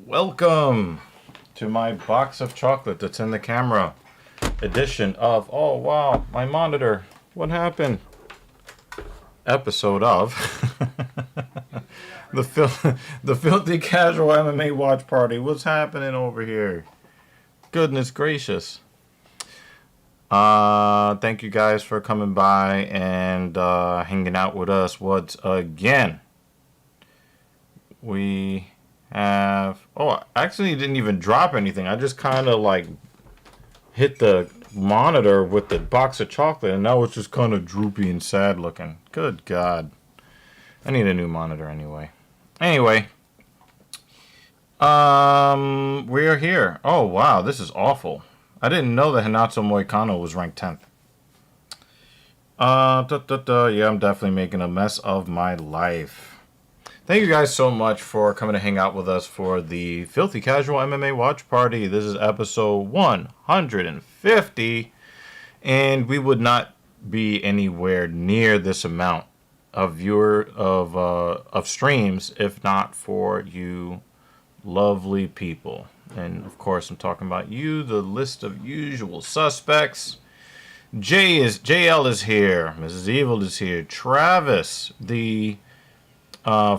Welcome to my box of chocolate that's in the camera edition of, oh wow, my monitor. What happened? Episode of the filthy casual MMA watch party. What's happening over here? Goodness gracious. Thank you guys for coming by and hanging out with us once again. We have, I actually didn't even drop anything. I just kind of like hit the monitor with the box of chocolate, and now it's just kind of droopy and sad looking. Good God. I need a new monitor anyway. Anyway, we are here. Oh wow, this is awful. I didn't know that Renato Moicano was ranked 10th. Yeah, I'm definitely making a mess of my life. Thank you guys so much for coming to hang out with us for the Filthy Casual MMA Watch Party. This is episode 150, and we would not be anywhere near this amount of of streams if not for you lovely people. And of course, I'm talking about you, the list of usual suspects. JL is here. Mrs. Evil is here. Travis, the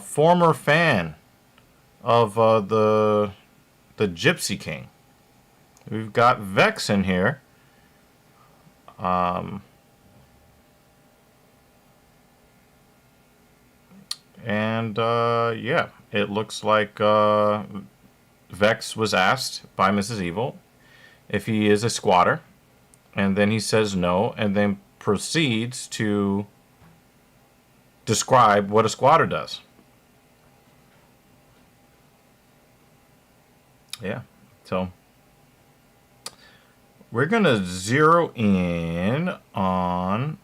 former fan of the Gypsy King. We've got Vex in here. Yeah, it looks like Vex was asked by Mrs. Evil if he is a squatter, and then he says no, and then proceeds to describe what a squatter does. Yeah, so we're gonna zero in on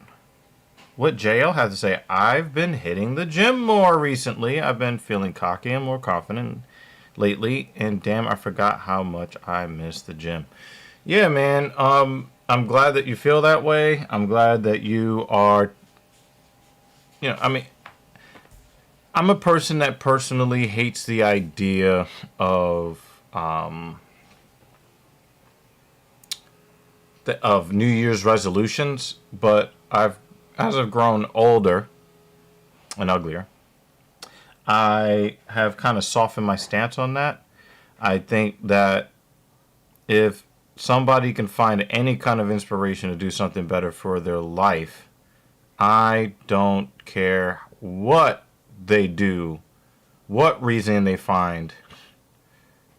what JL has to say. I've been hitting the gym more recently. I've been feeling cocky and more confident lately, and damn, I forgot how much I miss the gym. Yeah, man. I'm glad that you feel that way. I'm glad that you are. I'm a person that personally hates the idea of New Year's resolutions, but as I've grown older and uglier, I have kind of softened my stance on that. I think that if somebody can find any kind of inspiration to do something better for their life, I don't care what they do, what reason they find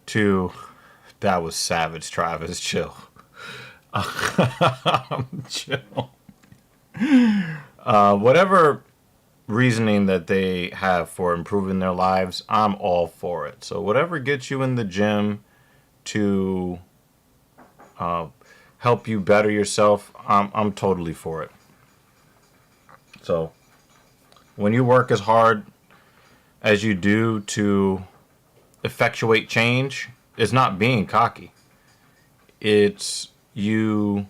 to... That was savage, Travis. Chill. Chill. Whatever reasoning that they have for improving their lives, I'm all for it. So whatever gets you in the gym to help you better yourself, I'm totally for it. So when you work as hard as you do to effectuate change, it's not being cocky. It's you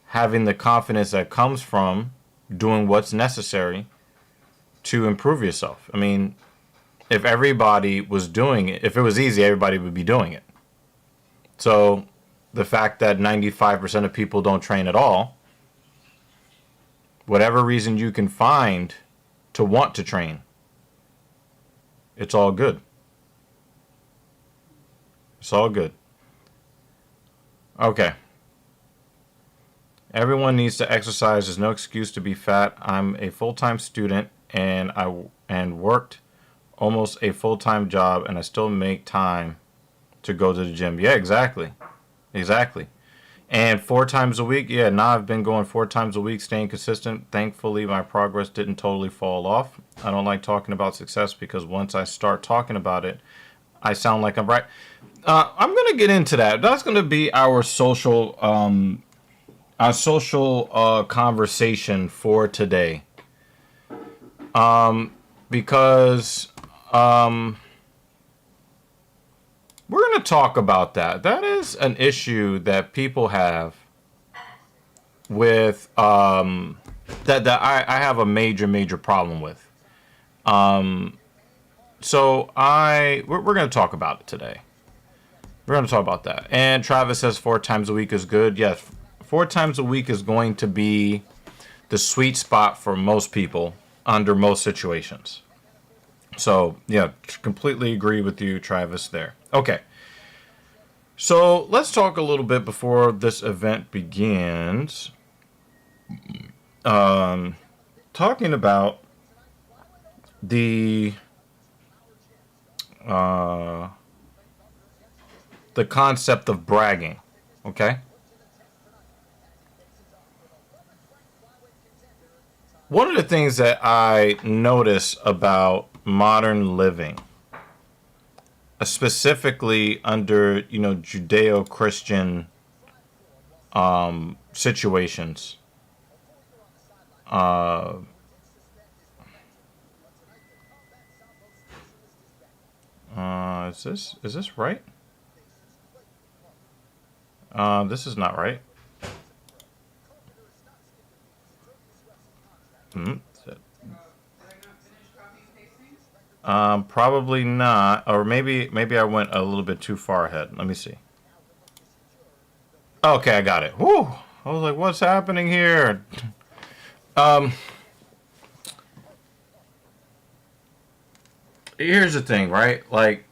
having the confidence that comes from doing what's necessary to improve yourself. I mean, if everybody was doing it, if it was easy, everybody would be doing it. So the fact that 95% of people don't train at all, whatever reason you can find to want to train, it's all good. It's all good. Okay. Everyone needs to exercise. There's no excuse to be fat. I'm a full-time student and worked almost a full-time job, and I still make time to go to the gym. Yeah, exactly. Exactly. And 4 times a week, yeah, now I've been going 4 times a week, staying consistent. Thankfully, my progress didn't totally fall off. I don't like talking about success because once I start talking about it, I sound like I'm right. I'm going to get into that. That's going to be our social conversation for today. Because we're going to talk about that. That is an issue that people have with that I have a major problem with. So we're going to talk about it today. We're going to talk about that. And Travis says 4 times a week is good. Yes, 4 times a week is going to be the sweet spot for most people under most situations. So, yeah, completely agree with you, Travis, there. Okay. So, let's talk a little bit before this event begins. Talking about the concept of bragging, okay? One of the things that I notice about modern living, specifically under, Judeo-Christian situations, is this right? This is not right. Probably not, or maybe I went a little bit too far ahead. Let me see. Okay, I got it. Whew! I was like, what's happening here? Here's the thing, right? Like,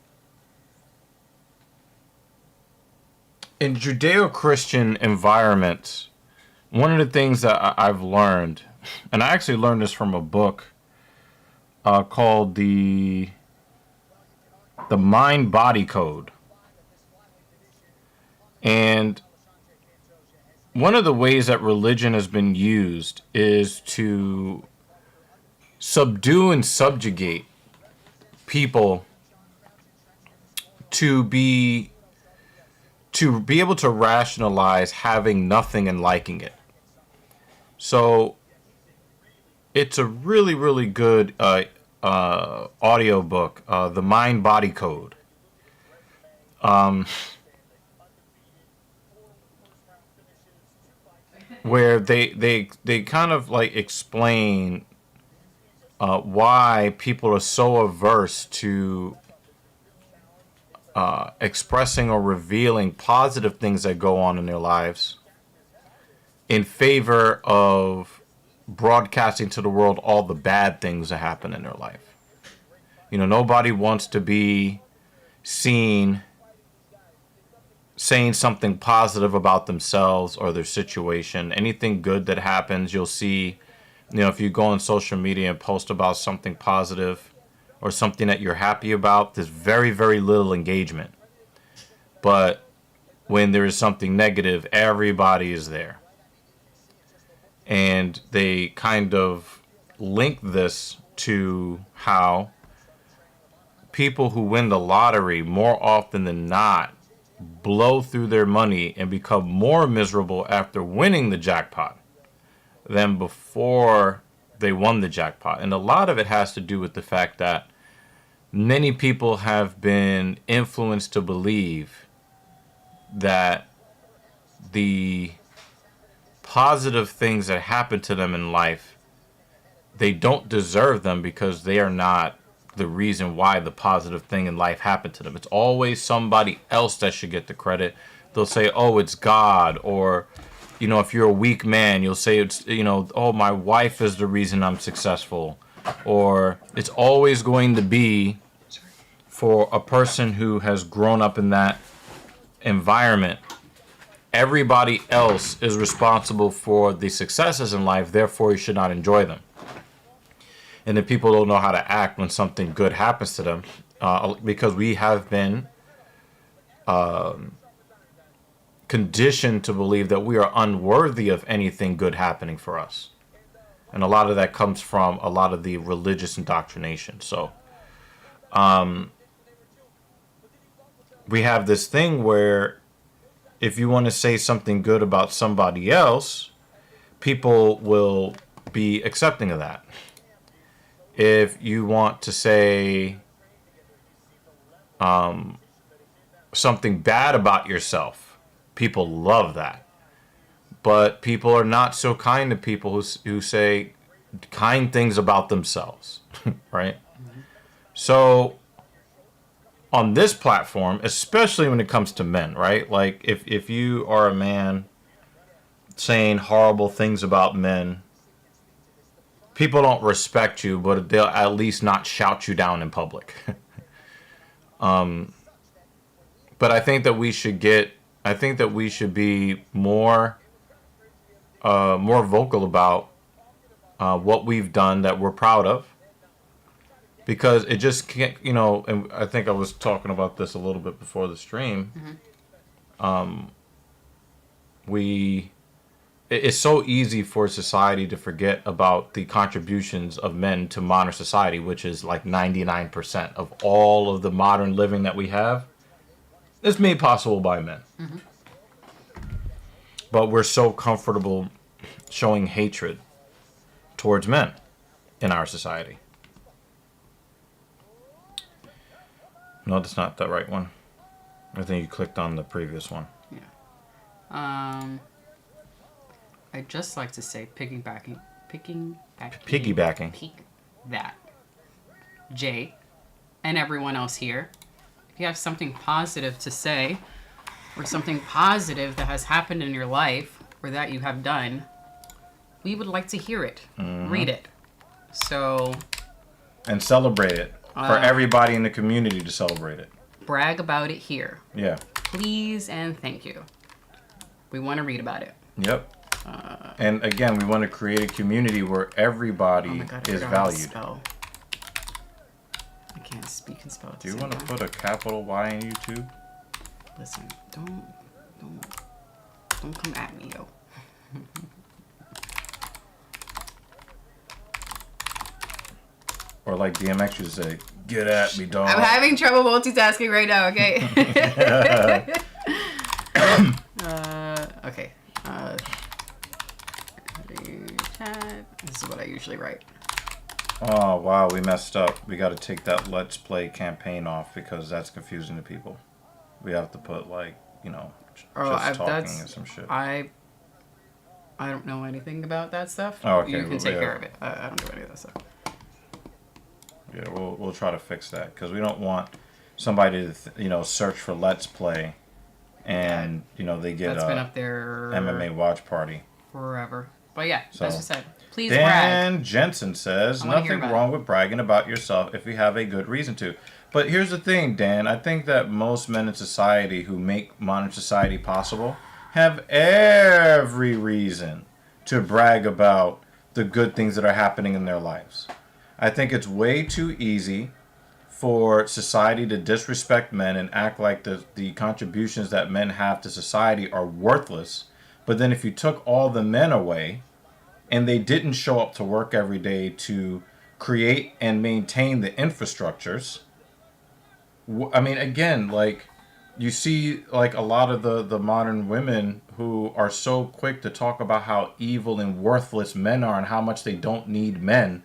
in Judeo-Christian environments, one of the things that I've learned, and I actually learned this from a book called the Mind-Body Code. And one of the ways that religion has been used is to subdue and subjugate people to be able to rationalize having nothing and liking it. So it's a really, really good audio book, The Mind-Body Code. Where they kind of like explain why people are so averse to expressing or revealing positive things that go on in their lives in favor of broadcasting to the world all the bad things that happen in their life. Nobody wants to be seen saying something positive about themselves or their situation. Anything good that happens, you'll see, if you go on social media and post about something positive or something that you're happy about, there's very, very little engagement. But when there is something negative, everybody is there. And they kind of link this to how people who win the lottery more often than not blow through their money and become more miserable after winning the jackpot than before they won the jackpot. And a lot of it has to do with the fact that many people have been influenced to believe that the positive things that happen to them in life, they don't deserve them because they are not the reason why the positive thing in life happened to them. It's always somebody else that should get the credit. They'll say, oh, it's God. Or, if you're a weak man, you'll say it's, oh, my wife is the reason I'm successful. Or it's always going to be for a person who has grown up in that environment. Everybody else is responsible for the successes in life, therefore you should not enjoy them. And then people don't know how to act when something good happens to them because we have been conditioned to believe that we are unworthy of anything good happening for us. And a lot of that comes from a lot of the religious indoctrination. So we have this thing where if you want to say something good about somebody else, people will be accepting of that. If you want to say something bad about yourself, people love that. But people are not so kind to people who say kind things about themselves, right? Mm-hmm. So on this platform, especially when it comes to men, right? Like if you are a man saying horrible things about men, people don't respect you, but they'll at least not shout you down in public. But I think that we should be more vocal about what we've done that we're proud of. Because it just can't, and I think I was talking about this a little bit before the stream. Mm-hmm. It's so easy for society to forget about the contributions of men to modern society, which is like 99% of all of the modern living that we have is made possible by men. Mm-hmm. But we're so comfortable showing hatred towards men in our society. No, that's not the right one. I think you clicked on the previous one. Yeah. I'd just like to say piggybacking. That. Jay, and everyone else here, if you have something positive to say, or something positive that has happened in your life, or that you have done, we would like to hear it. Mm-hmm. Read it. So. And celebrate it. For everybody in the community to celebrate it. Brag about it here. Yeah. Please and thank you. We want to read about it. Yep. And again, we want to create a community where everybody is valued. I can't speak and spell. Do you want to put a capital Y in YouTube? Listen, don't come at me, yo. Or like DMX used to say, get at me, dog. I'm having trouble multitasking right now, okay? Okay. This is what I usually write. Oh, wow, we messed up. We got to take that Let's Play campaign off because that's confusing to people. We have to put, like, just talking and some shit. I don't know anything about that stuff. Oh, okay. You can take care of it. I don't do any of that stuff. Yeah, we'll try to fix that because we don't want somebody to search for Let's Play, and they get that's been up there MMA watch party forever. But yeah, so, as I said, please Dan brag. Jensen says nothing wrong with bragging about yourself if you have a good reason to. But here's the thing, Dan. I think that most men in society who make modern society possible have every reason to brag about the good things that are happening in their lives. I think it's way too easy for society to disrespect men and act like the contributions that men have to society are worthless. But then if you took all the men away and they didn't show up to work every day to create and maintain the infrastructures, I mean, again, like you see like a lot of the modern women who are so quick to talk about how evil and worthless men are and how much they don't need men,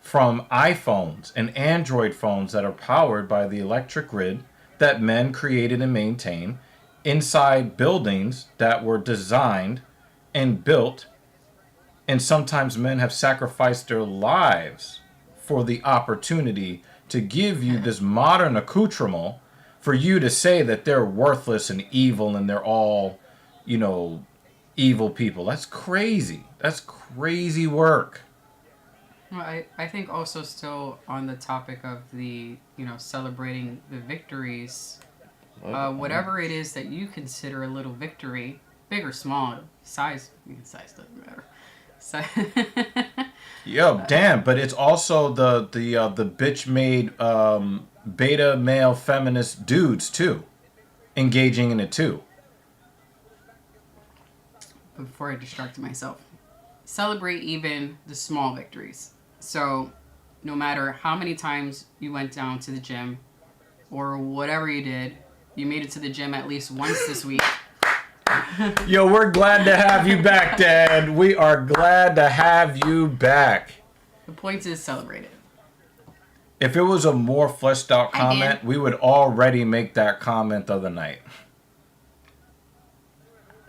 from iPhones and Android phones that are powered by the electric grid that men created and maintain inside buildings that were designed and built, and sometimes men have sacrificed their lives for the opportunity to give you this modern accoutrement for you to say that they're worthless and evil and they're all, evil people. That's crazy. That's crazy work. Well, I think also still on the topic of the, celebrating the victories, whatever it is that you consider a little victory, big or small, size doesn't matter. Yo, damn, but it's also the bitch-made beta male feminist dudes, too, engaging in it, too. Before I distract myself, celebrate even the small victories. So, no matter how many times you went down to the gym or whatever you did, you made it to the gym at least once this week. Yo, we're glad to have you back, Dad. We are glad to have you back. The point is celebrate it. If it was a more fleshed out comment, we would already make that comment of the night.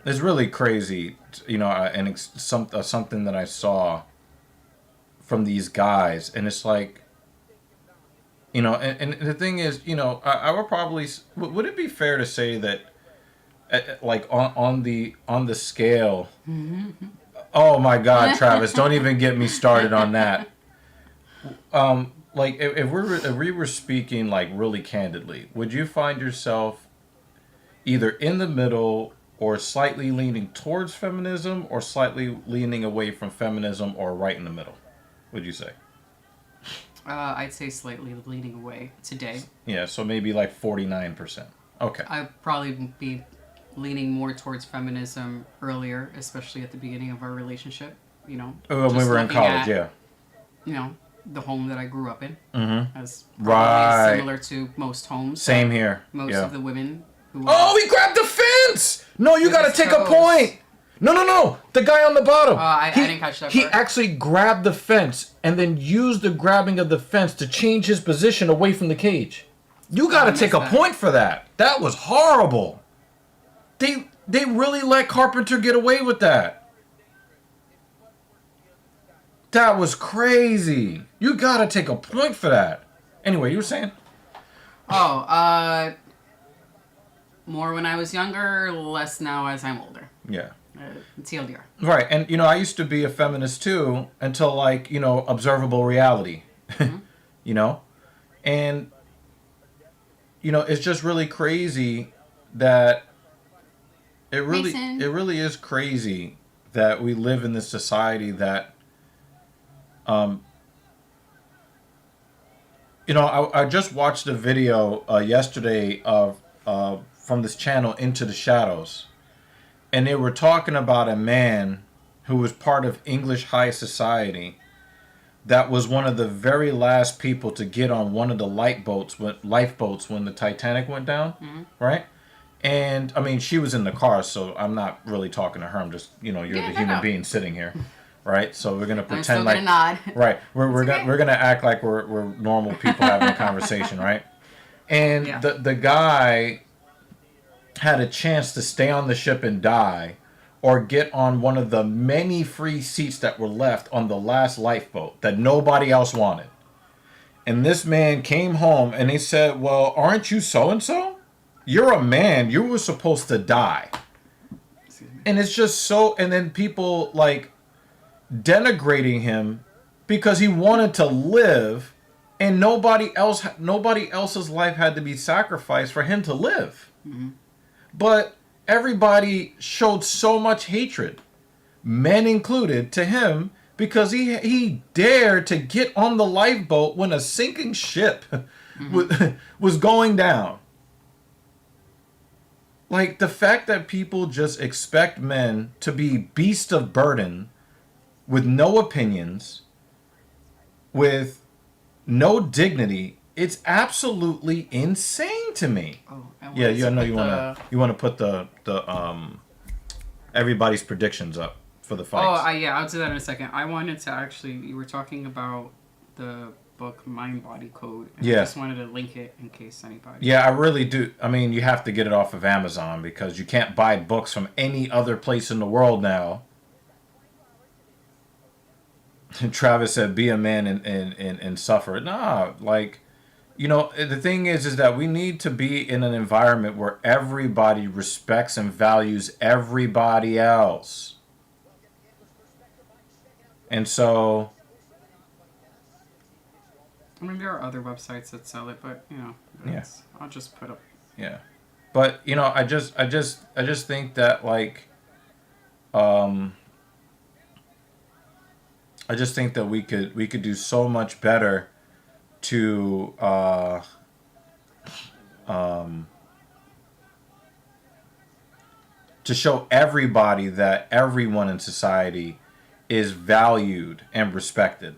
It's really crazy, and something that I saw from these guys, and it's like, You know, and the thing is, you know, I would probably, would it be fair to say that, like on the scale, oh my God, Travis, don't even get me started on that. Like if we were speaking like really candidly, would you find yourself either in the middle or slightly leaning towards feminism or slightly leaning away from feminism or right in the middle? Would you say? I'd say slightly leaning away today. Yeah, so maybe like 49%. Okay. I'd probably be leaning more towards feminism earlier, especially at the beginning of our relationship. You know, When we were in college, yeah. You know, the home that I grew up in, as Right. similar to most homes. Same here. Most yeah. of the women who. Oh, he grabbed the fence! No, you With gotta his take a toes. point. No. The guy on the bottom. I didn't catch that He part. actually grabbed the fence and then used the grabbing of the fence to change his position away from the cage. You gotta I take a missed that. point for that. That was horrible. They really let Carpenter get away with that. That was crazy. You gotta take a point for that. Anyway, you were saying? More when I was younger, less now as I'm older. Yeah. TLDR. Right, and you know, I used to be a feminist too until like, you know, observable reality. You know? And you know, it's just really crazy that it really is crazy that we live in this society that you know, I just watched a video yesterday of from this channel Into the Shadows. And they were talking about a man who was part of English high society that was one of the very last people to get on one of the lifeboats when the Titanic went down, right? And I mean, she was in the car, so I'm not really talking to her. I'm just, you know, you're the human being sitting here, right? So we're gonna pretend I'm still like gonna nod. right. We're gonna act like we're normal people having a conversation, right? And the guy had a chance to stay on the ship and die or get on one of the many free seats that were left on the last lifeboat that nobody else wanted. And this man came home and he said, well, aren't you so-and-so? You're a man. You were supposed to die. And it's just so... And then people, like, denigrating him because he wanted to live and nobody else's life had to be sacrificed for him to live. But everybody showed so much hatred, men included, to him because he dared to get on the lifeboat when a sinking ship was going down. Like, the fact that people just expect men to be beasts of burden with no opinions, with no dignity, it's absolutely insane to me. Yeah, I know you want to put the everybody's predictions up for the fights. I'll do that in a second. I wanted to actually, you were talking about the book Mind Body Code. And I just wanted to link it in case anybody. Yeah, I really do. I mean, you have to get it off of Amazon because you can't buy books from any other place in the world now. Travis said, "Be a man and suffer." Nah, like. You know, the thing is that we need to be in an environment where everybody respects and values everybody else. And so... I mean, there are other websites that sell it, but, you know, I'll just put up... Yeah. But, you know, I just think that, like... I just think that we could do so much better to show everybody that everyone in society is valued and respected.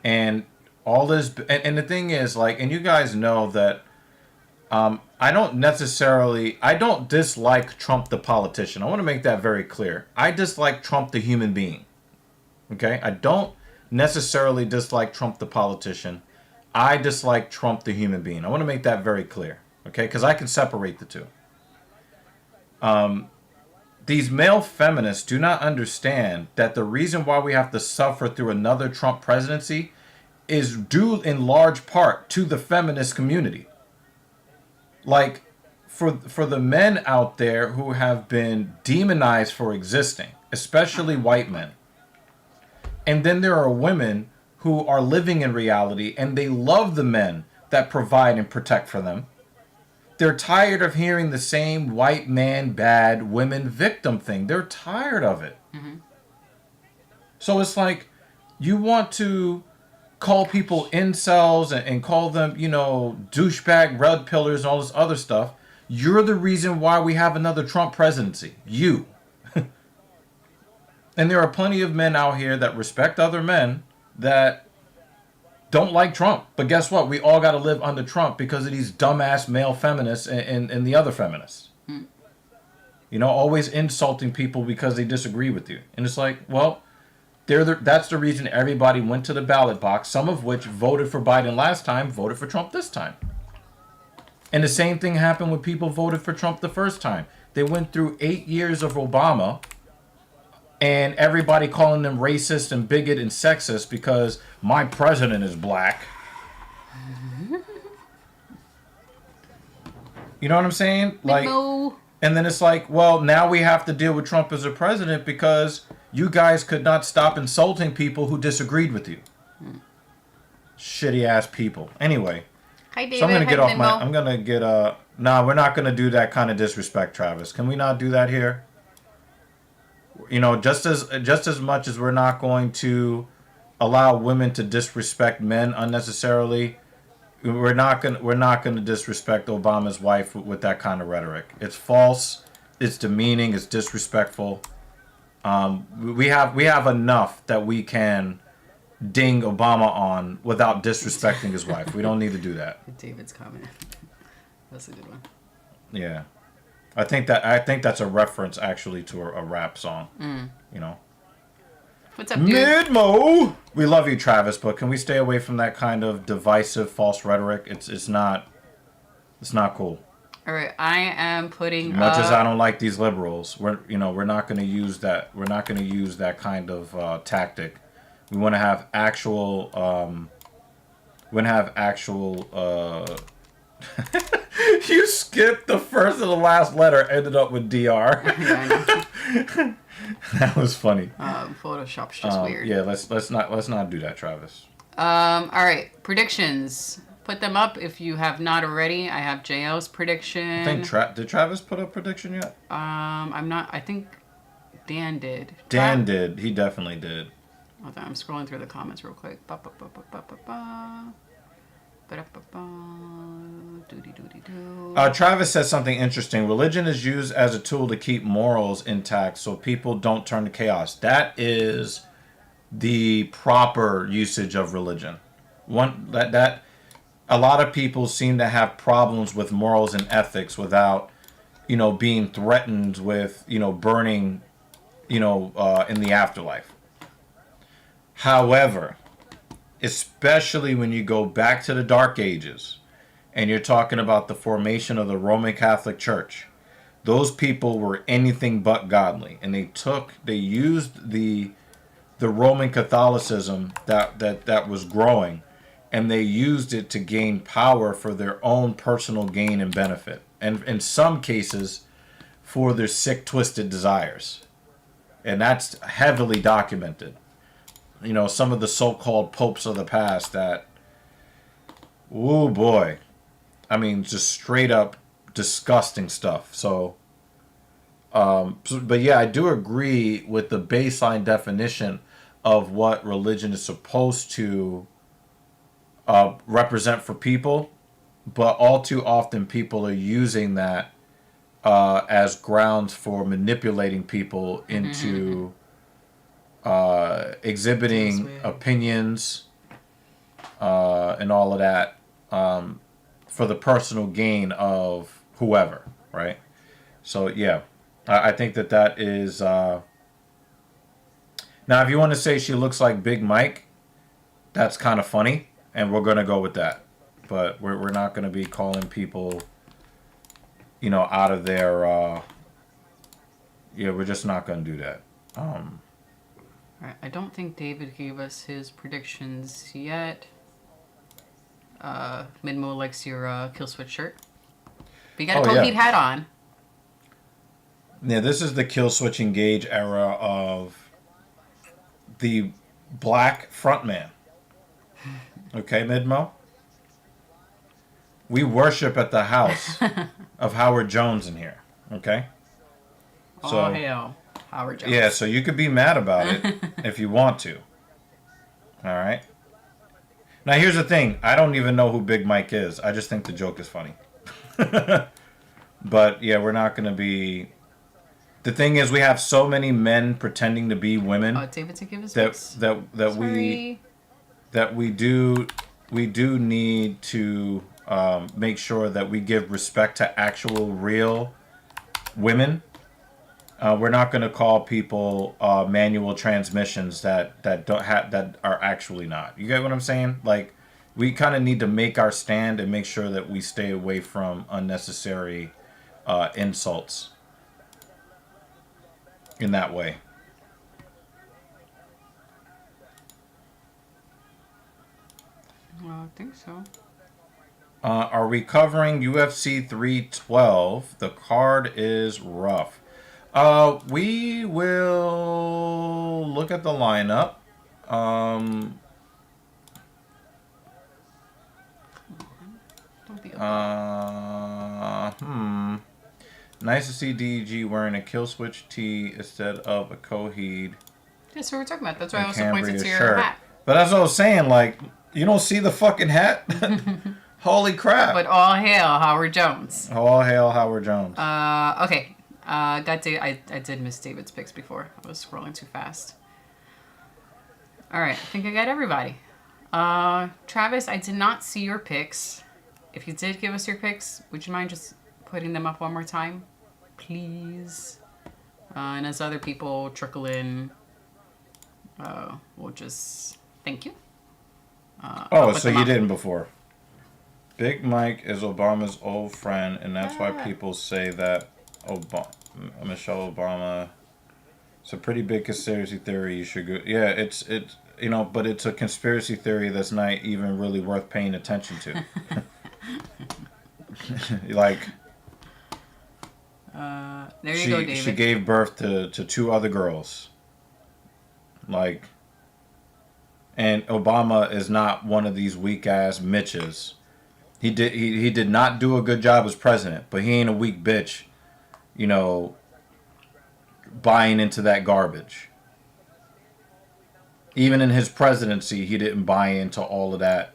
And all this, and the thing is, like, and you guys know that I don't dislike Trump the politician. I want to make that very clear. I dislike Trump the human being. Okay? I don't necessarily dislike Trump the politician. I dislike Trump the human being. I want to make that very clear. Okay? Because I can separate the two. These male feminists do not understand that the reason why we have to suffer through another Trump presidency is due in large part to the feminist community. Like, for the men out there who have been demonized for existing, especially white men. And then there are women who are living in reality and they love the men that provide and protect for them. They're tired of hearing the same white man bad, women victim thing. They're tired of it. Mm-hmm. So it's like, you want to call people incels and call them, you know, douchebag, red pillars, and all this other stuff. You're the reason why we have another Trump presidency. You. And there are plenty of men out here that respect other men that don't like Trump. But guess what? We all got to live under Trump because of these dumbass male feminists and the other feminists. Mm. You know, always insulting people because they disagree with you. And it's like, well, that's the reason everybody went to the ballot box, some of which voted for Biden last time, voted for Trump this time. And the same thing happened when people voted for Trump the first time. They went through 8 years of Obama and everybody calling them racist and bigot and sexist because my president is black. You know what I'm saying? Like, and then it's like, well, now we have to deal with Trump as a president because you guys could not stop insulting people who disagreed with you. Shitty ass people. Anyway. Hi, David. So I'm gonna get off my. I'm gonna get Nah, we're not gonna do that kind of disrespect, Travis. Can we not do that here? You know, just as much as we're not going to allow women to disrespect men unnecessarily, we're not gonna disrespect Obama's wife with that kind of rhetoric. It's false. It's demeaning. It's disrespectful. We have enough that we can ding Obama on without disrespecting his wife. We don't need to do that. David's comment. That's a good one. Yeah. I think that's a reference actually to a rap song. Mm. You know. What's up, dude? Midmo. We love you, Travis, but can we stay away from that kind of divisive, false rhetoric? It's not cool. All right, I am putting. As much as I don't like these liberals, we're not going to use that. We're not going to use that kind of tactic. We want to have actual. You skipped the first and the last letter, ended up with DR. That was funny. Photoshop's just weird. Yeah, let's not do that, Travis. All right, predictions. Put them up if you have not already. I have JL's prediction. I think did Travis put up prediction yet? I'm not. I think Dan did. Dan did. He definitely did. Hold on, I'm scrolling through the comments real quick. Travis says something interesting. Religion is used as a tool to keep morals intact so people don't turn to chaos. That is the proper usage of religion. That a lot of people seem to have problems with morals and ethics without, being threatened with, burning, in the afterlife. However, especially when you go back to the Dark Ages and you're talking about the formation of the Roman Catholic Church, those people were anything but godly, and they used the Roman Catholicism that was growing, and they used it to gain power for their own personal gain and benefit, and in some cases for their sick, twisted desires. And that's heavily documented. Some of the so-called popes of the past that, oh boy, I mean, just straight up disgusting stuff. But yeah, I do agree with the baseline definition of what religion is supposed to represent for people, but all too often people are using that as grounds for manipulating people into exhibiting opinions and all of that for the personal gain of whoever, right? So yeah, I think that is now if you want to say she looks like Big Mike, that's kind of funny, and we're gonna go with that, but we're not gonna be calling people out of their we're just not gonna do that. Alright, I don't think David gave us his predictions yet. Midmo likes your kill switch shirt. But you got a Oh, Coheed yeah. hat on. Yeah, this is the kill switch engage era of the black frontman. Okay, Midmo? We worship at the house of Howard Jones in here. Okay? Oh, So, hell. Howard Jones. yeah, so you could be mad about it if you want to. All right? Now, here's the thing. I don't even know who Big Mike is. I just think the joke is funny. But, yeah, we're not going to be... The thing is, we have so many men pretending to be women David to give his that picks. we do need to make sure that we give respect to actual real women. We're not going to call people manual transmissions that are actually not. You get what I'm saying? Like, we kind of need to make our stand and make sure that we stay away from unnecessary insults in that way. I think so. Are we covering UFC 312? The card is rough. We will look at the lineup. Don't be Nice to see DG wearing a kill switch tee instead of a Coheed That's what we're talking about. That's why I and also pointed Cambria to your shirt. hat. But that's what I was saying. Like, you don't see the fucking hat? Holy crap! But all hail Howard Jones. All hail Howard Jones. Okay. I did miss David's picks before. I was scrolling too fast. All right. I think I got everybody. Travis, I did not see your picks. If you did give us your picks, would you mind just putting them up one more time? Please. And as other people trickle in, we'll just... Thank you. So you didn't before. Big Mike is Obama's old friend, and that's why people say that Michelle Obama. It's a pretty big conspiracy theory. You should go. Yeah, it's but it's a conspiracy theory that's not even really worth paying attention to. Like, there you go, David. She gave birth to two other girls. Like, and Obama is not one of these weak ass Mitches. He did not do a good job as president, but he ain't a weak bitch, buying into that garbage. Even in his presidency, he didn't buy into all of that,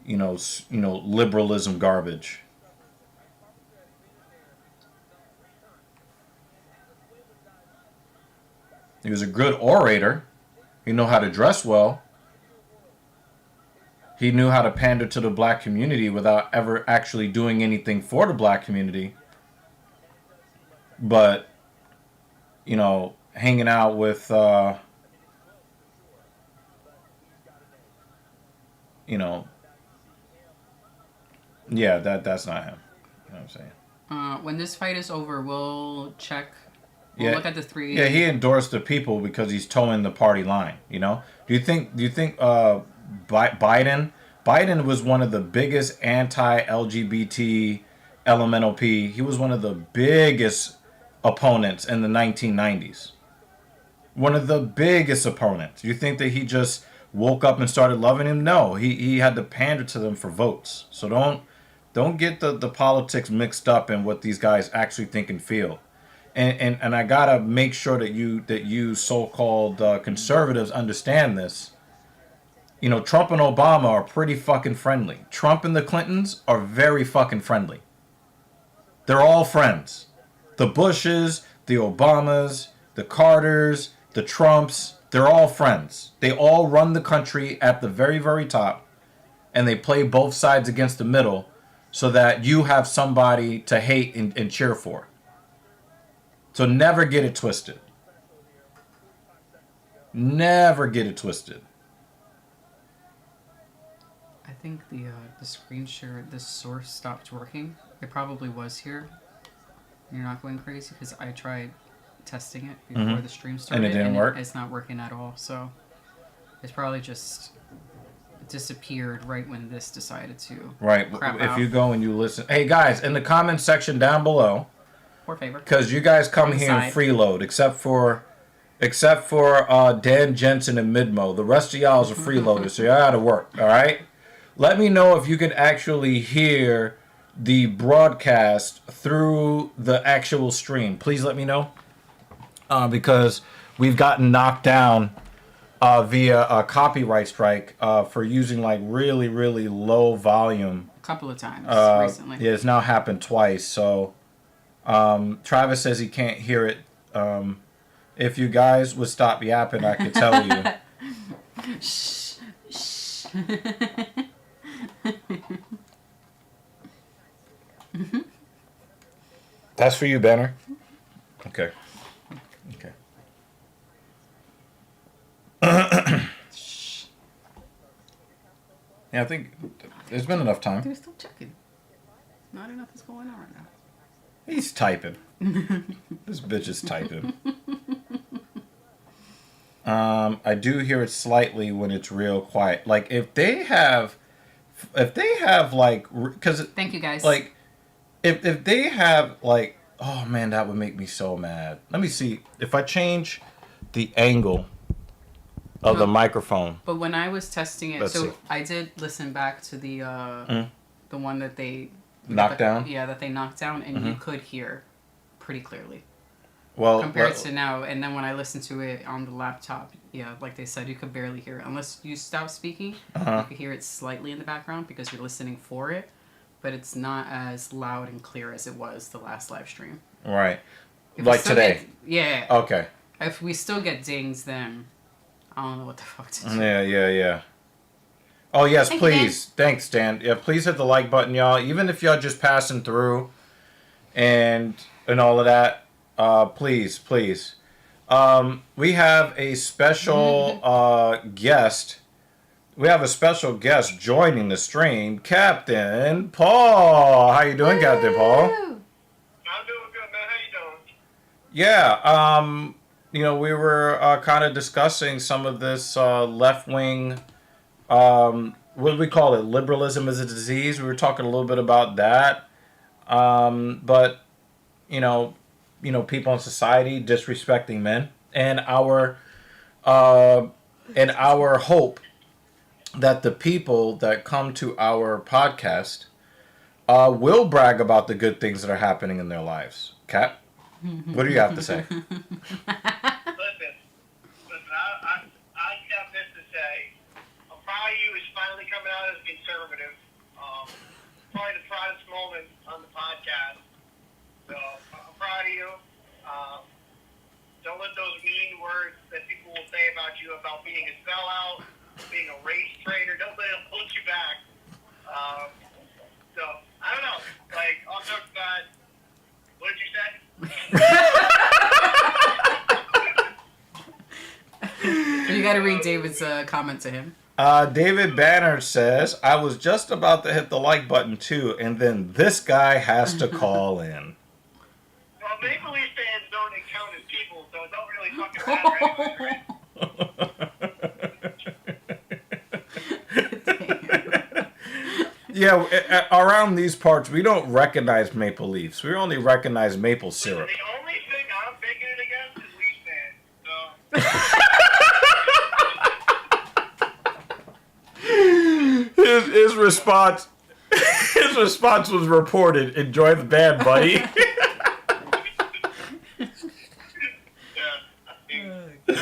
liberalism garbage. He was a good orator. He knew how to dress well. He knew how to pander to the black community without ever actually doing anything for the black community. But, hanging out with, yeah, that's not him. You know what I'm saying? When this fight is over, we'll check. We'll look at the three. Yeah, he endorsed the people because he's towing the party line. Do you think Biden was one of the biggest anti-LGBT LMNOP. He was one of the biggest opponents in the 1990s. One of the biggest opponents. You think that he just woke up and started loving him? No, he had to pander to them for votes. So don't get the politics mixed up in what these guys actually think and feel. And I gotta make sure that you so-called conservatives understand this. Trump and Obama are pretty fucking friendly. Trump and the Clintons are very fucking friendly. They're all friends. The Bushes, the Obamas, the Carters, the Trumps, they're all friends. They all run the country at the very, very top, and they play both sides against the middle so that you have somebody to hate and cheer for. So never get it twisted. Never get it twisted. I think the screen share, the source stopped working. It probably was here. You're not going crazy because I tried testing it before the stream started. And it didn't work? It's not working at all. So it's probably just disappeared right when this decided to Right. crap If out. you go and you listen. Hey, guys, in the comment section down below, Poor favor. because you guys come here and freeload, except for Dan Jensen and Midmo. The rest of y'all is a freeloader, so y'all gotta work, all right? Let me know if you can actually hear the broadcast through the actual stream. Please let me know, because we've gotten knocked down via a copyright strike for using like really, really low volume. A couple of times recently. Yeah, it's now happened twice. So Travis says he can't hear it. If you guys would stop yapping, I could tell you. Shh. Shh. That's for you, Banner. Okay. Okay. Yeah, I think there's been enough time. They're still checking. Not enough is going on right now. He's typing. This bitch is typing. I do hear it slightly when it's real quiet. Like if they have like, because Thank you guys. like if they have like, oh man, that would make me so mad. Let me see if I change the angle of the microphone. But when I was testing it, Let's see. I did listen back to the one that they Knocked down? Yeah, that they knocked down, and you could hear pretty clearly. Well, Compared to now, and then when I listened to it on the laptop, yeah, like they said, you could barely hear it. Unless you stop speaking, you could hear it slightly in the background because you're listening for it, but it's not as loud and clear as it was the last live stream. right. If we Like still today. Yeah. Okay. If we still get dings, then I don't know what the fuck to do. Yeah. Oh, yes, Thank you, please. Thanks, Dan. Yeah, please hit the like button, y'all. Even if y'all just passing through and all of that, please. We have a special guest. We have a special guest joining the stream, Captain Paul. How you doing, Captain Paul? I'm doing good, man. How you doing? Yeah, we were kind of discussing some of this left-wing, what do we call it? Liberalism is a disease. We were talking a little bit about that. But, people in society disrespecting men, and our hope that the people that come to our podcast will brag about the good things that are happening in their lives. Kat, what do you have to say? Listen, I got this to say. I'm proud of you is finally coming out as conservative. Probably the proudest moment on the podcast. So I'm proud of you. Don't let those mean words that people will say about you about being a sellout, being a race traitor, don't let it hold you back. So, I don't know. Like, all jokes aside, what did you say? You got to read David's comment to him. David Banner says, I was just about to hit the like button too, and then this guy has to call in. Well, Maple Leaf fans don't count as people, so it don't really fucking matter anyway, right? Yeah, around these parts, we don't recognize Maple Leafs. We only recognize maple syrup. The only thing I'm bigoted against is Leaf fans, so... His response was reported. Enjoy the band, buddy. Yeah, the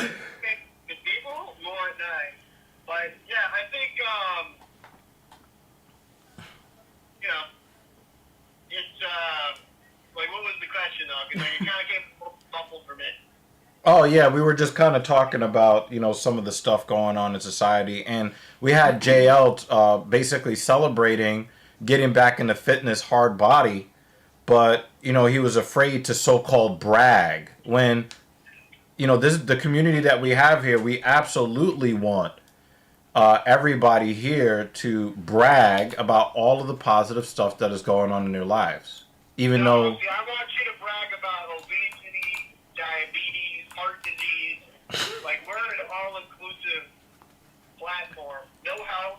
people more nice, but yeah, I think it's like, what was the question though? Because you kind of came muffled for me. Oh yeah, we were just kind of talking about some of the stuff going on in society, and we had JL basically celebrating getting back into fitness, hard body, but he was afraid to so-called brag when this is the community that we have here. We absolutely want everybody here to brag about all of the positive stuff that is going on in their lives, even though. See, I want you to brag about obesity, diabetes, heart disease. Like, we're an all-inclusive platform. No house,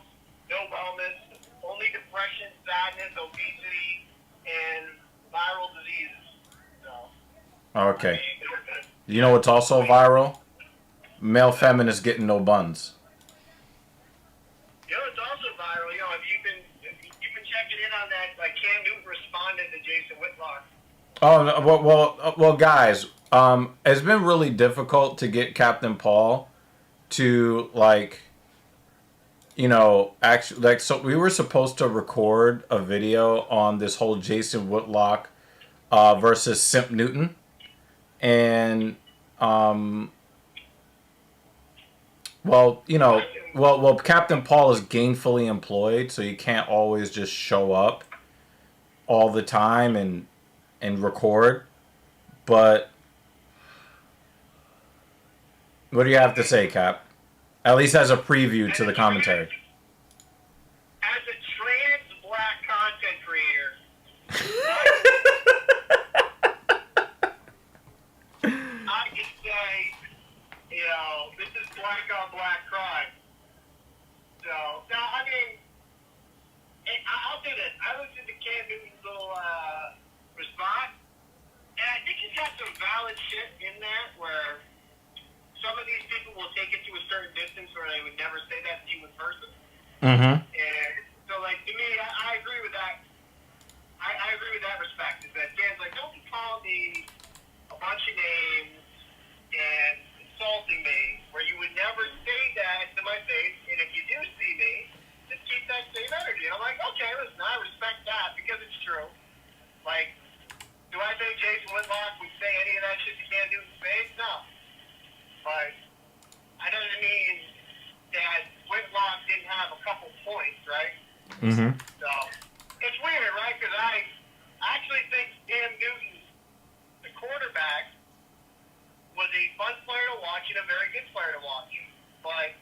Okay. You know what's also viral? Male feminists getting no buns. You know, it's also viral. You know, if you've been checking in on that, like Cam Newton responded to Jason Whitlock. Oh, no, well, guys, it's been really difficult to get Captain Paul to, like, you know, actually, like, so we were supposed to record a video on this whole Jason Whitlock versus Simp Newton, and well, you know, well, Captain Paul is gainfully employed, so you can't always just show up all the time and record. But what do you have to say, Cap? At least as a preview to the commentary. As a trans black content creator, I can say, you know, this is black on black crime. So, no, I mean, I'll do this. I listened to Cam Newton's little response, and I think he's got some valid shit in that where some of these people will take it to a certain distance where they would never say that to you in person. Mm-hmm. And so, like, to me, I agree with that. I agree with that respect. Is that Dan's like, don't be calling me a bunch of names and insulting me where you would never say that to my face. And if you do see me, just keep that same energy. And I'm like, okay, listen, I respect that because it's true. Like, do I think Jason Whitlock would say any of that shit to Cam Newton's face? No. But I doesn't mean that Whitlock didn't have a couple points, right? Mm-hmm. So it's weird, right? Because I actually think Cam Newton, the quarterback, was a fun player to watch and a very good player to watch. But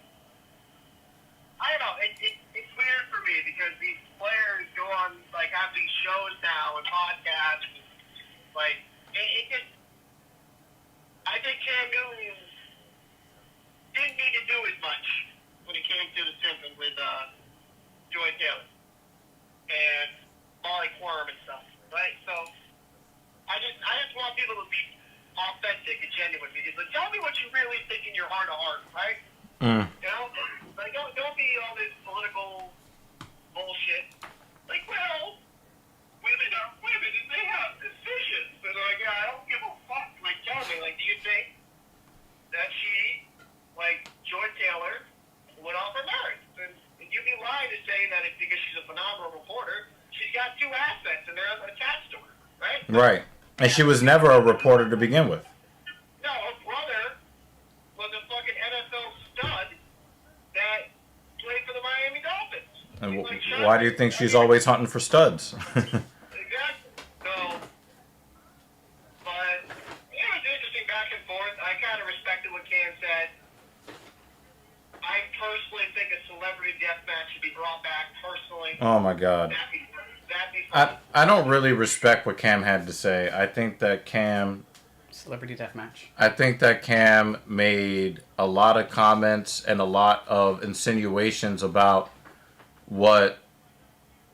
I don't know. It's weird for me because these players go on, like, have these shows now and podcasts. Like, it just, I think Cam Newton didn't need to do as much when it came to the simping with Joy Taylor and Molly Quorum and stuff, right? So I just want people to be authentic and genuine. Like, tell me what you really think in your heart of heart, right? Mm. You know, like don't be all this political bullshit. Like, well, women are women and they have decisions. And like, I don't give a fuck. Like, tell me, like, do you think that she, like Joy Taylor, went off her merits? And you'd be lying to say that it's because she's a phenomenal reporter. She's got two assets and they're attached to her, right? Right. And she was never a reporter to begin with. No, her brother was a fucking NFL stud that played for the Miami Dolphins. And why do you think she's always hunting for studs? Exactly. So, but it was interesting back and forth. I kind of respected what Cam said. I personally think a celebrity death match should be brought back personally. Oh my God. That'd be fun. I don't really respect what Cam had to say. I think that Cam made a lot of comments and a lot of insinuations about what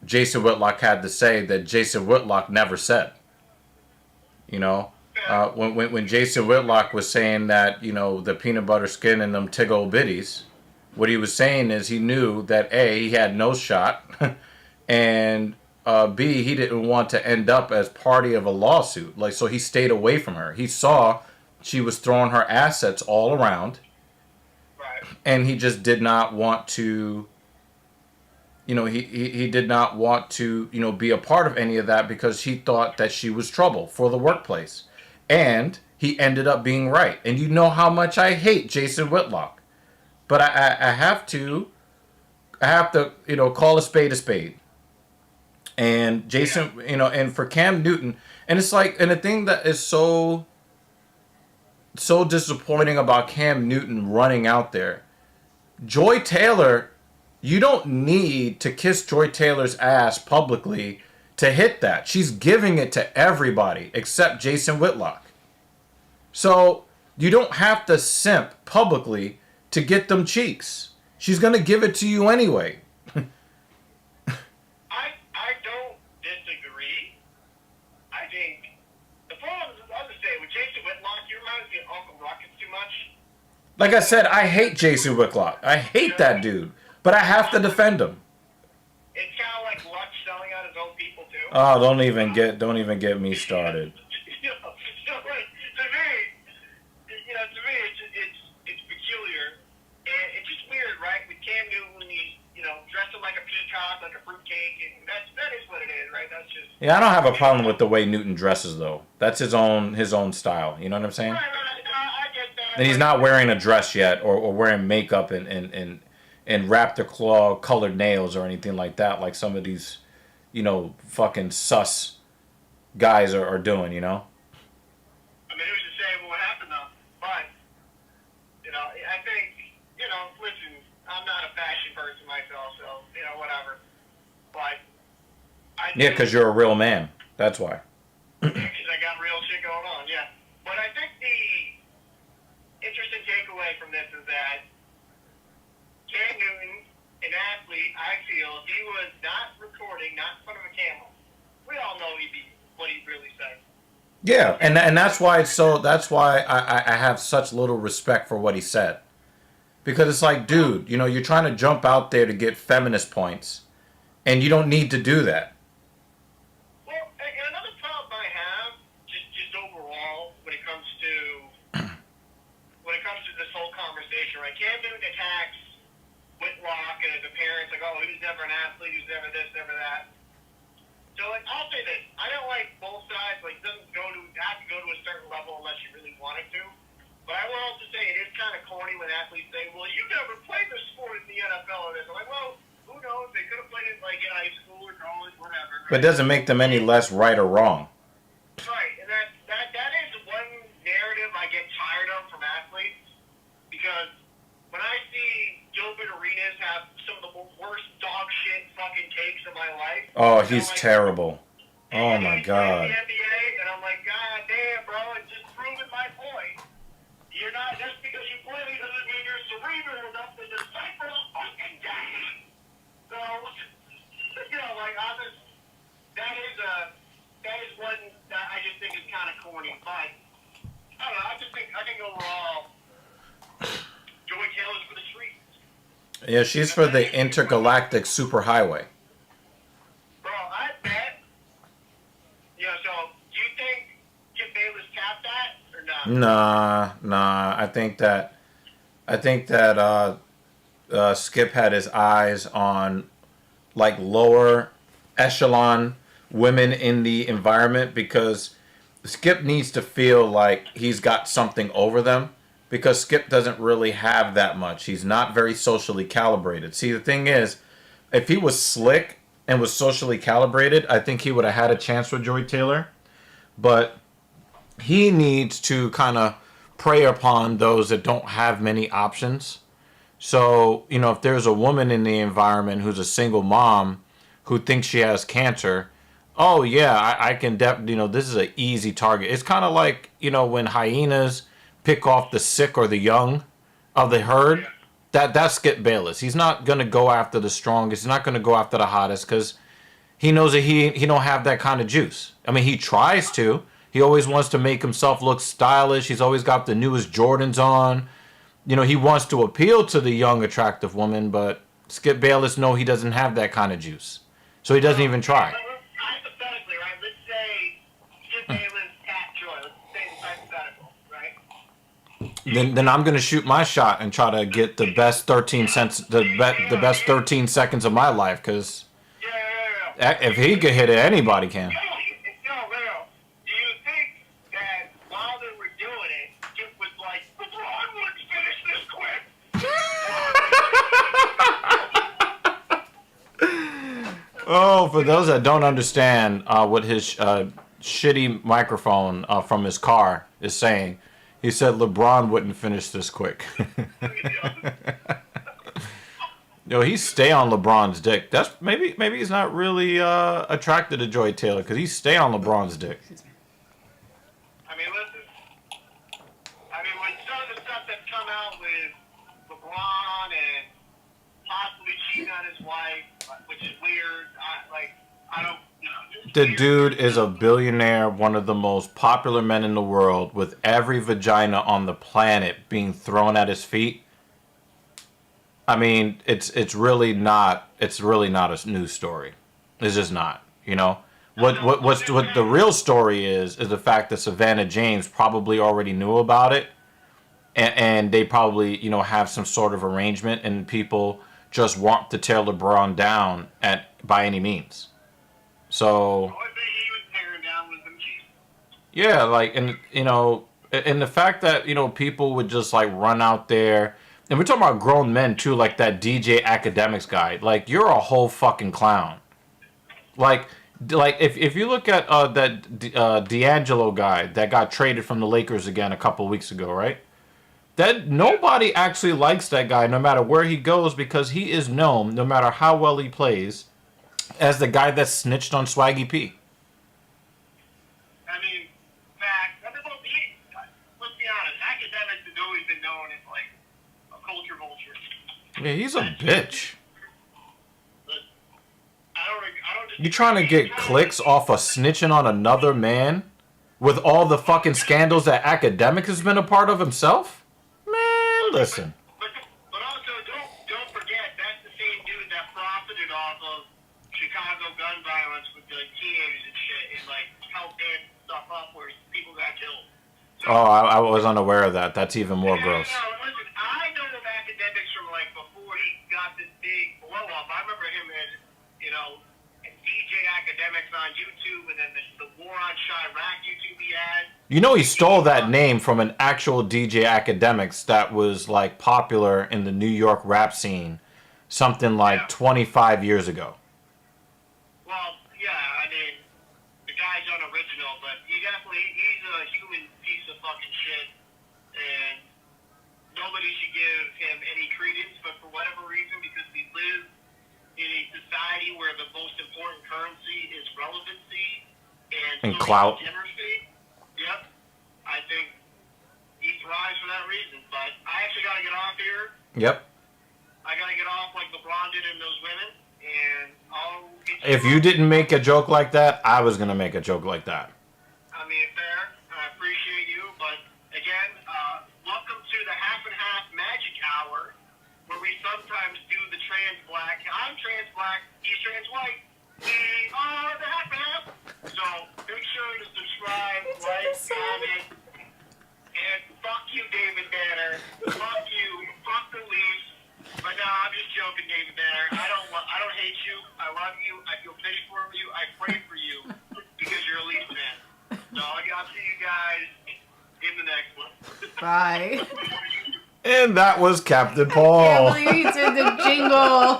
Jason Whitlock had to say that Jason Whitlock never said. You know, when Jason Whitlock was saying that, you know, the peanut butter skin and them tig-old bitties, what he was saying is he knew that A, he had no shot, and B, he didn't want to end up as party of a lawsuit. Like, so he stayed away from her. He saw she was throwing her assets all around, Right. and he just did not want to, you know, he did not want to, you know, be a part of any of that because he thought that she was trouble for the workplace. And he ended up being right. And you know how much I hate Jason Whitlock. But I have to, you know, call a spade a spade. And Jason, you know, and for Cam Newton, and it's like, and the thing that is so disappointing about Cam Newton running out there, Joy Taylor, you don't need to kiss Joy Taylor's ass publicly to hit that. She's giving it to everybody except Jason Whitlock. So you don't have to simp publicly to get them cheeks. She's going to give it to you anyway. I don't disagree. I think the problem is, I'll just say, with Jason Like I said, I hate Jason Whitlock. I hate that dude, but I have to defend him. It's kind of like Lux selling out his own people too. Oh, don't even get me started. So like, to me, it's peculiar, and it's just weird, right? With Cam Newton, he's dressing like a peacock, like a fruitcake, and that is what it is, right? That's just. Yeah, I don't have a problem with the way Newton dresses though. That's his own style. You know what I'm saying? Right, I get that. And he's not wearing a dress yet, or wearing makeup and raptor claw colored nails or anything like that, like some of these, fucking sus guys are doing. I mean, who's to say what happened though? But I think listen, I'm not a fashion person myself, so whatever. But Yeah, because you're a real man. That's why. because I got real shit going on, yeah. But I think the interesting takeaway from this is that Cam Newton, an athlete, I feel, if he was not recording, not in front of a camera, we all know what he'd really say. Yeah, and that's why I have such little respect for what he said. Because it's like, dude, you're trying to jump out there to get feminist points, and you don't need to do that. Well, and another problem I have, just overall, when it comes to this whole conversation, right? Cam Newton attacks Whitlock and his appearance, like, oh, he was never an athlete, he was never this, never that. So, like, I'll say this. I don't like both sides. Like, it doesn't have to go to a certain level unless you really want it to. But I will also say it is kind of corny when athletes say, well, you never played the sport in the NFL or this. I'm like, well, who knows? They could have played it, like, in high school or college, whatever. Right? But it doesn't make them any less right or wrong. Right. And that is one narrative I get tired of from athletes. Because when I see Gilbert Arenas have some of the worst dog shit fucking takes of my life. Oh, he's terrible. Oh, my God. The NBA, and I'm like, God damn, bro, it's just proving my point. You're not, just because you play doesn't mean you're cerebral enough to decipher the fucking game. So, that is one that I just think is kind of corny. But, I don't know, I think overall, Joy Taylor's for the streets. Yeah, she's for the intergalactic superhighway. Bro, I bet. So do you think Skip Bayless tapped that or not? Nah. I think that Skip had his eyes on like lower echelon women in the environment, because Skip needs to feel like he's got something over them. Because Skip doesn't really have that much. He's not very socially calibrated. See, the thing is, if he was slick and was socially calibrated, I think he would have had a chance with Joy Taylor. But he needs to kind of prey upon those that don't have many options. So, if there's a woman in the environment who's a single mom who thinks she has cancer, oh, yeah, I can this is an easy target. It's kind of like, when hyenas pick off the sick or the young of the herd. That's Skip Bayless. He's not gonna go after the strongest. He's not gonna go after the hottest, because he knows that he don't have that kind of juice. I mean, he tries to. He always wants to make himself look stylish. He's always got the newest Jordans on. He wants to appeal to the young, attractive woman, but Skip Bayless he doesn't have that kind of juice, so he doesn't even try. Hypothetically, right? Let's say Skip Bayless tapped Joy. Let's say it's hypothetical, right? Then I'm gonna shoot my shot and try to get the best 13 seconds of my life, because if he could hit it, anybody can. Do you think that while they were doing it, Skip was like, LeBron wouldn't finish this quick? Oh, for those that don't understand what his shitty microphone from his car is saying, he said LeBron wouldn't finish this quick. Yo, he stay on LeBron's dick. That's maybe he's not really attracted to Joy Taylor, because he stay on LeBron's dick. I mean, listen. With some of the stuff that's come out with LeBron and possibly cheating on his wife, which is weird. I don't, you know. The dude is a billionaire, one of the most popular men in the world, with every vagina on the planet being thrown at his feet. I mean, it's really not a news story. It's just not. You know, what the real story is the fact that Savannah James probably already knew about it, and they probably have some sort of arrangement, and people just want to tear LeBron down by any means. So yeah, like, and the fact that people would just like run out there, and we're talking about grown men too, like that DJ Academics guy. Like, you're a whole fucking clown. Like if you look at that D'Angelo guy that got traded from the Lakers again a couple weeks ago, right? That nobody actually likes that guy, no matter where he goes, because he is known, no matter how well he plays, as the guy that snitched on Swaggy P. I mean, fact. Let's be honest. Academics has always been known as like a culture vulture. Yeah, he's a bitch. I don't. You trying to get clicks off of snitching on another man, with all the fucking scandals that Academic has been a part of himself? Man, listen. But also, don't forget, that's the same dude that profited off of Chicago gun violence with the teenagers and shit, and like helped amp stuff up where people got killed. So, Oh, I was unaware of that. That's even more gross. Listen, I know of Academics from like before he got this big blow up. I remember him as, DJ Academics on YouTube, and then the War on Chirac YouTube he had. He stole that name from an actual DJ Academics that was like popular in the New York rap scene, something like 25 years ago. Well, yeah, I mean, the guy's unoriginal, but he's a human piece of fucking shit, and nobody should give him any credence, but for whatever reason, because we live in a society where the most important currency is relevancy and clout. Literacy. Yep. I think he thrives for that reason. But I actually got to get off here. Yep. I got to get off like LeBron did in those women. And I'll get If you didn't make a joke like that, I was going to make a joke like that. I mean, fair. I appreciate you. But again, welcome to the half and half magic hour, where we sometimes do the trans black. I'm trans black. He's trans white. We are the half and half. So make sure to subscribe, like, comment, and fuck you, David Banner. Fuck you. Fuck the Leafs. But no, I'm just joking, David Banner. I don't hate you. I love you. I feel pity for you. I pray for you because you're a Leafs fan. So I'll see you guys in the next one. Bye. And that was Captain Paul. I can't believe you did the jingle.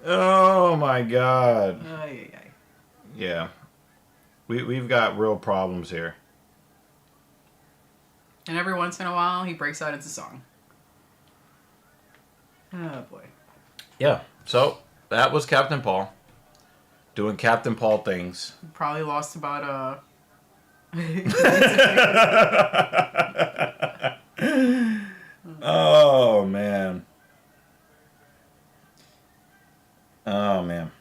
Oh my God. Ay, ay, ay. Yeah. We've got real problems here. And every once in a while, he breaks out into song. Oh, boy. Yeah. So, that was Captain Paul. Doing Captain Paul things. Probably lost about, Oh, man. Oh, man.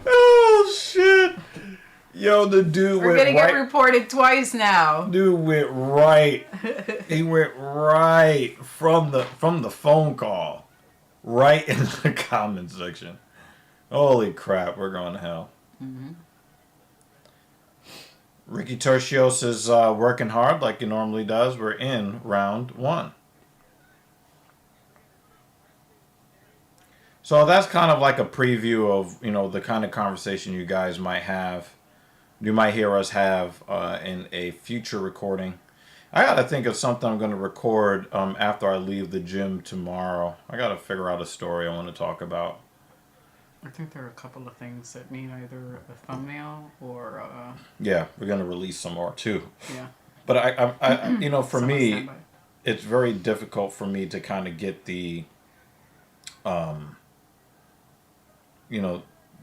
Oh, shit. Yo, the dude We're gonna get reported twice now. Dude went right. He went right from the phone call, right in the comment section. Holy crap, we're going to hell. Mm-hmm. Ricky Tertios is working hard like he normally does. We're in round 1. So that's kind of like a preview of, the kind of conversation you guys might have. You might hear us have in a future recording. I got to think of something I'm going to record after I leave the gym tomorrow. I got to figure out a story I want to talk about. I think there are a couple of things that need either a thumbnail or yeah, we're going to release some more too. Yeah. But I for me, it's very difficult for me to kind of get the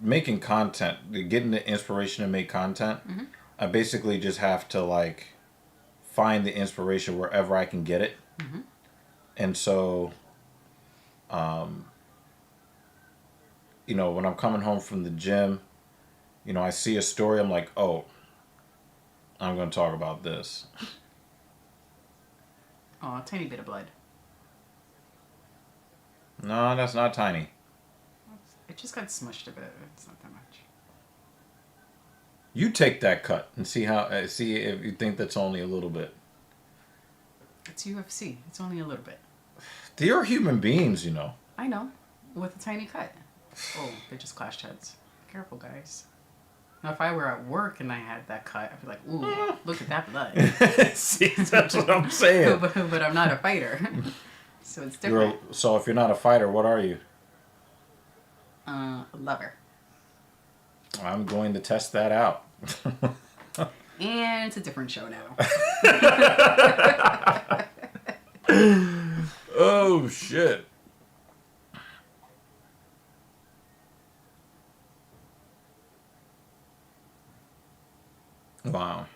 making content, getting the inspiration to make content. Mm-hmm. I basically just have to find the inspiration wherever I can get it. Mm-hmm. And so, you know, when I'm coming home from the gym, you know, I see a story, I'm like, oh, I'm going to talk about this. Oh, a tiny bit of blood. No, that's not tiny. It just got smushed a bit. It's not that much. You take that cut and see if you think that's only a little bit. It's UFC. It's only a little bit. They are human beings, you know. I know. With a tiny cut. Oh, they just clashed heads. Careful, guys. Now, if I were at work and I had that cut, I'd be like, ooh, look at that blood. See, that's what I'm saying. but I'm not a fighter. So it's different. So if you're not a fighter, what are you? A lover. I'm going to test that out. And it's a different show now. Oh, shit. Wow.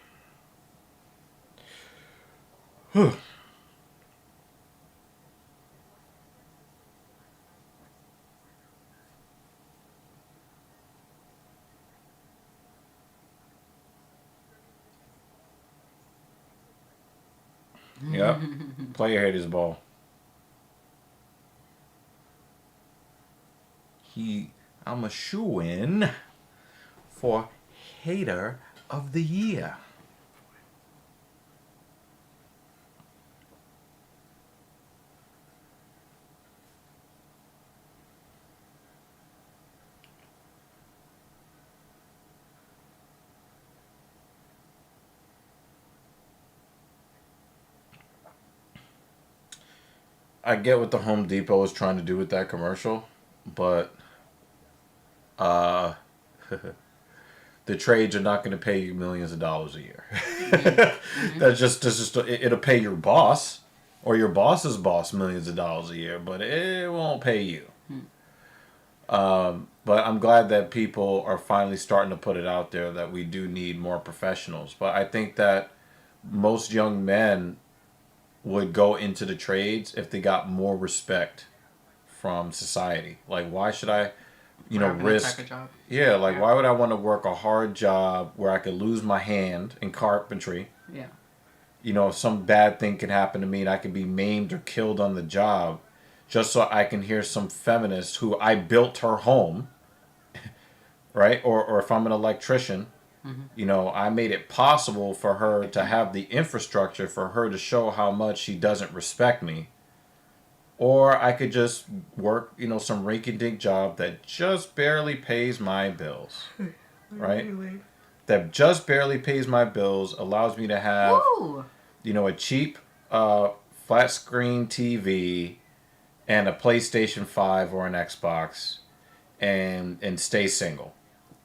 Whew. Yep. Player haters ball. I'm a shoo-in for hater of the year. I get what the Home Depot was trying to do with that commercial, but the trades are not going to pay you millions of dollars a year. Mm-hmm. That's just it'll pay your boss or your boss's boss millions of dollars a year, but it won't pay you. But I'm glad that people are finally starting to put it out there that we do need more professionals. But I think that most young men would go into the trades if they got more respect from society. Like, why should I, risk? Yeah, why would I want to work a hard job where I could lose my hand in carpentry? Yeah. You know, if some bad thing can happen to me and I could be maimed or killed on the job, just so I can hear some feminist who I built her home, right? Or if I'm an electrician, I made it possible for her to have the infrastructure for her to show how much she doesn't respect me. Or I could just work, some rinky-dink job that just barely pays my bills, right? That just barely pays my bills, allows me to have, a cheap flat screen TV and a PlayStation 5 or an Xbox and stay single,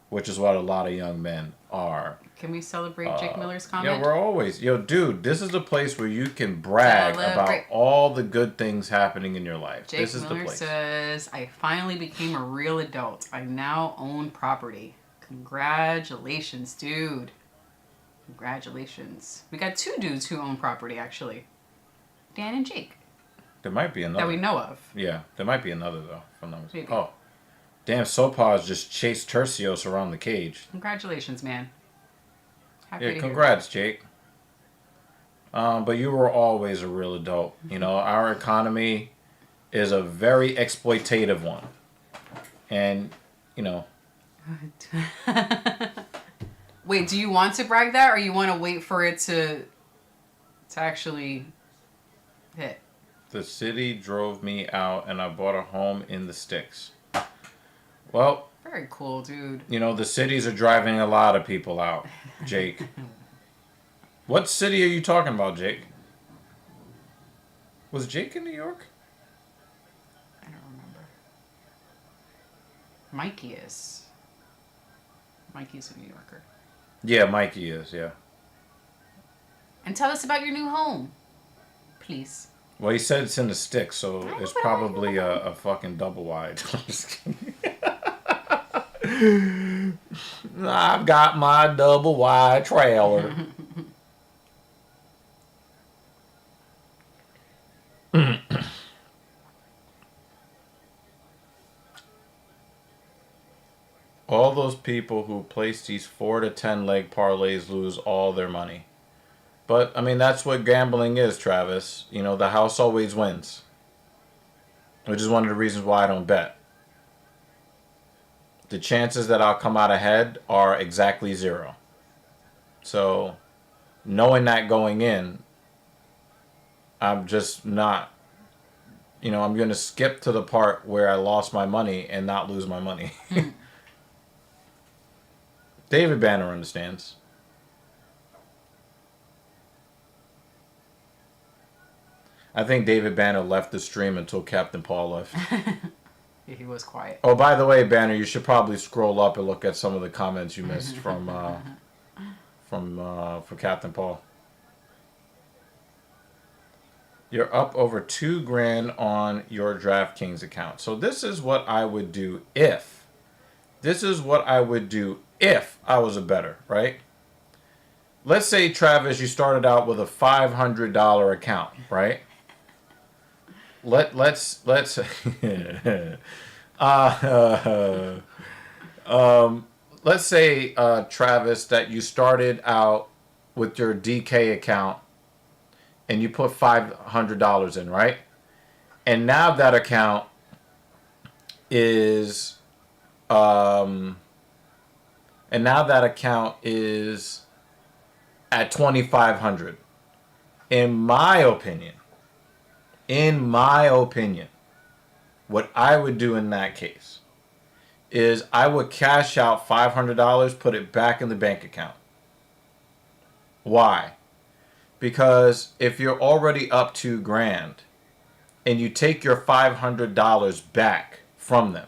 which is what a lot of young men are. Can we celebrate Jake Miller's comment? Yeah, we're always... dude, this is the place where you can brag about all the good things happening in your life. Jake This is Miller the place. says, I finally became a real adult. I now own property. Congratulations, dude. Congratulations. We got 2 dudes who own property, actually. Dan and Jake. There might be another. That we know of. Yeah, there might be another, though. Maybe. Oh. Damn, Sopaz just chased Tercios around the cage. Congratulations, man. Happy to congrats, Jake. But you were always a real adult. Our economy is a very exploitative one. And, Wait, do you want to brag that, or you want to wait for it to actually hit? The city drove me out, and I bought a home in the sticks. Well... Very cool, dude. The cities are driving a lot of people out, Jake. What city are you talking about, Jake? Was Jake in New York? I don't remember. Mikey is. Mikey's a New Yorker. Yeah, Mikey is, yeah. And tell us about your new home, please. Well, he said it's in the sticks, so it's probably a fucking double wide. I'm just kidding. I've got my double wide trailer. All those people who place these 4 to 10 leg parlays lose all their money. But, I mean, that's what gambling is, Travis. You know, the house always wins. Which is one of the reasons why I don't bet. The chances that I'll come out ahead are exactly 0. So, knowing that going in, I'm just not, you know, I'm going to skip to the part where I lost my money and not lose my money. David Banner understands. I think David Banner left the stream until Captain Paul left. Yeah, he was quiet. Oh, by the way, Banner, you should probably scroll up and look at some of the comments you missed from for Captain Paul. You're up over $2,000 on your DraftKings account. So this is what I would do if. This is what I would do if I was a bettor, right? Let's say, Travis, you started out with a $500 account, right? Let's let's say, Travis, that you started out with your DK account and you put $500 in, right? And now that account is at 2,500. In my opinion, what I would do in that case is I would cash out $500, put it back in the bank account. Why? Because if you're already up $2,000 and you take your $500 back from them,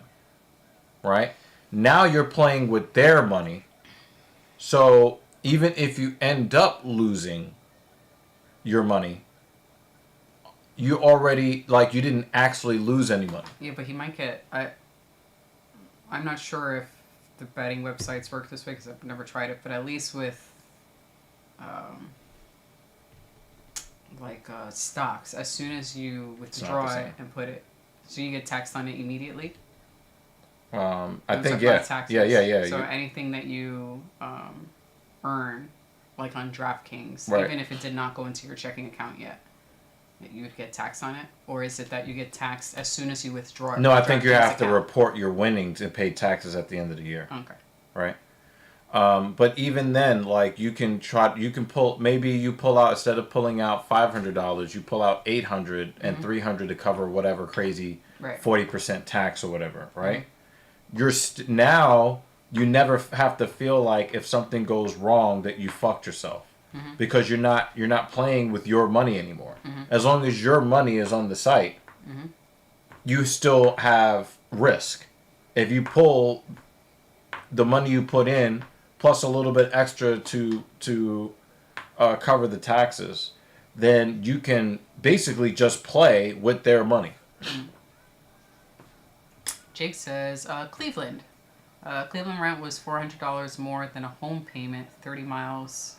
right? Now you're playing with their money. So even if you end up losing your money, you already, like, you didn't actually lose any money. Yeah, but he might get... I'm not sure if the betting websites work this way because I've never tried it, but at least with stocks, as soon as you withdraw it and put it, so you get taxed on it immediately. I think, yeah. Taxes. Yeah. So anything that you earn, like on DraftKings, right, even if it did not go into your checking account yet, that you would get taxed on it? Or is it that you get taxed as soon as you withdraw it? No, I think you have to report your winnings and pay taxes at the end of the year. Okay. Right? But even then, like, you can pull, maybe you pull out, instead of pulling out $500, you pull out $800 and $300 to cover whatever crazy 40% tax or whatever, right? You're now, you never have to feel like if something goes wrong that you fucked yourself. Because you're not playing with your money anymore. As long as your money is on the site, you still have risk. If you pull the money you put in plus a little bit extra to cover the taxes, then you can basically just play with their money. Jake says, Cleveland. Cleveland rent was $400 more than a home payment, 30 miles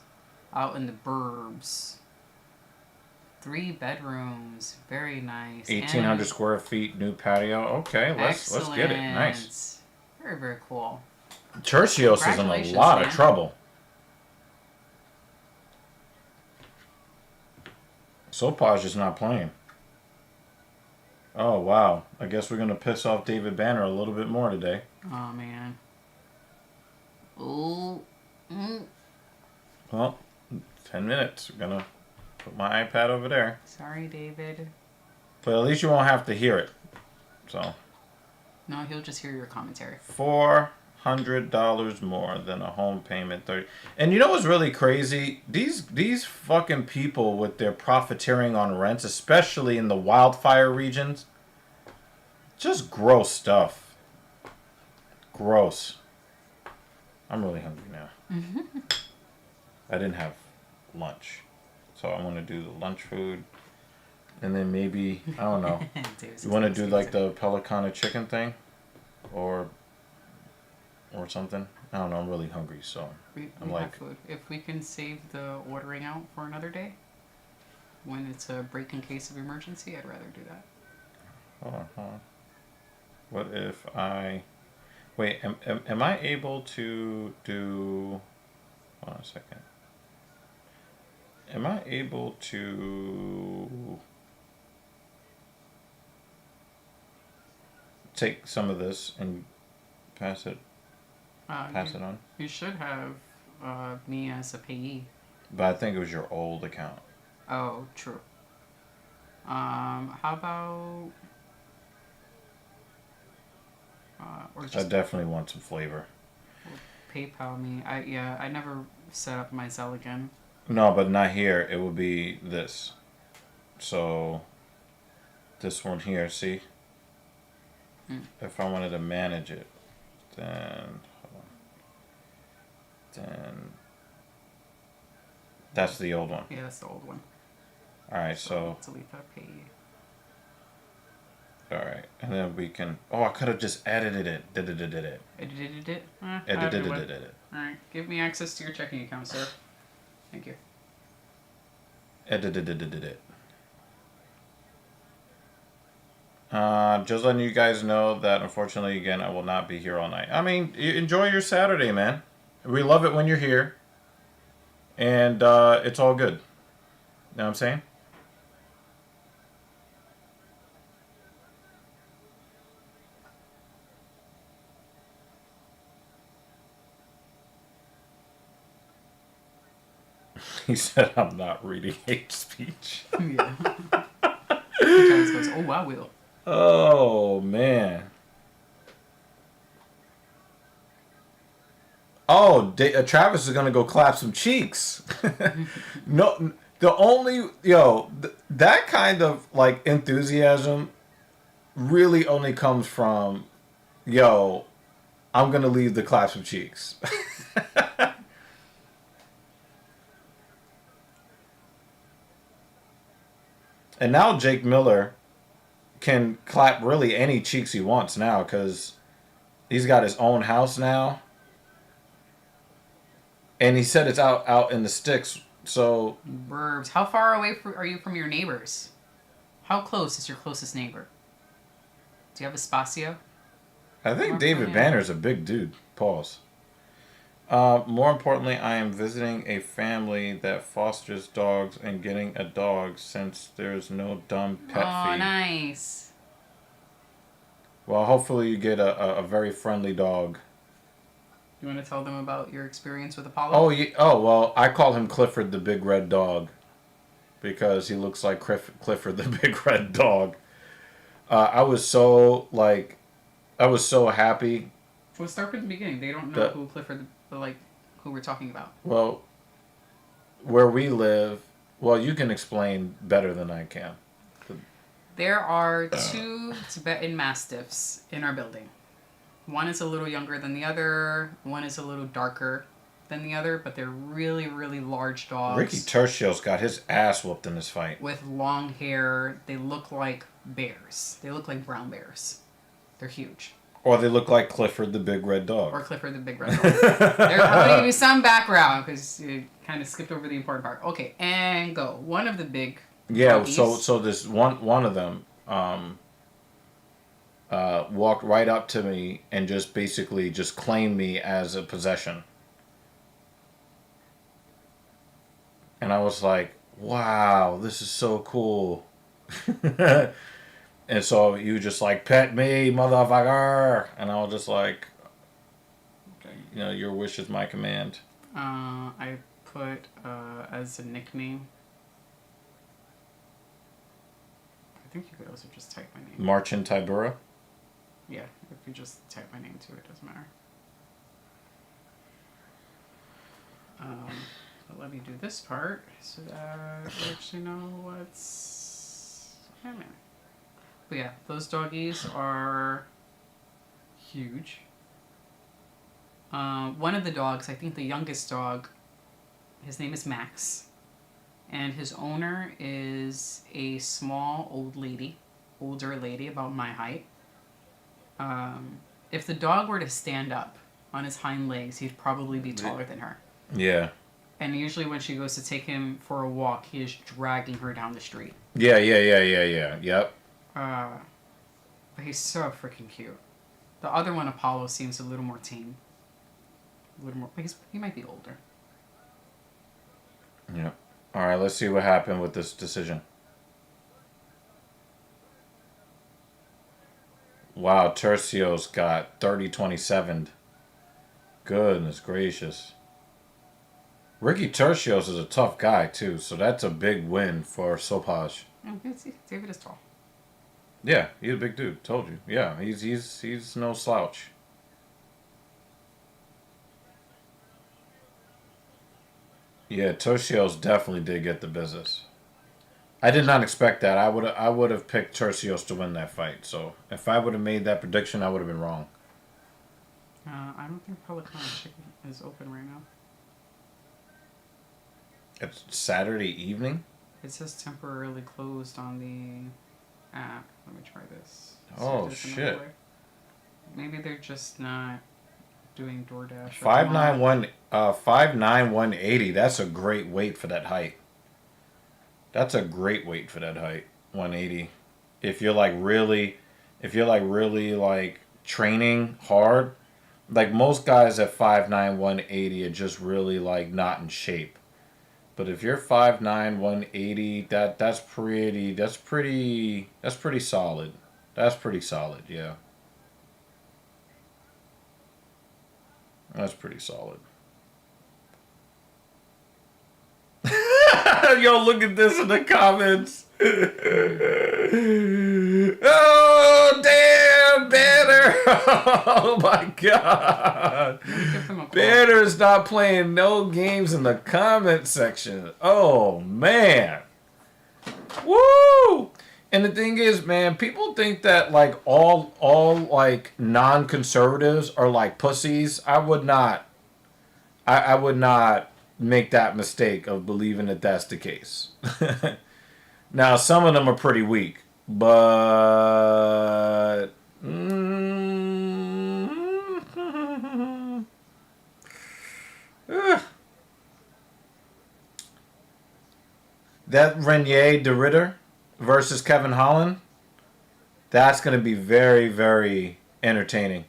out in the burbs. 3 bedrooms, very nice. 1,800 square feet, new patio. Okay, let's get it. Nice. Very, very cool. Tertios is in a lot of trouble. Sopaj is not playing. Oh, wow. I guess we're going to piss off David Banner a little bit more today. Oh, man. Ooh. Well, 10 minutes. We're going to put my iPad over there. Sorry, David. But at least you won't have to hear it. So. No, he'll just hear your commentary. $400 more than a home payment. 30. And you know what's really crazy? These fucking people with their profiteering on rents, especially in the wildfire regions, just gross stuff. Gross. I'm really hungry now. I didn't have lunch, so I want to do the lunch food, and then maybe, I don't know. You want to do like the Pelicana chicken thing, or something? I don't know. I'm really hungry, so I'm like, food. If we can save the ordering out for another day, when it's a break in case of emergency, I'd rather do that. Hold on. What Wait, am I able to do... Hold on a second. Am I able to take some of this and pass it on? You should have me as a payee. But I think it was your old account. Oh, true. How about... or I just definitely want some flavor. PayPal me. I never set up my Zelle again. No, but not here. It would be this. So, this one here, see? If I wanted to manage it, then... Hold on. Then... That's the old one. Yeah, that's the old one. Alright, so... Delete that payee. Alright, and then we can... Oh, I could have just edited it. Edited it? Edited it. Alright, give me access to your checking account, sir. Thank you. Edited it. Just letting you guys know that, unfortunately, again, I will not be here all night. I mean, enjoy your Saturday, man. We love it when you're here. And it's all good. You know what I'm saying? He said, I'm not reading hate speech. Yeah. Sometimes goes, oh, I will. Oh, man. Oh, Travis is going to go clap some cheeks. No, the only, that kind of, like, enthusiasm really only comes from, I'm going to leave the clap some cheeks. And now Jake Miller can clap really any cheeks he wants now because he's got his own house now. And he said it's out in the sticks, so... Burbs. How far away are you from your neighbors? How close is your closest neighbor? Do you have a Spacio? I think David Banner's a big dude. Pause. More importantly, I am visiting a family that fosters dogs and getting a dog since there's no dumb pet fee. Oh, nice. Well, hopefully you get a very friendly dog. You want to tell them about your experience with Apollo? Oh, yeah. Oh, well, I call him Clifford the Big Red Dog because he looks like Clifford the Big Red Dog. I was so happy. Well, start from the beginning. They don't know who Clifford, who we're talking about. Well, where we live, you can explain better than I can. There are two Tibetan Mastiffs in our building. One is a little younger than the other. One is a little darker than the other, but they're really, really large dogs. Ricky Tertios got his ass whooped in this fight. With long hair. They look like bears. They look like brown bears. They're huge. Or they look like Clifford the Big Red Dog. Or Clifford the Big Red Dog. I'm going to give you some background because you kind of skipped over the important part. Okay, and go. One of the big doggies. So this one of them walked right up to me and just basically just claimed me as a possession. And I was like, wow, this is so cool. And so you just like, pet me, motherfucker. And I was just like, your wish is my command. I put as a nickname. I think you could also just type my name. Marchin Tibura? Yeah, if you just type my name to it, doesn't matter. But let me do this part so that we actually know what's happening. But yeah, those doggies are huge. One of the dogs, I think the youngest dog, his name is Max. And his owner is a small older lady about my height. If the dog were to stand up on his hind legs, he'd probably be taller than her. Yeah. And usually when she goes to take him for a walk, he is dragging her down the street. Yeah. Yep. But he's so freaking cute. The other one, Apollo, seems a little more tame. A little more. He might be older. Yeah. All right, let's see what happened with this decision. Wow, Tercios got 30-27. Goodness gracious. Ricky Tercios is a tough guy, too, so that's a big win for Sopaj. Oh, David is tall. Yeah, he's a big dude. Told you. Yeah, he's no slouch. Yeah, Tercios definitely did get the business. I did not expect that. I would have picked Tercios to win that fight. So if I would have made that prediction, I would have been wrong. I don't think Pelican Chicken is open right now. It's Saturday evening. It says temporarily closed on the app. Let me try this. Oh, there's another shit. way. Maybe they're just not doing DoorDash. 5'9", 180. That's a great weight for that height. That's a great weight for that height. 180. If you're really like training hard, like most guys at 5'9", 180 are just really like not in shape. But if you're 5'9", 180, that's pretty solid. That's pretty solid, yeah. That's pretty solid. Yo, look at this in the comments. Oh, damn, Banner. Oh, my God. Banner's not playing no games in the comment section. Oh, man. Woo! And the thing is, man, people think that, like, all like, non-conservatives are, like, pussies. I would not make that mistake of believing that that's the case. Now, some of them are pretty weak, but that Renier de Ridder versus Kevin Holland, that's going to be very, very entertaining.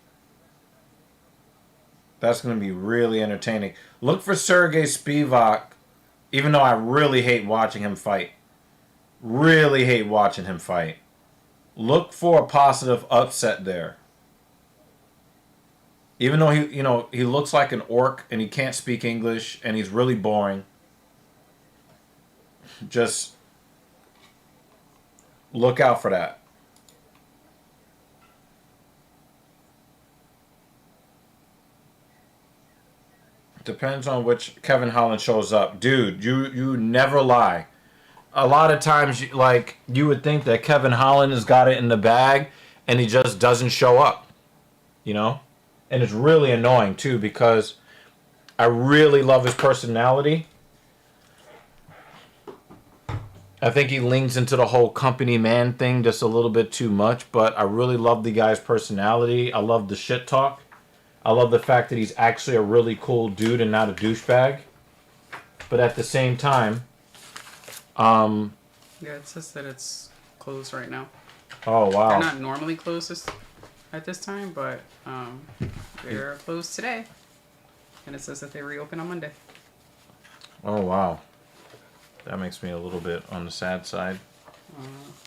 That's going to be really entertaining. Look for Sergey Spivak, even though I really hate watching him fight. Really hate watching him fight. Look for a positive upset there. Even though he looks like an orc and he can't speak English and he's really boring. Just look out for that. Depends on which Kevin Holland shows up. Dude, you never lie. A lot of times, like, you would think that Kevin Holland has got it in the bag, and he just doesn't show up. You know? And it's really annoying, too, because I really love his personality. I think he leans into the whole company man thing just a little bit too much, but I really love the guy's personality. I love the shit talk. I love the fact that he's actually a really cool dude and not a douchebag. But at the same time, yeah, it says that it's closed right now. Oh, wow. They're not normally closed at this time, but they're closed today. And it says that they reopen on Monday. Oh, wow. That makes me a little bit on the sad side.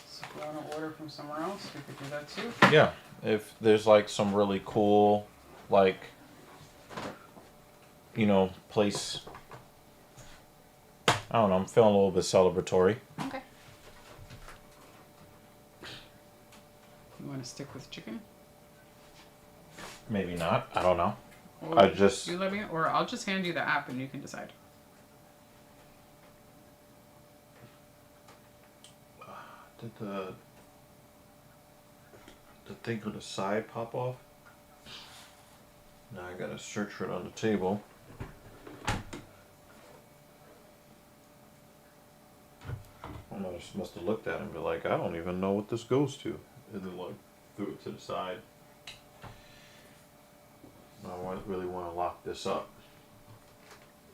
So if you want to order from somewhere else, we could do that too. Yeah. If there's like some really cool, like, place. I don't know. I'm feeling a little bit celebratory. Okay. You want to stick with chicken? Maybe not. I don't know. Or you let me, or I'll just hand you the app and you can decide. Did the thing on the side pop off? Now I gotta search for it on the table. I must have looked at it and be like, I don't even know what this goes to. And then like threw it to the side. I really want to lock this up.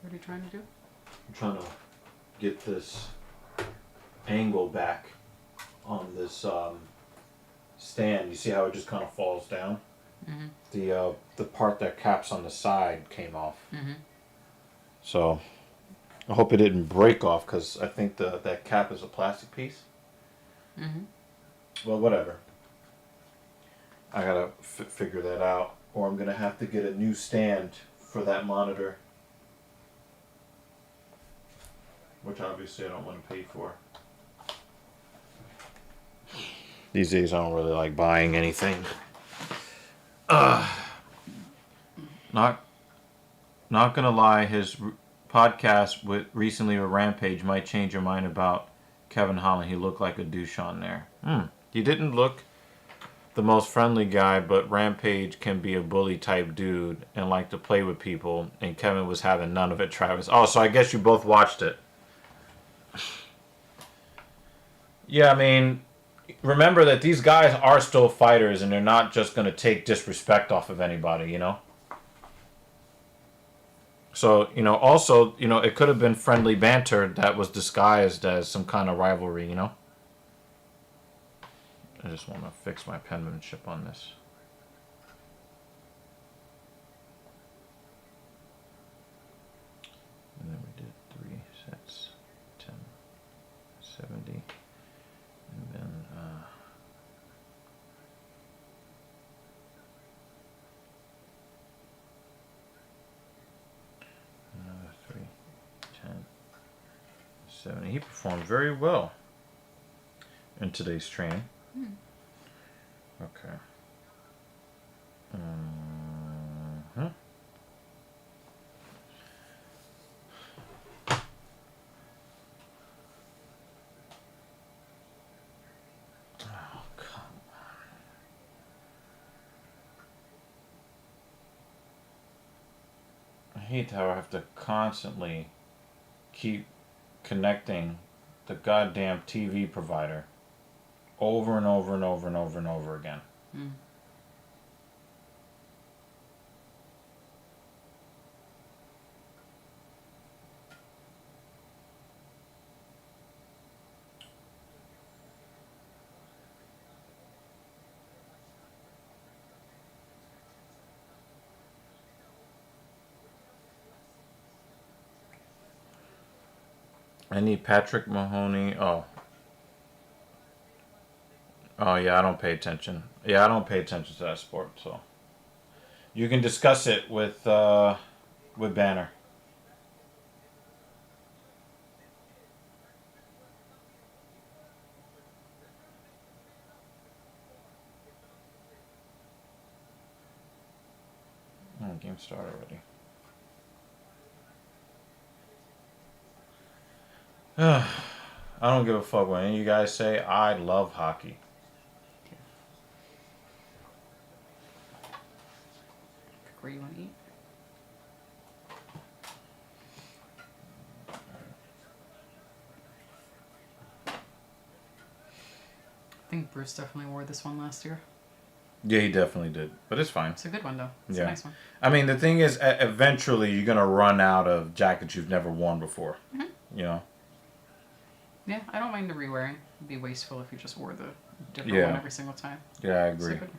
What are you trying to do? I'm trying to get this angle back on this stand. You see how it just kind of falls down? The part that caps on the side came off. Mm-hmm. So I hope it didn't break off because I think that cap is a plastic piece. Mm-hmm. Well, whatever. I gotta figure that out, or I'm gonna have to get a new stand for that monitor, which obviously I don't want to pay for. These days I don't really like buying anything. Not gonna lie, his podcast recently with Rampage might change your mind about Kevin Holland. He looked like a douche on there. He didn't look the most friendly guy, but Rampage can be a bully type dude and like to play with people, and Kevin was having none of it, Travis. Oh, so I guess you both watched it. Yeah, I mean, remember that these guys are still fighters and they're not just going to take disrespect off of anybody, you know? So, also, it could have been friendly banter that was disguised as some kind of rivalry, you know? I just want to fix my penmanship on this. And then we did 3 sets, 10, 70, and then another 3, 10, 70. He performed very well in today's training. Okay. Oh, come on. I hate how I have to constantly keep connecting the goddamn TV provider over and over and over and over and over again. I need Patrick Mahoney. Oh, yeah, I don't pay attention. Yeah, I don't pay attention to that sport, so you can discuss it with Banner. Oh, game started already. I don't give a fuck what any of you guys say. I love hockey. Where you want to eat? I think Bruce definitely wore this one last year. Yeah, he definitely did. But it's fine. It's a good one, though. It's Yeah. a nice one. I mean, the thing is, eventually you're going to run out of jackets you've never worn before. You know? Yeah, I don't mind the re-wearing. It'd be wasteful if you just wore the different Yeah. one every single time. Yeah, I It's a agree. good one.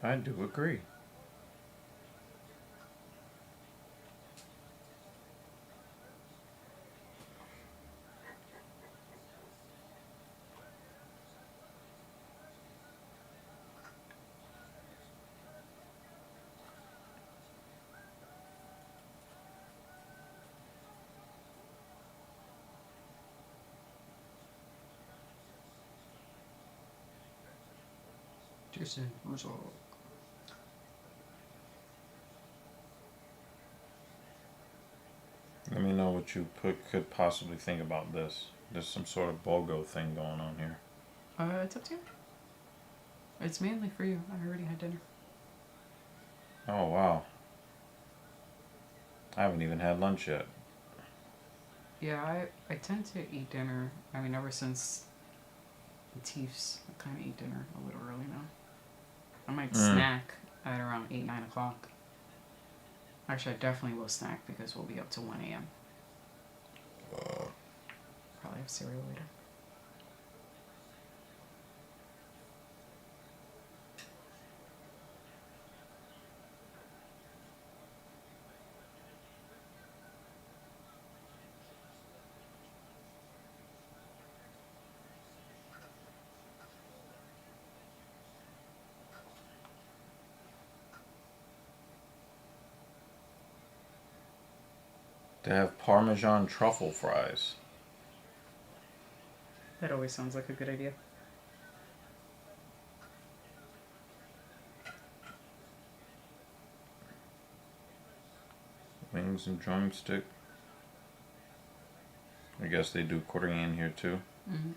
I do agree. Jason Rizzo. Let me know what you could possibly think about this. There's some sort of BOGO thing going on here. It's up to you. It's mainly for you. I already had dinner. Oh, wow. I haven't even had lunch yet. Yeah, I tend to eat dinner. I mean, ever since the Teefs, I kind of eat dinner a little early now. I might snack at around 8, 9 o'clock. Actually, I definitely will snack because we'll be up to 1 a.m. Probably have cereal later. They have Parmesan truffle fries. That always sounds like a good idea. Wings and drumstick. I guess they do Korean here too. Mm-hmm.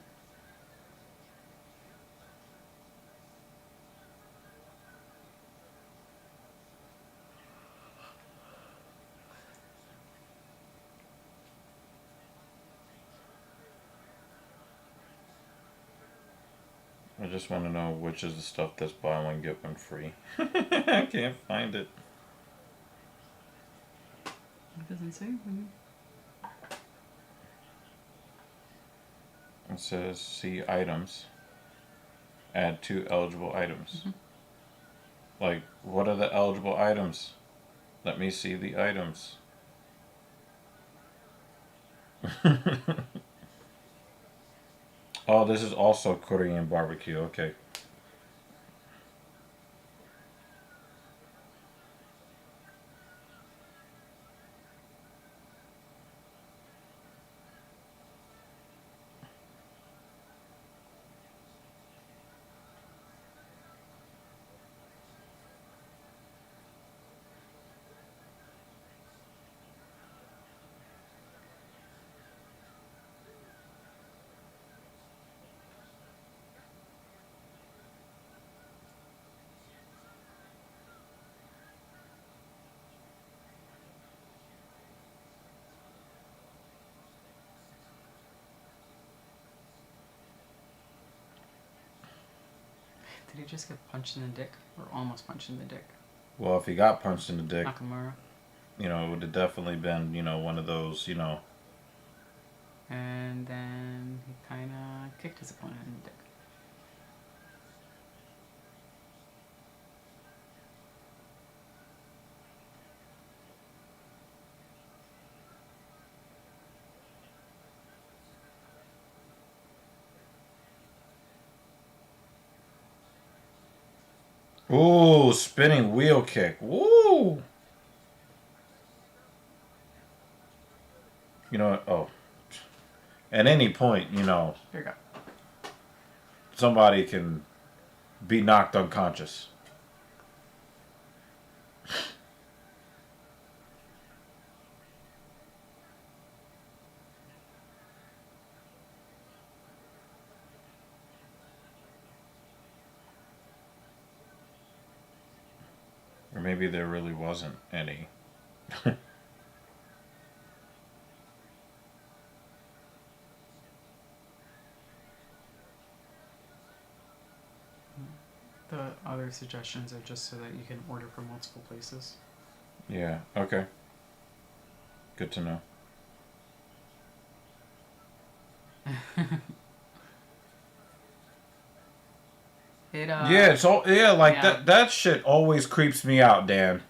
I just want to know which is the stuff that's buy one get one free. I can't find it. It doesn't say. It says see items. Add 2 eligible items. Mm-hmm. Like, what are the eligible items? Let me see the items. Oh, this is also Korean barbecue. Okay. Did he just get punched in the dick? Or almost punched in the dick? Well, if he got punched in the dick, Nakamura. it would have definitely been, one of those, And then he kind of kicked his opponent in the dick. Ooh, spinning wheel kick. Woo! You know what? Oh. At any point, Here you go. somebody can be knocked unconscious. Or maybe there really wasn't any. The other suggestions are just so that you can order from multiple places. Yeah, okay. Good to know. Yeah, it's all yeah. that shit always creeps me out, Dan.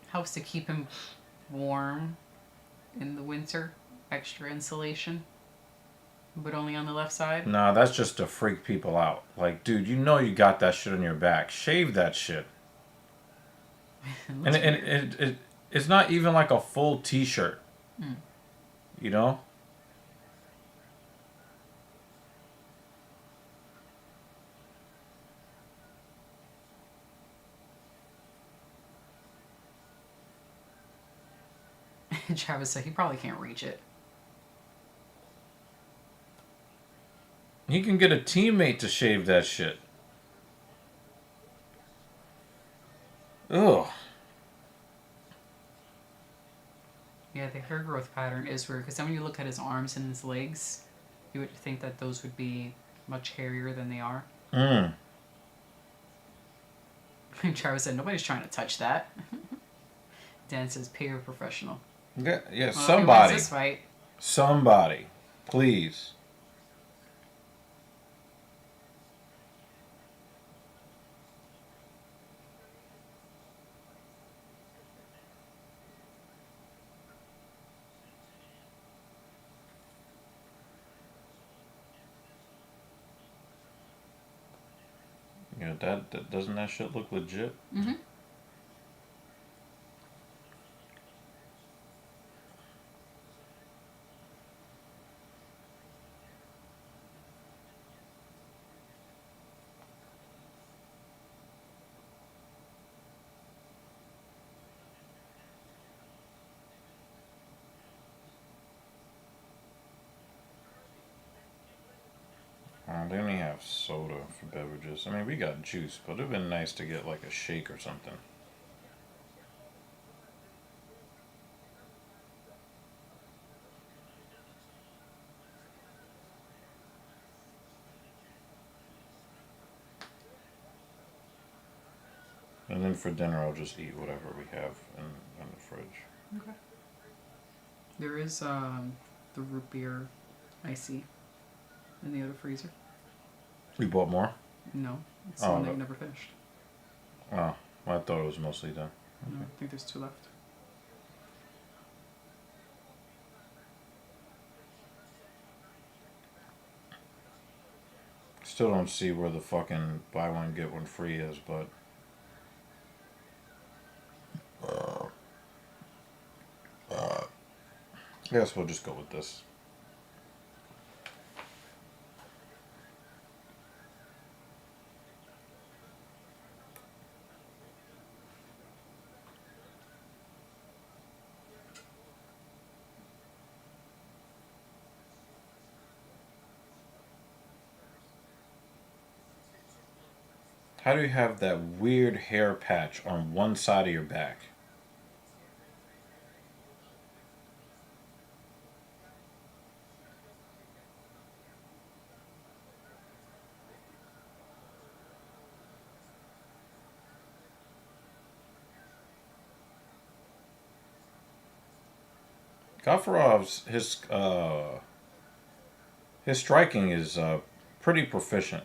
Helps to keep him warm in the winter. Extra insulation. But only on the left side. Nah, that's just to freak people out. Like, dude, you got that shit on your back. Shave that shit. And it's not even like a full t-shirt. Mm. You know? Travis said he probably can't reach it. He can get a teammate to shave that shit. Ugh. Yeah, the hair growth pattern is weird because then when you look at his arms and his legs, you would think that those would be much hairier than they are. Travis said, nobody's trying to touch that. Dan says pay a professional. Yeah, Well, who somebody. wins this fight? Somebody. Please. Yeah, that doesn't that shit look legit? Mm-hmm. They only have soda for beverages. I mean, we got juice, but it'd been nice to get like a shake or something. And then for dinner, I'll just eat whatever we have in the fridge. Okay. There is the root beer icy in the other freezer. You bought more? No, it's the Oh, one that no. you never finished. Oh, I thought it was mostly done. No, I think there's 2 left. Still don't see where the fucking buy one get one free is, but I guess we'll just go with this. How do you have that weird hair patch on one side of your back? Gafarov's his striking is pretty proficient.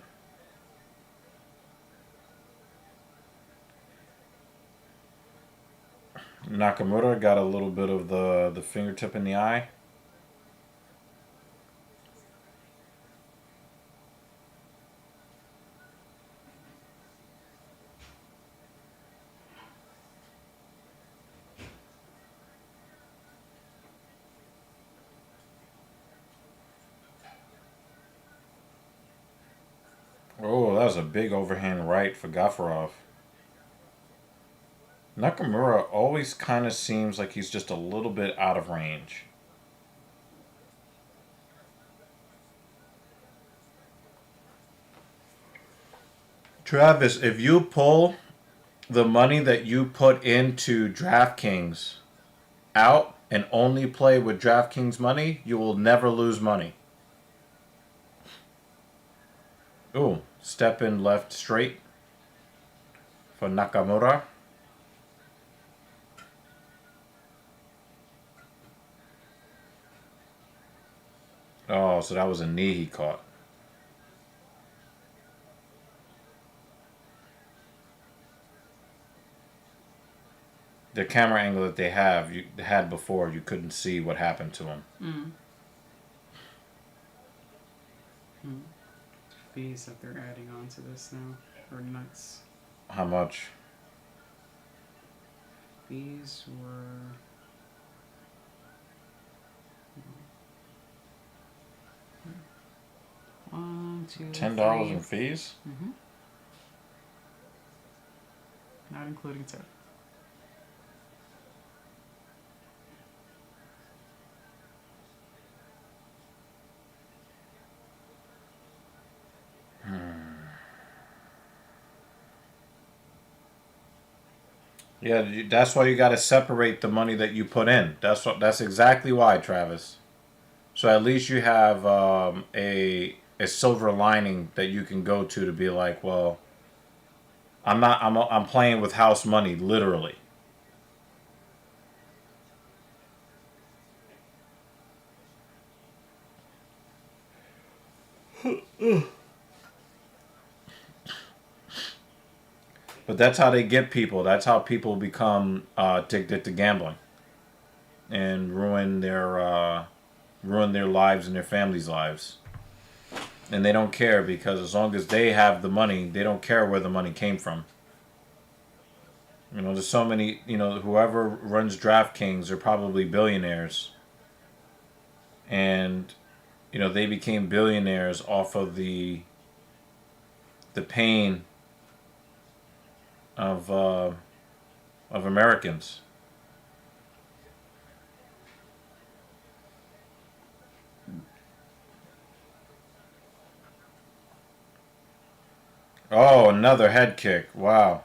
Nakamura got a little bit of the fingertip in the eye. Oh, that was a big overhand right for Gafarov. Nakamura always kind of seems like he's just a little bit out of range. Travis, if you pull the money that you put into DraftKings out and only play with DraftKings money, you will never lose money. Ooh, step in left straight for Nakamura. Oh, so that was a knee he caught. The camera angle that they had before, you couldn't see what happened to him. Fees that they're adding on to this now are nuts. How much? Fees were... One, two, $10 three. in fees? Mm-hmm. Not including tip. Yeah, that's why you got to separate the money that you put in. That's exactly why, Travis. So at least you have a silver lining that you can go to be like, well, I'm playing with house money, literally. But that's how they get people. That's how people become addicted to gambling and ruin their lives and their families' lives. And they don't care because as long as they have the money, they don't care where the money came from. You know, there's so many, you know, whoever runs DraftKings are probably billionaires. And, you know, they became billionaires off of the pain of Americans. Oh, another head kick. Wow.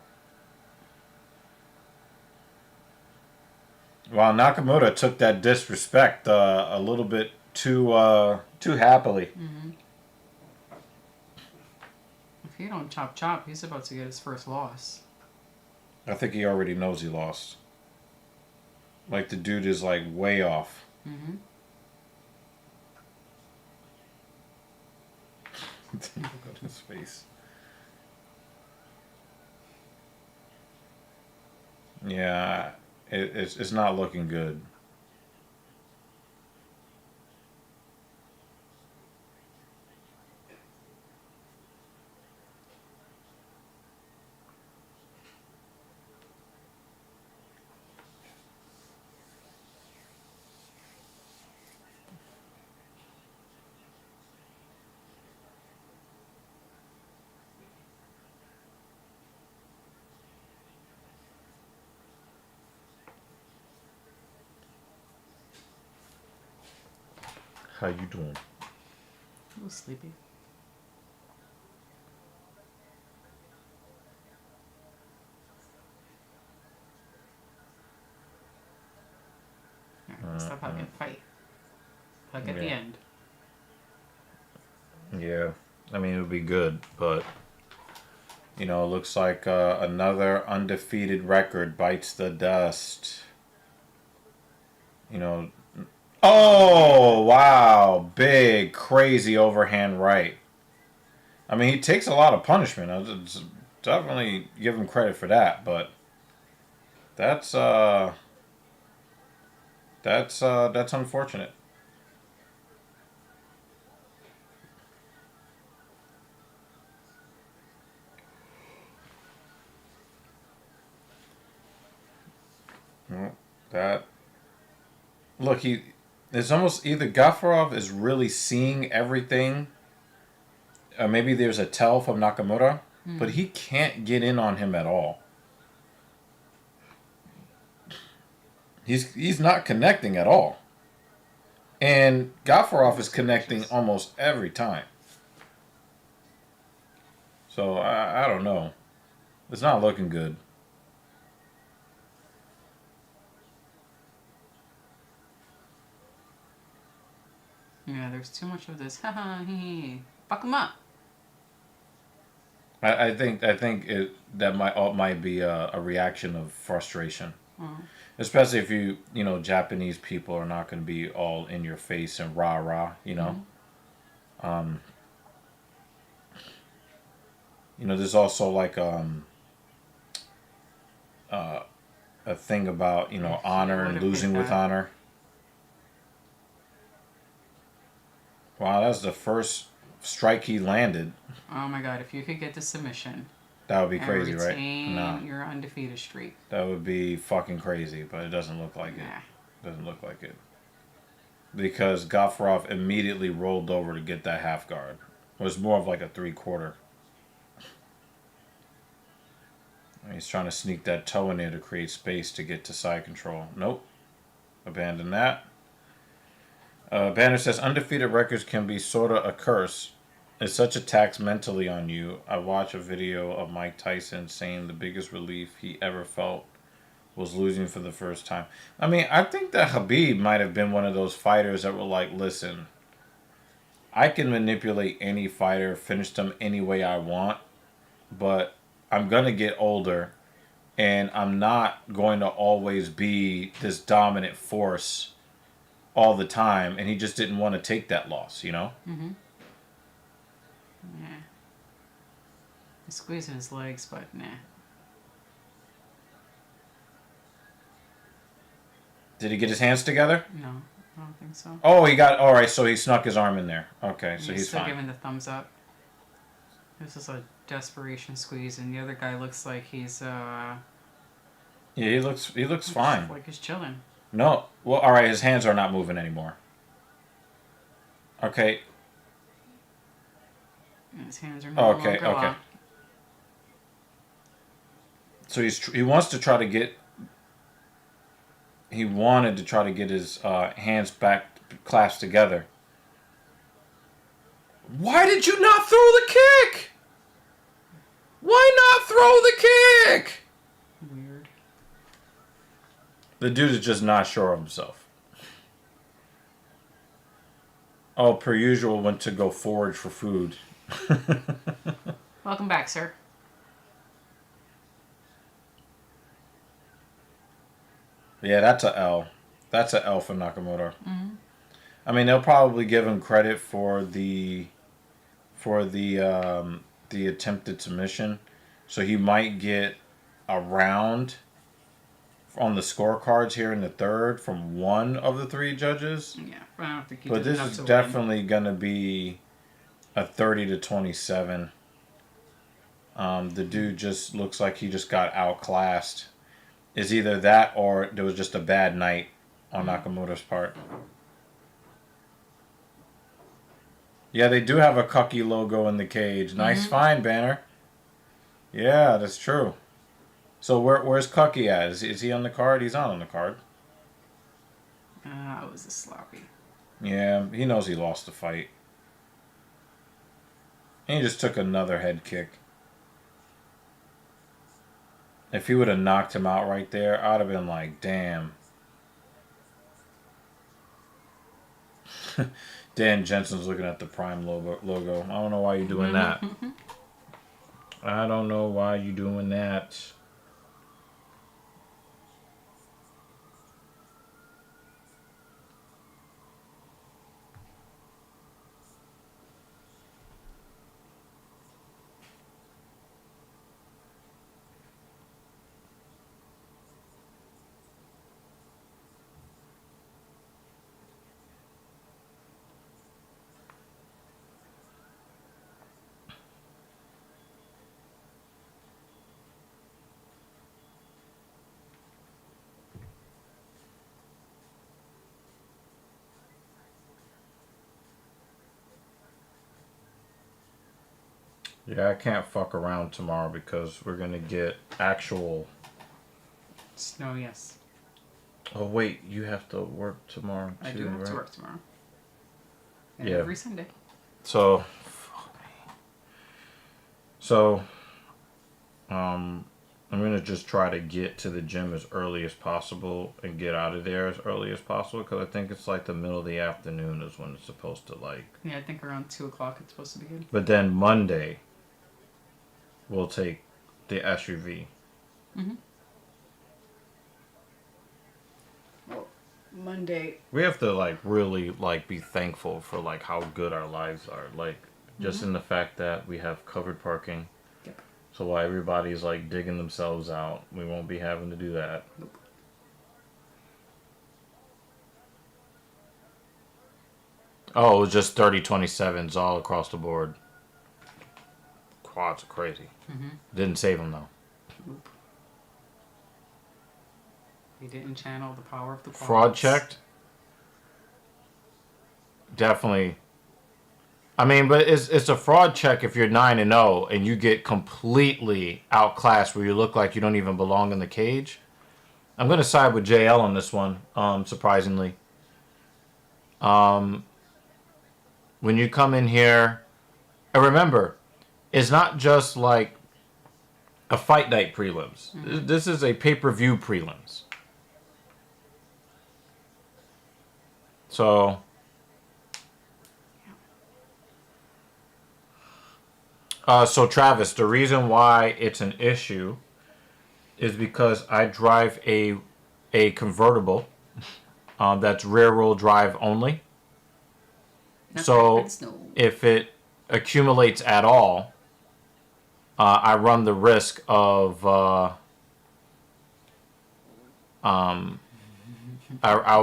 Wow, Nakamura took that disrespect a little bit too happily. Mm-hmm. If he don't chop, he's about to get his first loss. I think he already knows he lost. Like, the dude is, like, way off. Mm-hmm. Look at his face. Yeah, it's not looking good. How you doing? A little sleepy. Stop hugging, fight. Hug at the end. Yeah, I mean, it would be good, but, you know, it looks like another undefeated record bites the dust. You know, oh, wow, big, crazy overhand right. I mean, he takes a lot of punishment. I'll definitely give him credit for that, but that's unfortunate. Well, that look, it's almost either Gafarov is really seeing everything, or maybe there's a tell from Nakamura, but he can't get in on him at all. He's not connecting at all. And Gafarov is connecting almost every time. So, I don't know. It's not looking good. Yeah, there's too much of this. Haha, fuck him up. I think that might be a reaction of frustration. Especially if you know, Japanese people are not going to be all in your face and rah rah, you know. You know, there's also like a thing about, you know, honor and losing with honor. Wow, that's the first strike he landed. Oh my god, if you could get the submission. That would be crazy, and retain right? your undefeated streak. That would be fucking crazy, but it doesn't look like it. Doesn't look like it. Because Gafarov immediately rolled over to get that half guard. It was more of like a 3/4. He's trying to sneak that toe in there to create space to get to side control. Nope. Abandon that. Banner says, undefeated records can be sort of a curse. It's such a tax mentally on you. I watched a video of Mike Tyson saying the biggest relief he ever felt was losing for the first time. I mean, I think that Khabib might have been one of those fighters that were like, listen, I can manipulate any fighter, finish them any way I want, but I'm going to get older, and I'm not going to always be this dominant force all the time, and he just didn't want to take that loss, you know? Nah. He's squeezing his legs, but nah. Did he get his hands together? No, I don't think so. Oh, he got... All right, so he snuck his arm in there. Okay, so he's still fine. giving the thumbs up. This is a desperation squeeze, and the other guy looks like he's Yeah, he looks fine. like he's chilling. No, well, all right, his hands are not moving anymore. Okay. And his hands are no Okay, longer okay. locked. So he wants to try to get... He wanted to try to get his hands back clasped together. Why did you not throw the kick? Why not throw the kick? Weird. The dude is just not sure of himself. Oh, per usual, went to go forage for food. Welcome back, sir. Yeah, that's a L. That's a L for Nakamoto. Mm-hmm. I mean, they'll probably give him credit for the attempted submission, so he might get a round on the scorecards here in the third from one of the three judges. Yeah, but I don't think he But did this enough is to definitely gonna be a 30-27. The dude just looks like he just got outclassed. Is either that or there was just a bad night on Nakamoto's part. Yeah, they do have a Cucky logo in the cage. Nice find, Banner. Yeah, that's true. So where's Cucky at? Is he on the card? He's not on the card. It was a sloppy. Yeah, he knows he lost the fight. And he just took another head kick. If he would have knocked him out right there, I'd have been like, damn. Dan Jensen's looking at the Prime logo. I don't know why you're doing that. I don't know why you're doing that. Yeah, I can't fuck around tomorrow because we're gonna get actual... Snow, yes. Oh wait, you have to work tomorrow too, I do have right? to work tomorrow. And Yeah. every Sunday. So, fuck me. So, I'm gonna just try to get to the gym as early as possible and get out of there as early as possible because I think it's like the middle of the afternoon is when it's supposed to like. Yeah, I think around 2 o'clock it's supposed to begin. But then Monday, we'll take the SUV. Mm-hmm. Well, Monday. We have to like really like be thankful for like how good our lives are. Like just in the fact that we have covered parking. Yep. So while everybody's like digging themselves out, we won't be having to do that. Nope. Oh, it was just 30-27s all across the board. Quads are crazy. Mm-hmm. Didn't save them though. Nope. He didn't channel the power of the quads. Fraud checked? Definitely. I mean, but it's a fraud check if you're 9-0 and you get completely outclassed where you look like you don't even belong in the cage. I'm going to side with JL on this one, surprisingly. When you come in here, and remember, it's not just like a fight night prelims. Mm-hmm. This is a pay-per-view prelims. So... So Travis, the reason why it's an issue is because I drive a convertible that's rear wheel drive only. Not So that snow. if it accumulates at all, I run the risk of I'll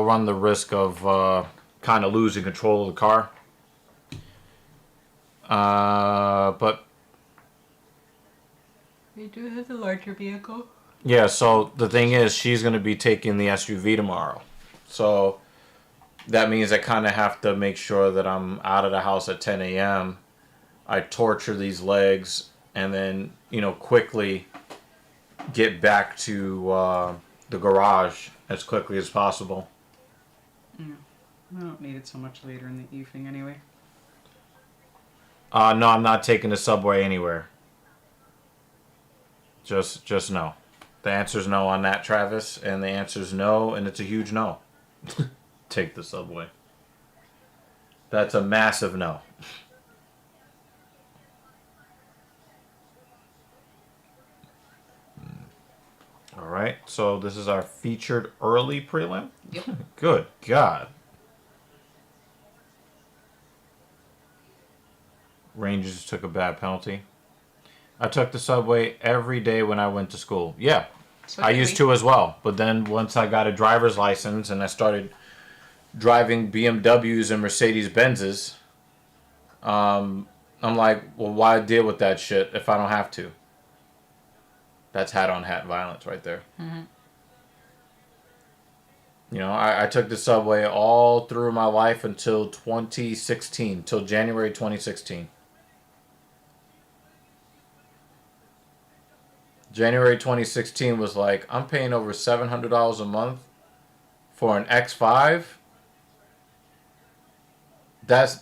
run the risk of kind of losing control of the car. But You do have the larger vehicle. yeah, so the thing is, she's going to be taking the SUV tomorrow. So that means I kind of have to make sure that I'm out of the house at 10 a.m. I torture these legs and then, quickly get back to the garage as quickly as possible. Yeah. I don't need it so much later in the evening anyway. No, I'm not taking the subway anywhere. Just no. The answer's no on that, Travis, and the answer's no, and it's a huge no. Take the subway. That's a massive no. All right, so this is our featured early prelim? Yep. Good God. Rangers took a bad penalty. I took the subway every day when I went to school. Yeah, So I did used we. to as well. But then once I got a driver's license and I started driving BMWs and Mercedes Benzes, I'm like, well, why deal with that shit if I don't have to? That's hat-on-hat violence right there. Mm-hmm. I took the subway all through my life until 2016, till January 2016. January 2016 was like, I'm paying over $700 a month for an X5. That's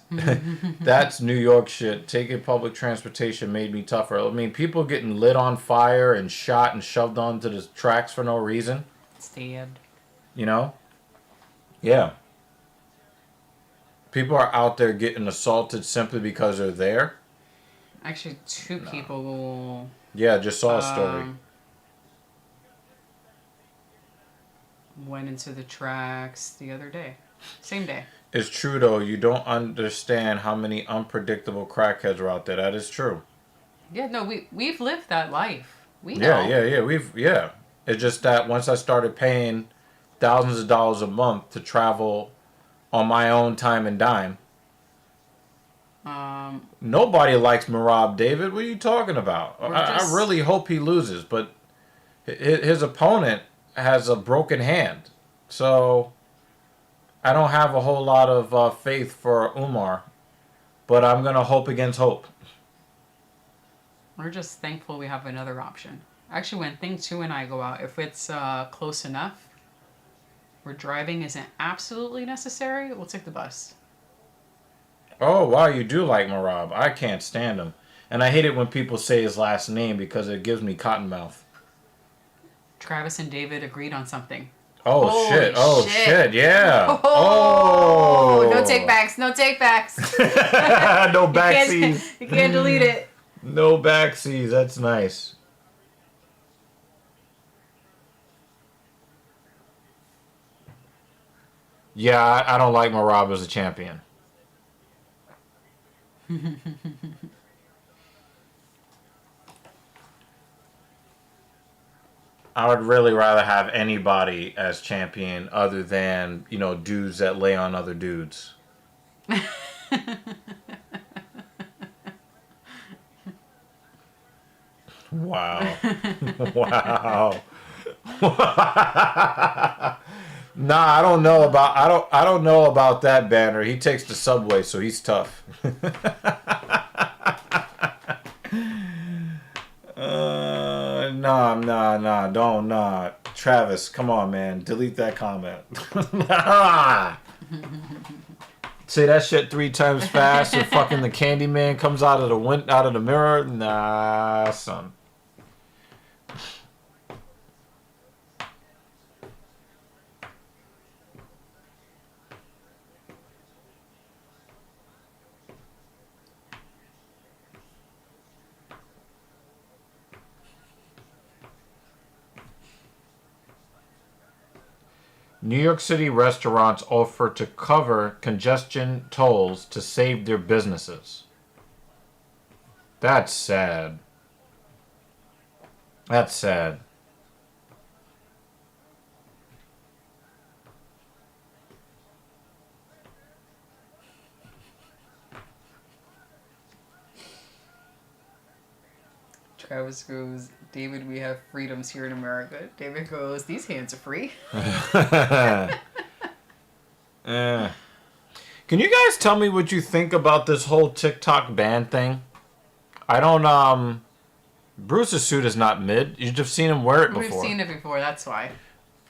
that's New York shit. Taking public transportation made me tougher. I mean, people getting lit on fire and shot and shoved onto the tracks for no reason. Stabbed. Yeah. People are out there getting assaulted simply because they're there. Actually, two people. Yeah, just saw a story. Went into the tracks the other day. Same day. It's true, though. You don't understand how many unpredictable crackheads are out there. That is true. Yeah, no, we've lived that life. We know. Yeah. It's just that once I started paying thousands of dollars a month to travel on my own time and dime, nobody likes Marab David. What are you talking about? I really hope he loses, but his opponent has a broken hand. So I don't have a whole lot of faith for Umar, but I'm going to hope against hope. We're just thankful we have another option. Actually, when Thing 2 and I go out, if it's close enough where driving isn't absolutely necessary, we'll take the bus. Oh, wow, you do like Marab. I can't stand him. And I hate it when people say his last name because it gives me cottonmouth. Travis and David agreed on something. Oh, Holy shit. Oh, shit. Yeah. Oh! No take backs. No take backs. No backsies. You can't delete it. No backsies. That's nice. Yeah, I don't like Marab as a champion. I would really rather have anybody as champion other than, dudes that lay on other dudes. Wow. Wow. Nah, I don't know about that banner. He takes the subway, so he's tough. Nah. Travis, come on, man. Delete that comment. Say that shit 3 times fast and fucking the Candyman comes out of the mirror. Nah, son. New York City restaurants offer to cover congestion tolls to save their businesses. That's sad. That's sad. Travis goes, David, we have freedoms here in America. David goes, these hands are free. Can you guys tell me what you think about this whole TikTok ban thing? I don't, Bruce's suit is not mid. You've just seen him wear it before. We've seen it before, that's why.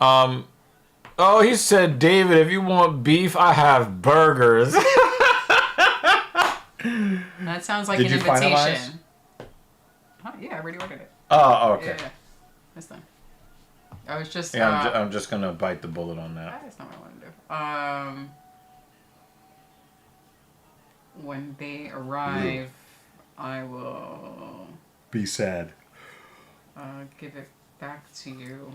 Oh, he said, David, if you want beef, I have burgers. That sounds like Did an you invitation. finalize? Oh, yeah, I already ordered it. Oh, okay. Yeah. That's done. I was just... Yeah, I'm just going to bite the bullet on that. That's not what I want to do. When they arrive, I will Be sad. give it back to you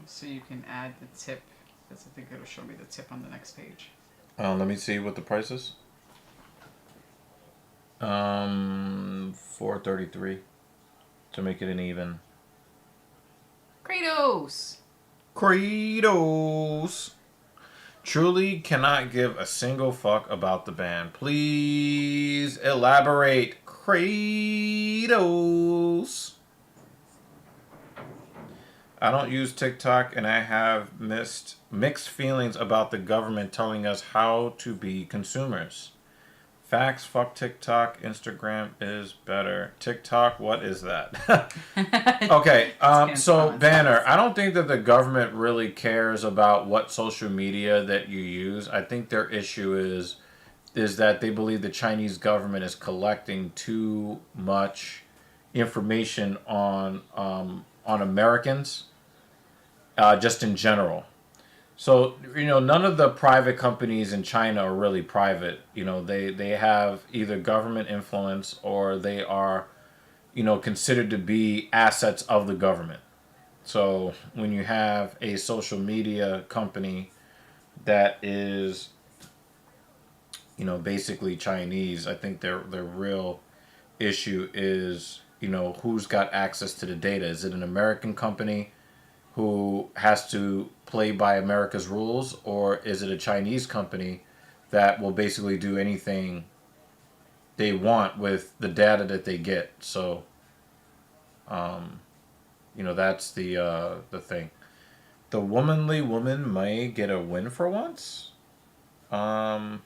so you can add the tip. Because I think it'll show me the tip on the next page. Let me see what the price is. $4.33 to make it an even. Kratos! Truly cannot give a single fuck about the band. Please elaborate. Kratos. I don't use TikTok and I have mixed feelings about the government telling us how to be consumers. Facts, fuck TikTok. Instagram is better. TikTok, what is that? Okay, so Banner, I don't think that the government really cares about what social media that you use. I think their issue is that they believe the Chinese government is collecting too much information on Americans, just in general. So, none of the private companies in China are really private. They have either government influence or they are, considered to be assets of the government. So when you have a social media company that is, basically Chinese, I think their real issue is, who's got access to the data. Is it an American company who has to play by America's rules, or is it a Chinese company that will basically do anything they want with the data that they get? So, that's the thing. The womanly woman may get a win for once. That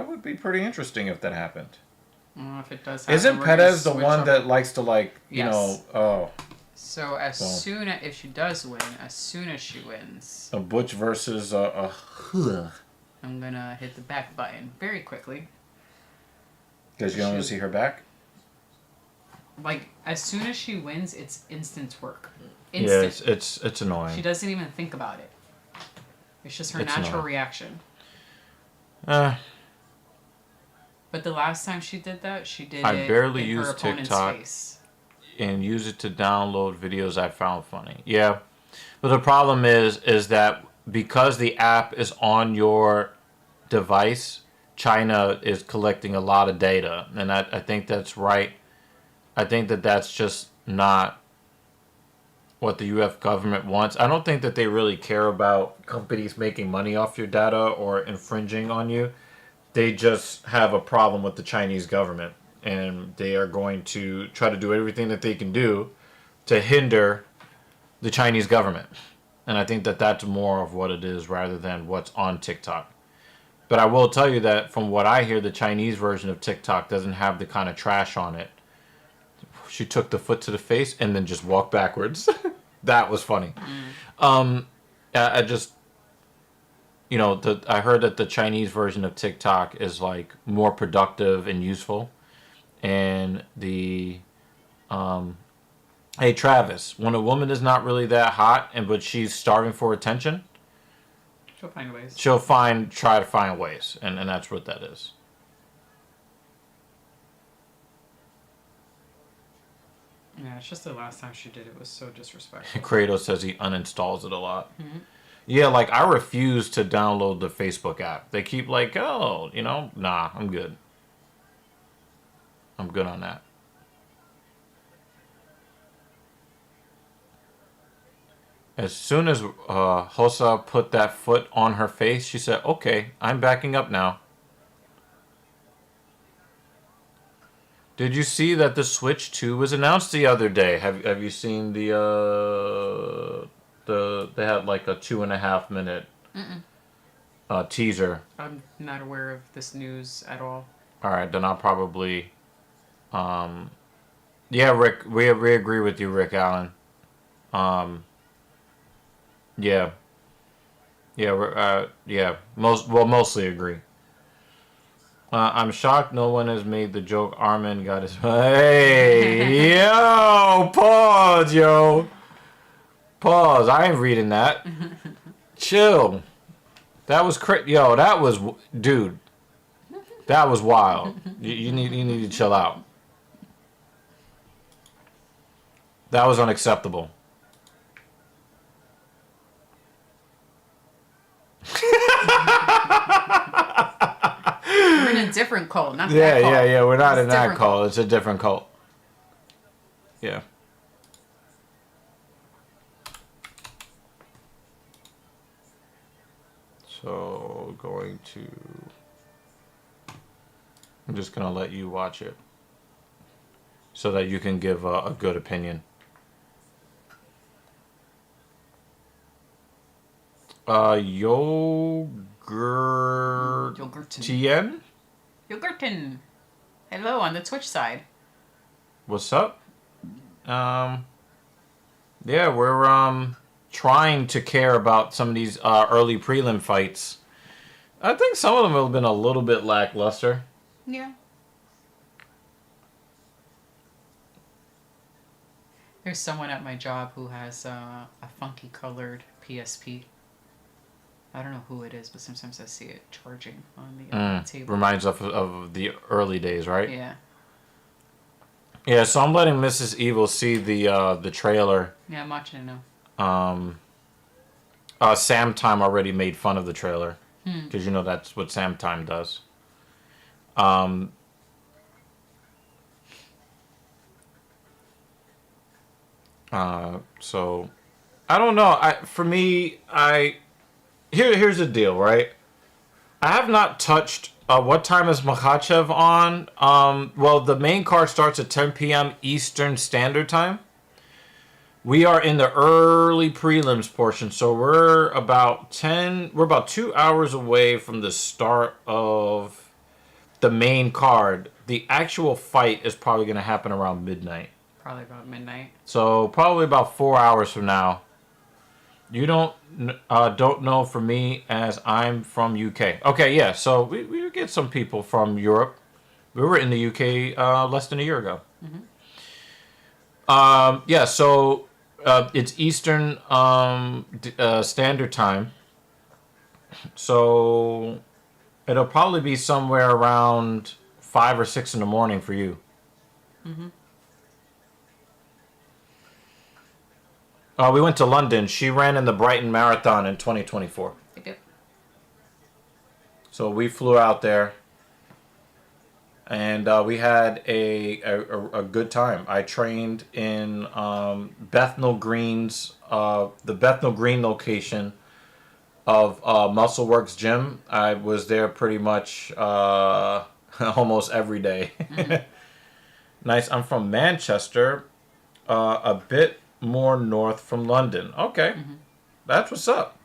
would be pretty interesting if that happened. If it does happen, Isn't Perez the one that likes to Yes. oh. So soon as if she does win, as soon as she wins, A Butch versus I'm gonna hit the back button very quickly. Because you don't want to see her back? As soon as she wins, it's instant twerk. Yeah, it's annoying. She doesn't even think about it. It's just her natural annoying. reaction. But the last time she did that, she did I it barely in use her opponent's TikTok. face. And use it to download videos I found funny. Yeah. But the problem is that because the app is on your device, China is collecting a lot of data. And I think that's right. I think that that's just not what the US government wants. I don't think that they really care about companies making money off your data or infringing on you. They just have a problem with the Chinese government. And they are going to try to do everything that they can do to hinder the Chinese government. And I think that that's more of what it is rather than what's on TikTok. But I will tell you that from what I hear, the Chinese version of TikTok doesn't have the kind of trash on it. She took the foot to the face and then just walked backwards. That was funny. I just... I heard that the Chinese version of TikTok is more productive and useful. And hey Travis, when a woman is not really that hot but she's starving for attention, She'll find ways. She'll try to find ways, and that's what that is. Yeah, it's just the last time she did it was so disrespectful. Kratos says he uninstalls it a lot. Mm-hmm. Yeah, I refuse to download the Facebook app. They keep nah, I'm good. I'm good on that. As soon as Hossa put that foot on her face, she said, "Okay, I'm backing up now." Did you see that the Switch 2 was announced the other day? Have you seen they had like a 2.5 minute teaser. I'm not aware of this news at all. All right, then I'll probably yeah, Rick, we agree with you, Rick Allen. Yeah. Yeah, mostly agree. I'm shocked no one has made the joke Arman got his... Hey, yo, pause, yo. Pause, I ain't reading that. Chill. That was yo, that was... Dude, that was wild. You need to chill out. That was unacceptable. We're in a different cult, not that cult. Yeah. We're not It's in that different cult. It's a different cult. Yeah. So, I'm just going to let you watch it so that you can give a good opinion. Yogurtien? Yogurtin. Hello on the Twitch side. What's up? Yeah, we're trying to care about some of these early prelim fights. I think some of them have been a little bit lackluster. Yeah. There's someone at my job who has a funky colored PSP. I don't know who it is, but sometimes I see it charging on the table. Reminds of the early days, right? Yeah. Yeah, so I'm letting Mrs. Evil see the trailer. Yeah, I'm watching it now. Sam Time already made fun of the trailer. Because you know that's what Sam Time does. So I don't know. Here's the deal, right? I have not touched. What time is Makhachev on? Well, the main card starts at 10 p.m. Eastern Standard Time. We are in the early prelims portion, so we're about 2 hours away from the start of the main card. The actual fight is probably going to happen around midnight. Probably about midnight. So probably about 4 hours from now. You don't know for me as I'm from UK. Okay, yeah. So we get some people from Europe. We were in the UK less than a year ago. Yeah. So it's Eastern Standard Time. So it'll probably be somewhere around 5 or 6 in the morning for you. We went to London. She ran in the Brighton Marathon in 2024. Yep. So we flew out there, and we had a good time. I trained in Bethnal Green's, the Bethnal Green location of Muscle Works Gym. I was there pretty much almost every day. Nice. I'm from Manchester, a bit more north from London. Okay. That's what's up.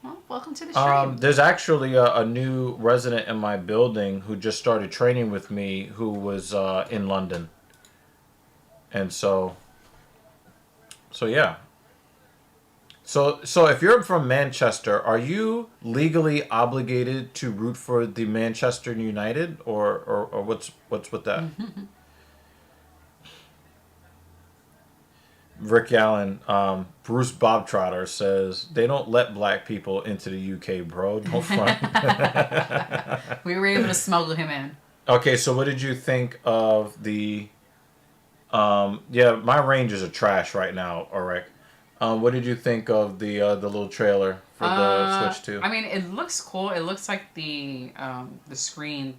Well, welcome to the stream. There's actually a new resident in my building who just started training with me who was in London. And so yeah. So if you're from Manchester, are you legally obligated to root for the Manchester United or what's with that? Rick Allen, Bruce Bobtrotter says, they don't let black people into the UK, bro. Don't front. We were able to smuggle him in. Okay, so what did you think of the... yeah, my Rangers are trash right now, Rick. What did you think of the little trailer for the Switch 2? I mean, it looks cool. It looks like the screen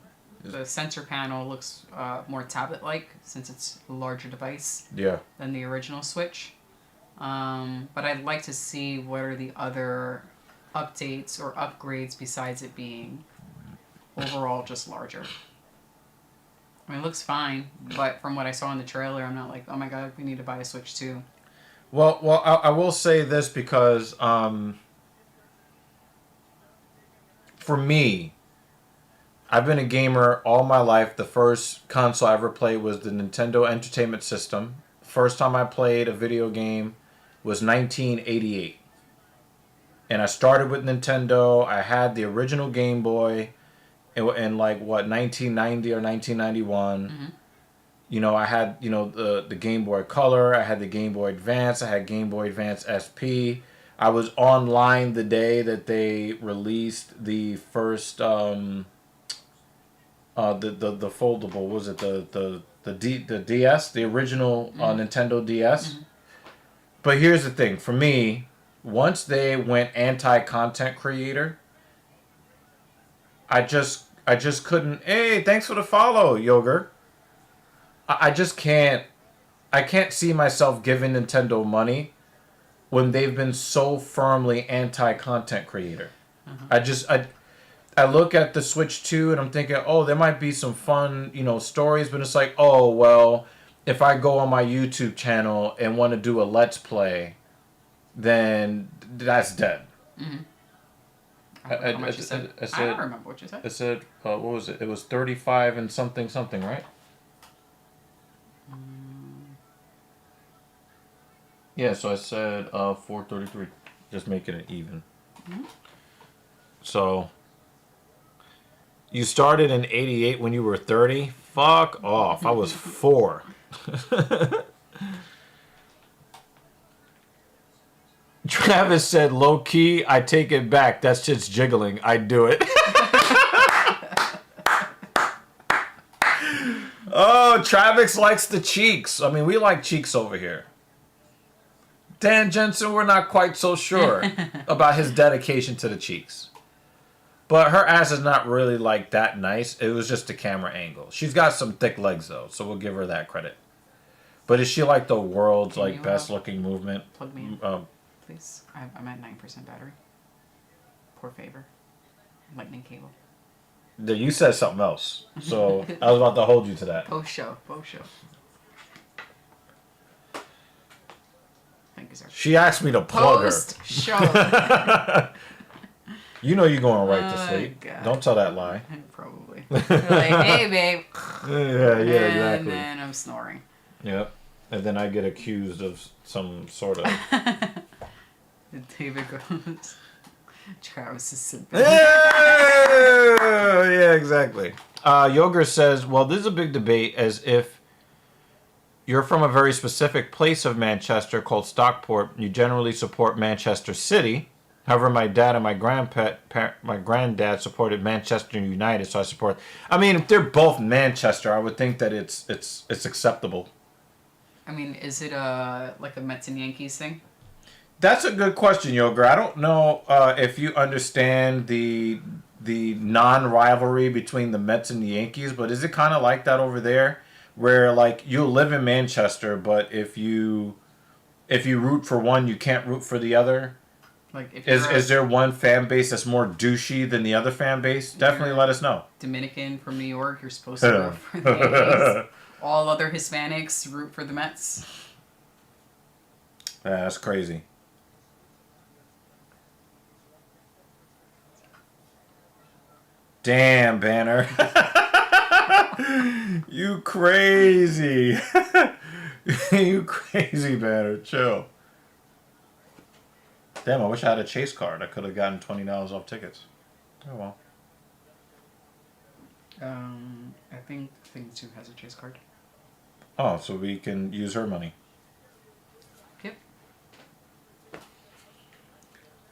the sensor panel looks more tablet-like since it's a larger device Yeah. than the original Switch. But I'd like to see what are the other updates or upgrades besides it being overall just larger. I mean, it looks fine, but from what I saw in the trailer, I'm not like, oh my god, we need to buy a Switch 2. Well, I will say this because for me, I've been a gamer all my life. The first console I ever played was the Nintendo Entertainment System. First time I played a video game was 1988. And I started with Nintendo. I had the original Game Boy in like, what, 1990 or 1991. Mm-hmm. You know, I had, you know, the Game Boy Color. I had the Game Boy Advance. I had Game Boy Advance SP. I was online the day that they released the first... the foldable, what was it the DS, the original Nintendo DS. Mm-hmm. But here's the thing, for me, once they went anti-content creator, I just couldn't. Hey, thanks for the follow, Yogurt. I just can't. I can't see myself giving Nintendo money when they've been so firmly anti-content creator. Uh-huh. I look at the Switch 2 and I'm thinking, oh, there might be some fun, you know, stories, but it's like, oh, well, if I go on my YouTube channel and want to do a Let's Play, then that's dead. Mm-hmm. How much you said? I don't remember what you said. I said, what was it? It was 35 and something, right? Yeah, so I said 433. Just making it even. Mm-hmm. So... You started in 88 when you were 30? Fuck off. I was 4. Travis said, low key, I take it back. That's just jiggling. I do it. Oh, Travis likes the cheeks. I mean, we like cheeks over here. Dan Jensen, we're not quite so sure about his dedication to the cheeks. But her ass is not really like that nice. It was just the camera angle. She's got some thick legs though, so we'll give her that credit. But is she like the world's like best looking movement? Plug me in, please. I'm at 9% battery. Poor favor. Lightning cable. You said something else, so I was about to hold you to that. Post show. Thank you, sir. She asked me to plug Post show. You know you're going right to sleep. God. Don't tell that lie. Probably. You're like, hey, babe. Yeah, exactly. And then I'm snoring. Yep. And then I get accused of some sort of... And David goes, Travis is simping. Yeah, exactly. Yogurt says, well, this is a big debate as if you're from a very specific place of Manchester called Stockport. You generally support Manchester City. However, my dad and my granddad supported Manchester United, so I support. I mean, if they're both Manchester, I would think that it's acceptable. I mean, is it like a Mets and Yankees thing? That's a good question, Yogurt. I don't know if you understand the non-rivalry between the Mets and the Yankees, but is it kind of like that over there, where like you live in Manchester, but if you root for one, you can't root for the other? Like, if is there one fan base that's more douchey than the other fan base? Definitely let us know. Dominican from New York, you're supposed to root for the Yankees. All other Hispanics root for the Mets. Yeah, that's crazy. Damn, Banner. You crazy. You crazy, Banner. Chill. Damn, I wish I had a Chase card. I could have gotten $20 off tickets. Oh, well. I think Thing 2 has a Chase card. Oh, so we can use her money. Yep.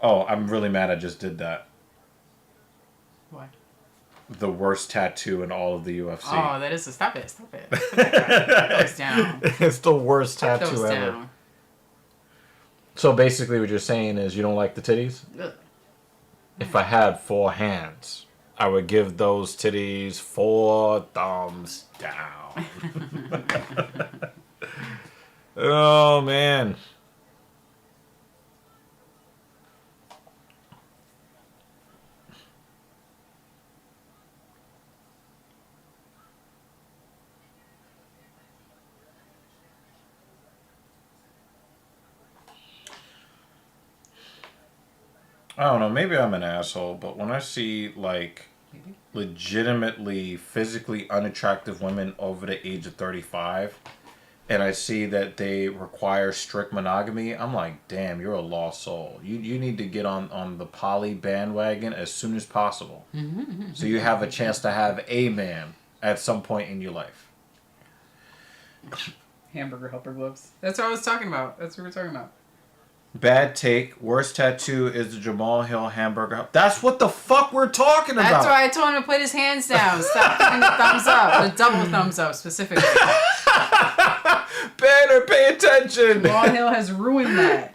Oh, I'm really mad I just did that. Why? The worst tattoo in all of the UFC. Oh, that is stop it. Put those down. It's the worst Put tattoo those ever. down. So basically what you're saying is you don't like the titties? Ugh. If I had 4 hands, I would give those titties 4 thumbs down. Oh, man. I don't know, maybe I'm an asshole, but when I see, like, legitimately physically unattractive women over the age of 35, and I see that they require strict monogamy, I'm like, damn, you're a lost soul. You need to get on the poly bandwagon as soon as possible. So you have a chance to have a man at some point in your life. Hamburger helper gloves. That's what I was talking about. That's what we were talking about. Bad take. Worst tattoo is the Jamal Hill hamburger. That's what the fuck we're talking about. That's why I told him to put his hands down. Stop giving the thumbs up. The double thumbs up, specifically. Banner, pay attention. Jamal Hill has ruined that.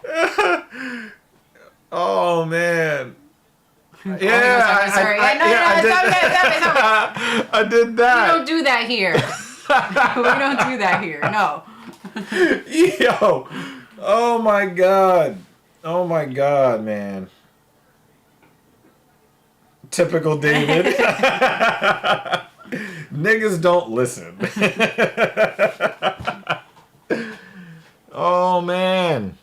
Oh, man. Yeah, sorry. I did that. We don't do that here. We don't do that here. No. Yo. Oh my god. Oh my god, man. Typical David. Niggas don't listen. Oh man.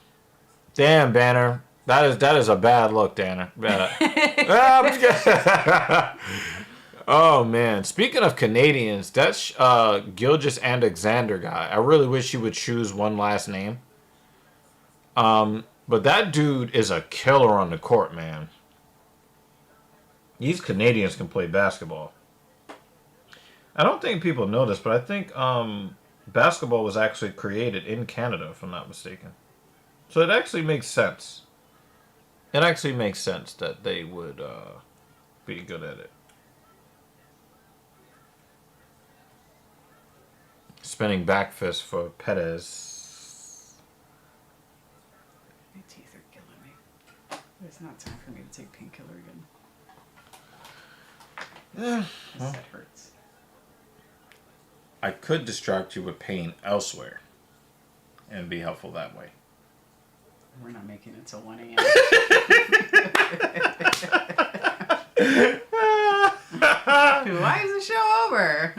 Damn, Banner. That is a bad look, Danner. Oh man. Speaking of Canadians, that's Gilgis Alexander guy. I really wish he would choose one last name. But that dude is a killer on the court, man. These Canadians can play basketball. I don't think people know this, but I think basketball was actually created in Canada, if I'm not mistaken. So it actually makes sense. It actually makes sense that they would be good at it. Spinning back fist for Perez. My teeth are killing me. It's not time for me to take painkiller again. Yeah. Well, That hurts. I could distract you with pain elsewhere and be helpful that way. We're not making it till 1 a.m. Why is the show over?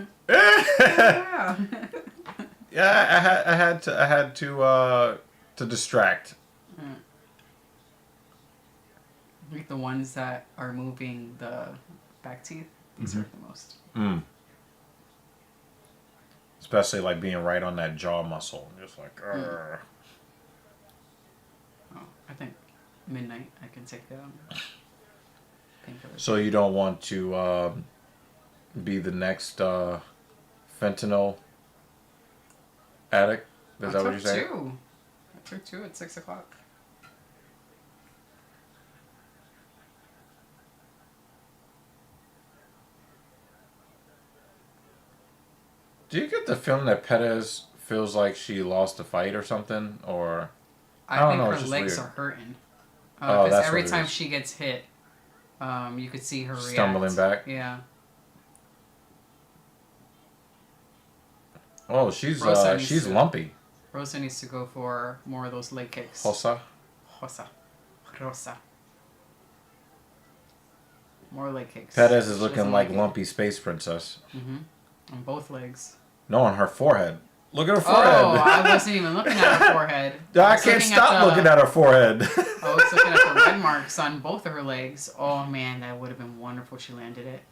Yeah, I had to distract. Like the ones that are moving the back teeth, these hurt the most. Especially like being right on that jaw muscle, just like. Oh, I think midnight. I can take that. Painkiller. So you don't want to be the next fentanyl addict? Is that what you're saying? I took 2 at 6 o'clock. Do you get the feeling that Perez feels like she lost a fight or something? Or I don't think know, her it's just legs weird. are hurting. Oh, Because that's every what it time is. she gets hit, you could see her react. Stumbling back? Yeah. Oh, she's Rosa needs she's to- lumpy. Rosa needs to go for more of those leg kicks. Rosa. Rosa. More leg kicks. Perez is She looking doesn't like it. lumpy space princess. On both legs. No, on her forehead. Look at her Oh, forehead. I wasn't even looking at her forehead. I was can't looking stop looking at her forehead. I was looking at the red marks on both of her legs. Oh man, that would have been wonderful if she landed it.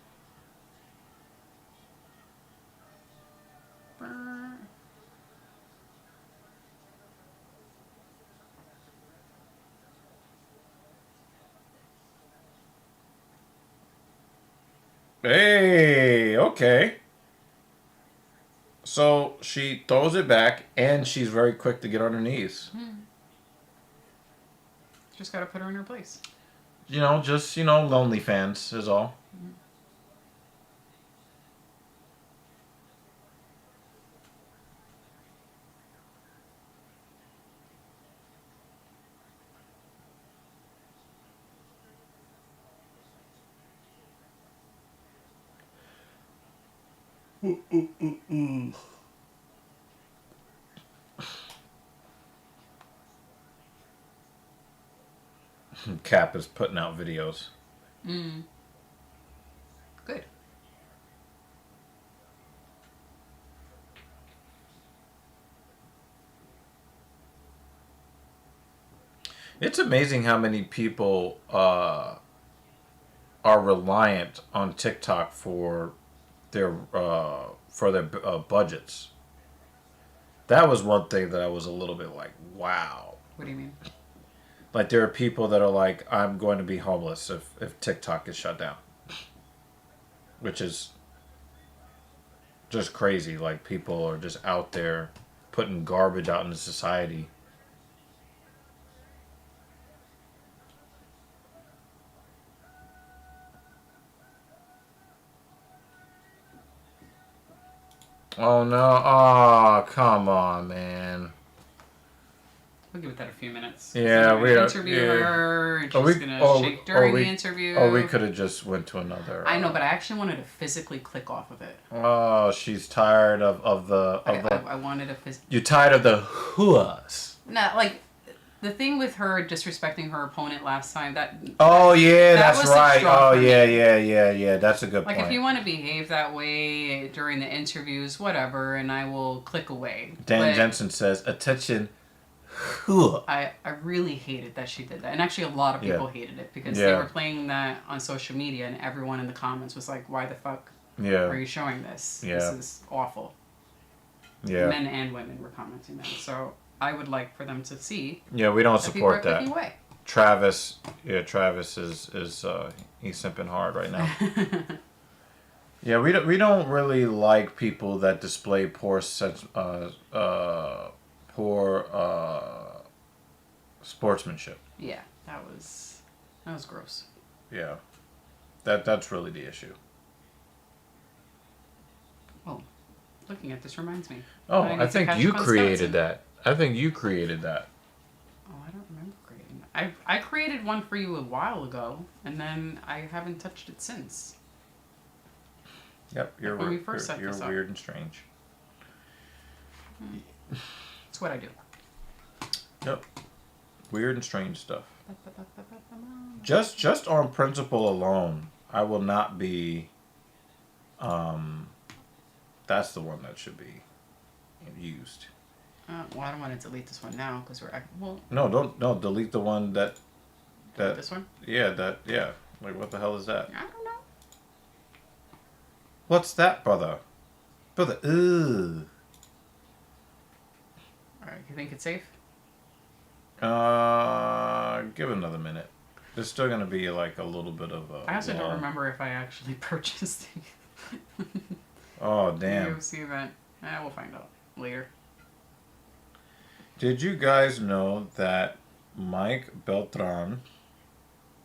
Hey, okay. So she throws it back, and she's very quick to get on her knees. Just gotta put her in her place. Just lonely fans is all. Cap is putting out videos. Good. It's amazing how many people are reliant on TikTok for their budgets. That was one thing that I was a little bit like, wow. What do you mean? Like, there are people that are like, I'm going to be homeless if TikTok is shut down. Which is just crazy. Like, people are just out there putting garbage out into society. Oh, no. Oh, come on, man. We'll give it that a few minutes. Yeah, we interview her, and she's gonna shake during the interview. Oh, we could have just went to another. I know, but I actually wanted to physically click off of it. Oh, she's tired of the. I wanted to physically. You're tired of the whoas. No, like the thing with her disrespecting her opponent last time. Oh yeah, that that's was right. Oh yeah, yeah. That's a good point. Like if you want to behave that way during the interviews, whatever, and I will click away. Dan Jensen says, "Attention." I really hated that she did that. And actually a lot of people hated it because they were playing that on social media and everyone in the comments was like, why the fuck are you showing this? Yeah. This is awful. Yeah. Men and women were commenting that. So I would like for them to see. Yeah, we don't support that. Away. Travis is he's simping hard right now. Yeah, we don't really like people that display poor sportsmanship. Yeah, that was gross. Yeah, that's really the issue. Oh, looking at this reminds me. Oh, I think you created that. I think you created that. Oh, I don't remember creating that. I created one for you a while ago, and then I haven't touched it since. Yep, you're when we first set you're this up. weird and strange. It's what I do. Yep, weird and strange stuff. Just on principle alone, I will not be. That's the one that should be used. Well, I don't want to delete this one now because we're No, don't delete the one that. This one. Yeah, Like, what the hell is that? I don't know. What's that, brother? Brother, ugh. Alright, you think it's safe? Give it another minute. There's still gonna be like a little bit of a. I also don't remember if I actually purchased it. Oh damn! UFC event. We'll find out later. Did you guys know that Mike Beltran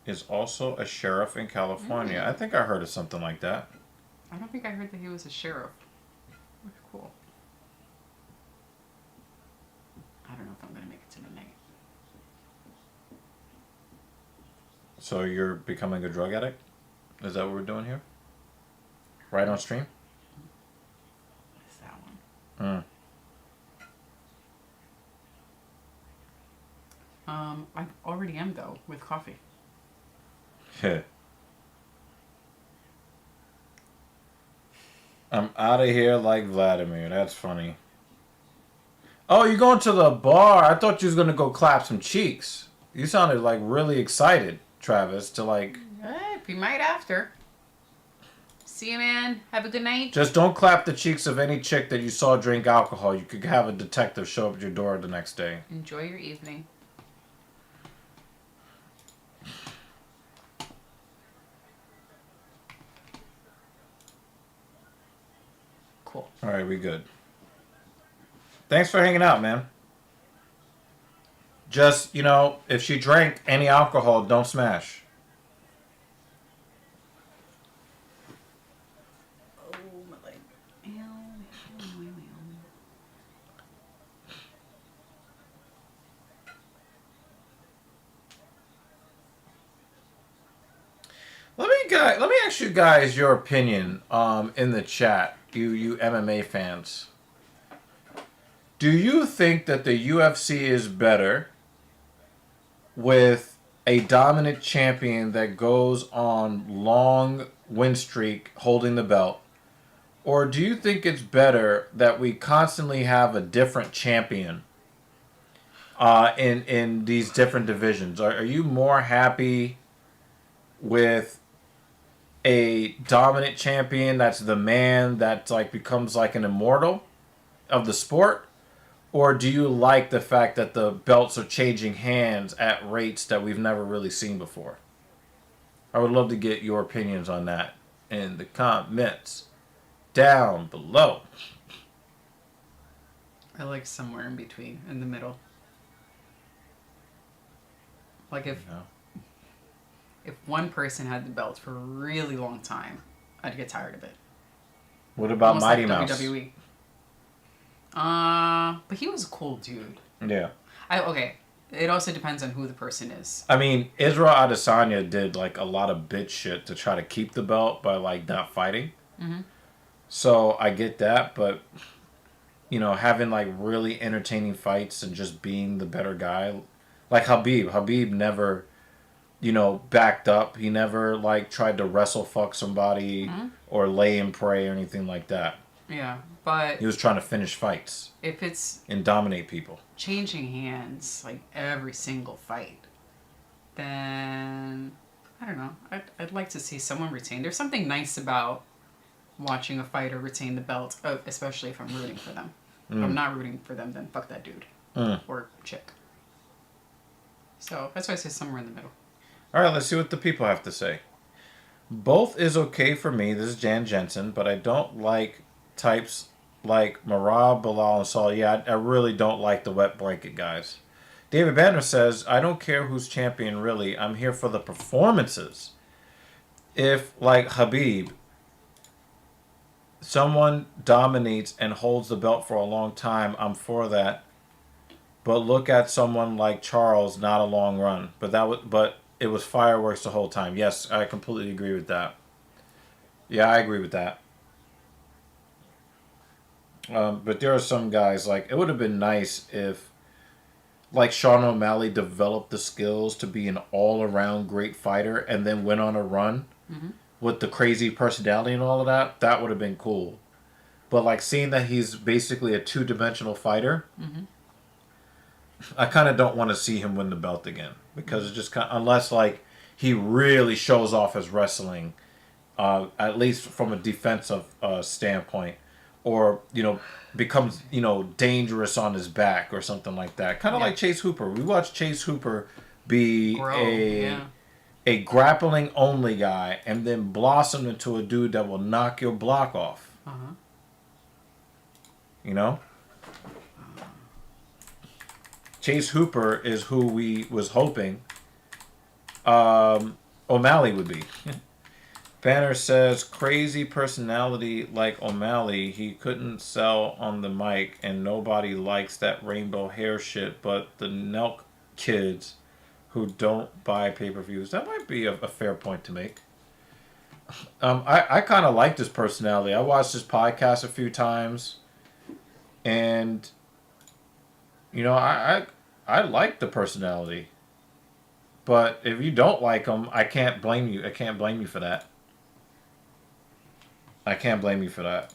is also a sheriff in California? I think I heard of something like that. I don't think I heard that he was a sheriff. That's cool. I don't know if I'm gonna make it to the night. So you're becoming a drug addict? Is that what we're doing here? Right on stream? What's that one? I already am though with coffee. Yeah. I'm out of here like Vladimir. That's funny. Oh, you're going to the bar? I thought you was gonna go clap some cheeks. You sounded like really excited, Travis, to like. You might after. See you, man. Have a good night. Just don't clap the cheeks of any chick that you saw drink alcohol. You could have a detective show up at your door the next day. Enjoy your evening. Cool. All right, we good. Thanks for hanging out, man. Just, if she drank any alcohol, don't smash. Oh, my leg. Let me me ask you guys your opinion in the chat, you MMA fans. Do you think that the UFC is better with a dominant champion that goes on long win streak holding the belt? Or do you think it's better that we constantly have a different champion in these different divisions? Are you more happy with a dominant champion that's the man that like becomes like an immortal of the sport? Or do you like the fact that the belts are changing hands at rates that we've never really seen before? I would love to get your opinions on that in the comments down below. I like somewhere in between, in the middle. Like if one person had the belt for a really long time, I'd get tired of it. What about Almost Mighty like Mouse? WWE. But he was a cool dude. Yeah. Okay. It also depends on who the person is. I mean, Israel Adesanya did like a lot of bitch shit to try to keep the belt by like not fighting. Mm-hmm. So I get that, but you know, having like really entertaining fights and just being the better guy, like Habib. Habib never, you know, backed up. He never like tried to wrestle fuck somebody or lay and pray or anything like that. Yeah, but He was trying to finish fights if it's and dominate people. changing hands like every single fight, then I don't know. I'd like to see someone retain. There's something nice about watching a fighter retain the belt, especially if I'm rooting for them. If I'm not rooting for them, then fuck that dude or chick. So that's why I say somewhere in the middle. All right, let's see what the people have to say. Both is okay for me. This is Jan Jensen, but I don't like types like Marab, Bilal, and Saul. Yeah, I really don't like the wet blanket guys. David Banner says, I don't care who's champion, really. I'm here for the performances. If, like Habib, someone dominates and holds the belt for a long time, I'm for that. But look at someone like Charles, not a long run. But it was fireworks the whole time. Yes, I completely agree with that. Yeah, I agree with that. But there are some guys, like, it would have been nice if, like, Sean O'Malley developed the skills to be an all-around great fighter and then went on a run with the crazy personality and all of that. That would have been cool. But, like, seeing that he's basically a two-dimensional fighter, I kind of don't want to see him win the belt again. Because it's just kind of, unless, like, he really shows off his wrestling, at least from a defensive standpoint. Or, you know, becomes, you know, dangerous on his back or something like that. Kind of like Chase Hooper. We watched Chase Hooper be a grappling only guy and then blossom into a dude that will knock your block off. You know? Chase Hooper is who we was hoping O'Malley would be. Banner says, crazy personality like O'Malley, he couldn't sell on the mic and nobody likes that rainbow hair shit but the Nelk kids who don't buy pay-per-views. That might be a fair point to make. I kind of like this personality. I watched his podcast a few times and, you know, I like the personality. But if you don't like him, I can't blame you. I can't blame you for that. I can't blame you for that.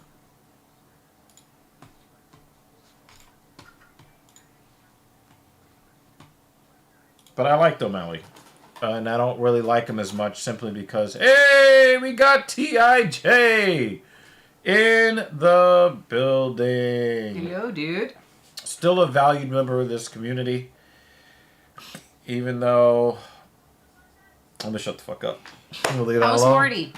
But I liked O'Malley. And I don't really like him as much simply because, hey, we got T.I.J. in the building. Yo, dude. Still a valued member of this community. Even though... I'm going to shut the fuck up. How's Morty?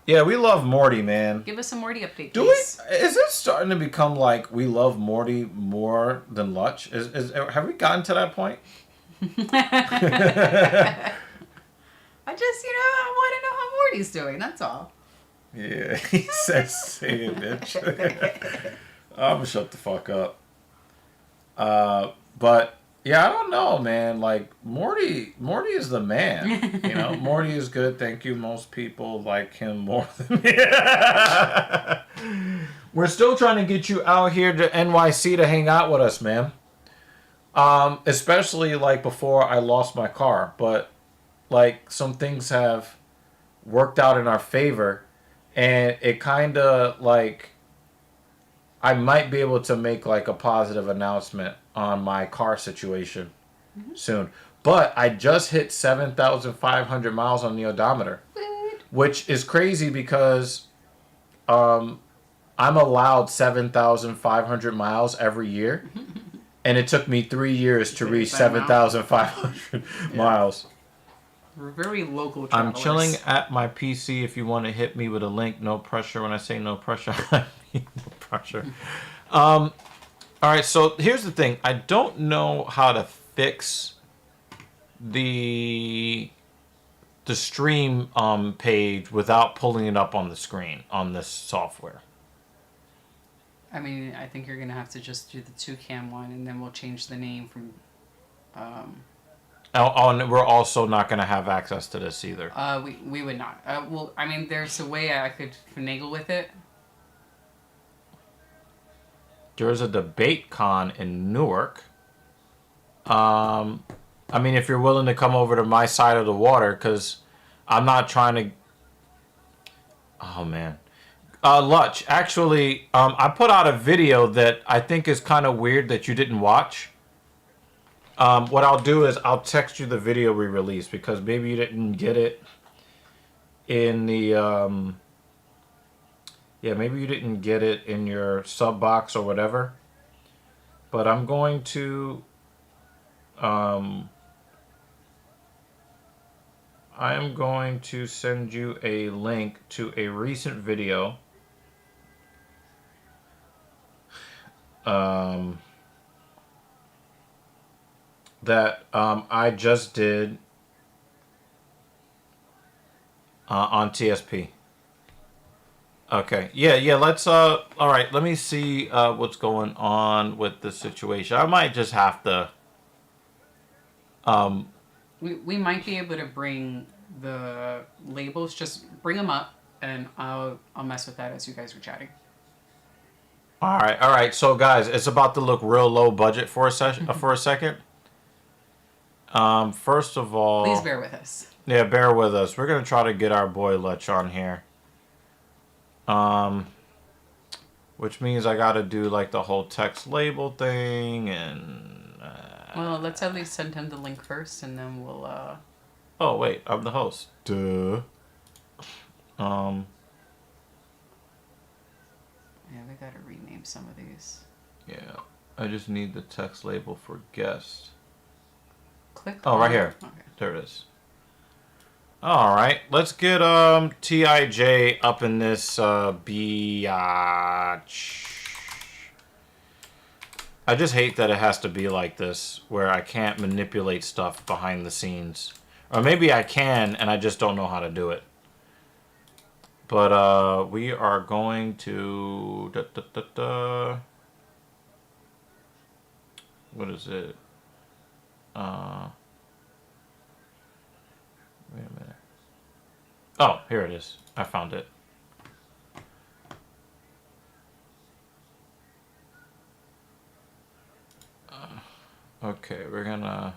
Yeah, we love Morty, man. Give us a Morty update, please. Do we? Is it starting to become like we love Morty more than Lutch? Have we gotten to that point? I just, you know, I want to know how Morty's doing. That's all. Yeah, he says, "Say it, bitch." I'm gonna shut the fuck up. But Yeah, I don't know, man. Like Morty is the man. You know, Morty is good. Thank you. Most people like him more than me. We're still trying to get you out here to NYC to hang out with us, man. Especially like before I lost my car, but like some things have worked out in our favor, and it kind of like I might be able to make like a positive announcement on my car situation soon. But I just hit 7,500 miles on the odometer, which is crazy because I'm allowed 7,500 miles every year. And it took me 3 years to reach 7,500 miles. We're very local travelers. I'm chilling at my PC if you want to hit me with a link. No pressure. When I say no pressure, I mean no pressure. All right, so here's the thing. I don't know how to fix the stream page without pulling it up on the screen on this software. I mean, I think you're going to have to just do the 2-cam one, and then we'll change the name from... and we're also not going to have access to this either. We would not. Well, I mean, there's a way I could finagle with it. There's a debate con in Newark. I mean, if you're willing to come over to my side of the water, because I'm not trying to... Oh, man. Lutch, actually, I put out a video that I think is kind of weird that you didn't watch. What I'll do is I'll text you the video we released because maybe you didn't get it in the... Yeah, maybe you didn't get it in your sub box or whatever. But I'm going to... I am going to send you a link to a recent video that I just did on TSP. Okay. Yeah, let's all right, let me see what's going on with the situation. I might just have to We might be able to bring the labels, just bring them up, and I'll mess with that as you guys are chatting. All right. So guys, it's about to look real low budget for a second. First of all, please bear with us. Yeah, bear with us. We're gonna try to get our boy Lutch on here. Which means I gotta do like the whole text label thing and. Well, let's at least send him the link first, and then we'll. Oh wait, I'm the host. Duh. Yeah, we gotta rename some of these. Yeah, I just need the text label for guest. Click. Oh, right here. Okay. There it is. All right, let's get TIJ up in this biatch. I just hate that it has to be like this, where I can't manipulate stuff behind the scenes. Or maybe I can, and I just don't know how to do it. But we are going to... What is it? Wait a minute. Oh, here it is. I found it. Okay, we're gonna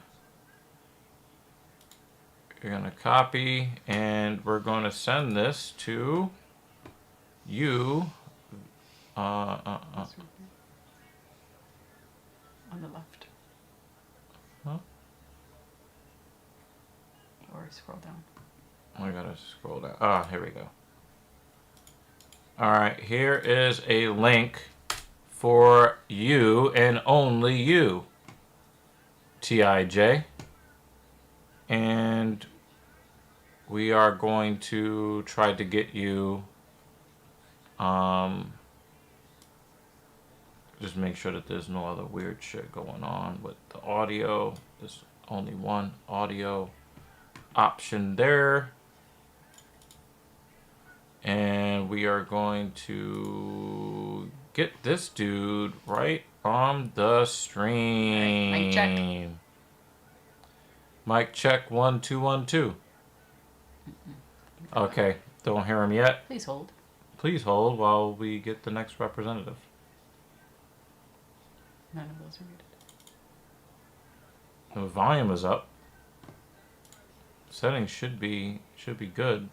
copy, and we're going to send this to you. On the left. Huh? Or scroll down. I gotta scroll down. Ah, here we go. All right, here is a link for you and only you, TIJ. And we are going to try to get you, just make sure that there's no other weird shit going on with the audio. There's only one audio option there. And we are going to get this dude right on the stream. Mic check. Mic check 1 2 1 2. Okay, don't hear him yet. Please hold. Please hold while we get the next representative. None of those are muted. The volume is up. Settings should be good.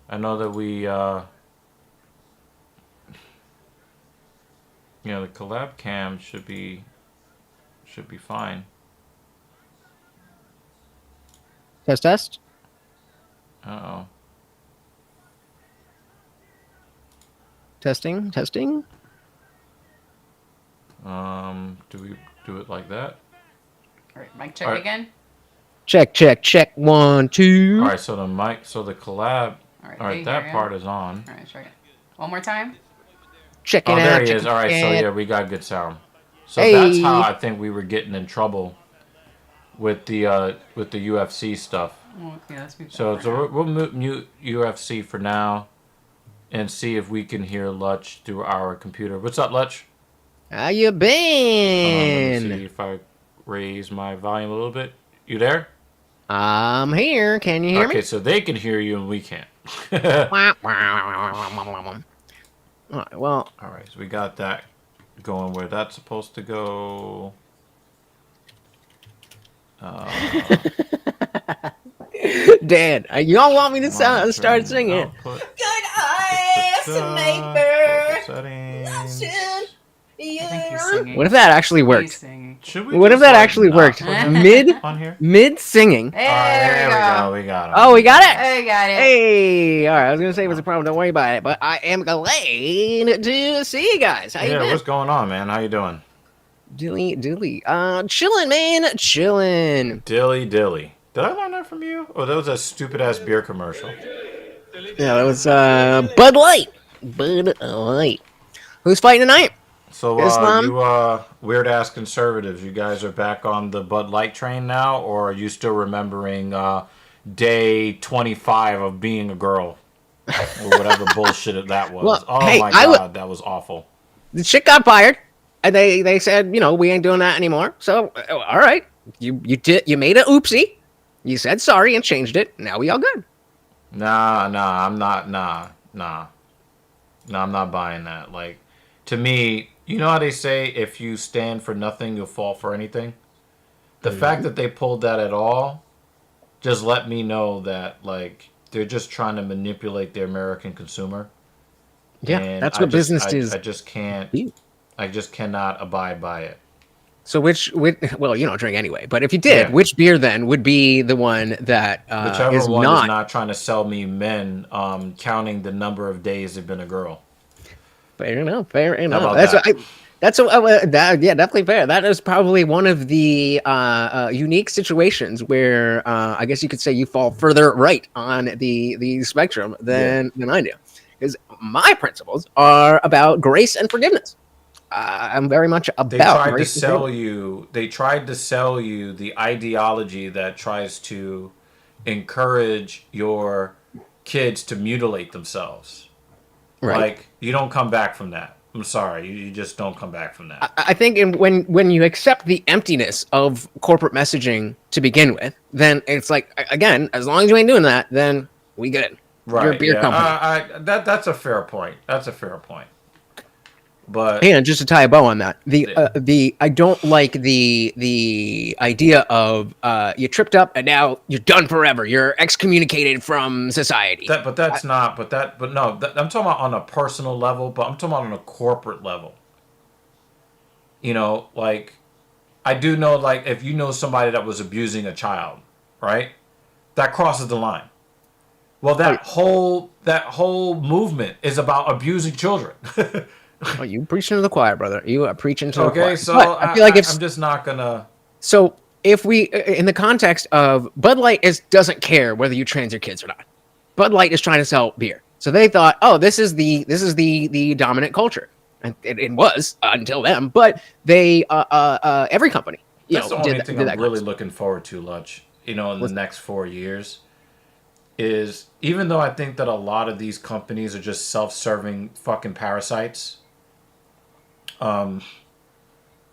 I know that we the collab cam should be fine. Test. Uh-oh. Testing. Do we do it like that? All right, mic check All right. again. Check. 1 2. All right, so the collab. All right, that part is on. All right, try it. One more time. Checking Oh, out. there he is. All right, so yeah, we got good sound. So Hey. that's how I think we were getting in trouble with the UFC stuff. Well, yeah, let's move So that for now. we'll mute UFC for now, and see if we can hear Lutch through our computer. What's up, Lutch? How you Let me been? see if I raise my volume a little bit. You there? I'm here. Can you hear Okay, me? so they can hear you and we can't. All right, well, All right, so we got that going where that's supposed to go. Dad, y'all want me to start singing? Output. Good eye, Output settings. I think he's singing. What if that actually He's worked? singing. Should we What if just, that like, actually not worked? put him Mid on here? singing. Hey, All right, there we go. We got him. Oh, we got it. I got it. Hey, all right. I was gonna say it was a problem. Don't worry about it. But I am glad to see you guys. How you Yeah, been? what's going on, man? How you doing? Dilly. Chilling, man. Chilling. Dilly. Did I learn that from you? Oh, that was a stupid ass beer commercial. Yeah, that was Bud Light. Bud Light. Who's fighting tonight? So, Islam? you weird ass conservatives, you guys are back on the Bud Light train now, or are you still remembering day 25 of being a girl, or whatever bullshit that was? Well, Oh hey, my I god, that was awful. The chick got fired, and they said, we ain't doing that anymore. So, all right, you made a oopsie. You said sorry and changed it. Now we all good. Nah, I'm not. Nah, I'm not buying that. Like, to me, you know how they say if you stand for nothing, you'll fall for anything. The fact that they pulled that at all just let me know that like they're just trying to manipulate the American consumer. Yeah, And that's what business I, is. I just can't. be. I just cannot abide by it. So well, you don't drink anyway. But if you did, Yeah. which beer then would be the one that Whichever is one not? is not trying to sell me men, counting the number of days they've been a girl. Fair enough. Fair How enough. about That's that? yeah, definitely fair. That is probably one of the unique situations where I guess you could say you fall further right on the spectrum than I do, because my principles are about grace and forgiveness. I'm very much about. They tried to grace and sell forgiveness. you. They tried to sell you the ideology that tries to encourage your kids to mutilate themselves. Right. Like, you don't come back from that. I'm sorry, you just don't come back from that. I think when you accept the emptiness of corporate messaging to begin with, then it's like, again, as long as you ain't doing that, then we good. Right? You're a beer company. That's a fair point. That's a fair point. But And just to tie a bow on that, I don't like the idea of you tripped up and now you're done forever. You're excommunicated from society. I'm talking about on a personal level, but I'm talking about on a corporate level. Like, I do know, like, if you know somebody that was abusing a child, right? That crosses the line. Well, that whole movement is about abusing children. Oh, you preaching to the choir, brother. You are preaching to the choir. Okay, so But I feel like I'm just not gonna. So if we, in the context of Bud Light, doesn't care whether you trans your kids or not. Bud Light is trying to sell beer, so they thought, oh, this is the dominant culture, and it was until them. But they, every company, That's the only thing did I'm that really concept. looking forward to, Lutch. In the next 4 years, is even though I think that a lot of these companies are just self-serving fucking parasites.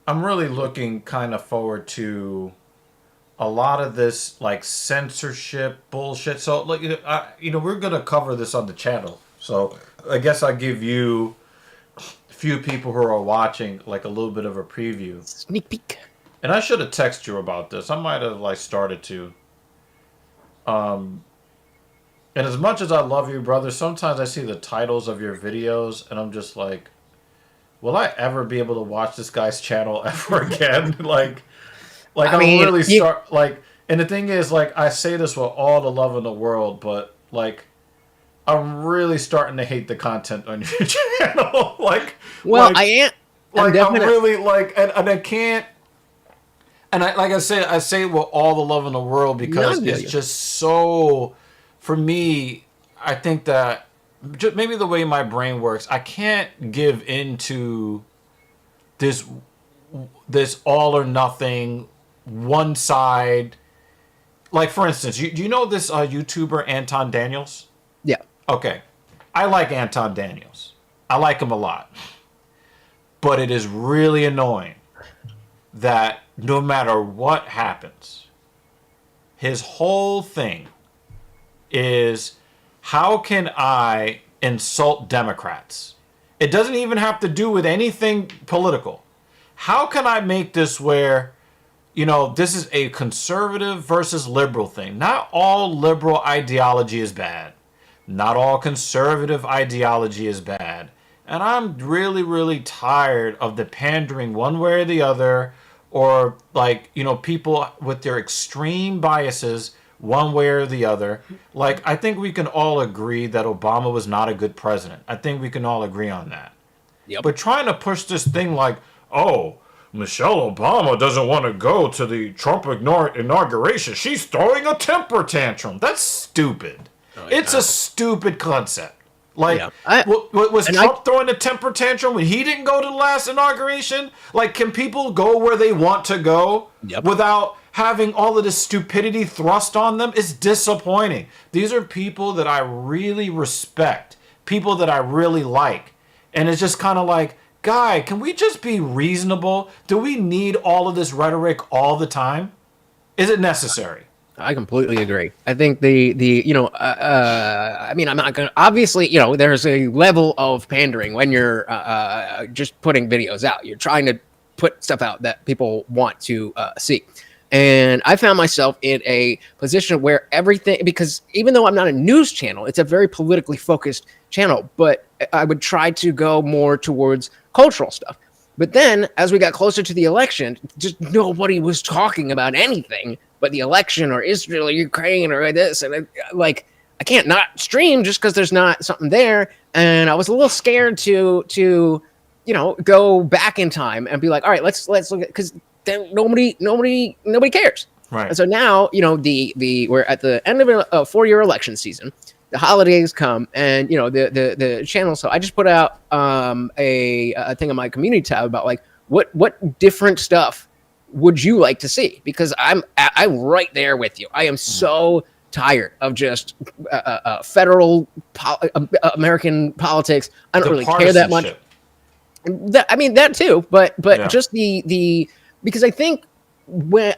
I'm really looking kind of forward to a lot of this like censorship bullshit. So like we're gonna cover this on the channel. So I guess I'll give you few people who are watching like a little bit of a preview. Sneak peek. And I should have texted you about this. I might have like started to. And as much as I love you, brother, sometimes I see the titles of your videos and I'm just like, will I ever be able to watch this guy's channel ever again? like I I'm mean, really start like, and the thing is, like, I say this with all the love in the world, but like, I'm really starting to hate the content on your channel. Well, I am. I'm really like, and I can't. And I say it with all the love in the world because it's just so. For me, I think that just maybe the way my brain works, I can't give into this all or nothing, one side. Like for instance, do you know this YouTuber Anton Daniels? Yeah. Okay, I like Anton Daniels. I like him a lot, but it is really annoying that no matter what happens, his whole thing is how can I insult Democrats? It doesn't even have to do with anything political. How can I make this where, this is a conservative versus liberal thing? Not all liberal ideology is bad. Not all conservative ideology is bad. And I'm really, really tired of the pandering one way or the other, or like, people with their extreme biases one way or the other. Like, I think we can all agree that Obama was not a good president. I think we can all agree on that. Yep. But trying to push this thing like, oh, Michelle Obama doesn't want to go to the Trump inauguration. She's throwing a temper tantrum. That's stupid. It's a stupid concept. Like, was Trump throwing a temper tantrum when he didn't go to the last inauguration? Like, can people go where they want to go without having all of this stupidity thrust on them? It's disappointing. These are people that I really respect, people that I really like. And it's just kind of like, guy, can we just be reasonable? Do we need all of this rhetoric all the time? Is it necessary? I completely agree. I think I mean, I'm not gonna, obviously, there's a level of pandering when you're just putting videos out. You're trying to put stuff out that people want to see. And I found myself in a position where everything, because even though I'm not a news channel, it's a very politically focused channel, but I would try to go more towards cultural stuff. But then as we got closer to the election, just nobody was talking about anything but the election or Israel or Ukraine or this. And I can't not stream just because there's not something there. And I was a little scared to go back in time and be like, all right, let's look at, because then nobody cares. Right. And so now, we're at the end of a 4-year election season. The holidays come, and the channel. So I just put out a thing on my community tab about like what different stuff would you like to see? Because I'm right there with you. I am so tired of just federal American politics. I don't really care that much. That too, but just the because I think when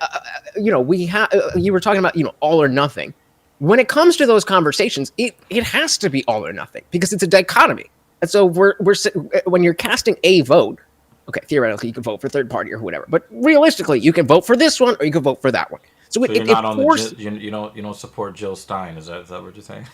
we have you were talking about all or nothing. When it comes to those conversations, it has to be all or nothing because it's a dichotomy. And so when you're casting a vote, okay, theoretically you can vote for third party or whatever, but realistically you can vote for this one or you can vote for that one. So you're not on the you don't support Jill Stein. Is that what you're saying?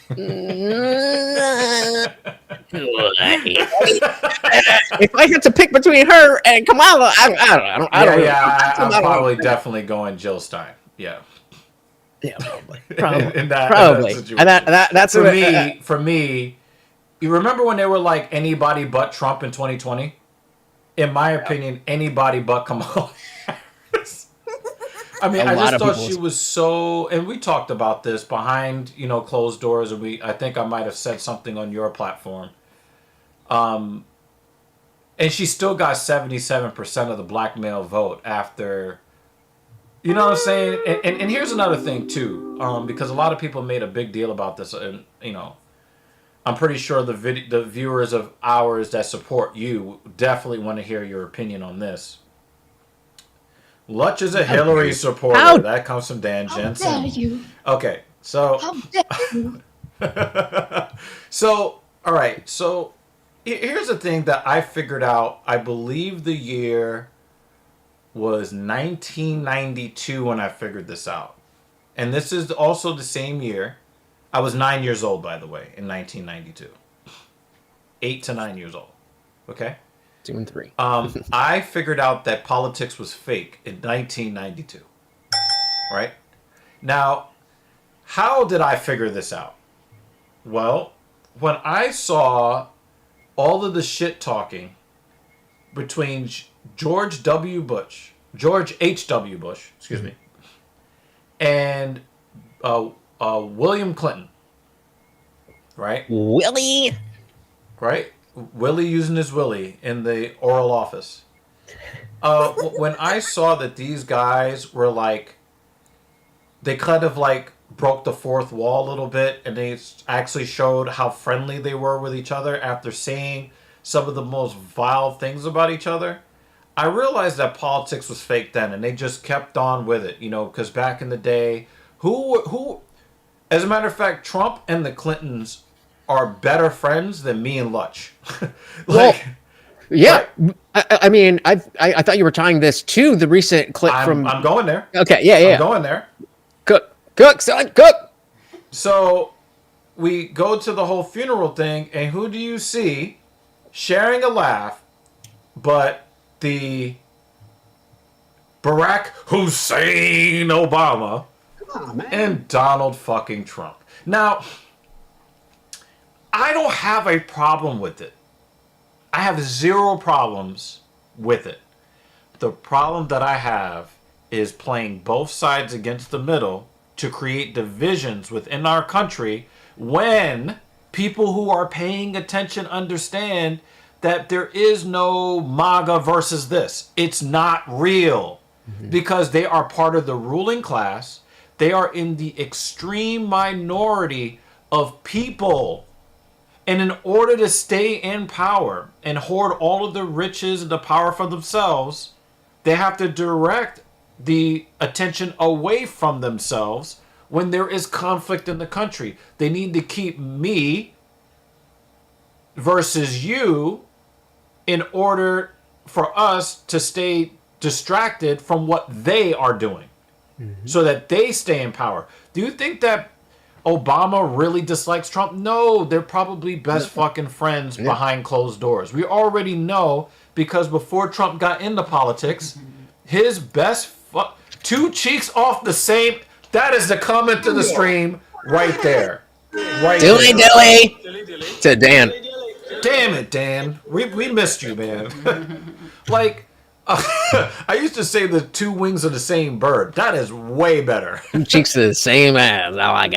If I had to pick between her and Kamala, I don't know. I'm probably definitely going Jill Stein. Yeah. Yeah, probably. Probably. And that's for me. You remember when they were like anybody but Trump in 2020? In my opinion, anybody but Kamala Harris. I mean, I just thought she was so, and we talked about this behind closed doors, and I think I might have said something on your platform. And she still got 77% of the black male vote after. You know what I'm saying? And here's another thing, too, because a lot of people made a big deal about this. And, I'm pretty sure the viewers of ours that support you definitely want to hear your opinion on this. Lutch is a Hillary supporter. How- That comes from Dan How dare Jensen. you? Okay, so How dare you? so all right. So here's the thing that I figured out. I believe the year was 1992 when I figured this out, and this is also the same year. I was 9 years old, by the way, in 1992. 8 to 9 years old. Okay. 2 and 3. I figured out that politics was fake in 1992. Right? Now, how did I figure this out? Well, when I saw all of the shit talking between George H.W. Bush, excuse me, and William Clinton, right? Willie. Right? Willie using his Willie in the oral office. When I saw that these guys were like, they kind of like broke the fourth wall a little bit, and they actually showed how friendly they were with each other after saying some of the most vile things about each other, I realized that politics was fake then, and they just kept on with it, you know, because back in the day, who, as a matter of fact, Trump and the Clintons are better friends than me and Lutch. Well, yeah. I mean, I thought you were tying this to the recent clip from. I'm going there. Okay, yeah. I'm going there. Cook, son, cook. So we go to the whole funeral thing, and who do you see sharing a laugh but the Barack Hussein Obama and Donald fucking Trump? Now, I don't have a problem with it. I have zero problems with it. The problem that I have is playing both sides against the middle to create divisions within our country when people who are paying attention understand that there is no MAGA versus this. It's not real. Because they are part of the ruling class. They are in the extreme minority of people. And in order to stay in power and hoard all of the riches and the power for themselves, they have to direct the attention away from themselves when there is conflict in the country. They need to keep me versus you in order for us to stay distracted from what they are doing so that they stay in power. Do you think that Obama really dislikes Trump? No, they're probably best fucking friends behind closed doors. We already know because before Trump got into politics, his best two cheeks off the same. That is the comment to the stream right there. Right Dilly there. dilly. To Dan. Damn it, Dan. We missed you, man. Like, I used to say the two wings of the same bird. That is way better. Cheeks are the same ass. I like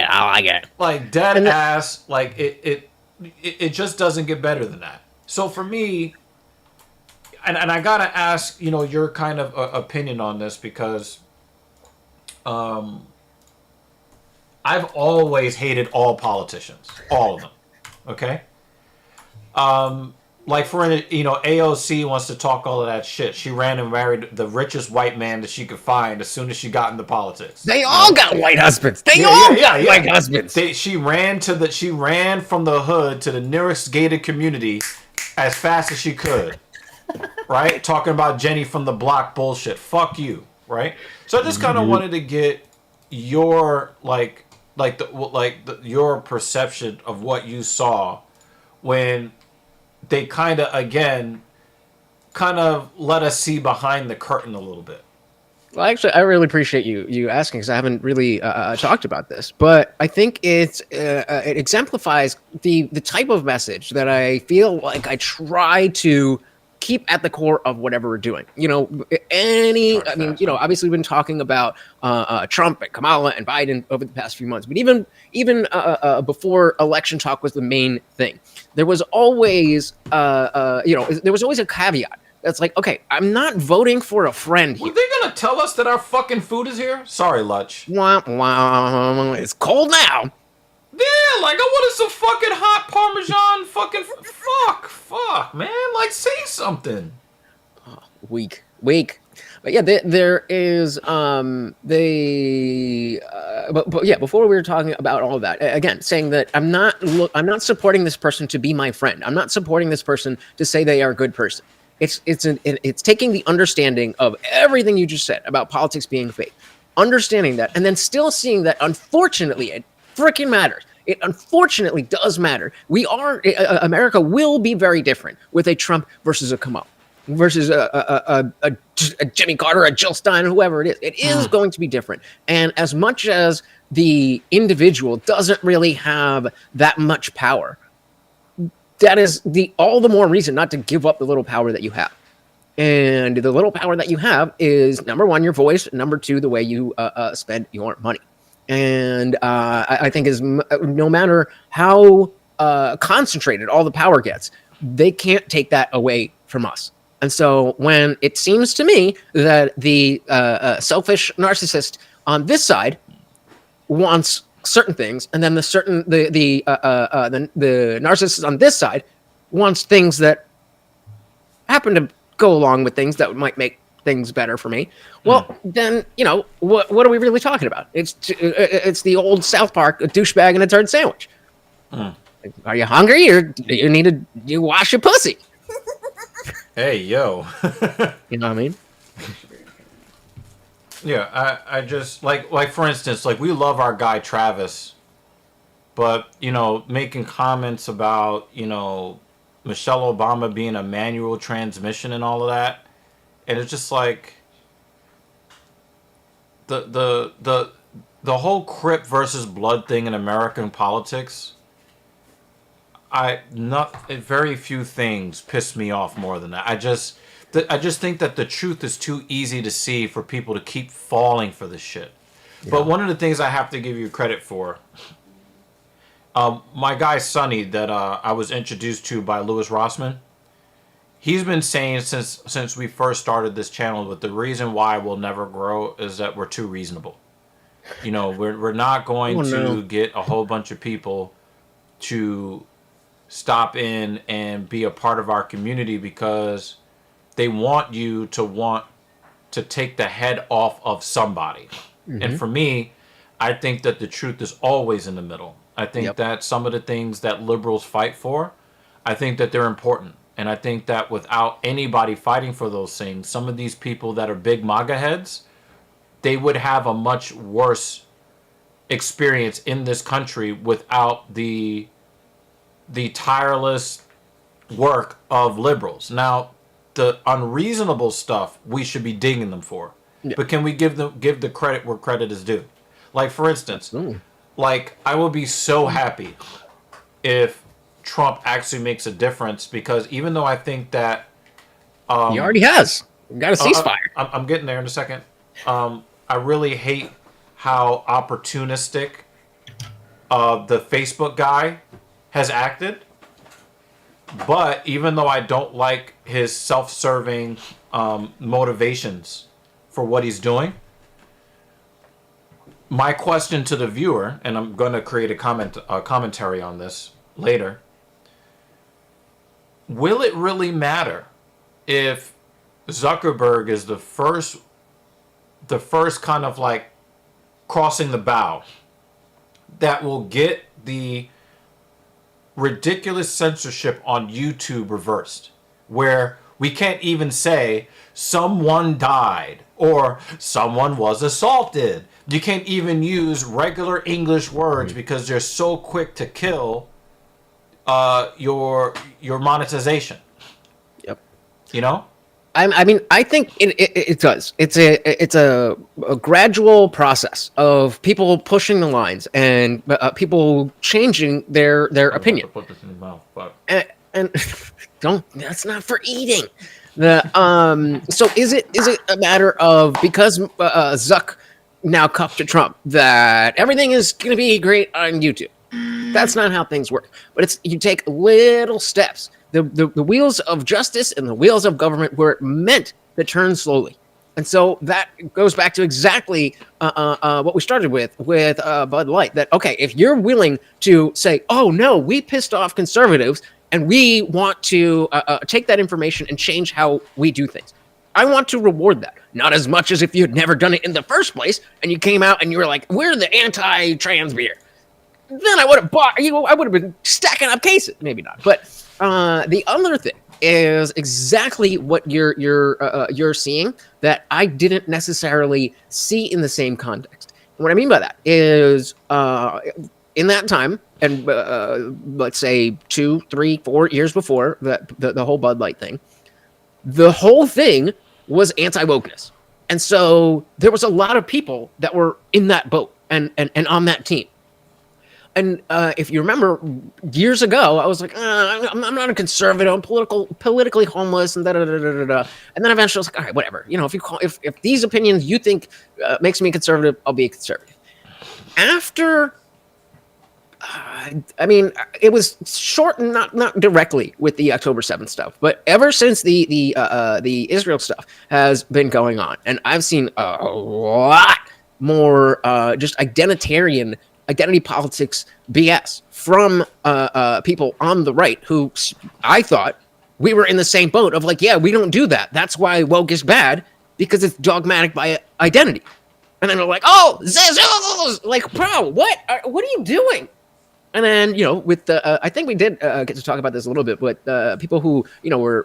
it. Like dead ass. Like it just doesn't get better than that. So for me, and I gotta ask, you know, your kind of opinion on this because, I've always hated all politicians, all of them. Okay. Like for you know, AOC wants to talk all of that shit. She ran and married the richest white man that she could find as soon as she got into politics. They all got white husbands. They all got white husbands. She ran from the hood to the nearest gated community as fast as she could. Right? Talking about Jenny from the block bullshit. Fuck you. Right? So I just kind of wanted to get your your perception of what you saw when they kind of let us see behind the curtain a little bit. Well, actually, I really appreciate you asking because I haven't really talked about this, but I think it exemplifies the type of message that I feel like I try to keep at the core of whatever we're doing. You know, obviously we've been talking about Trump and Kamala and Biden over the past few months, but even before election talk was the main thing, there was always a caveat. That's like, okay, I'm not voting for a friend here. Were they gonna tell us that our fucking food is here? Sorry, Lutch. Wah, wah, it's cold now. Yeah, like I wanted some fucking hot Parmesan fucking fuck, man. Like say something. Weak. But yeah, there is but yeah, before we were talking about all of that, again, saying that I'm not supporting this person to be my friend. I'm not supporting this person to say they are a good person. It's taking the understanding of everything you just said about politics being fake, understanding that, and then still seeing that unfortunately it freaking matters. It unfortunately does matter. America will be very different with a Trump versus a Kamala versus a Jimmy Carter, a Jill Stein, whoever it is. It is going to be different. And as much as the individual doesn't really have that much power, that is all the more reason not to give up the little power that you have. And the little power that you have is, number one, your voice, number two, the way you spend your money. And I think no matter how concentrated all the power gets, they can't take that away from us. And so when it seems to me that the selfish narcissist on this side wants certain things, and then the narcissist on this side wants things that happen to go along with things that might make things better for me. Well, then what are we really talking about? It's the old South Park, a douchebag and a turd sandwich. Are you hungry, or do you wash your pussy? Hey, yo. You know what I mean? Yeah, I just like for instance, like we love our guy Travis, but making comments about Michelle Obama being a manual transmission and all of that, and it's just like the whole Crip versus blood thing in American politics. Very few things piss me off more than that. I just think that the truth is too easy to see for people to keep falling for this shit. Yeah. But one of the things I have to give you credit for, my guy Sonny that I was introduced to by Louis Rossman, he's been saying since we first started this channel that the reason why we'll never grow is that we're too reasonable. We're not going to get a whole bunch of people to stop in and be a part of our community because they want you to take the head off of somebody. Mm-hmm. And for me, I think that the truth is always in the middle. I think that some of the things that liberals fight for, I think that they're important. And I think that without anybody fighting for those things, some of these people that are big MAGA heads, they would have a much worse experience in this country without the tireless work of liberals. Now, the unreasonable stuff we should be digging them for, but can we give the credit where credit is due? Like for instance, like I would be so happy if Trump actually makes a difference, because even though I think that he already has, we got a ceasefire. I'm getting there in a second. I really hate how opportunistic the Facebook guy has acted, but even though I don't like his self-serving motivations for what he's doing, my question to the viewer, and I'm going to create a commentary on this later, will it really matter if Zuckerberg is the first kind of like crossing the bow that will get the ridiculous censorship on YouTube reversed, where we can't even say someone died or someone was assaulted? You can't even use regular English words because they're so quick to kill your monetization. Yep. I mean, I think it does. It's a gradual process of people pushing the lines and people changing their opinion. Put this in your mouth, but... And don't. That's not for eating. So is it a matter of, because Zuck now cuffed to Trump, that everything is going to be great on YouTube? That's not how things work. But you take little steps. The wheels of justice and the wheels of government were meant to turn slowly. And so that goes back to exactly what we started with Bud Light. That, okay, if you're willing to say, oh, no, we pissed off conservatives and we want to take that information and change how we do things, I want to reward that. Not as much as if you had never done it in the first place and you came out and you were like, we're the anti-trans beer. Then I would have bought, I would have been stacking up cases. Maybe not. But the other thing is exactly what you're seeing that I didn't necessarily see in the same context. And what I mean by that is in that time, and let's say 2, 3, 4 years before the whole Bud Light thing, the whole thing was anti-wokeness. And so there was a lot of people that were in that boat and on that team. And if you remember, years ago, I was like, I'm not a conservative. I'm politically homeless, and da-da-da-da-da-da. And then eventually I was like, all right, whatever. If these opinions you think makes me conservative, I'll be a conservative. After, it was short and not directly with the October 7th stuff, but ever since the Israel stuff has been going on, and I've seen a lot more just identity politics BS from people on the right who I thought we were in the same boat of like, yeah, we don't do that. That's why woke is bad, because it's dogmatic by identity. And then they're like, oh, like, bro, what are you doing? And then, with the, I think we did get to talk about this a little bit, but people who, were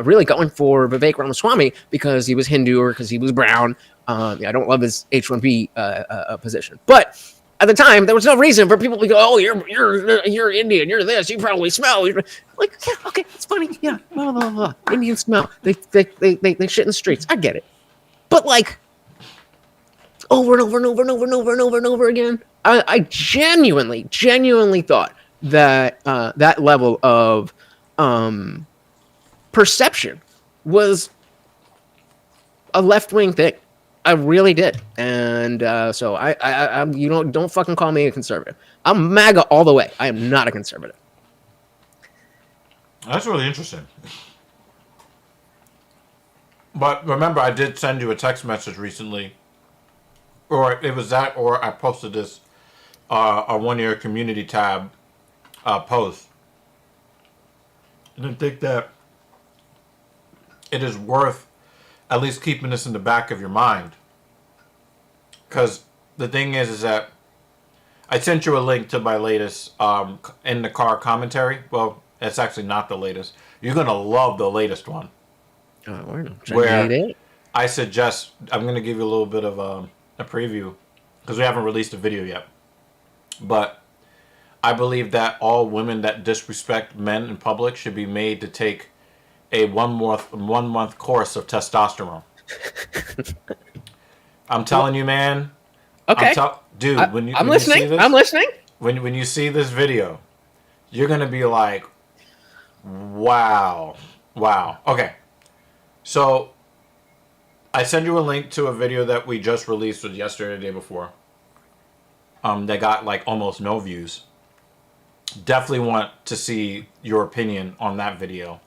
really going for Vivek Ramaswamy because he was Hindu or because he was brown. I don't love his H-1B position. But at the time, there was no reason for people to go, oh, you're Indian, you're this, you probably smell. You're like, yeah, okay, it's funny. Yeah, blah, blah, blah. Indians smell. They shit in the streets. I get it. But like, over and over and over and over and over and over and over again, I genuinely thought that that level of perception was a left-wing thing. I really did, and so I don't fucking call me a conservative. I'm MAGA all the way. I am not a conservative. That's really interesting. But remember, I did send you a text message recently, or it was that, or I posted this on one of your community tab posts. And I think that it is worth at least keeping this in the back of your mind. Because the thing is that I sent you a link to my latest in the car commentary. Well, it's actually not the latest. You're going to love the latest one. Where I suggest, I'm going to give you a little bit of a preview, because we haven't released a video yet. But I believe that all women that disrespect men in public should be made to take a one month course of testosterone. I'm telling you, man. Okay. Dude, I'm listening. I'm listening. When you see this video, you're gonna be like, wow. Okay. So I send you a link to a video that we just released yesterday or the day before. They got like almost no views. Definitely want to see your opinion on that video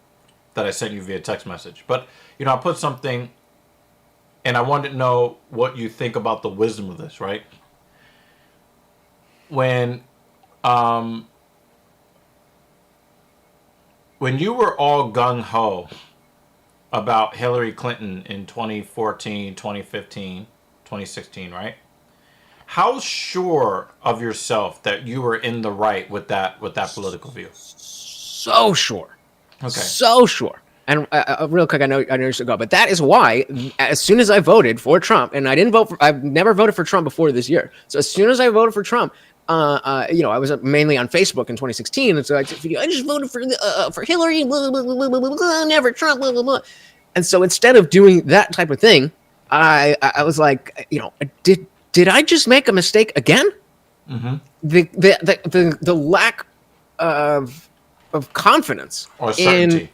that I sent you via text message. But, I put something, and I wanted to know what you think about the wisdom of this, right? When you were all gung-ho about Hillary Clinton in 2014, 2015, 2016, right? How sure of yourself that you were in the right with that political view? So sure. Okay. So sure. And real quick, I know you should go, but that is why, as soon as I voted for Trump, and I've never voted for Trump before this year. So as soon as I voted for Trump, I was mainly on Facebook in 2016, and so I just voted for Hillary, blah, blah, blah, blah, blah, blah, never Trump, blah, blah, blah. And so instead of doing that type of thing, I was like, did I just make a mistake again? Mm-hmm. The lack of confidence or certainty.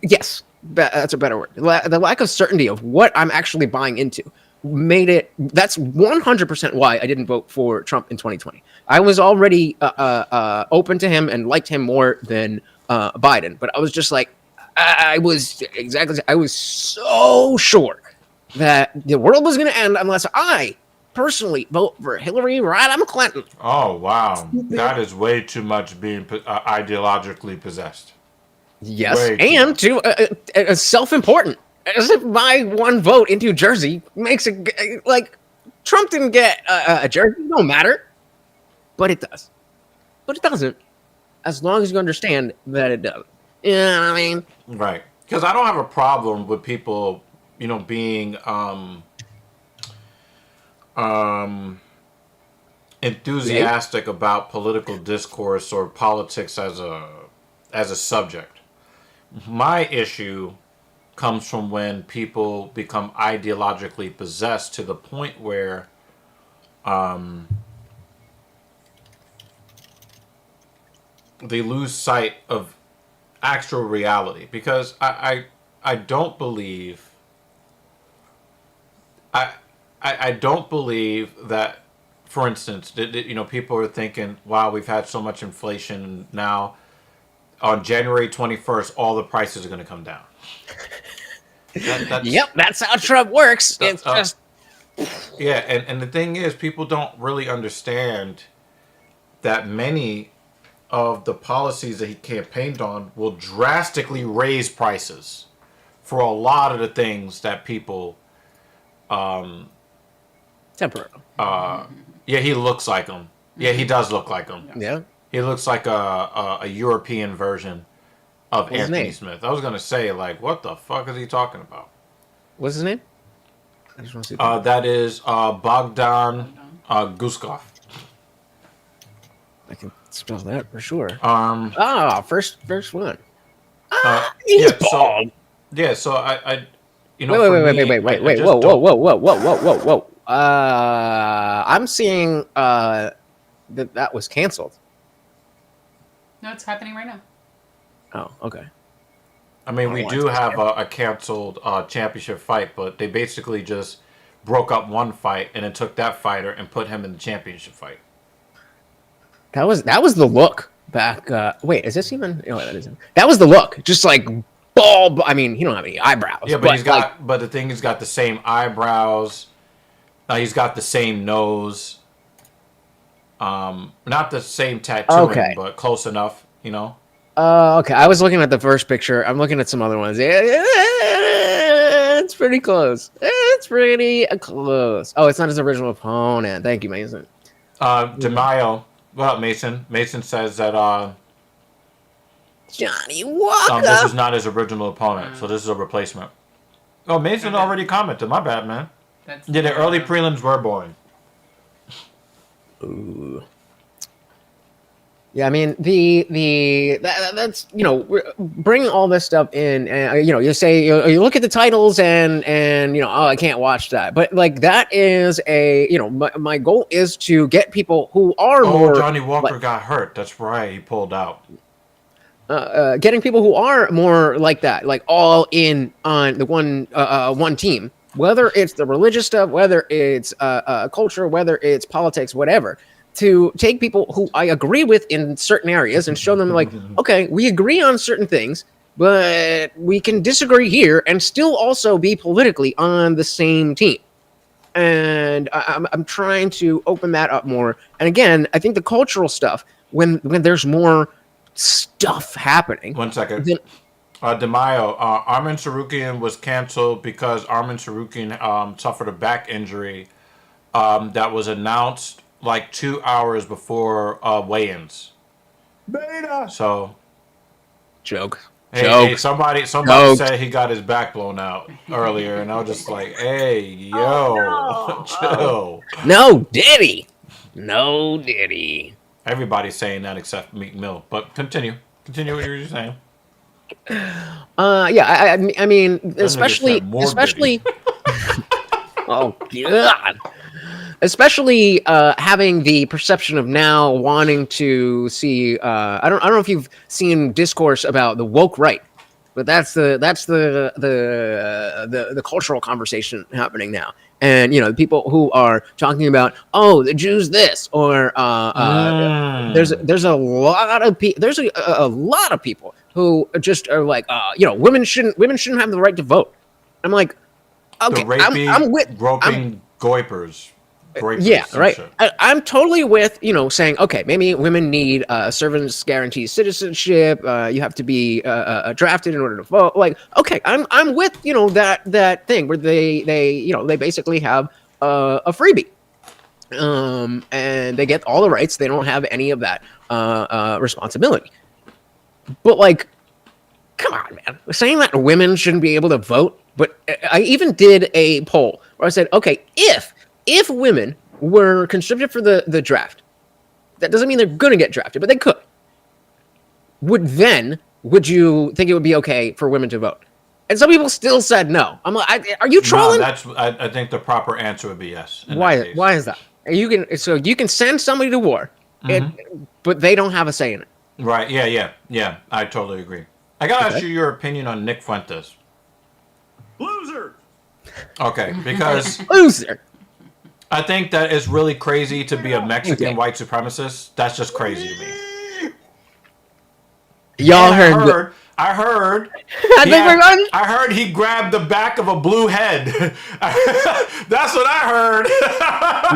Yes, that's a better word. The lack of certainty of what I'm actually buying into made it. That's 100% why I didn't vote for Trump in 2020. I was already open to him and liked him more than Biden, but I was just like, I was so sure that the world was going to end unless I personally vote for Hillary Rodham Clinton. Oh, wow. That is way too much being ideologically possessed. Yes, Way too and much. to self-important. As if my one vote into Jersey makes it like Trump didn't get a Jersey. No matter, but it does. But it doesn't. As long as you understand that it does. You know what I mean? Right. Because I don't have a problem with people, being um, enthusiastic about political discourse or politics as a subject. My issue comes from when people become ideologically possessed to the point where they lose sight of actual reality. Because I don't believe I don't believe that, for instance, people are thinking, wow, we've had so much inflation, and now on January 21st, all the prices are going to come down. Yep, that's how Trump works. It's just Yeah, and the thing is, people don't really understand that many of the policies that he campaigned on will drastically raise prices for a lot of the things that people. temporary. Yeah, he looks like him. Yeah, he does look like him. Yeah. He looks like a European version of What's his Anthony name? Smith. I was gonna say, like, what the fuck is he talking about? What's his name? I just want to see. That is Bogdan Guskov. I can spell that for sure. Um, First one. uh, He's yeah, so bald. yeah, so I Wait, for wait, me, wait, I just whoa, don't. whoa. I'm seeing that was canceled. No, it's happening right now. Oh, okay. I mean, we do have a canceled championship fight, but they basically just broke up one fight and then took that fighter and put him in the championship fight. That was the look back. Wait, is this even? No, that isn't. That was the look. Just like bald. I mean, he don't have any eyebrows. Yeah, but but the thing, he's got the same eyebrows. He's got the same nose. Not the same tattooing, Okay. but close enough. Okay. I was looking at the first picture. I'm looking at some other ones. Yeah, it's pretty close. It's pretty close. Oh, it's not his original opponent. Thank you, Mason. DeMaio. Well, Mason. Mason says that Johnny Walker. this is not his original opponent, so this is a replacement. Oh, Mason already commented. My bad, man. Yeah, the early prelims were boring. Ooh. Yeah, I mean that's bringing all this stuff in, and you say you look at the titles and oh, I can't watch that, but like that is my goal is to get people who are more. Johnny Walker got hurt. That's right, he pulled out. Getting people who are more like that, like all in on the one team, whether it's the religious stuff, whether it's culture, whether it's politics, whatever, to take people who I agree with in certain areas and show them like, okay, we agree on certain things, but we can disagree here and still also be politically on the same team. And I'm trying to open that up more. And again, I think the cultural stuff, when there's more stuff happening. 1 second. DeMaio, Arman Tsarukyan was canceled because Arman Tsarukyan suffered a back injury that was announced like 2 hours before weigh-ins. Beta. So, Joke. hey, somebody said he got his back blown out earlier, and I was just like, hey, yo, chill. No diddy. No diddy. Everybody's saying that except Meek Mill. But continue what you were saying. Yeah, I mean, especially, Diddy. oh god, especially having the perception of now wanting to see. I don't know if you've seen discourse about the woke right, but that's the cultural conversation happening now. And people who are talking about, oh, the Jews this, or there's a lot of people. There's a lot of people who just are like, women shouldn't have the right to vote. I'm like, okay, The rapey, I'm with groping goipers. great. Yeah, right. citizenship. I'm totally with, saying, okay, maybe women need servants guaranteed citizenship. You have to be drafted in order to vote. Like, okay, I'm with, that thing where they basically have a freebie. And they get all the rights. They don't have any of that responsibility. But like, come on, man. Saying that women shouldn't be able to vote. But I even did a poll where I said, okay, if women were conscripted for the draft, that doesn't mean they're going to get drafted, but they could. Would you think it would be okay for women to vote? And some people still said no. I'm like, are you trolling? No, I think the proper answer would be yes. Why is that? You can send somebody to war, but they don't have a say in it. Right? Yeah. I totally agree. I gotta ask you your opinion on Nick Fuentes. Loser. Okay, because Loser. I think that it's really crazy to be a Mexican white supremacist. That's just crazy to me. Y'all And heard. I heard. I heard he grabbed the back of a blue head. That's what I heard.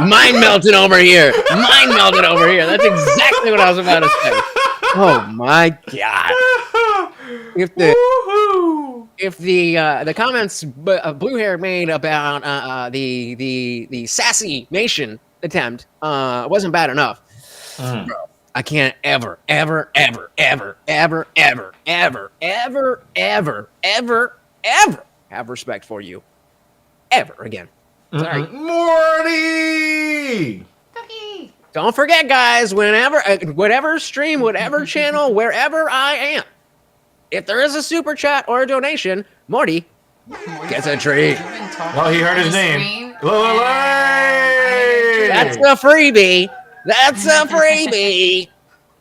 Mine melted over here. That's exactly what I was about to say. Oh my god! If the comments Blue Hair made about the sassy nation attempt wasn't bad enough, bro, I can't ever have respect for you ever again. Sorry. Morty! Cookie. Don't forget, guys, whatever stream, whatever channel, wherever I am, if there is a super chat or a donation, Morty gets a treat. Well, he heard his name. That's a freebie.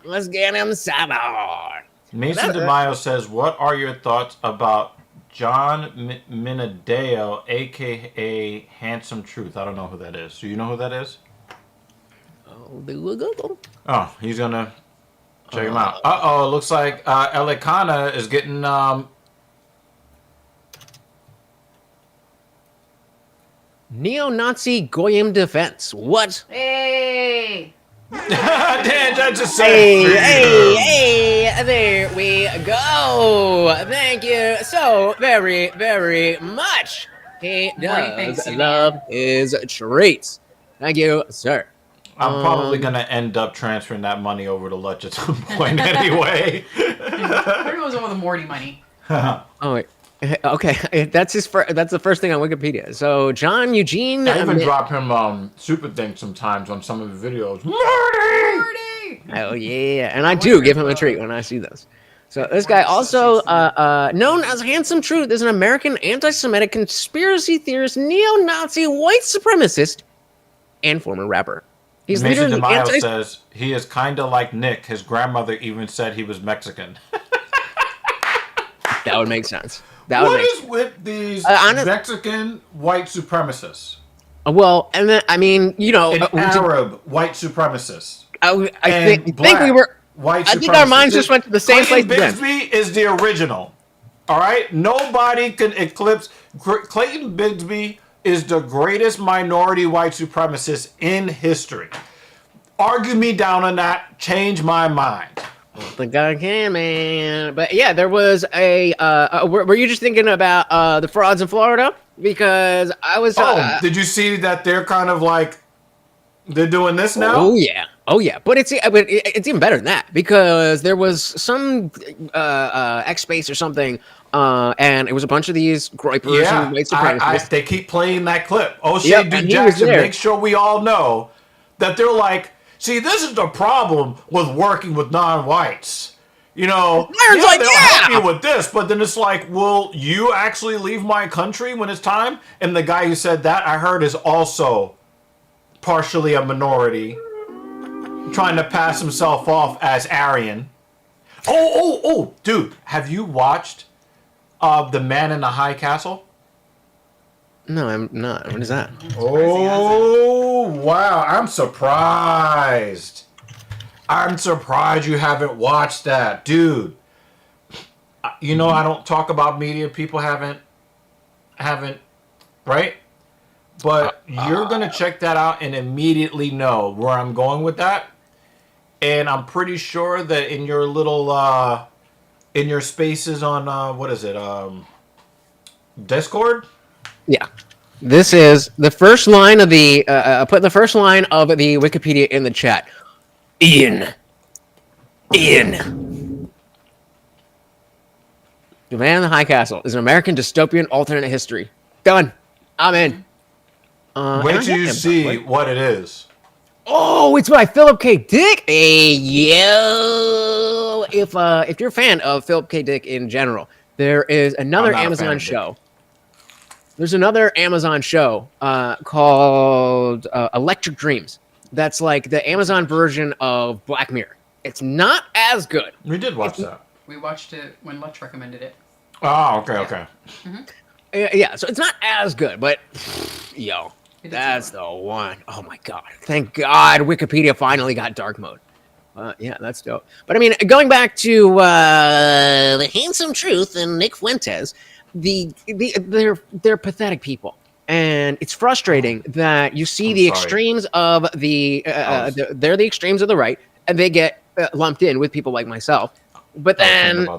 Let's get him some more. Mason DeMaio says, what are your thoughts about John Minadeo, a.k.a. Handsome Truth? I don't know who that is. Do you know who that is? Oh, he's going to check him out. Uh-oh, looks like Elikana is getting... Neo-Nazi Goyim defense. What? Hey. Dan, just Hey, there we go. Thank you so very, very much. He does love his treats. Thank you, sir. I'm probably going to end up transferring that money over to Lutch at some point anyway. There goes all the Morty money. Oh, wait. Okay, that's the first thing on Wikipedia. So John Eugene. I even drop him super things sometimes on some of the videos. Morty! Oh yeah, and I do give him a treat when I see those. So this guy, also known as Handsome Truth, is an American anti-Semitic conspiracy theorist, neo-Nazi white supremacist, and former rapper. He's leader Mason of the DeMaio says he is kind of like Nick. His grandmother even said he was Mexican. That would make sense. What is with these Mexican white supremacists? Well, and then, I mean, Arab white supremacists. I think we were white. I think our minds just went to the same place. Clayton Bigsby is the original. All right, nobody can eclipse. Clayton Bigsby is the greatest minority white supremacist in history. Argue me down on that. Change my mind. I don't think I can, man. But yeah, there was were you just thinking about the frauds in Florida? Because I was. Did you see that they're kind of like they're doing this now? Oh yeah. But it's even better than that, because there was some X space or something, and it was a bunch of these groypers and white supremacists. They keep playing that clip. O'Shea Jackson makes sure we all know that they're like. See, this is the problem with working with non-whites. They'll help you with this, but then it's like, will you actually leave my country when it's time? And the guy who said that, I heard, is also partially a minority, trying to pass himself off as Aryan. Oh, dude, have you watched The Man in the High Castle? No, I'm not. What is that? Oh, wow. I'm surprised. I'm surprised you haven't watched that. Dude, I don't talk about media. People haven't, right? but you're going to check that out and immediately know where I'm going with that. And I'm pretty sure that in your little, in your spaces on, what is it, Discord? Yeah. This is the first line of the, put the first line of the Wikipedia in the chat. Ian. The Man in the High Castle is an American dystopian alternate history. Done. I'm in. Wait till you see what it is. Oh, it's by Philip K. Dick. Hey, yo! If you're a fan of Philip K. Dick in general, there is another Amazon show. There's another Amazon show called Electric Dreams. That's like the Amazon version of Black Mirror. It's not as good. We did watch that. We watched it when Lutch recommended it. Oh, okay. Yeah, so it's not as good, but yo, that's the one. Oh my god! Thank God Wikipedia finally got dark mode. Yeah, that's dope. But I mean, going back to the Handsome Truth and Nick Fuentes, they're pathetic people, and it's frustrating that you see the extremes of they're the extremes of the right, and they get lumped in with people like myself. But then,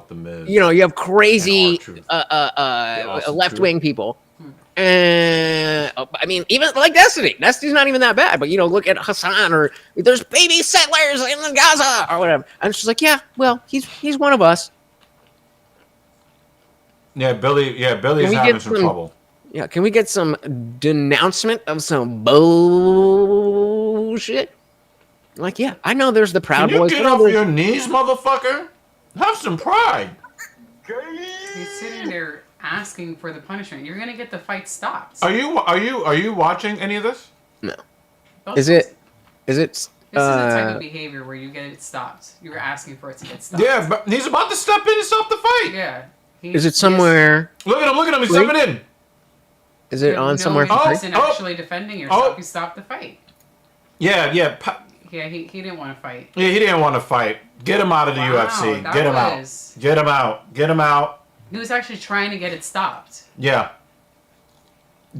you have crazy left-wing people. And I mean, even like Destiny. Destiny's not even that bad. But, look at Hassan, or there's baby settlers in Gaza or whatever. And it's just like, yeah, well, he's one of us. Yeah, Billy's having some trouble. Yeah, can we get some denouncement of some bullshit? Like, yeah, I know there's the Proud Boys. Can you get off your knees, motherfucker? Have some pride. He's sitting there asking for the punishment. You're gonna get the fight stopped. Are you watching any of this? No. Is it? This is the type of behavior where you get it stopped. You're asking for it to get stopped. Yeah, but he's about to step in and stop the fight. Yeah. Is it somewhere? Look at him! He's stepping in. Is it on somewhere? He wasn't actually defending yourself. You stopped the fight. Yeah. Yeah, he didn't want to fight. Yeah, he didn't want to fight. Get him out of the UFC. Get him out. Get him out. Get him out. He was actually trying to get it stopped. Yeah.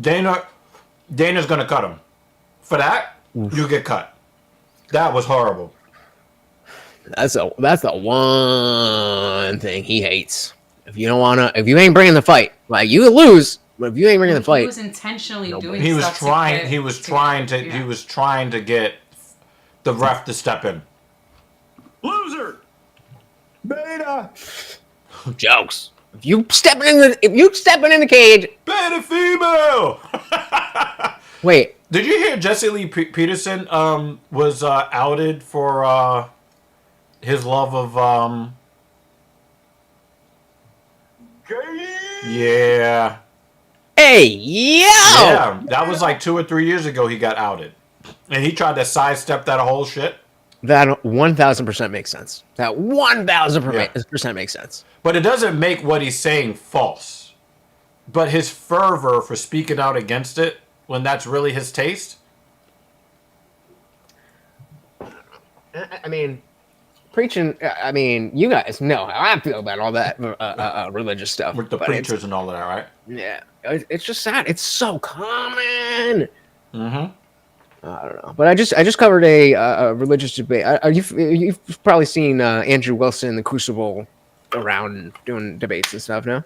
Dana's gonna cut him. For that, you get cut. That was horrible. That's the one thing he hates. If you ain't bringing the fight, like you lose. But if you ain't bringing the fight, he was intentionally doing. He was trying to get the ref to step in. Loser. Beta. Jokes. If you stepping in the cage, Beta female. Wait. Did you hear Jesse Lee Peterson was outed for his love of Yeah. Hey, yo! Yeah, that was like 2 or 3 years ago he got outed. And he tried to sidestep that whole shit. That 1,000% makes sense. That 1,000% makes sense. But it doesn't make what he's saying false. But his fervor for speaking out against it, when that's really his taste. I mean, preaching, you guys know how I feel about all that religious stuff. With the preachers and all of that, right? Yeah. It's just sad. It's so common. Mm-hmm. I don't know, but I just covered a religious debate. You've probably seen Andrew Wilson in the Crucible around doing debates and stuff, no?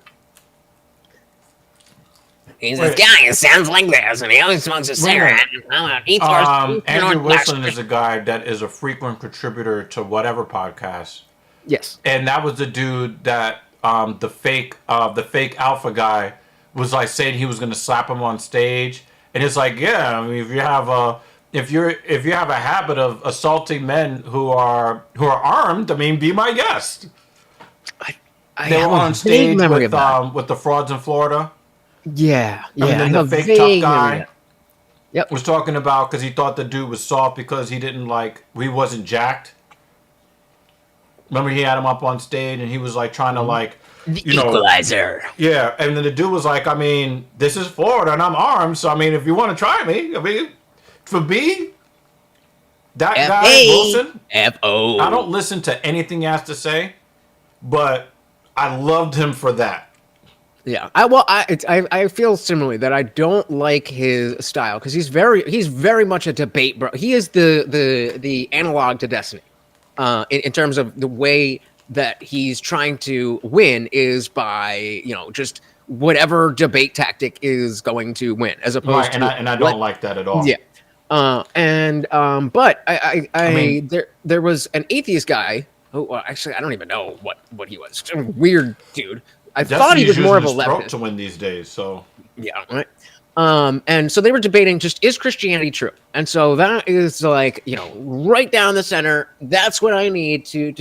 He's this guy who sounds like this, and he always smokes a cigarette. Andrew Wilson is a guy that is a frequent contributor to whatever podcast. Yes, and that was the dude that the fake alpha guy was like saying he was going to slap him on stage. And it's like, yeah, I mean, if you have a habit of assaulting men who are armed, I mean, be my guest. They were on stage with the frauds in Florida. Yeah. And then the fake tough guy was talking about because he thought the dude was soft because he wasn't jacked. Remember, he had him up on stage and he was like trying to equalizer. Yeah, and then the dude was like, I mean, this is Florida and I'm armed, so I mean, if you want to try me, I mean, for B, that guy, Wilson, F-O. I don't listen to anything he has to say, but I loved him for that. Yeah, I feel similarly that I don't like his style because he's very much a debate bro. He is the analog to Destiny, in terms of the way that he's trying to win is by just whatever debate tactic is going to win, as opposed Right, to and I don't like that at all. yeah. But I mean- there was an atheist guy who, well, actually I don't even know what he was. Some weird dude. I thought he was more of a using his throat leftist. to win these days, so Yeah, right. And so they were debating just, is Christianity true? And so that is like, right down the center. That's what I need to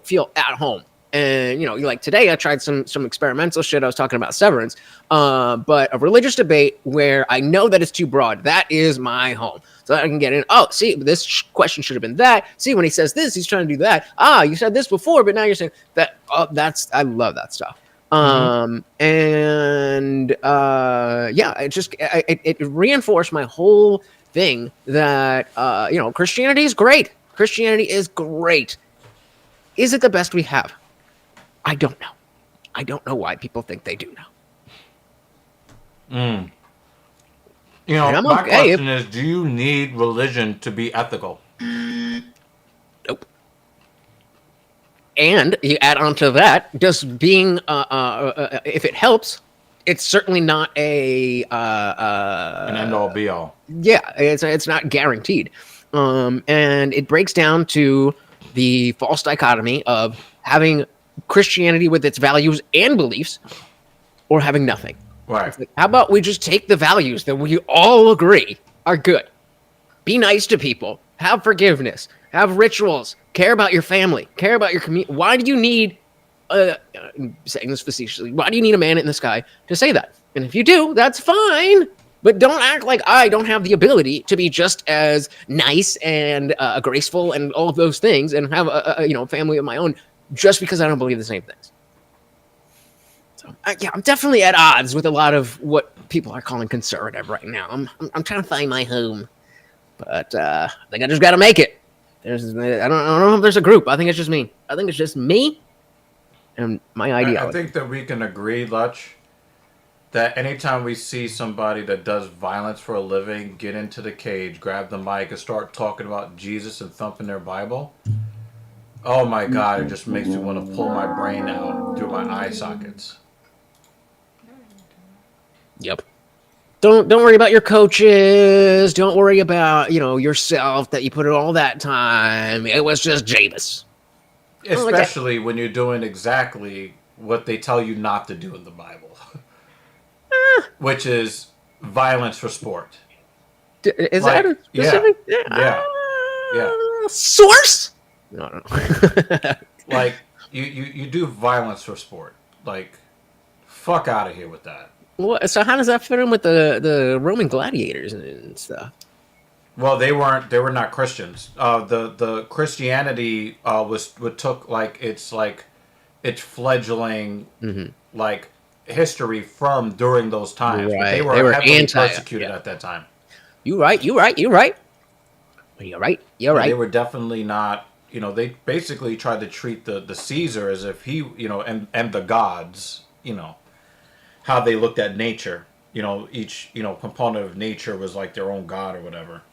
feel at home. And like today I tried some experimental shit. I was talking about severance, but a religious debate where I know that it's too broad. That is my home, so that I can get in. Oh, see, this question should have been that. See, when he says this, he's trying to do that. Ah, you said this before, but now you're saying that. Oh, I love that stuff. It reinforced my whole thing that Christianity is great. Christianity is great. Is it the best we have? I don't know. I don't know why people think they do now. my question is, do you need religion to be ethical? Nope. And you add on to that, just being if it helps, it's certainly not an end all be all. Yeah, it's not guaranteed. And it breaks down to the false dichotomy of having Christianity with its values and beliefs, or having nothing. Right. Like, how about we just take the values that we all agree are good? Be nice to people. Have forgiveness. Have rituals. Care about your family. Care about your community. Why do you need, I'm saying this facetiously, why do you need a man in the sky to say that? And if you do, that's fine. But don't act like I don't have the ability to be just as nice and graceful and all of those things and have a family of my own just because I don't believe the same things. So I'm definitely at odds with a lot of what people are calling conservative right now. I'm trying to find my home, but I think I just got to make it. I don't know if there's a group. I think it's just me. I think it's just me and my ideology. I think that we can agree, Lutch, that anytime we see somebody that does violence for a living get into the cage, grab the mic, and start talking about Jesus and thumping their Bible, oh my God, it just makes me want to pull my brain out through my eye sockets. Yep. Don't worry about your coaches. Don't worry about, yourself, that you put in all that time. It was just Jameis. Especially when you're doing exactly what they tell you not to do in the Bible. Which is violence for sport. Is that a specific? Yeah. Source? No. Like, you do violence for sport. Like, fuck out of here with that. What? So how does that fit in with the Roman gladiators and stuff? Well, they were not Christians. The Christianity took its fledgling like history from during those times. Right. But they were heavily persecuted yeah. at that time. You're right. You're right. They were definitely not. They basically tried to treat the Caesar as if he, and the gods, how they looked at nature. Each component of nature was like their own god or whatever.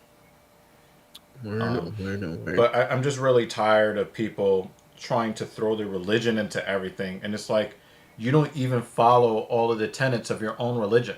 But I'm just really tired of people trying to throw their religion into everything, and it's like you don't even follow all of the tenets of your own religion.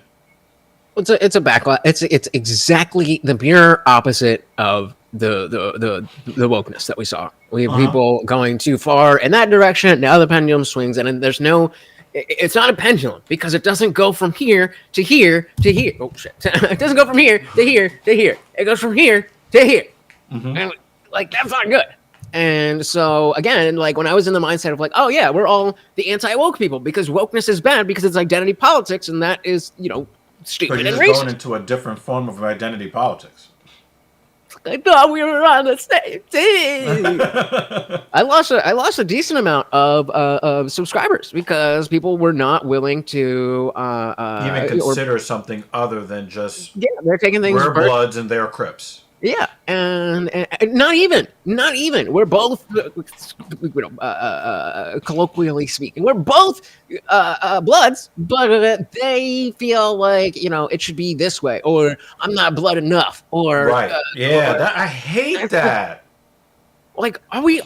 It's a backlash. It's exactly the mirror opposite of the wokeness that we saw. We have people going too far in that direction. Now the pendulum swings, and there's no. It's not a pendulum because it doesn't go from here to here to here. Oh shit! It doesn't go from here to here to here. It goes from here to here. And that's not good. And so again, like when I was in the mindset of like, oh yeah, we're all the anti-woke people because wokeness is bad because it's identity politics, and that is stupid and racist. Going into a different form of identity politics. I thought we were on the same team. I lost a decent amount of subscribers because people were not willing to even consider something other than just they're taking things. We're Bloods and they're Crips. Yeah, and not even. We're both, colloquially speaking, we're both bloods, but they feel like it should be this way, or I'm not blood enough, Right. Yeah. or I hate that. like, are we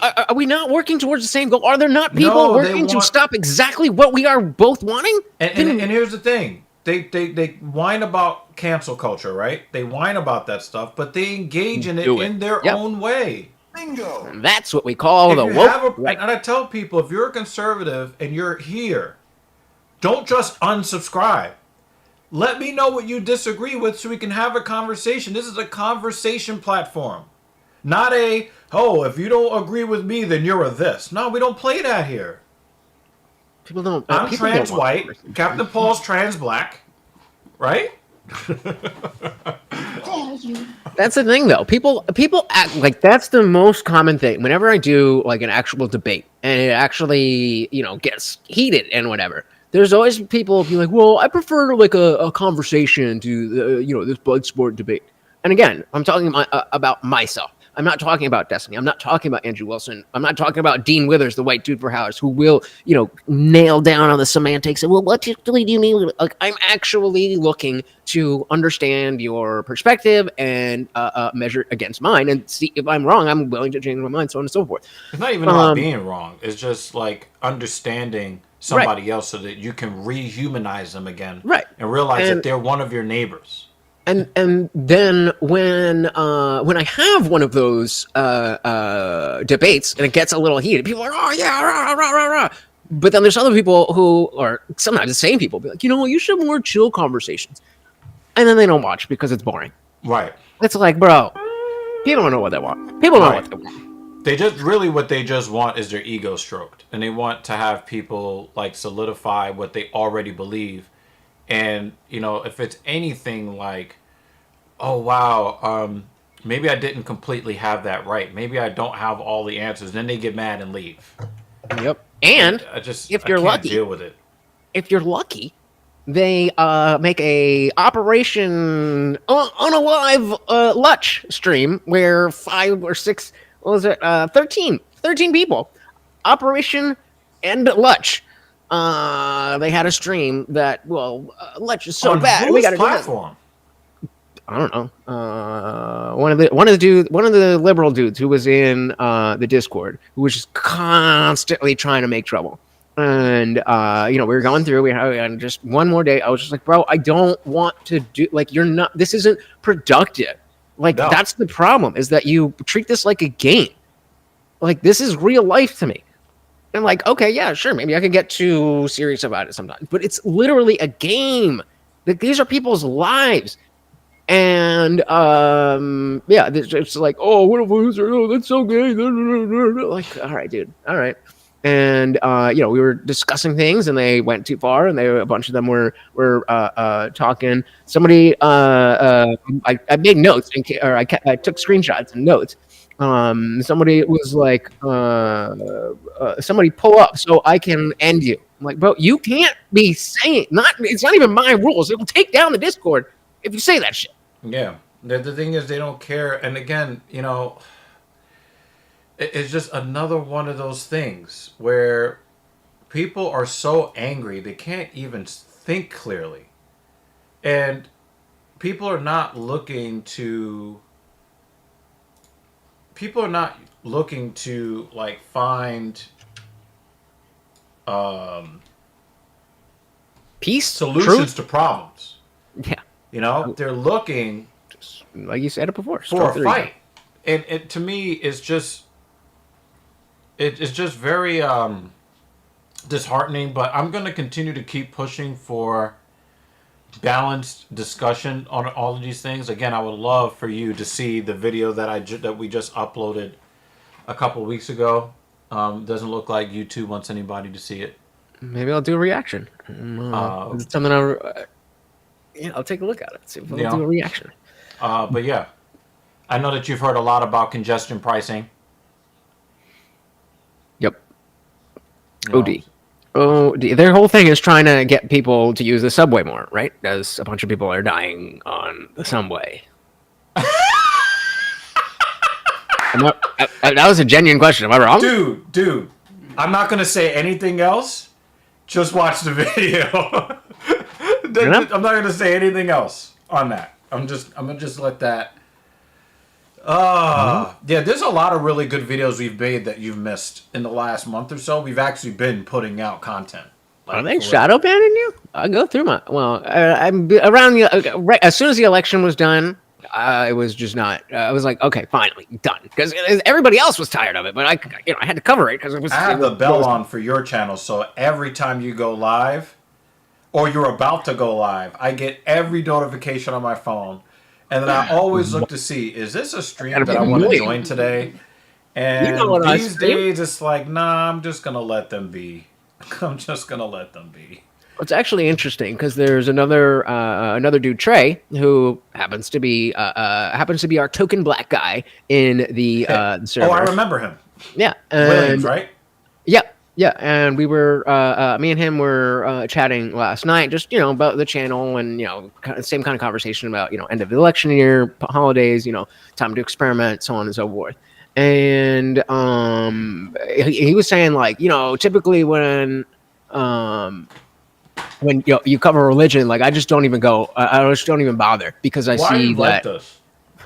not working towards the same goal? Are there not people No, they working to want. stop exactly what we are both wanting? And here's the thing. They whine about cancel culture, right? They whine about that stuff, but they engage in it Do it. in their Yep. own way. Bingo. That's what we call If the you woke. have Right. and I tell people, if you're a conservative and you're here, don't just unsubscribe. Let me know what you disagree with so we can have a conversation. This is a conversation platform. Not if you don't agree with me, then you're a this. No, we don't play that here. People don't. I'm people trans don't want white. conversation. Captain Paul's trans black. Right? That's the thing, though. People act like that's the most common thing. Whenever I do like an actual debate and it actually gets heated and whatever, there's always people be like, "Well, I prefer like a conversation to this blood sport debate." And again, I'm talking about myself. I'm not talking about Destiny. I'm not talking about Andrew Wilson. I'm not talking about Dean Withers, the white dude for House, who will, nail down on the semantics. And well, what actually do you mean? Like, I'm actually looking to understand your perspective and measure against mine and see if I'm wrong. I'm willing to change my mind, so on and so forth. It's not even about being wrong. It's just like understanding somebody else so that you can rehumanize them again. Right. And realize that they're one of your neighbors. And then when I have one of those debates and it gets a little heated, people are, oh yeah, rah, rah, rah, rah. But then there's other people who are sometimes the same people be like, you should have more chill conversations, and then they don't watch because it's boring. Right. It's like, bro, people don't know what they want. People don't know what they want. They just really what they just want is their ego stroked, and they want to have people like solidify what they already believe. And if it's anything like, oh wow, maybe I didn't completely have that right. Maybe I don't have all the answers. Then they get mad and leave. Yep. And if you're lucky, deal with it. If you're lucky, they make a Operation Unalive Lutch stream where 5 or 6, 13 people, Operation End Lutch. They had a stream that Lutch is so on bad. Whose We got to platform? I don't know. One of the liberal dudes who was in the Discord, who was just constantly trying to make trouble. And we were going through. And just one more day. I was just like, bro, I don't want to do you're not. This isn't productive. No. That's the problem. Is that you treat this like a game. Like this is real life to me. And okay, yeah, sure, maybe I could get too serious about it sometimes, but it's literally a game. These are people's lives. And it's like, oh, what a loser! Oh, that's so gay. Like, all right, dude, all right. And we were discussing things, and they went too far, and a bunch of them were talking. Somebody, I made notes, or I took screenshots and notes. Somebody was like, somebody pull up so I can end you. I'm like, bro, you can't be saying it's not even my rules. It will take down the Discord if you say that shit. Yeah. The thing is, they don't care. And again, it's just another one of those things where people are so angry they can't even think clearly. And people are not looking to find peace, solutions to problems. Yeah. They're looking, like you said it before, for a fight. And it to me is just it's just very disheartening, but I'm going to continue to keep pushing for balanced discussion on all of these things. Again, I would love for you to see the video that we just uploaded a couple of weeks ago. Doesn't look like YouTube wants anybody to see it. Maybe I'll do a reaction. It's something I'll take a look at it. See if I'll do a reaction. But yeah, I know that you've heard a lot about congestion pricing. Yep. OD. Their whole thing is trying to get people to use the subway more, right? As a bunch of people are dying on the subway. That was a genuine question. Am I wrong? Dude, I'm not gonna say anything else. Just watch the video. I'm not gonna say anything else on that. I'm gonna just let that. Yeah, there's a lot of really good videos we've made that you've missed in the last month or so. We've actually been putting out content. Are they shadow banning you? I go through my I'm around the right as soon as the election was done. It was just not. I was like, okay, finally done, because everybody else was tired of it, but I had to cover it because it was. I have the bell on for your channel, so every time you go live, or you're about to go live, I get every notification on my phone, and then I always look to see, is this a stream that I want to join today? And these days, it's like, nah, I'm just gonna let them be. I'm just gonna let them be. It's actually interesting because there's another dude, Trey, who happens to be our token black guy in the server. Oh, I remember him. Yeah, Williams, right? Yeah, and we were me and him were chatting last night, just about the channel and same kind of conversation about end of the election year, holidays, time to experiment, so on and so forth. And he was saying like typically when you cover religion, like I just don't even go. I just don't even bother because I see that.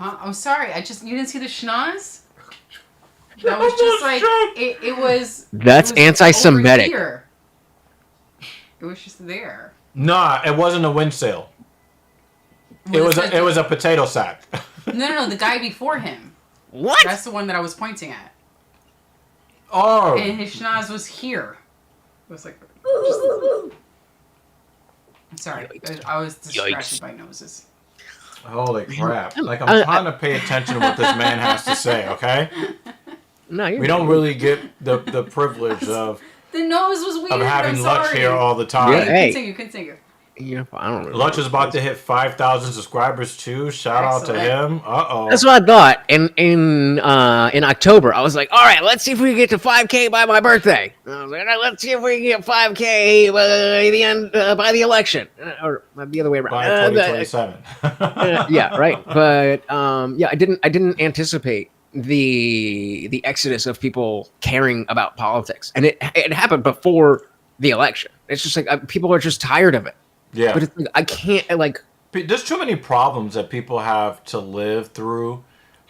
I'm sorry. You didn't see the schnoz? That was just like it was. That's anti-Semitic. It was just there. Nah, it wasn't a wind sail. It was a potato sack. No, the guy before him. What? That's the one that I was pointing at. Oh. And his schnoz was here. It was like. I'm sorry. I was distracted by noses. Holy crap. Like, I'm trying to pay attention to what this man has to say, okay? No, we don't really get the privilege of... The nose was weird. Of having Lutch here all the time. Yeah, hey. Continue. I don't really Lutch is about to hit 5,000 subscribers too. Shout out to him. Uh-oh. That's what I thought. In October, I was like, all right, let's see if we can get to 5K by my birthday. And I was like, all right, let's see if we can get 5K by the election, or the other way around. By 2027. Yeah, right. But I didn't anticipate the exodus of people caring about politics, and it happened before the election. It's just like people are just tired of it. Yeah. But it's like, I can't There's too many problems that people have to live through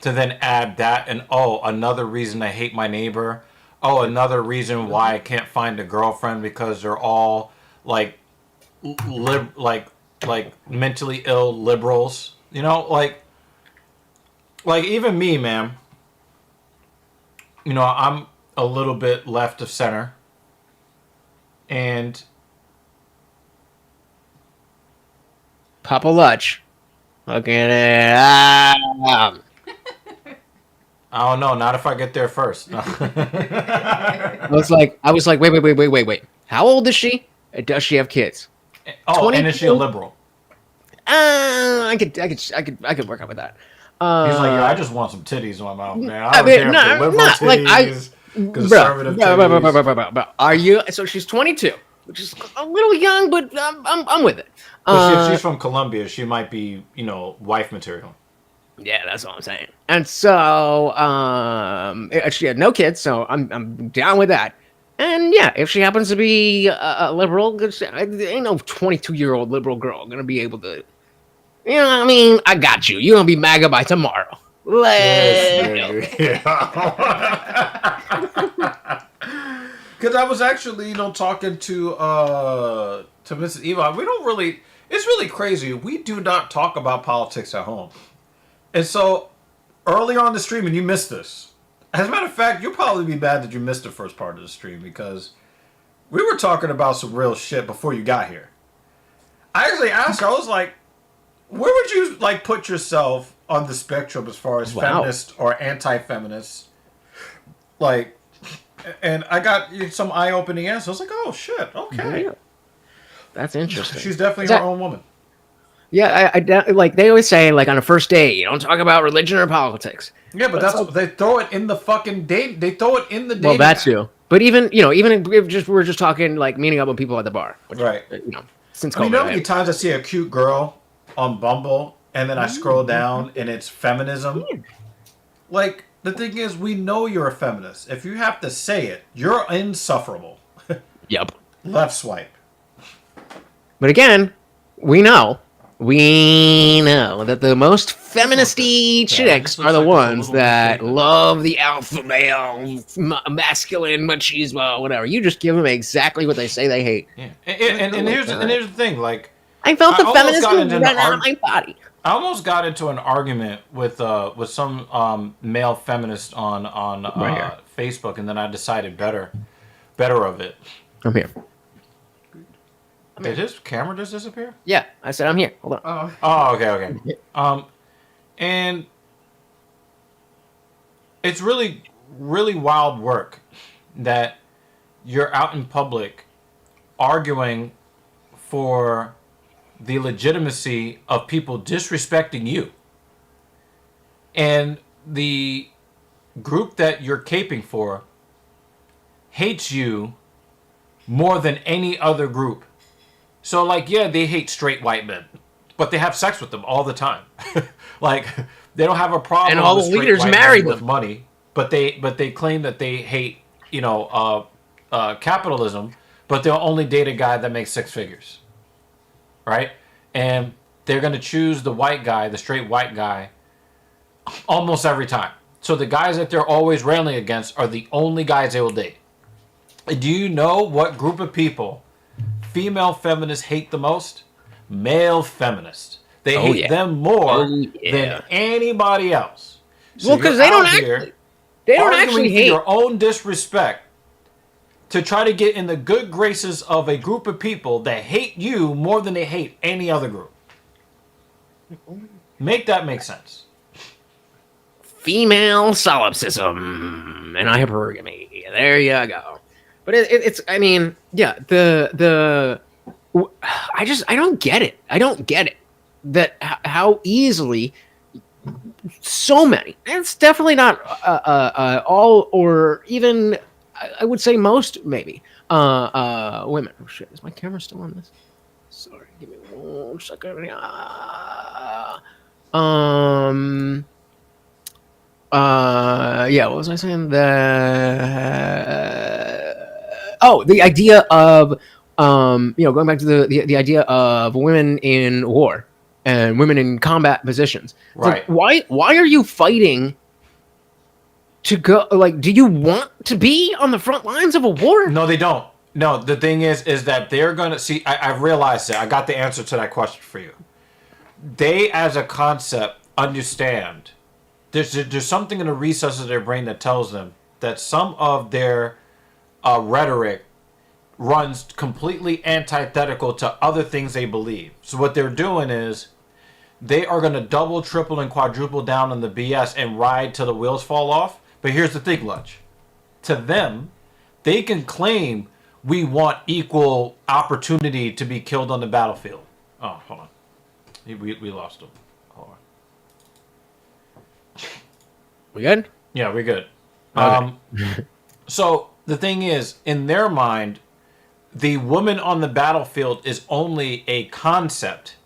to then add that and another reason I hate my neighbor. Oh, another reason why I can't find a girlfriend because they're all like mentally ill liberals. Like even me, man. I'm a little bit left of center. And Papa Lutch, look at it. I don't know. Not if I get there first. I was like, wait. How old is she? Does she have kids? Oh, 22? and is she a liberal? I could work out with that. He's like, I just want some titties on my mouth, man. I don't care if they're liberal titties, conservative titties. Bro, are you? So she's 22, which is a little young, but I'm with it. But if she's from Colombia, she might be, wife material. Yeah, that's what I'm saying. And so, she had no kids, so I'm down with that. And yeah, if she happens to be a liberal, ain't no 22-year-old liberal girl gonna be able to. I got you. You're gonna be MAGA by tomorrow. Because I was actually, talking to Mrs. Eva. We don't really. It's really crazy. We do not talk about politics at home. And so, earlier on the stream, and you missed this. As a matter of fact, you'll probably be mad that you missed the first part of the stream because we were talking about some real shit before you got here. I actually asked her, I was like, where would you put yourself on the spectrum as far as feminist or anti-feminist? And I got some eye-opening answers. I was like, oh shit, okay. Yeah. That's interesting. She's definitely her own woman. Yeah, I they always say on a first date, you don't talk about religion or politics. Yeah, but that's they throw it in the fucking date. They throw it in the dating. Well, that's you. But even if we're just talking meeting up with people at the bar, which, right? Since COVID, how many times I see a cute girl on Bumble and then I scroll down and it's feminism. the thing is, we know you're a feminist. If you have to say it, you're insufferable. Yep. Left swipe. But again, we know that the most feministy chicks are the ones that love the alpha male, masculine machismo, whatever. You just give them exactly what they say they hate. Yeah. And here's the thing, like, I felt the almost got feminism into run the out of my body. I almost got into an argument with some male feminist on Right Facebook, and then I decided better of it. I'm here. Did his camera just disappear? Yeah, I said I'm here. Hold on. Oh, okay. And it's really, really wild work that you're out in public arguing for the legitimacy of people disrespecting you. And the group that you're caping for hates you more than any other group. So, like, yeah, they hate straight white men, but they have sex with them all the time. Like, they don't have a problem. And all with the straight leaders white marry men with them. money, but they claim that they hate, capitalism, but they'll only date a guy that makes six figures, right? And they're gonna choose the white guy, the straight white guy, almost every time. So the guys that they're always railing against are the only guys they will date. Do you know what group of people female feminists hate the most? Male feminists. They hate them more than anybody else. So Well, because they don't actually hate your own disrespect to try to get in the good graces of a group of people that hate you more than they hate any other group. Make that make sense. female solipsism and hypergamy. There you go. But it's I mean, yeah, I don't get it. I don't get it that how easily so many. And it's definitely not all, or even I would say most, maybe women. Oh shit! Is my camera still on this? Sorry, give me 1 second. Yeah, what was I saying? The idea of going back to the idea of women in war and women in combat positions. It's Right. like, why are you fighting to go? Like, do you want to be on the front lines of a war? No, they don't. No, the thing is that they're gonna see. I realized it. I got the answer to that question for you. They, as a concept, understand. There's something in the recesses of their brain that tells them that some of their rhetoric runs completely antithetical to other things they believe. So what they're doing is they are going to double, triple, and quadruple down on the BS and ride till the wheels fall off. But here's the thing, Lunch. To them, they can claim we want equal opportunity to be killed on the battlefield. Oh, hold on. We lost him. Hold on. We good? Yeah, we're good. Okay. So the thing is, in their mind, the woman on the battlefield is only a concept,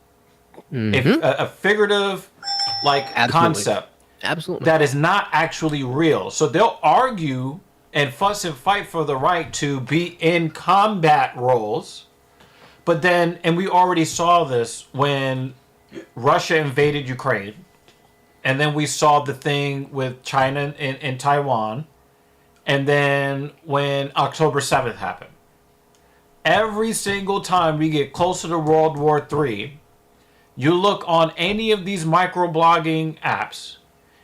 a figurative, concept. Absolutely. That is not actually real. So they'll argue and fuss and fight for the right to be in combat roles. But then, and we already saw this when Russia invaded Ukraine. And then we saw the thing with China and Taiwan. And then when October 7th happened. Every single time we get closer to World War III, you look on any of these microblogging apps,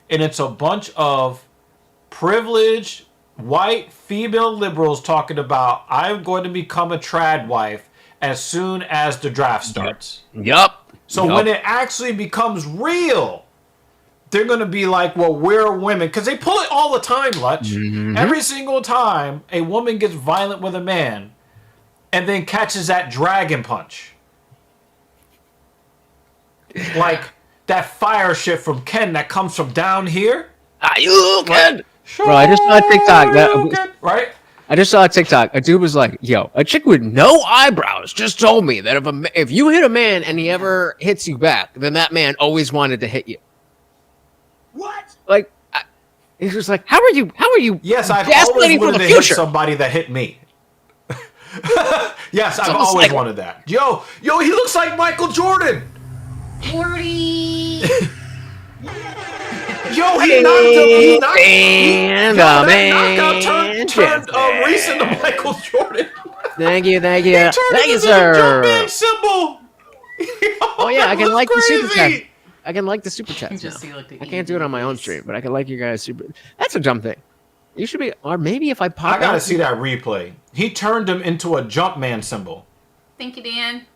and it's a bunch of privileged white female liberals talking about, I'm going to become a trad wife as soon as the draft starts. Yup. So when it actually becomes real, they're going to be like, well, we're women. Because they pull it all the time, Lutch. Every single time a woman gets violent with a man and then catches that dragon punch. Like that fire shit from Ken that comes from down here. Are you good? Sure, Bro, I just saw a TikTok. right? I just saw a TikTok. A dude was like, yo, a chick with no eyebrows just told me that if you hit a man and he ever hits you back, then that man always wanted to hit you. What? Like, It's just like, how are you Yes, I've always gaslighting for wanted the to hit future? somebody that hit me. Yes, I've almost always like- wanted that. Yo, he looks like Michael Jordan. 40. Yo, he knocked him. He knocked And yo, the that knockout man turned just- Reese into Michael Jordan. Thank you, He turned him into the jump in sir. symbol. Oh yeah, I That can was like the super crazy. chat. I can like the super chats Just now. see like the I can't do it on my own EVs. stream, but I can like you guys super. That's a dumb thing. You should be, or maybe if I pop. I gotta out- see that replay. He turned him into a Jumpman symbol. Thank you, Dan.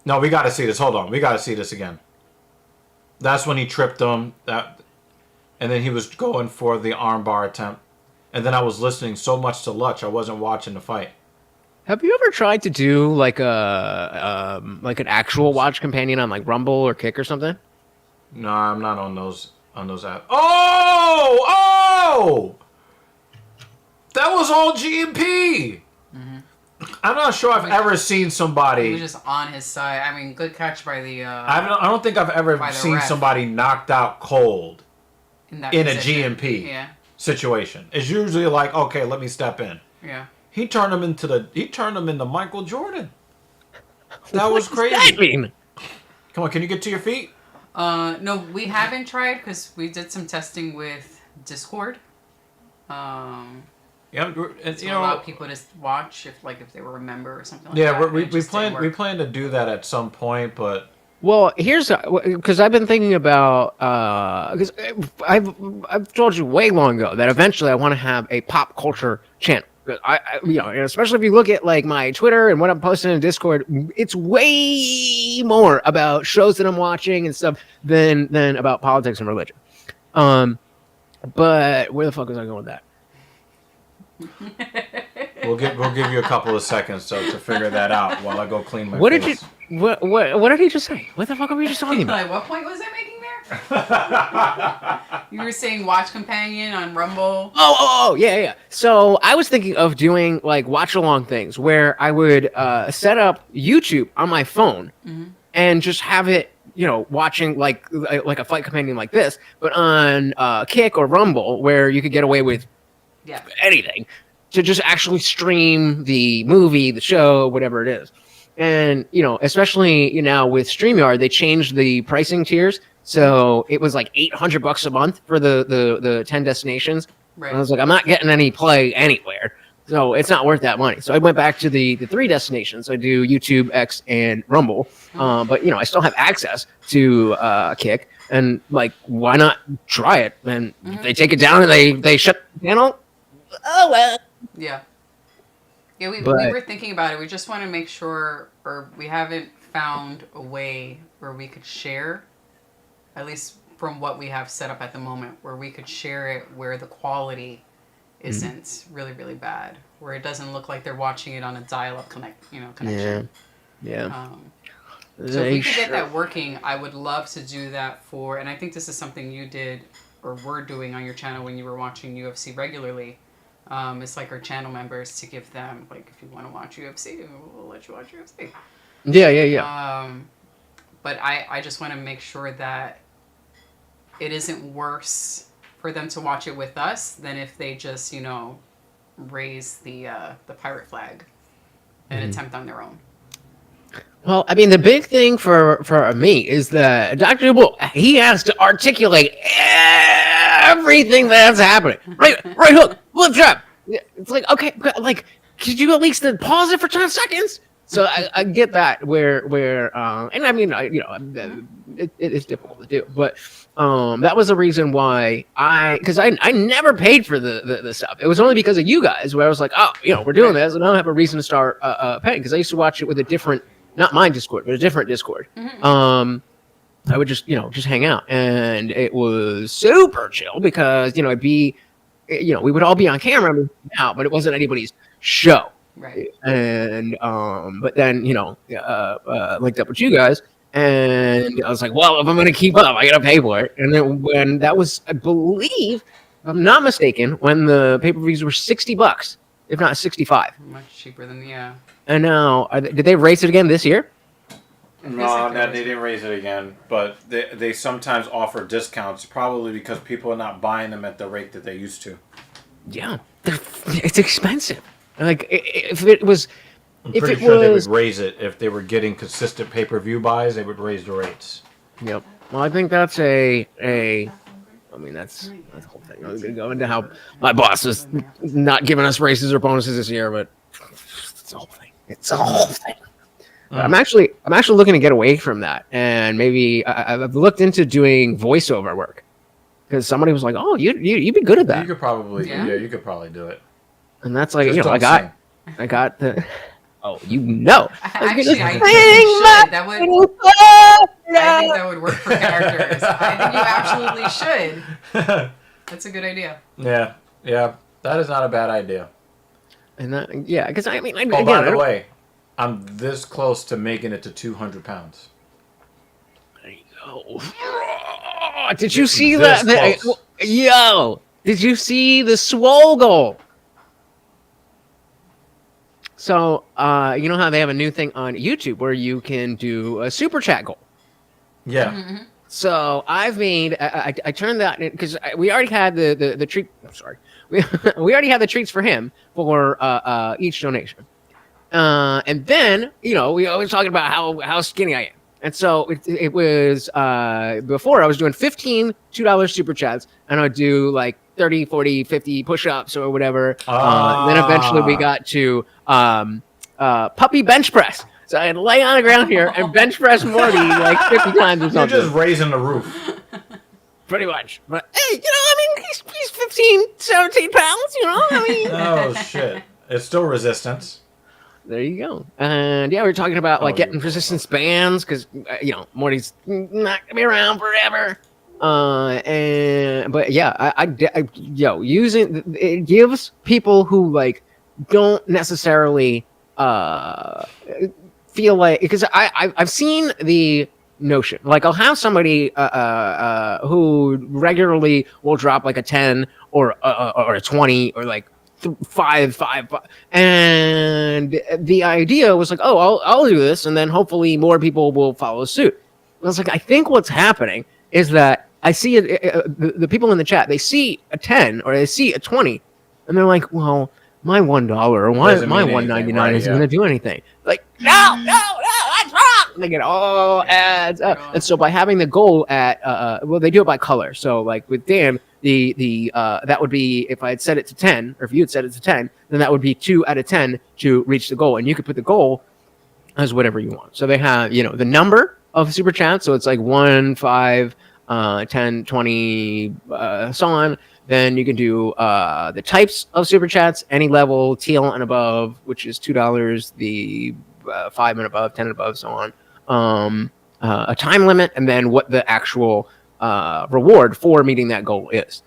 No, we gotta see this. Hold on, we gotta see this again. That's when he tripped him. And then he was going for the armbar attempt. And then I was listening so much to Lutch, I wasn't watching the fight. Have you ever tried to do like an actual watch companion on like Rumble or Kick or something? No, I'm not on those apps. Oh! That was all GMP. I'm not sure I've ever seen He somebody. was just on his side. I mean, good catch by the. I don't think I've ever By the seen ref. somebody knocked out cold that in a position. GMP Yeah, situation. It's usually like, okay, let me step in. yeah. He turned him into Michael Jordan. That was What does that crazy. mean? Come on, can you get to your feet? No, we haven't tried because we did some testing with Discord. Yeah, and, To you allow know, people to watch if they were a member or something like yeah, that. we and it just didn't plan work. to do that at some point, but Well, here's because I've been thinking about because I've told you way long ago that eventually I want to have a pop culture channel. I especially if you look at like my Twitter and what I'm posting in Discord, it's way more about shows that I'm watching and stuff than about politics and religion. But where the fuck was I going with that? we'll give you a couple of seconds to figure that out while I go clean my What did face. you what did he just say? What the fuck are we just talking about? Like, what point was I making there? You were saying Watch Companion on Rumble. Oh, yeah. So I was thinking of doing like watch along things where I would set up YouTube on my phone and just have it, watching like a fight companion like this, but on Kick or Rumble where you could get away with Yeah. anything to just actually stream the movie, the show, whatever it is. And, especially now with StreamYard, they changed the pricing tiers. So it was like $800 a month for the 10 destinations. Right. And I was like, I'm not getting any play anywhere. So it's not worth that money. So I went back to the 3 destinations. I do YouTube, X, and Rumble. But, I still have access to Kick. And like, why not try it? And if they take it down and they shut the channel. Oh, well. Yeah. Yeah, we But- were thinking about it. We just want to make sure, or we haven't found a way where we could share, at least from what we have set up at the moment, where we could share it where the quality isn't really, really bad, where it doesn't look like they're watching it on a dial-up connection. Yeah. So if we could get that working, I would love to do that for, and I think this is something you did or were doing on your channel when you were watching UFC regularly. It's like our channel members to give them, like, if you want to watch UFC, we'll let you watch UFC. Yeah. But I just want to make sure that it isn't worse for them to watch it with us than if they just, raise the pirate flag and attempt on their own. Well, I mean, the big thing for me is that Dr. Bull, he has to articulate everything that's happening. Right hook, left jab. It's like, okay, like, could you at least pause it for 10 seconds? So I get that where and I mean, it is difficult to do, but that was the reason why because I never paid for the stuff. It was only because of you guys where I was like, oh, we're doing this, and I don't have a reason to start paying, because I used to watch it with a different, not my Discord, but a different Discord. I would just hang out, and it was super chill because it'd be, we would all be on camera now, but it wasn't anybody's show. Right. And but then linked up with you guys, and I was like, well, if I'm gonna keep up, I gotta pay for it. And then when that was, I believe, if I'm not mistaken, when the pay-per-views were $60, if not 65. Much cheaper than, yeah. And now, did they raise it again this year? No, they didn't raise it again. But they sometimes offer discounts, probably because people are not buying them at the rate that they used to. Yeah, it's expensive. Like if it was, I'm pretty sure they would raise it if they were getting consistent pay-per-view buys. They would raise the rates. Yep. Well, I think that's I mean, that's the whole thing. I'm gonna go into how my boss is not giving us raises or bonuses this year, but it's a whole thing. It's a whole thing. I'm actually looking to get away from that, and maybe I've looked into doing voiceover work because somebody was like, "Oh, you'd be good at that." You could probably, you could probably do it. And that's like, Just I got the. Oh, Actually, I think you should. That would. I think that would work for characters. I think you absolutely should. That's a good idea. Yeah, that is not a bad idea. And that, because I mean, by the way, I'm this close to making it to 200 pounds. There you go. Did you see that? Did you see the swole goal? So, you know how they have a new thing on YouTube where you can do a super chat goal? Yeah. Mm-hmm. So I've made, I turned that in because we already had the treat. I'm sorry. We already had the treats for him for each donation. And then, we always talking about how skinny I am. And so it was, before I was doing 15 $2 super chats, and I'd do like 30, 40, 50 push-ups or whatever. Then eventually we got to puppy bench press. So I'd lay on the ground here and bench press Morty like 50 times or something. You're just raising the roof. Pretty much. But, hey, I mean, he's 15, 17 pounds, I mean. Oh, shit. It's still resistance. There you go. And we were talking about getting resistance bands because Morty's not gonna be around forever. Using it gives people who don't necessarily feel like, because I've seen the notion, I'll have somebody who regularly will drop like a 10 or a 20 or like 5, and the idea was like, oh, I'll do this, and then hopefully more people will follow suit. I was like, I think what's happening is that I see the people in the chat, they see a 10 or they see a 20, and they're like, well, my $1 or my $1.99 isn't going to do anything. Like, no, that's wrong. They get all adds up, and so by having the goal at they do it by color. So like with Dan, the that would be, if I had set it to 10, or if you had set it to 10, then that would be 2 out of 10 to reach the goal, and you could put the goal as whatever you want. So they have the number of super chats, so it's like 1, 5, 10, 20, so on. Then you can do the types of super chats, any level, teal and above, which is $2, the 5 and above, 10 and above, so on. A time limit, and then what the actual reward for meeting that goal is.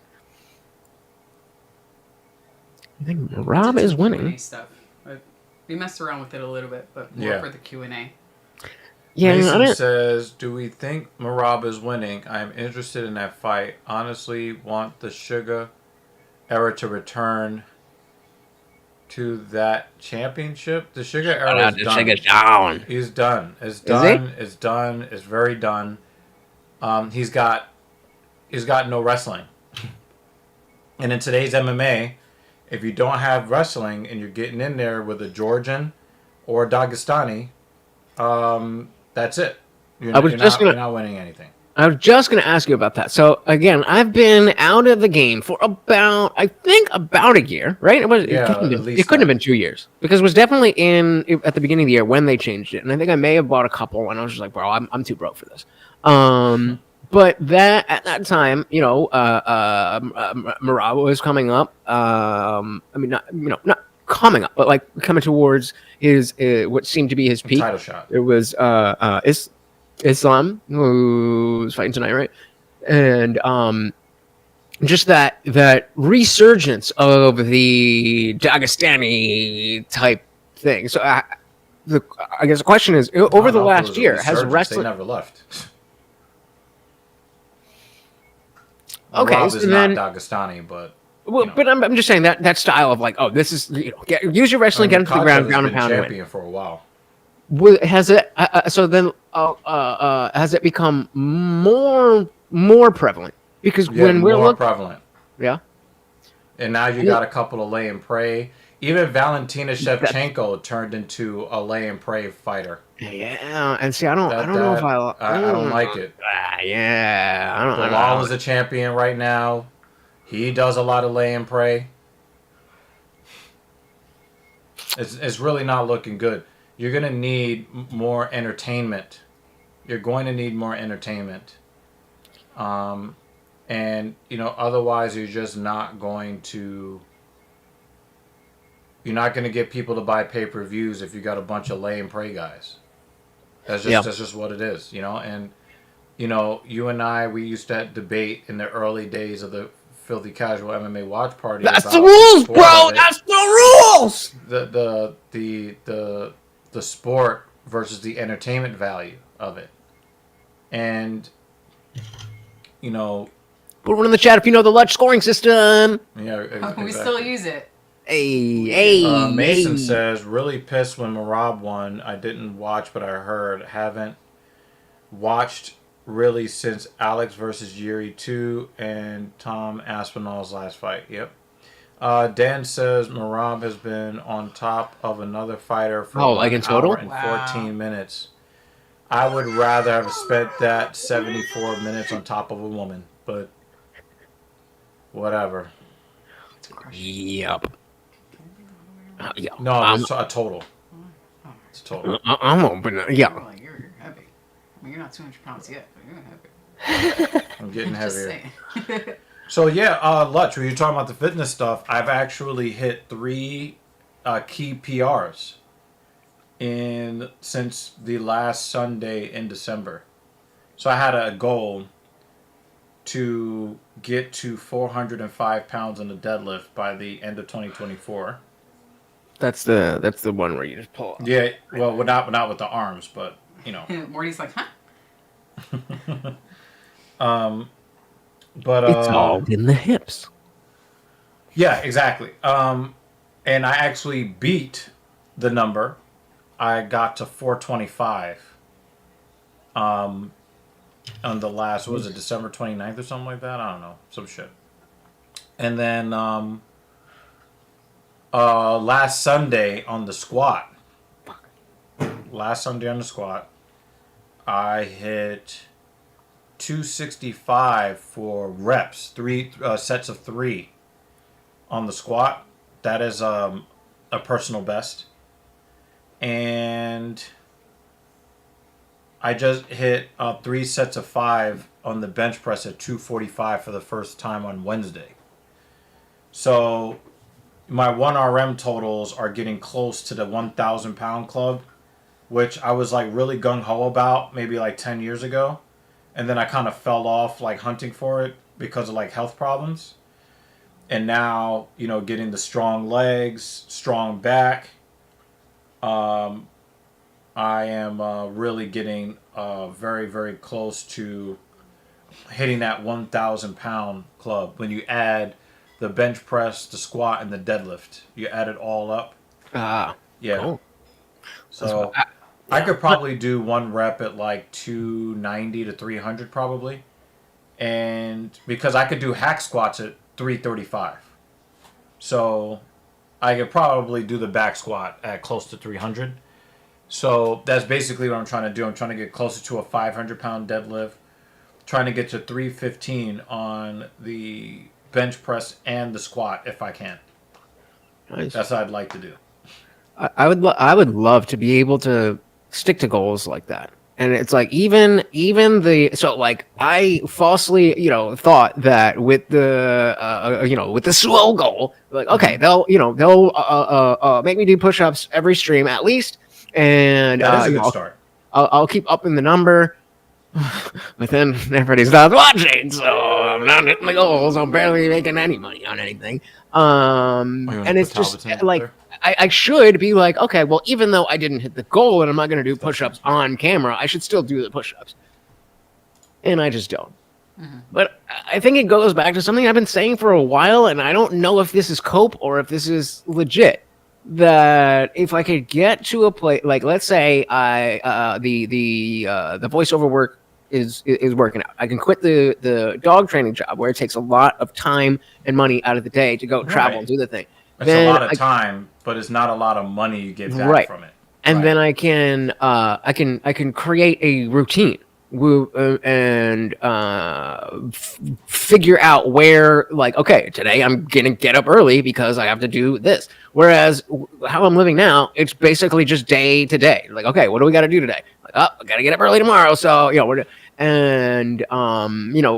I think Rob is winning. Q&A stuff. We messed around with it a little bit, but more for the Q&A. Yeah, Mason says, do we think Marab is winning? I am interested in that fight. Honestly, want the Sugar era to return to that championship. The Sugar era is done. He's done. It's done. It's done. It's very done. He's got no wrestling. And in today's MMA, if you don't have wrestling and you're getting in there with a Georgian or a Dagestani, that's it. You're not winning anything. I was just going to ask you about that. So again, I've been out of the game for about a year, right? It couldn't have been 2 years, because it was definitely at the beginning of the year when they changed it, and I think I may have bought a couple, and I was just like, bro, I'm too broke for this. But that at that time, Marab was coming up. Not coming up, but like coming towards his what seemed to be his peak. Title shot. It was Islam, who's fighting tonight, right? And just that resurgence of the Dagestani type thing. So I guess the question is, over the last year, has wrestling... They never left. Okay, Rob so is then... not Dagestani, but... Well, but I'm just saying that style of like, oh, this is, use your wrestling, get him to the ground and pound, champion for a while. Has it? So then, has it become more prevalent? Because Yeah, when we're more looking, prevalent. yeah, And now you got a couple of lay and pray. Even Valentina Shevchenko turned into a lay and pray fighter. yeah, and see, I don't That know if that I don't mm, like it. yeah, I don't Bilal know. is a champion right now. He does a lot of lay and pray. It's really not looking good. You're gonna need more entertainment. You're going to need more entertainment. And otherwise you're just not going to. You're not going to get people to buy pay-per-views if you got a bunch of lay and pray guys. That's just what it is, And you and I, we used to debate in the early days of the Filthy Casual MMA Watch Party. That's about the rules, sport bro. of it. That's the rules. The sport versus the entertainment value of it, and Put one in the chat if you know the Lutch scoring system. yeah, exactly. We still use it. Hey, Mason hey. says, really pissed when Marab won. I didn't watch, but I heard. Haven't watched really since Alex versus Yuri 2 and Tom Aspinall's last fight. Yep. Dan says Marab has been on top of another fighter for like in total? hour and 14 minutes. I would rather have spent that 74 minutes on top of a woman, but whatever. Yep. Yeah. No, it's a total. It's a total. I'm open. Yeah. Like, you're heavy. I mean, you're not 200 pounds yet, but you're heavy. I'm getting Just heavier. saying. So yeah, Lutch, when you're talking about the fitness stuff, I've actually hit 3 key PRs since the last Sunday in December. So I had a goal to get to 405 pounds on the deadlift by the end of 2024. That's the one where you just pull up. Yeah, well, not with the arms, but Morty's like, huh? But It's all in the hips. yeah, exactly. And I actually beat the number. I got to 425. On the last, what was it, December 29th or something like that? I don't know, some shit. And then last Sunday on the squat. I hit 265 for reps, 3 sets of 3 on the squat. That is a personal best. And I just hit 3 sets of 5 on the bench press at 245 for the first time on Wednesday. So my 1RM totals are getting close to the 1,000 pound club, which I was like really gung-ho about maybe like 10 years ago. And then I kind of fell off like hunting for it because of like health problems. And now, getting the strong legs, strong back, I am really getting very, very close to hitting that 1,000 pound club. When you add the bench press, the squat, and the deadlift, you add it all up. Yeah. Cool. So I could probably do 1 rep at like 290 to 300 probably. And because I could do hack squats at 335. So I could probably do the back squat at close to 300. So that's basically what I'm trying to do. I'm trying to get closer to a 500 pound deadlift. Trying to get to 315 on the bench press and the squat if I can. Nice. That's what I'd like to do. I would love to be able to stick to goals like that. And it's like even I falsely thought that with the with the swell goal, like okay, they'll make me do push-ups every stream at least, and That is a good start. I'll keep upping the number. But then everybody stops watching, so I'm not hitting the goals. I'm barely making any money on anything. And it's just like I should be like, okay, well, even though I didn't hit the goal and I'm not going to do push-ups on camera, I should still do the push-ups. And I just don't. Mm-hmm. But I think it goes back to something I've been saying for a while, and I don't know if this is cope or if this is legit. that if I could get to a place, like let's say the voiceover work is working out, I can quit the dog training job where it takes a lot of time and money out of the day to go travel and Right. do the thing. It's a Then lot of time, but it's not a lot of money you get back right, from it. and Right. then I can create a routine and figure out where, like, okay, today I'm gonna get up early because I have to do this. Whereas how I'm living now, it's basically just day to day. Like, okay, what do we got to do today? Like, oh, I got to get up early tomorrow, so and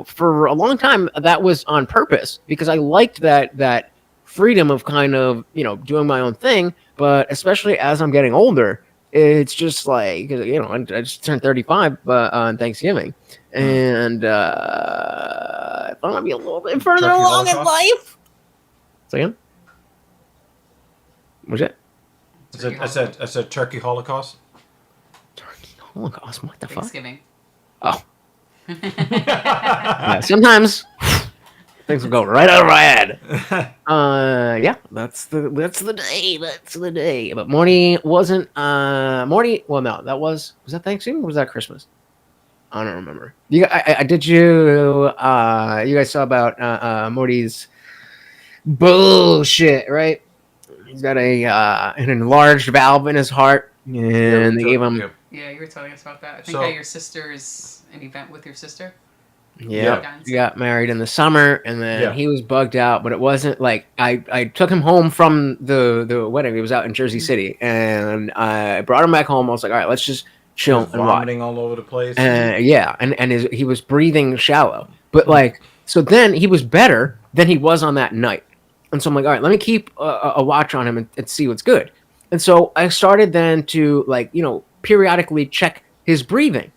for a long time that was on purpose because I liked that freedom of kind of doing my own thing. But especially as I'm getting older, it's just like I just turned 35 on Thanksgiving, and I want to be a little bit further Turkey along in Holocaust? life. So yeah, what's that? I said Turkey Holocaust. Turkey Holocaust? What the fuck? Thanksgiving. Oh, yeah, sometimes things will go right out of my head. Yeah, that's the day. That's the day. But Morty wasn't. Morty. Well, no, was that Thanksgiving or was that Christmas? I don't remember. Did you? You guys saw about Morty's bullshit, right? He's got an enlarged valve in his heart, and they gave him. Yeah, you were telling us about that. I think So- that your sister's an event with your sister. Yeah, he got married in the summer, and then Yeah. he was bugged out. But it wasn't like I took him home from the wedding. He was out in Jersey City, and I brought him back home. I was like, all right, let's just chill and watch. Vomiting all over the place. Yeah, and he was breathing shallow. But like, so then he was better than he was on that night. And so I'm like, all right, let me keep a watch on him and see what's good. And so I started then to periodically check his breathing,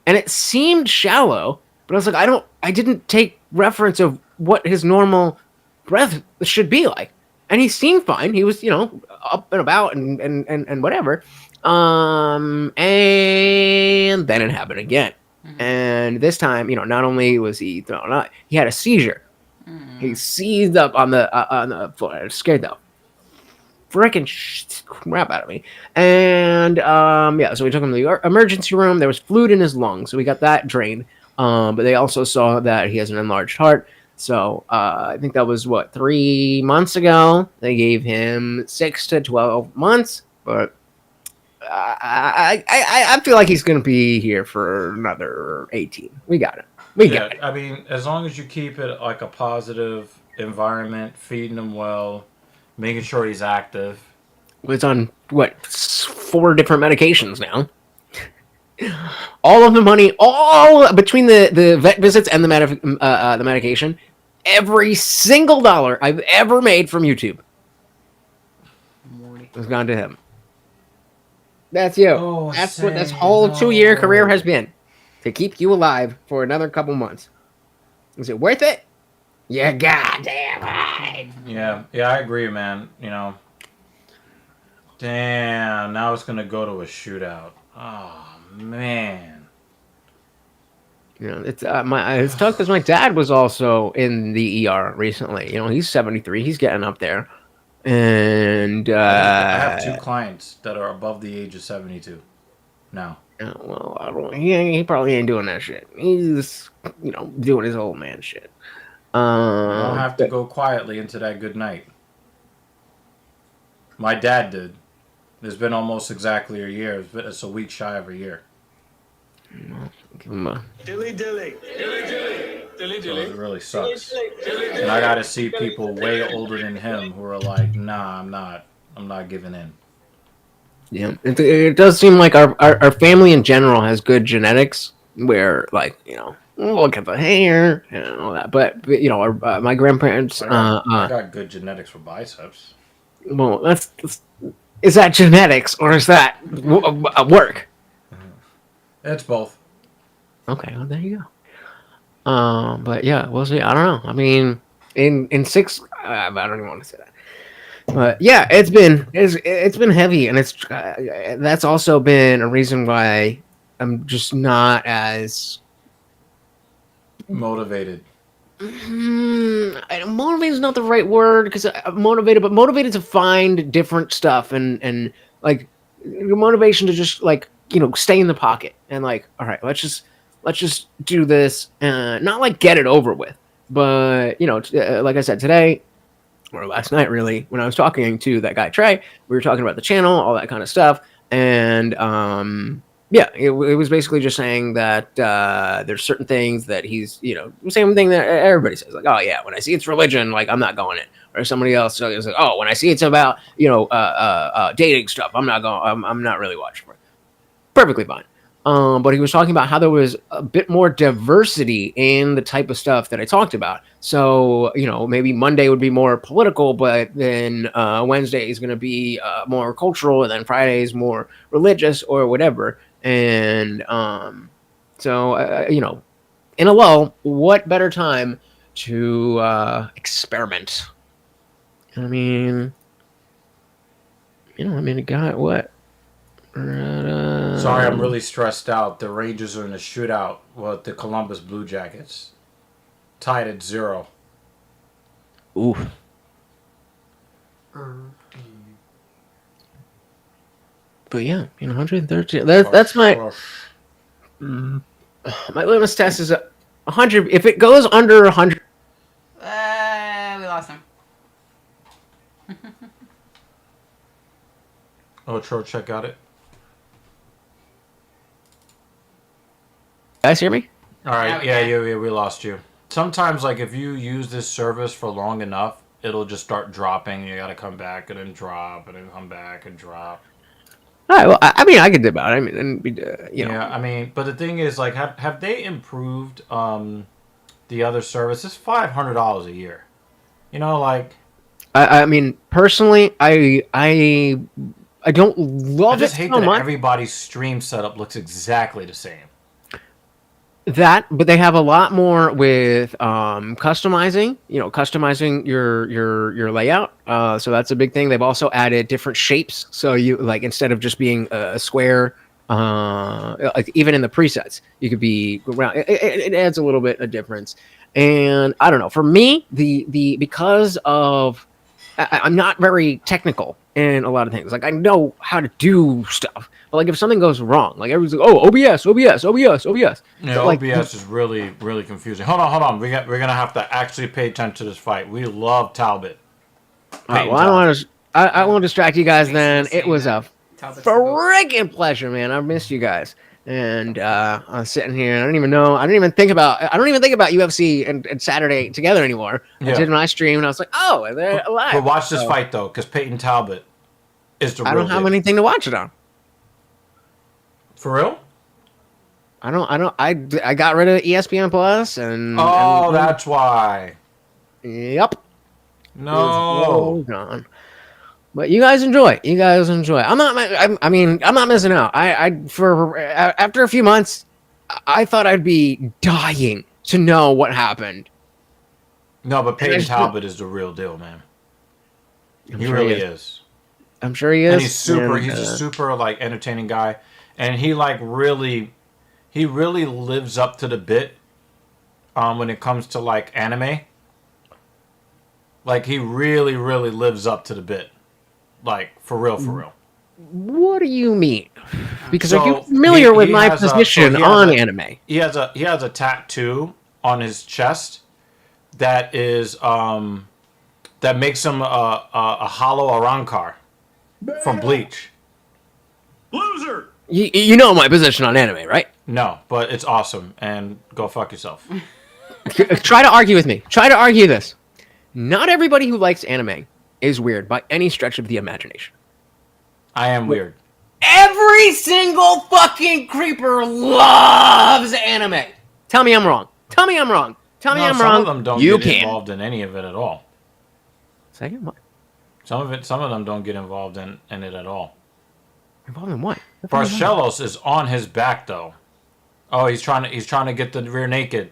and it seemed shallow. But I was like, I didn't take reference of what his normal breath should be like. And he seemed fine. He was, up and about and whatever. And then it happened again. Mm-hmm. And this time, not only was he thrown out, he had a seizure. Mm-hmm. He seized up on the floor. I was scared the freaking crap out of me. And so we took him to the emergency room. There was fluid in his lungs, so we got that drained. But they also saw that he has an enlarged heart. So I think that was 3 months ago. They gave him 6 to 12 months. But I feel like he's going to be here for another 18. We got it. We got it. I mean, as long as you keep it like a positive environment, feeding him well, making sure he's active. It's on 4 different medications now. All of the money, all between the vet visits and the medication, every single dollar I've ever made from YouTube has gone to him. That's you. Oh, that's what this whole 2-year career has been, to keep you alive for another couple months. Is it worth it? Yeah, goddamn right. Yeah, I agree, man. Damn, now it's gonna go to a shootout. Oh man. It's it's tough because my dad was also in the ER recently. He's 73. He's getting up there, and I have 2 clients that are above the age of 72 now. Well, he probably ain't doing that shit. He's doing his old man shit. You don't have to go quietly into that good night. My dad did. It's been almost exactly a year. It's a week shy of a year. Give him a... Dilly dilly. Dilly dilly. Dilly So it really sucks. And I got to see people way older than him who are like, nah, I'm not giving in. Yeah, it does seem like our family in general has good genetics, where look at the hair and all that. But my grandparents. I got good genetics for biceps. Well, that's is that genetics or is that work? It's both. Okay, well there you go. But yeah, we'll see. I don't know. I mean, in 6, I don't even want to say that. But yeah, it's been heavy, and it's that's also been a reason why I'm just not as motivated. Motivated is not the right word because motivated, but motivated to find different stuff and like your motivation to just like stay in the pocket and like, all right, let's just do this, not like get it over with, but like I said today or last night really when I was talking to that guy Trey, we were talking about the channel, all that kind of stuff, and yeah, it was basically just saying that there's certain things that he's, the same thing that everybody says, like, oh yeah, when I see it's religion, like I'm not going in. Or somebody else is like, oh, when I see it's about dating stuff, I'm not going. I'm not really watching for it. Perfectly fine. But he was talking about how there was a bit more diversity in the type of stuff that I talked about. So, maybe Monday would be more political, but then Wednesday is going to be more cultural, and then Friday is more religious or whatever. And so, in a lull, what better time to experiment? I mean, it got what? Sorry, I'm really stressed out. The Rangers are in a shootout with the Columbus Blue Jackets. Tied at 0. Ooh. But yeah, 113. That's my my litmus test is 100. If it goes under 100, We lost him. Oh, Trocheck got it. you guys hear me? All right, we yeah, can. we lost you. Sometimes, like, if you use this service for long enough, it'll just start dropping. You gotta come back and then drop and then come back and drop. All right. Well, I mean, I could dip out. I mean, and Yeah, I mean, but the thing is, like, have they improved the other service? It's $500 a year. Like, I mean, personally, I don't love I just it hate so that much. everybody's stream setup looks exactly the same. But they have a lot more with customizing. Customizing your layout. So that's a big thing. They've also added different shapes. So you like instead of just being a square, like even in the presets, you could be around. It adds a little bit of difference. And I don't know. For me, the because of I'm not very technical in a lot of things. Like I know how to do stuff, but like if something goes wrong, like everyone's like, "Oh, OBS, OBS, OBS, OBS." Yeah, But like, OBS is really, really confusing. Hold on. We're gonna have to actually pay attention to this fight. We love Talbot. Peyton well, I don't want to. I won't distract you guys. Makes Then sense it was a Talbot's the goat. freaking pleasure, man. I missed you guys, and I'm sitting here. I don't even know. I don't even think about UFC and Saturday together anymore. I Yeah. did my stream, and I was like, "Oh, they're alive." But watch this So, fight though, because Peyton Talbot is the I real don't have deal. anything to watch it on. For real? I don't. I got rid of ESPN Plus and. Oh, and, that's why. Yep. No. All gone. But you guys enjoy. I'm not. I mean, I'm not missing out. After a few months, I thought I'd be dying to know what happened. No, but Peyton just- Talbot is the real deal, man. He sure really he is. I'm sure he is. And he's super. and, He's a super like entertaining guy, and he like really, he really lives up to the bit. When it comes to like anime, like he really, really lives up to the bit. Like for real, for real. What do you mean? Because So, are you familiar he with my has a- so position he has on a- anime? He has a tattoo on his chest that is that makes him a hollow Arankar from Bleach. Loser! You know my position on anime, right? No, but it's awesome, and go fuck yourself. Try to argue with me. Try to argue this. Not everybody who likes anime is weird by any stretch of the imagination. I am weird. Every single fucking creeper loves anime. Tell me I'm wrong. Tell me I'm wrong. Tell me No, I'm some wrong. of them don't You get can. involved in any of it at all. Second, what? Some of them don't get involved in it at all. Involved in what? Barcelos is on his back though. Oh, he's trying to get the rear naked.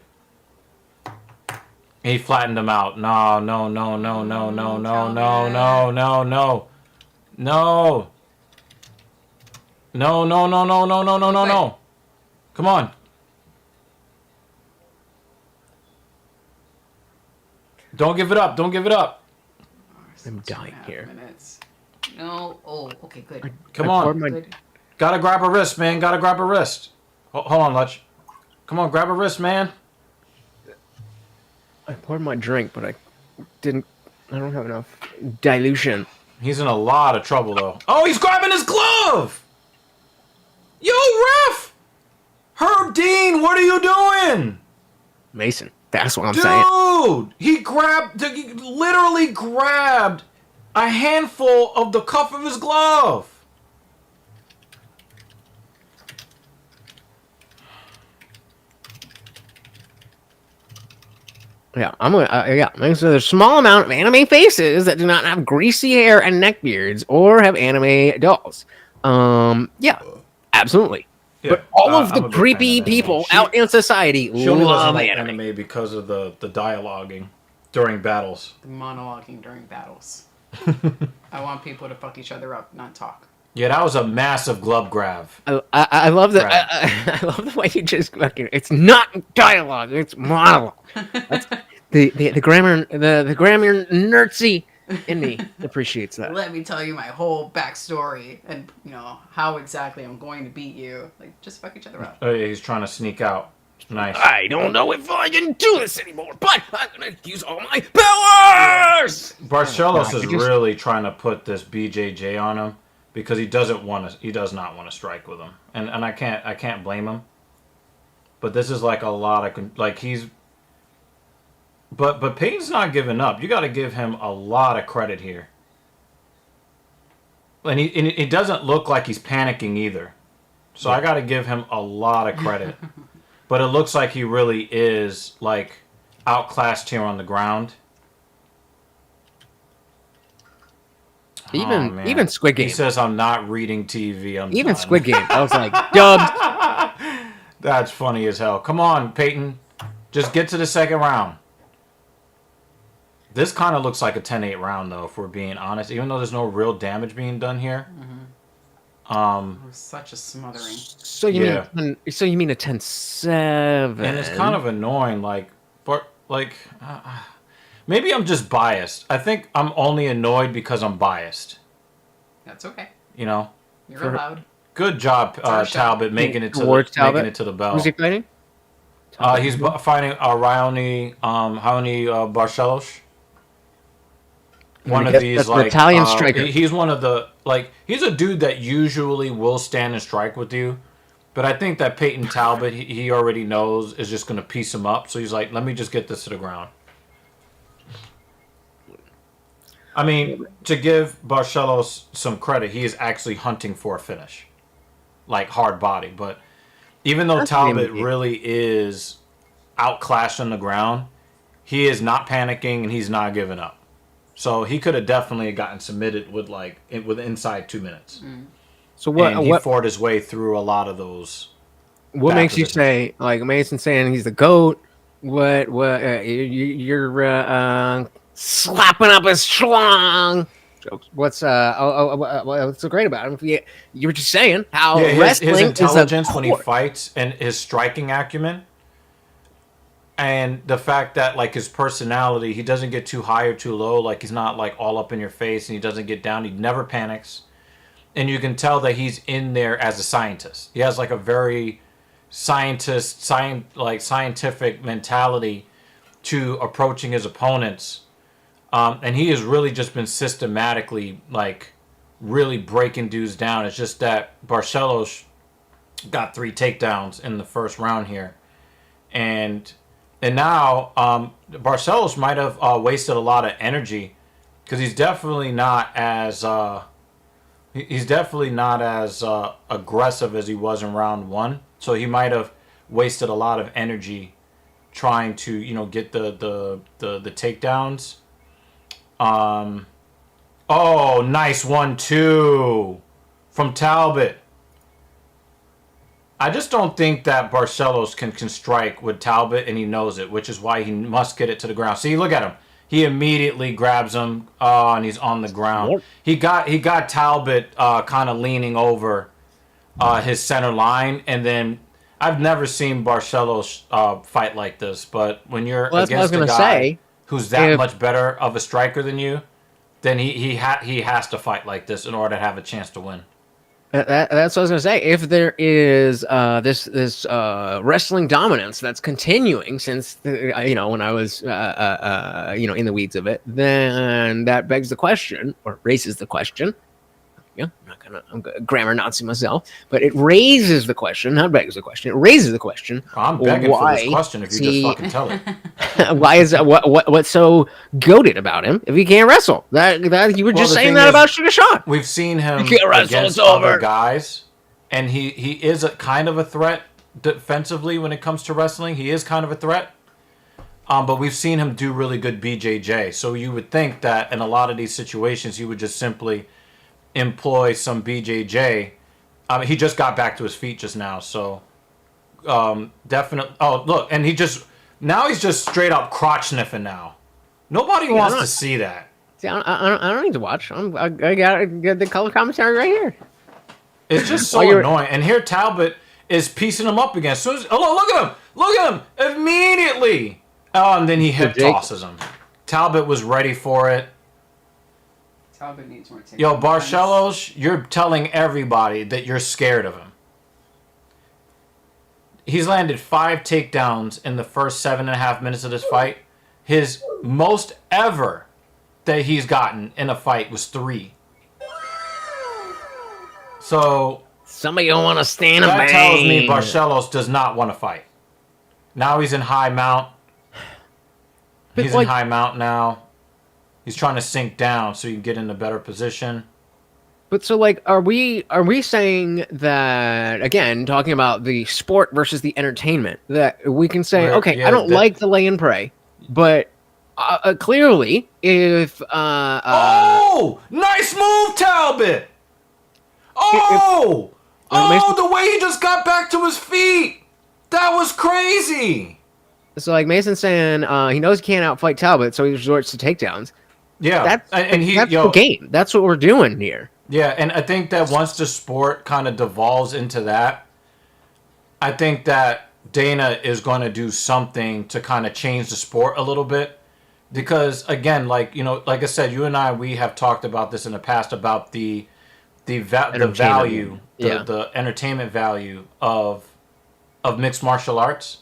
He flattened him out. No. No. Come on. Don't give it up. Don't give it up. I'm dying 2.5 here. minutes. No. Oh, okay, good. Come I on. poured my- Good. Gotta grab a wrist, man. Gotta grab a wrist. Hold on, Lutch. Come on, grab a wrist, man. I poured my drink, but I don't have enough dilution. He's in a lot of trouble, though. Oh, he's grabbing his glove! Yo, ref! Herb Dean, what are you doing? Mason, that's what I'm saying. Dude! He literally grabbed a handful of the cuff of his glove. Yeah, I'm gonna. So there's a small amount of anime faces that do not have greasy hair and neck beards or have anime dolls. Yeah, absolutely. Yeah, But all of I'm the a big fan creepy of anime. people out in society She only doesn't love like anime. anime because of the dialoguing during battles. Monologuing during battles. I want people to fuck each other up, not talk. Yeah, that was a massive glove grab. I love that. Right. I love the way you just fucking. It's not dialogue. It's monologue. That's, the grammar nerdsy in me appreciates that. Let me tell you my whole backstory and how exactly I'm going to beat you. Like, just fuck each other up. Oh, yeah, he's trying to sneak out. Nice. I don't know if I can do this anymore, but I'm gonna use all my powers. Barcelos No, is I just- really trying to put this BJJ on him because he does not want to strike with him, and I can't blame him. But this is like a lot of he's. But Payton's not giving up. You got to give him a lot of credit here. And it doesn't look like he's panicking either. So I got to give him a lot of credit. But it looks like he really is like outclassed here on the ground. Even Squid Game. He says, "I'm not reading TV." Even done." Squid Game. I was like, dubbed. That's funny as hell. Come on, Peyton. Just get to the second round. This kind of looks like a 10-8 round, though, if we're being honest. Even though there's no real damage being done here. It was such a smothering. So you mean a 10-7? And it's kind of annoying, maybe I'm just biased. I think I'm only annoyed because I'm biased. That's okay. You know? You're allowed. Good job, our show. Talbot, making it to the bell. Who's he fighting? He's fighting Raoni Barcelos. One of these that's like Italian striker. He's one of the he's a dude that usually will stand and strike with you, but I think that Peyton Talbot he already knows is just gonna piece him up. So he's like, let me just get this to the ground. I mean, to give Barcelos some credit, he is actually hunting for a finish, like hard body. But even though Talbot really is outclassed on the ground, he is not panicking and he's not giving up. So he could have definitely gotten submitted with inside 2 minutes. So And he fought his way through a lot of those. What bad makes you positions. say like Mason saying he's the GOAT? What you're slapping up his schlong? What's so great about him? You were just saying how wrestling his intelligence is a when he fights and his striking acumen. And the fact that like his personality, he doesn't get too high or too low. Like he's not like all up in your face, and he doesn't get down. He never panics, and you can tell that he's in there as a scientist. He has like a very scientific mentality to approaching his opponents, and he has really just been systematically like really breaking dudes down. It's just that Barcelos got 3 takedowns in the first round here, and now Barcelos might have wasted a lot of energy because he's definitely not as aggressive as he was in round 1. So he might have wasted a lot of energy trying to get the takedowns. Oh, nice 1-2 from Talbot. I just don't think that Barcelos can strike with Talbot, and he knows it, which is why he must get it to the ground. See, look at him. He immediately grabs him, and he's on the ground. He got Talbot kind of leaning over his center line, and then I've never seen Barcelos fight like this. But when you're against a guy who's that much better of a striker than you, then he has to fight like this in order to have a chance to win. That's what I was gonna say. If there is this wrestling dominance that's continuing since when I was in the weeds of it, then that begs the question, or raises the question. I'm a grammar Nazi myself, but it raises the question, not begs the question. It raises the question. I'm begging for this question. If you just fucking tell it. Why is what's so goated about him if he can't wrestle? That you were just saying that about Sugar Sean. We've seen him against other guys, and he is a kind of a threat defensively when it comes to wrestling. He is kind of a threat. But we've seen him do really good BJJ. So you would think that in a lot of these situations, he would just simply employ some BJJ. He just got back to his feet just now, so definitely. Oh, look, and he's just straight up crotch sniffing now. Nobody wants to see that. See, I don't need to watch. I got the color commentary right here. It's just so annoying. And here Talbot is piecing him up again. So look at him immediately. Oh, and then he hip tosses him. Talbot was ready for it. Talbot needs more takedowns. Yo, Barcelos, you're telling everybody that you're scared of him. He's landed 5 takedowns in the first 7.5 minutes of this fight. His most ever that he's gotten in a fight was 3. So somebody don't want to stand and bang. That tells me Barcelos does not want to fight. Now he's in high mount. He's in high mount now. He's trying to sink down so he can get in a better position. But so, are we saying that, again, talking about the sport versus the entertainment, that we can say, I don't like the lay and pray, but clearly, if... oh! Nice move, Talbot! The way he just got back to his feet! That was crazy! So, Mason's saying he knows he can't outfight Talbot, so he resorts to takedowns. Yeah, that's the game. That's what we're doing here. Yeah, and I think that once the sport kind of devolves into that, I think that Dana is going to do something to kind of change the sport a little bit. Because, again, like I said, you and I, we have talked about this in the past about the value, the entertainment value of mixed martial arts.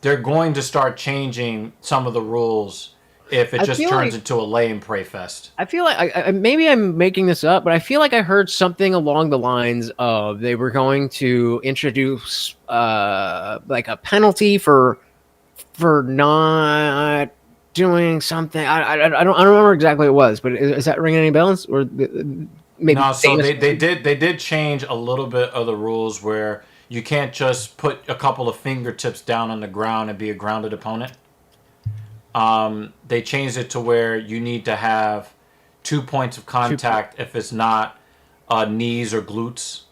They're going to start changing some of the rules if it just turns into a lay and pray fest. I feel like maybe I'm making this up, but I feel like I heard something along the lines of they were going to introduce a penalty for not doing something. I don't remember exactly what it was, but is that ringing any bells? Or maybe no. So they did change a little bit of the rules where you can't just put a couple of fingertips down on the ground and be a grounded opponent. They changed it to where you need to have 2 points of contact if it's not knees or glutes.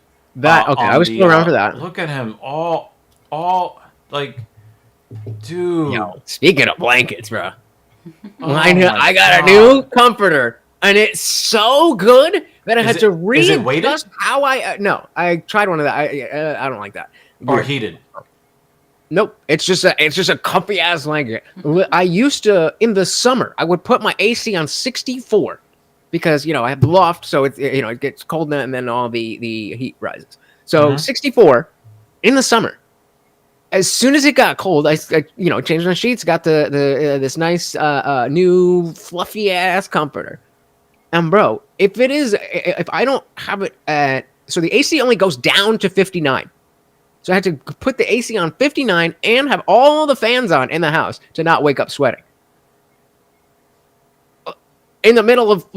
I was still around for that. Look at him, all dude. Yo, speaking of blankets, bro, I got a new comforter, and it's so good that I had to read just how I tried one of that. I don't like that. Or heated. Nope, it's just a comfy ass blanket. I used to, in the summer, I would put my AC on 64 because I have the loft, so it gets cold and then all the heat rises. So 64 in the summer. As soon as it got cold, I changed my sheets, got the this nice new fluffy ass comforter. And bro, if I don't have it so the AC only goes down to 59. So I had to put the AC on 59 and have all the fans on in the house to not wake up sweating. In the middle of,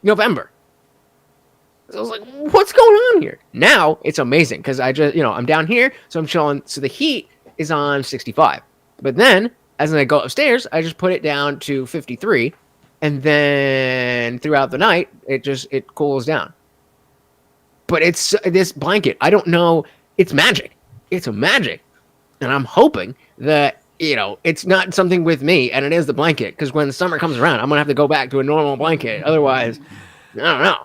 November. So I was like, what's going on here? Now, it's amazing because I just, I'm down here, so I'm chilling. So the heat is on 65. But then, as I go upstairs, I just put it down to 53. And then throughout the night, it cools down. But it's this blanket. I don't know. It's magic. It's a magic. And I'm hoping that, it's not something with me and it is the blanket. Because when summer comes around, I'm going to have to go back to a normal blanket. Otherwise, I don't know.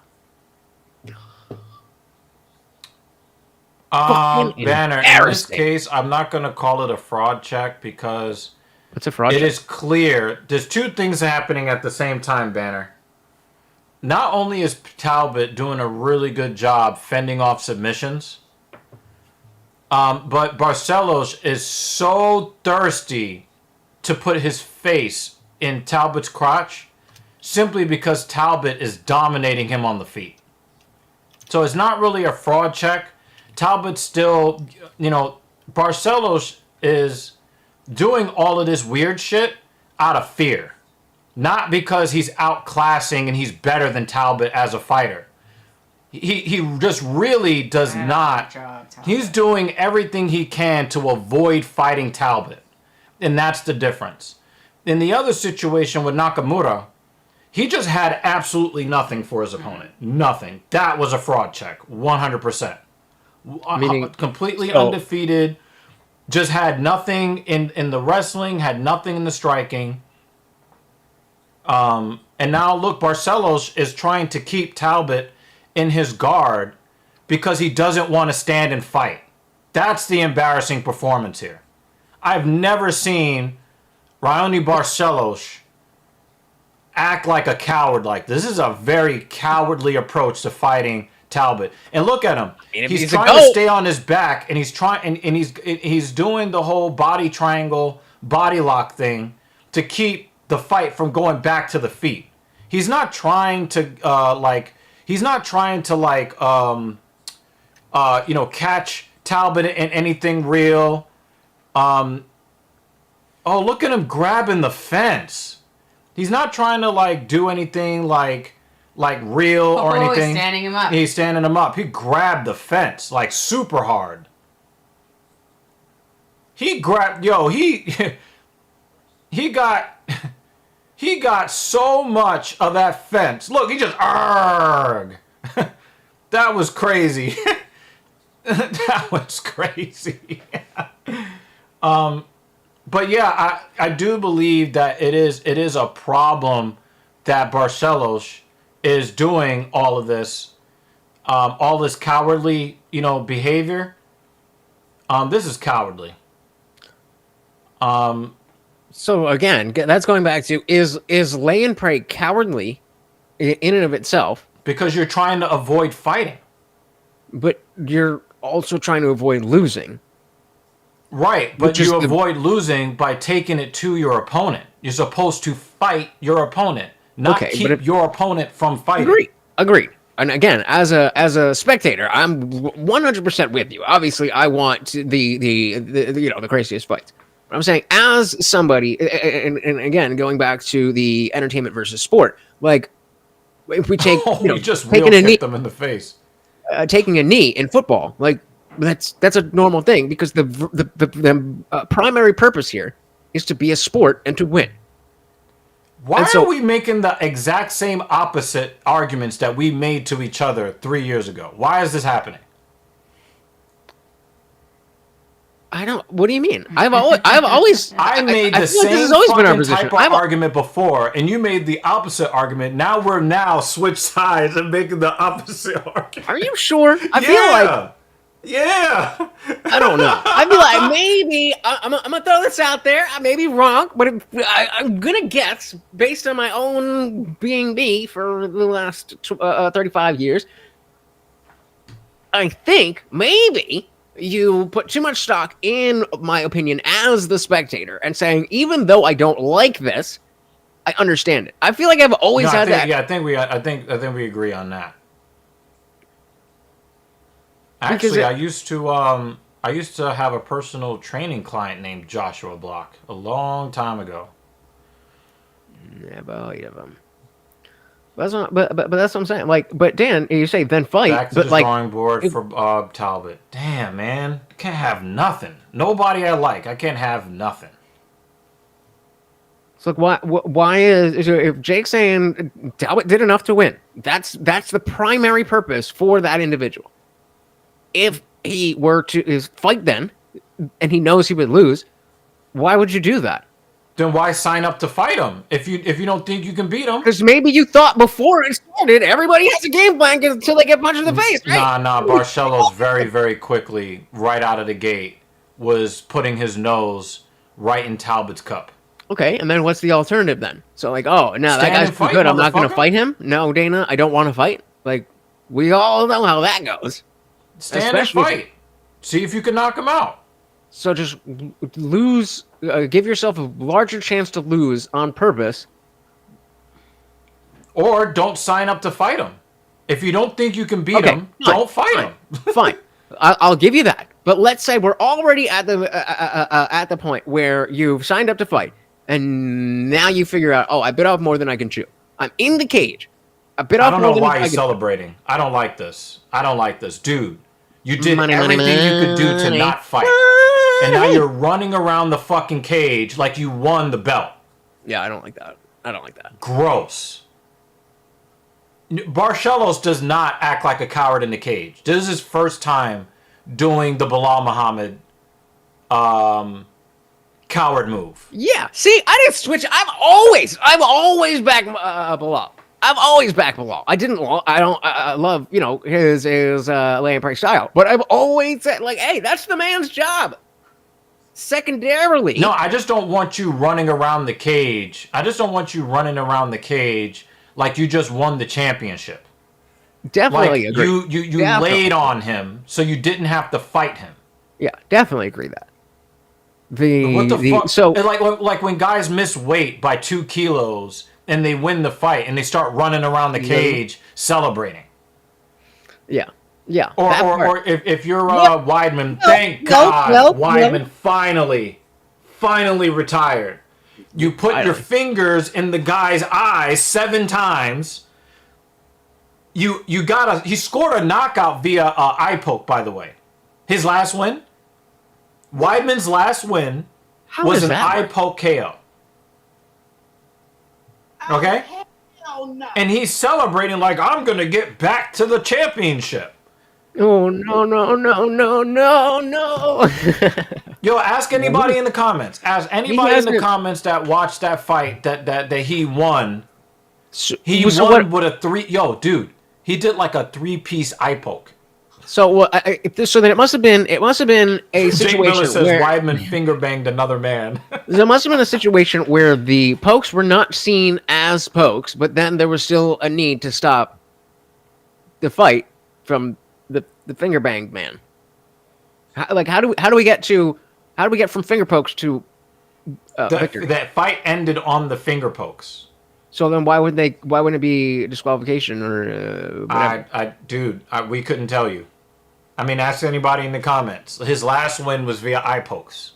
Banner, in this case, I'm not going to call it a fraud check because What's a fraud It check? is clear. There's two things happening at the same time, Banner. Not only is Talbot doing a really good job fending off submissions, but Barcelos is so thirsty to put his face in Talbot's crotch simply because Talbot is dominating him on the feet. So it's not really a fraud check. Talbot's still, Barcelos is doing all of this weird shit out of fear. Not because he's outclassing and he's better than Talbot as a fighter. He just really does not. Job, Talbot. He's doing everything he can to avoid fighting Talbot. And that's the difference. In the other situation with Nakamura, he just had absolutely nothing for his opponent. Nothing. That was a fraud check. 100%. Meaning, completely undefeated. Just had nothing in the wrestling, had nothing in the striking. And now look, Barcelos is trying to keep Talbot in his guard because he doesn't want to stand and fight. That's the embarrassing performance here. I've never seen Raoni Barcelos act like a coward like this. This is a very cowardly approach to fighting Talbot. And look at him. He's trying to stay on his back, and he's trying, and he's doing the whole body triangle, body lock thing to keep the fight from going back to the feet. He's not trying to catch Talbot in anything real. Oh, look at him grabbing the fence. He's not trying to do anything like real or anything. He's standing him up. He's standing him up. He grabbed the fence super hard. He grabbed he got so much of that fence. Look, he just argh. That was crazy. That was crazy. But yeah, I do believe that it is a problem that Barcelos is doing all of this, all this cowardly, behavior. This is cowardly. So again, that's going back to is lay and pray cowardly in and of itself? Because you're trying to avoid fighting. But you're also trying to avoid losing. Right, but you avoid losing by taking it to your opponent. You're supposed to fight your opponent, not keep your opponent from fighting. Agreed. And again, as a spectator, I'm 100% with you. Obviously, I want the craziest fights. But I'm saying, as somebody, and again, going back to the entertainment versus sport, if we take you just taking a knee, them in the face, taking a knee in football, that's a normal thing because the primary purpose here is to be a sport and to win. Why are we making the exact same opposite arguments that we made to each other 3 years ago? Why is this happening? I don't. What do you mean? I made the same this has always been our position. type of argument before, and you made the opposite argument. Now we're switched sides and making the opposite argument. Are you sure? I feel like. Yeah. I don't know. I feel like maybe I'm gonna throw this out there. I may be wrong, but I'm gonna guess based on my own being me for the last 35 years. I think maybe you put too much stock in my opinion as the spectator and saying, even though I don't like this, I understand it. I feel like I've always had that. Yeah, I think we agree on that. Actually, I used to have a personal training client named Joshua Block a long time ago. Never heard of him. But that's what I'm saying. But Dan, you say then fight. Back to the drawing board for Talbot. Damn, man, I can't have nothing. Nobody I like. I can't have nothing. So why is if Jake's saying Talbot did enough to win? That's the primary purpose for that individual. If he were to fight then, and he knows he would lose, why would you do that? Then why sign up to fight him if you don't think you can beat him? Because maybe you thought before it started, everybody has a game plan until they get punched in the face, right? Nah. Barcelos very, very quickly, right out of the gate, was putting his nose right in Talbot's cup. Okay, and then what's the alternative then? So like, oh, no, that Stand guy's and too fight, good. I'm not going to motherfucker. fight him. No, Dana, I don't want to fight. Like, we all know how that goes. Stand Especially- and fight. See if you can knock him out. So just lose, give yourself a larger chance to lose on purpose. Or don't sign up to fight him. If you don't think you can beat Okay, him, fine, don't fight fine. him. Fine, I'll give you that. But let's say we're already at the point where you've signed up to fight, and now you figure out, oh, I bit off more than I can chew. I'm in the cage. I bit I off don't more know than why I you're can. celebrating. I don't like this. I don't like this. Dude, you did Money, everything you could do to money. not fight. And now you're running around the fucking cage like you won the belt. Yeah, I don't like that. I don't like that. Gross. Barcelos does not act like a coward in the cage. This is his first time doing the Bilal Muhammad coward move. Yeah. See, I didn't switch. I'm always back Bilal. I've always backed Bilal. I love, his land prey style, but I've always said, like, hey, that's the man's job. Secondarily, No, I just don't want you running around the cage. Like you just won the championship. definitely Like agree. you Definitely. laid on him so you didn't have to fight him. Yeah, definitely agree that. What the fuck? So It's like when guys miss weight by 2 kilos and they win the fight and they start running around the cage celebrating. yeah. Or if you're Weidman, No, thank no, God no, Weidman finally retired. You put your Finally. fingers in the guy's eyes 7 times. He scored a knockout via eye poke, by the way. His last win. Weidman's last win How was does an that eye work? poke KO. Okay? And he's celebrating like, I'm going to get back to the championship. Oh no. Yo, ask anybody in the comments. Ask anybody in the hasn't- comments that watched that fight that he won. So, He so won what- with a 3... Yo, dude. He did like a 3-piece eye poke. So what? So then it must have been a Jake Miller situation says where Weidman finger banged another man. there must have been a situation where the pokes were not seen as pokes, but then there was still a need to stop the fight from the finger banged man. How do we get from finger pokes to victory? That fight ended on the finger pokes. So then why wouldn't it be disqualification or whatever? Dude, we couldn't tell you. I mean, ask anybody in the comments. His last win was via eye pokes,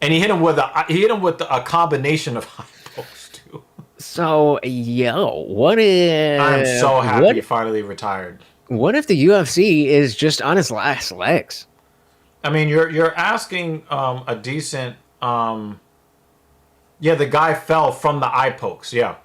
and he hit him with a combination of eye pokes too. So what if I'm so happy he finally retired. What if the UFC is just on its last legs? I mean, you're asking a decent. Yeah, the guy fell from the eye pokes. Yeah.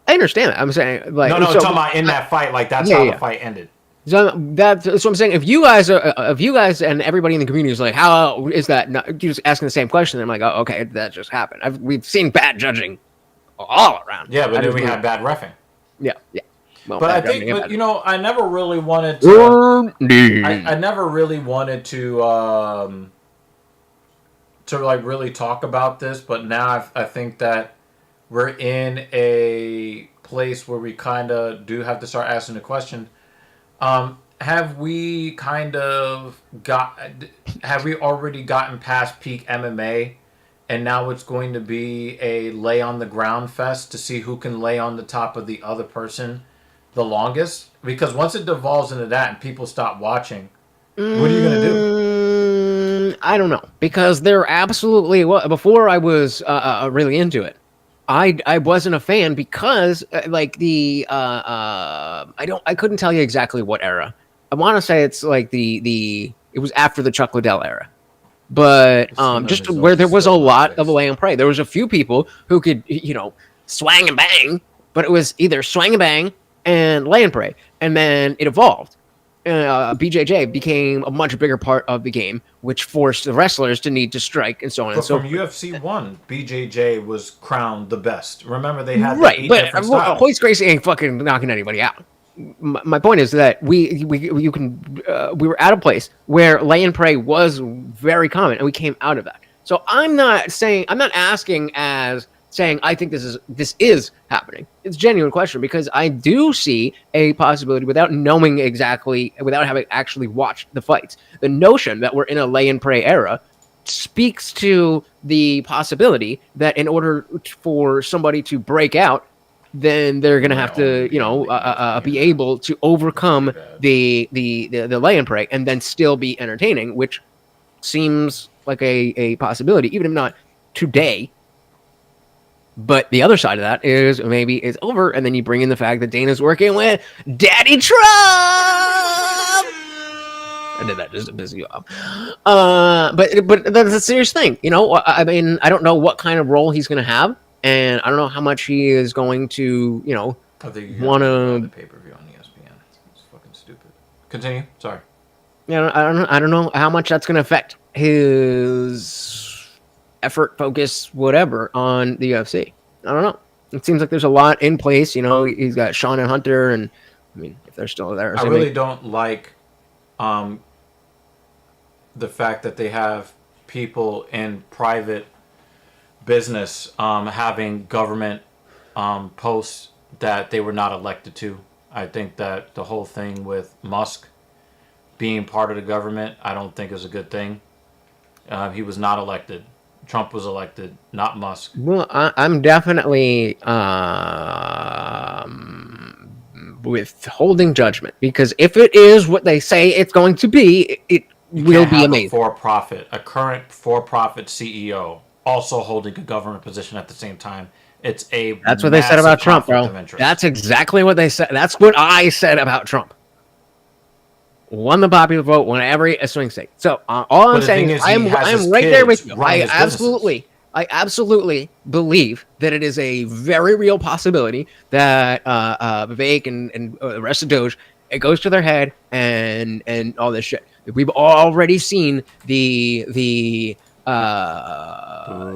I understand that. I'm saying like No, so, I'm talking about in that fight. Like that's how the fight ended. So I'm saying if you guys and everybody in the community is like, how is that? Not, you're just asking the same question. I'm like, oh, okay, that just happened. We've seen bad judging all around. Yeah, but then we had bad reffing. Yeah. Well, But I bad think, judging and but, bad- I never really wanted to. Indeed. I never really wanted to like really talk about this, but now I think that we're in a place where we kind of do have to start asking the question. Have we already gotten past peak MMA and now it's going to be a lay on the ground fest to see who can lay on the top of the other person the longest? Because once it devolves into that and people stop watching, what are you going to do? I don't know, because there absolutely was. Before I was really into it, I wasn't a fan because I couldn't tell you exactly what era. I want to say it's like it was after the Chuck Liddell era, but just where there was a lot of lay and pray. There was a few people who could swang and bang, but it was either swang and bang and lay and pray, and then it evolved. BJJ became a much bigger part of the game, which forced the wrestlers to need to strike and so on But and so from forth. UFC 1, BJJ was crowned the best. Remember, they had Right, 8 but different styles. Hoist Gracie ain't fucking knocking anybody out. My point is that we were at a place where lay and pray was very common, and we came out of that. So I'm not asking as saying I think this is happening. It's a genuine question because I do see a possibility without knowing exactly, without having actually watched the fights. The notion that we're in a lay and pray era speaks to the possibility that in order for somebody to break out, then they're going to have to, be able to overcome the lay and pray and then still be entertaining, which seems like a possibility, even if not today. But the other side of that is maybe it's over, and then you bring in the fact that Dana's working with Daddy Trump. I did that just to piss you off. But that's a serious thing. I mean, I don't know what kind of role he's going to have, and I don't know how much he is going to, want to pay-per-view on ESPN. It's fucking stupid. Continue. Sorry. I don't know how much that's going to affect his effort, focus, whatever on the UFC. I don't know. It seems like there's a lot in place. He's got Sean and Hunter, and I mean, if they're still there, I really don't like the fact that they have people in private business having government posts that they were not elected to. I think that the whole thing with Musk being part of the government, I don't think is a good thing. He was not elected. Trump was elected, not Musk. Well, I'm definitely withholding judgment, because if it is what they say it's going to be, it will be amazing. A current for-profit CEO also holding a government position at the same time. That's what they said about Trump, bro. That's exactly what they said. That's what I said about Trump. Won the popular vote, won every swing state. So all I'm saying is I'm right there with you. I absolutely believe that it is a very real possibility that Vivek and the rest of Doge, it goes to their head and all this shit. We've already seen the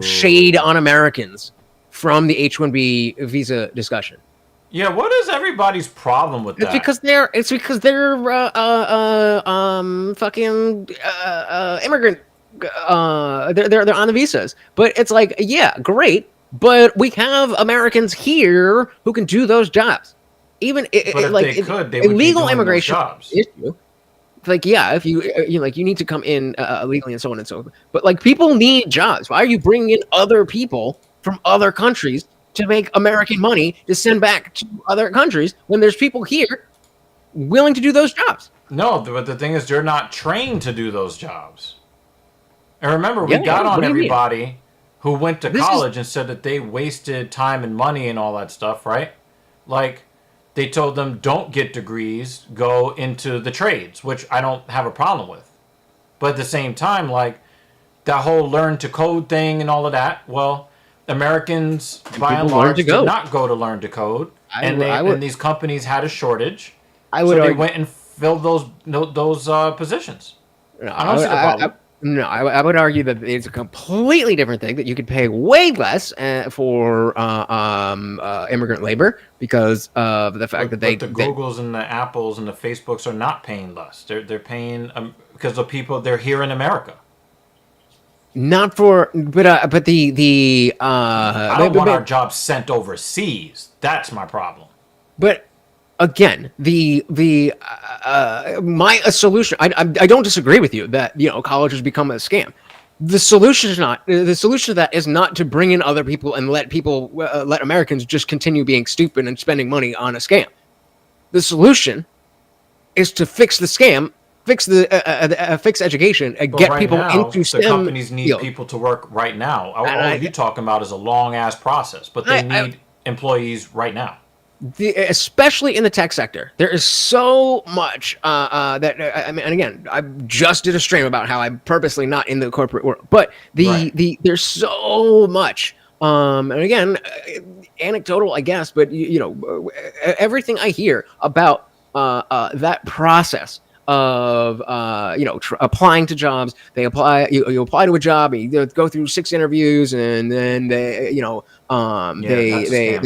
shade on Americans from the H-1B visa discussion. Yeah, what is everybody's problem with that? It's because they're fucking immigrant. They're on the visas, but it's like, yeah, great, but we have Americans here who can do those jobs. Even illegal immigration issue. Like, yeah, if you need to come in legally and so on and so forth. But like, people need jobs. Why are you bringing in other people from other countries to make American money to send back to other countries when there's people here willing to do those jobs? No, but the thing is, they're not trained to do those jobs. And remember, we got on everybody who went to college and said that they wasted time and money and all that stuff, right? Like, they told them, don't get degrees, go into the trades, which I don't have a problem with. But at the same time, like, that whole learn to code thing and all of that, well, Americans, by and large, did not go to learn to code, and these companies had a shortage, so they went and filled those positions. I don't see the problem. I would argue that it's a completely different thing, that you could pay way less for immigrant labor because of the fact that the Googles and the Apples and the Facebooks are not paying less. They're paying because the people, they're here in America. Not for, but I don't want our jobs sent overseas. That's my problem. But again, my solution. I don't disagree with you that college has become a scam. The solution to that is not to bring in other people and let Americans just continue being stupid and spending money on a scam. The solution is to fix the scam. Fix education and get people into STEM. The companies need people to work right now. All you're talking about is a long ass process, but they need employees right now. Especially in the tech sector, there is so much that I mean. And again, I just did a stream about how I'm purposely not in the corporate world, but there's so much. And again, anecdotal, I guess, but everything I hear about that process of applying to jobs. You apply to a job, you go through 6 interviews, and then they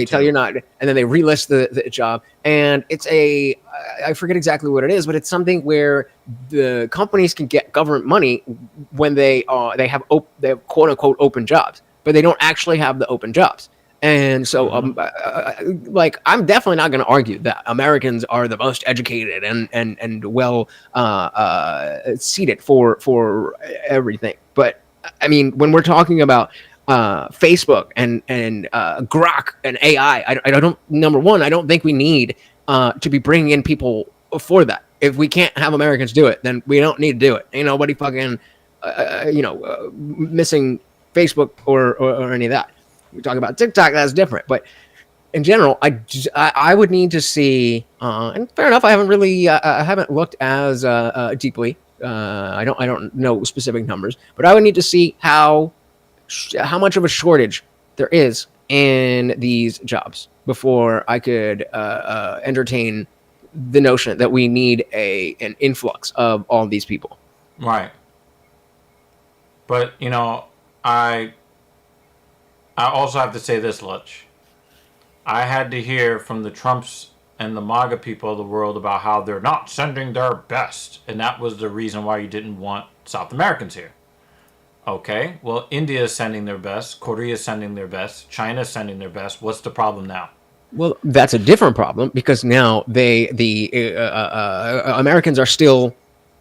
tell you not, and then they relist the job, and it's I forget exactly what it is, but it's something where the companies can get government money when they have quote unquote open jobs, but they don't actually have the open jobs. And so, like, I'm definitely not going to argue that Americans are the most educated and well seated for everything. But I mean, when we're talking about Facebook and Grok and AI, I don't. Number one, I don't think we need to be bringing in people for that. If we can't have Americans do it, then we don't need to do it. Ain't nobody fucking missing Facebook or any of that. We talk about TikTok, that's different. But in general, I would need to see, and fair enough, I haven't looked as deeply. I don't know specific numbers, but I would need to see how much of a shortage there is in these jobs before I could entertain the notion that we need an influx of all these people. Right. But I also have to say this, Lutch. I had to hear from the Trumps and the MAGA people of the world about how they're not sending their best. And that was the reason why you didn't want South Americans here. Okay, well, India is sending their best. Korea is sending their best. China is sending their best. What's the problem now? Well, that's a different problem because now the Americans are still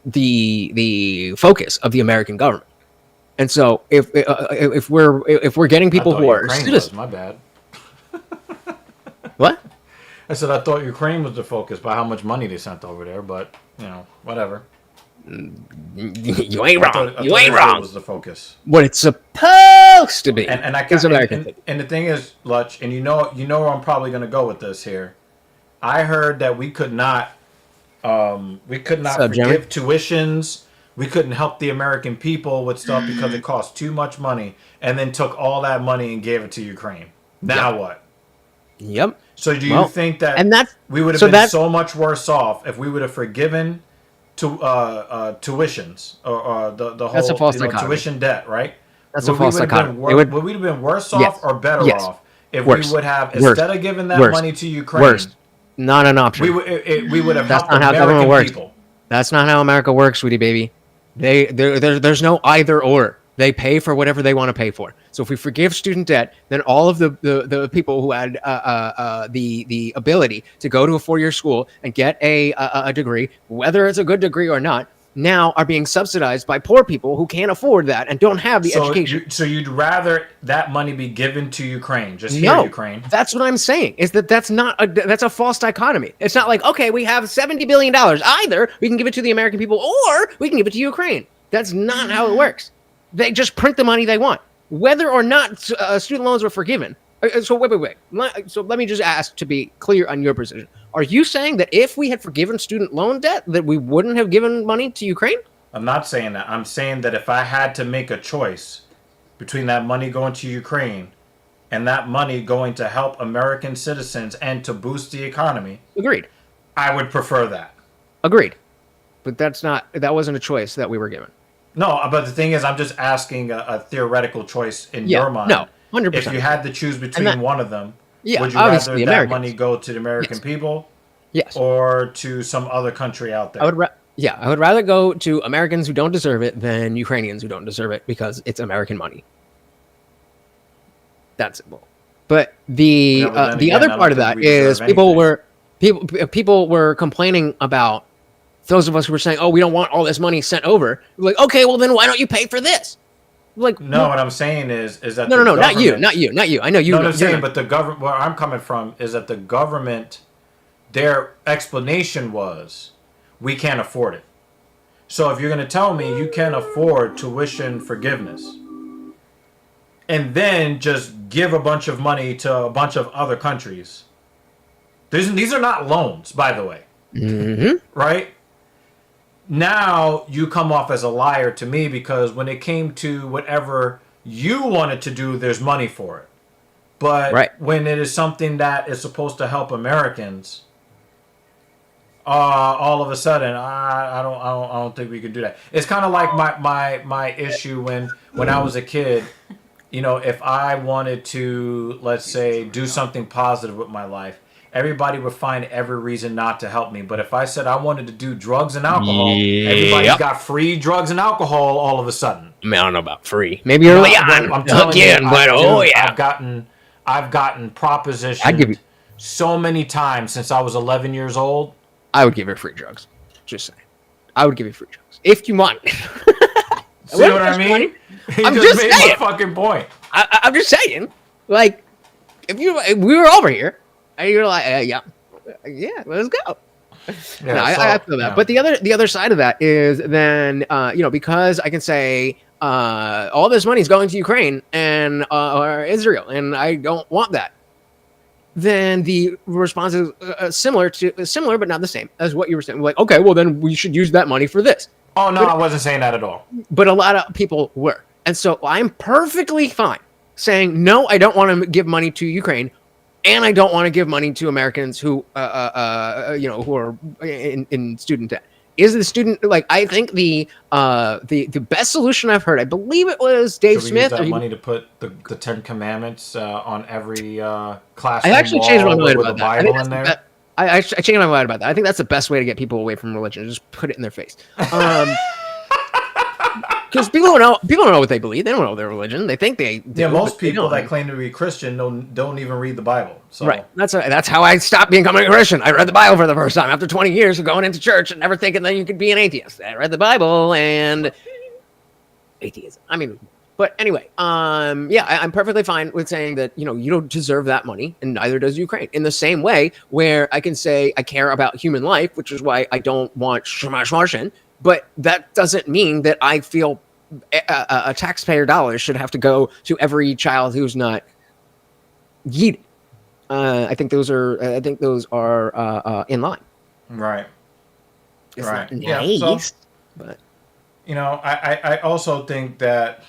the focus of the American government. And so if we're getting people who are citizens, my bad. What? I said I thought Ukraine was the focus by how much money they sent over there, but whatever. You ain't wrong. You ain't wrong. Was the focus. What it's supposed to be. And I can't. And the thing is, Lutch, and you know where I'm probably going to go with this here. I heard that we could not forgive tuitions. We couldn't help the American people with stuff because it cost too much money, and then took all that money and gave it to Ukraine. Now what? Yep. So do you think that we would have been so much worse off if we would have forgiven tuitions or the whole tuition debt, right? That's a false dichotomy. Would we have been worse off or better off if we would have, instead of giving that money to Ukraine, not an option. We would have That's helped not how American government people. Works. That's not how America works, sweetie baby. There's no either or. They pay for whatever they want to pay for. So if we forgive student debt, then all of the people who had the ability to go to a 4-year school and get a degree, whether it's a good degree or not, now are being subsidized by poor people who can't afford that and don't have the education. So you'd rather that money be given to Ukraine? Ukraine. That's what I'm saying. Is that's a false dichotomy. It's not like, okay, we have $70 billion. Either we can give it to the American people or we can give it to Ukraine. That's not how it works. They just print the money they want, whether or not student loans were forgiven. So wait. So let me just ask to be clear on your position. Are you saying that if we had forgiven student loan debt, that we wouldn't have given money to Ukraine? I'm not saying that. I'm saying that if I had to make a choice between that money going to Ukraine and that money going to help American citizens and to boost the economy, agreed, I would prefer that. Agreed. But that wasn't a choice that we were given. No, but the thing is, I'm just asking a theoretical choice in your mind. No, 100%. If you had to choose between one of them, would you rather that money go to the American people? Yes. Or to some other country out there? I would rather go to Americans who don't deserve it than Ukrainians who don't deserve it because it's American money. That's simple. But the other part of that is people were complaining about those of us who were saying, "Oh, we don't want all this money sent over." We're like, okay, well then why don't you pay for this? Like, no, what I'm saying is that no, not you. I know you. No, what I'm saying, but the government. Where I'm coming from is that the government, their explanation was, we can't afford it. So if you're going to tell me you can't afford tuition forgiveness, and then just give a bunch of money to a bunch of other countries, these are not loans, by the way, right? Now you come off as a liar to me because when it came to whatever you wanted to do, there's money for it. But when it is something that is supposed to help Americans, all of a sudden, I don't think we could do that. It's kind of like my issue when I was a kid. If I wanted to, let's say, do something positive with my life, everybody would find every reason not to help me. But if I said I wanted to do drugs and alcohol, everybody's got free drugs and alcohol all of a sudden. I mean, I don't know about free. Maybe early on. I'm telling you, I've gotten I've gotten I'd give propositioned you- so many times since I was 11 years old. I would give her free drugs. Just saying. I would give you free drugs if you want. See what I mean? He I'm just just made saying. my fucking point. I'm just saying. Like, if we were over here, and you're like, yeah, let's go. Yeah, No, so, I feel that. yeah. But the other side of that is then because I can say all this money is going to Ukraine and or Israel, and I don't want that. Then the response is similar but not the same as what you were saying. Like, okay, well then we should use that money for this. Oh no, I wasn't saying that at all. But a lot of people were, and so I'm perfectly fine saying no. I don't want to give money to Ukraine. And I don't want to give money to Americans who, who are in student debt. Is the student like? I think the best solution I've heard. I believe it was Dave Should we Smith. use that money to put the Ten Commandments on every classroom I actually wall changed my mind with about a that. I think Bible in that's there? I changed my mind about that. I think that's the best way to get people away from religion. Just put it in their face. Because people don't know what they believe. They don't know their religion. They think they do. Yeah, most but they people don't. that claim to be Christian don't even read the Bible. So. Right. That's how I stopped becoming a Christian. I read the Bible for the first time after 20 years of going into church and never thinking that you could be an atheist. I read the Bible and atheism. I mean, but anyway, I'm perfectly fine with saying that, you don't deserve that money, and neither does Ukraine. In the same way where I can say I care about human life, which is why I don't want Martian, but that doesn't mean that I feel a taxpayer dollars should have to go to every child who's not yeeted. I think those are in line. Right. It's Right. not Yeah, nice, so- but I also think that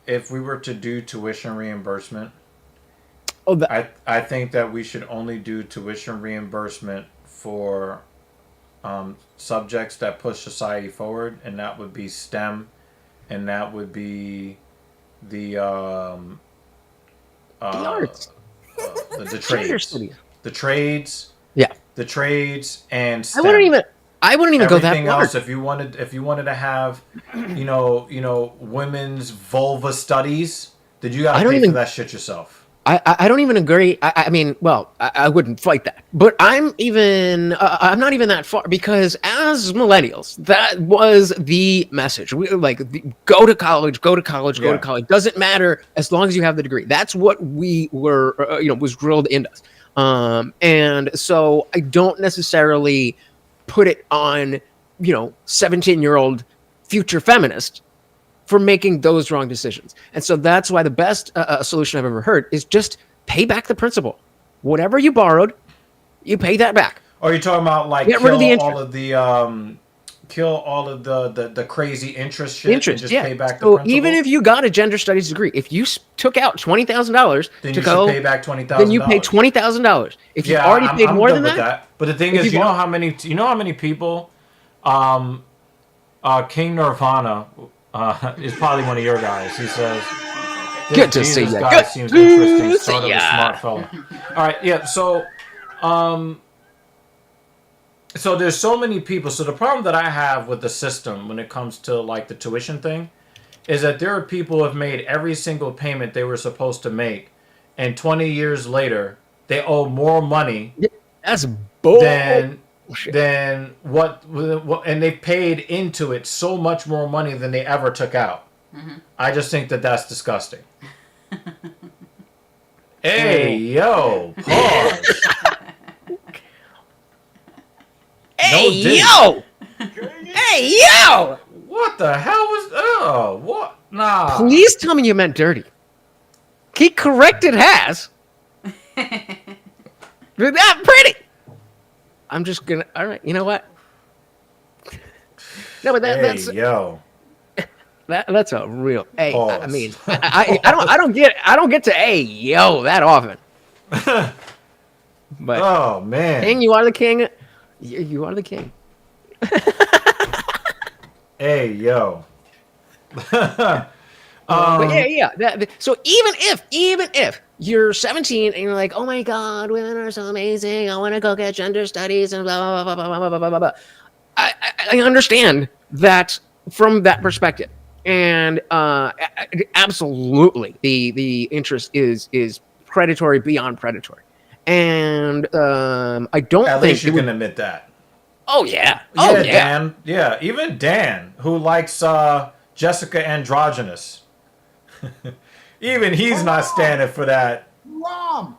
if we were to do tuition reimbursement, I think that we should only do tuition reimbursement for subjects that push society forward, and that would be STEM, and that would be the arts. the Gender trades, studies. the trades, Yeah. the trades, and I STEM. wouldn't even go that Everything far. else, if you wanted to have, women's vulva studies, then you got to pay for that shit yourself. I don't even agree. I mean, well, I wouldn't fight that, but I'm not even that far, because as millennials, that was the message. We go to college, go to college. Doesn't matter as long as you have the degree. That's what we were, was drilled into us. And so I don't necessarily put it on, 17-year-old future feminist for making those wrong decisions. And so that's why the best solution I've ever heard is just pay back the principal. Whatever you borrowed, you pay that back. Or you're talking about Get rid of the kill all of the crazy interest shit and just pay back the so principal? even if you got a gender studies degree, if you took out $20,000 then to you go, should pay back $20,000. then you pay $20,000. If you already paid I'm more good than with that, but the thing is, you know how many people, King Nirvana is probably one of your guys. He says, Good to Jesus see ya. guy Good seems to interesting, see sort of a ya. smart fella. All right, yeah. So, so there's so many people. So the problem that I have with the system when it comes to like the tuition thing is that there are people who have made every single payment they were supposed to make, and 20 years later they owe more money that's bull. than what, and they paid into it so much more money than they ever took out. Mm-hmm. I just think that that's disgusting. Hey, yo, pause. Hey, yo! Hey, yo! What the hell was? Oh, what? Nah. Please tell me you meant dirty. He corrected has. You're that pretty. I'm just gonna. All right, you know what? No, but that's yo. that's a real. Hey, Pause. I mean, I don't get to hey yo that often. But Oh man. King, you are the king. You are the king. Hey yo. But yeah. So even if you're 17 and you're like, oh my God, women are so amazing. I want to go get gender studies and blah blah blah blah blah blah blah blah. I understand that from that perspective, and absolutely the interest is predatory beyond predatory. And I don't At think least you can admit that. Oh yeah. Oh Yeah, yeah. Dan. Yeah, even Dan, who likes Jessica Androgynous. Even he's not standing for that. Rom.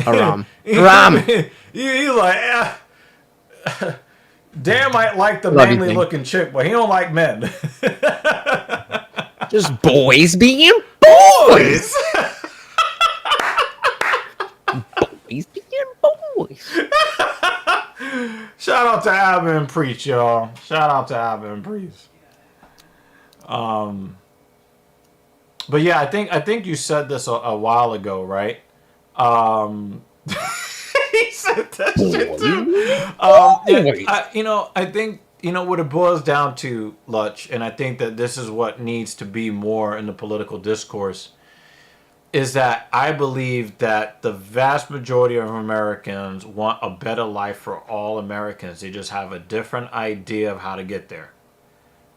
Rom. He's like, Dan might like the Love you, manly looking chick, but he don't like men. Just boys being boys. Boys being boys. Shout out to Alvin and Preach, y'all. Shout out to Alvin and Preach. But yeah, I think you said this a while ago, right? He said that shit too. I think what it boils down to, Lutch, and I think that this is what needs to be more in the political discourse, is that I believe that the vast majority of Americans want a better life for all Americans. They just have a different idea of how to get there.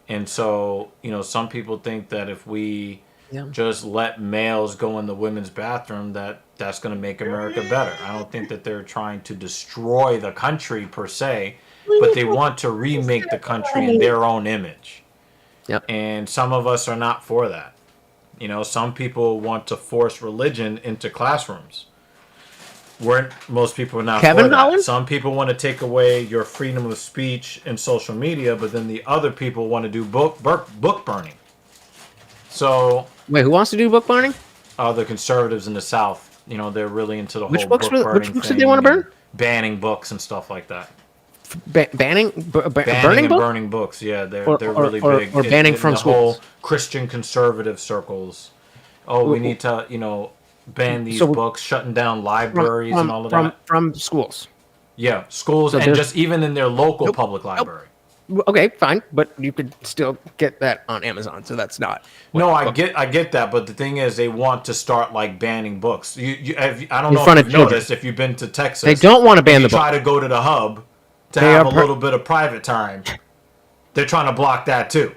And so, some people think that if we just let males go in the women's bathroom, that's going to make America better. I don't think that they're trying to destroy the country per se, but they want to remake the country in their own image. Yep. And some of us are not for that. Some people want to force religion into classrooms. Most people are not for that. Collins? Some people want to take away your freedom of speech and social media, but then the other people want to do book burning. So, wait, who wants to do book burning? The conservatives in the South, they're really into the Which whole books book burning which books thing, did they want to burn? banning books and stuff like that. Banning Banning and books? burning books, yeah, they're really or, big. or banning in from the schools. whole Christian conservative circles. Oh, we need to, ban these books, shutting down libraries and all of that. From schools. Yeah, schools, So and just even in their local public library. Okay, fine, but you could still get that on Amazon, so that's not. No, I get that, but the thing is, they want to start banning books. I don't know front if of you've children. noticed, if you've been to Texas. They don't want to ban the book. Try to go to the hub to They have are a little bit of private time. They're trying to block that too.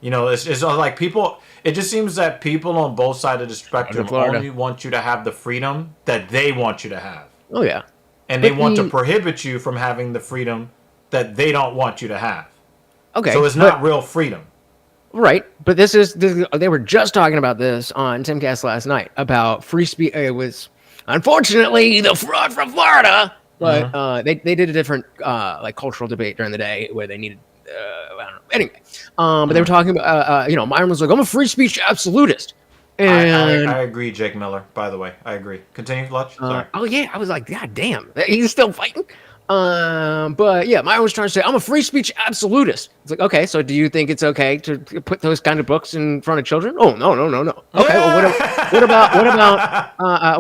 It's like people. It just seems that people on both sides of the spectrum only want you to have the freedom that they want you to have. Oh yeah, and they want to prohibit you from having the freedom that they don't want you to have. Okay, so it's not real freedom. Right, but they were just talking about this on Timcast last night about free speech. It was unfortunately the fraud from Florida, but they did a different cultural debate during the day where they needed. I don't know. Anyway, but they were talking about Myron was like, I'm a free speech absolutist. And I agree, Jake Miller. By the way, I agree. Continue, Lutch. Sorry. Oh yeah, I was like, God damn, he's still fighting. But yeah, Myron was trying to say, I'm a free speech absolutist. It's like, okay, so do you think it's okay to put those kind of books in front of children? Oh, no. Okay, well,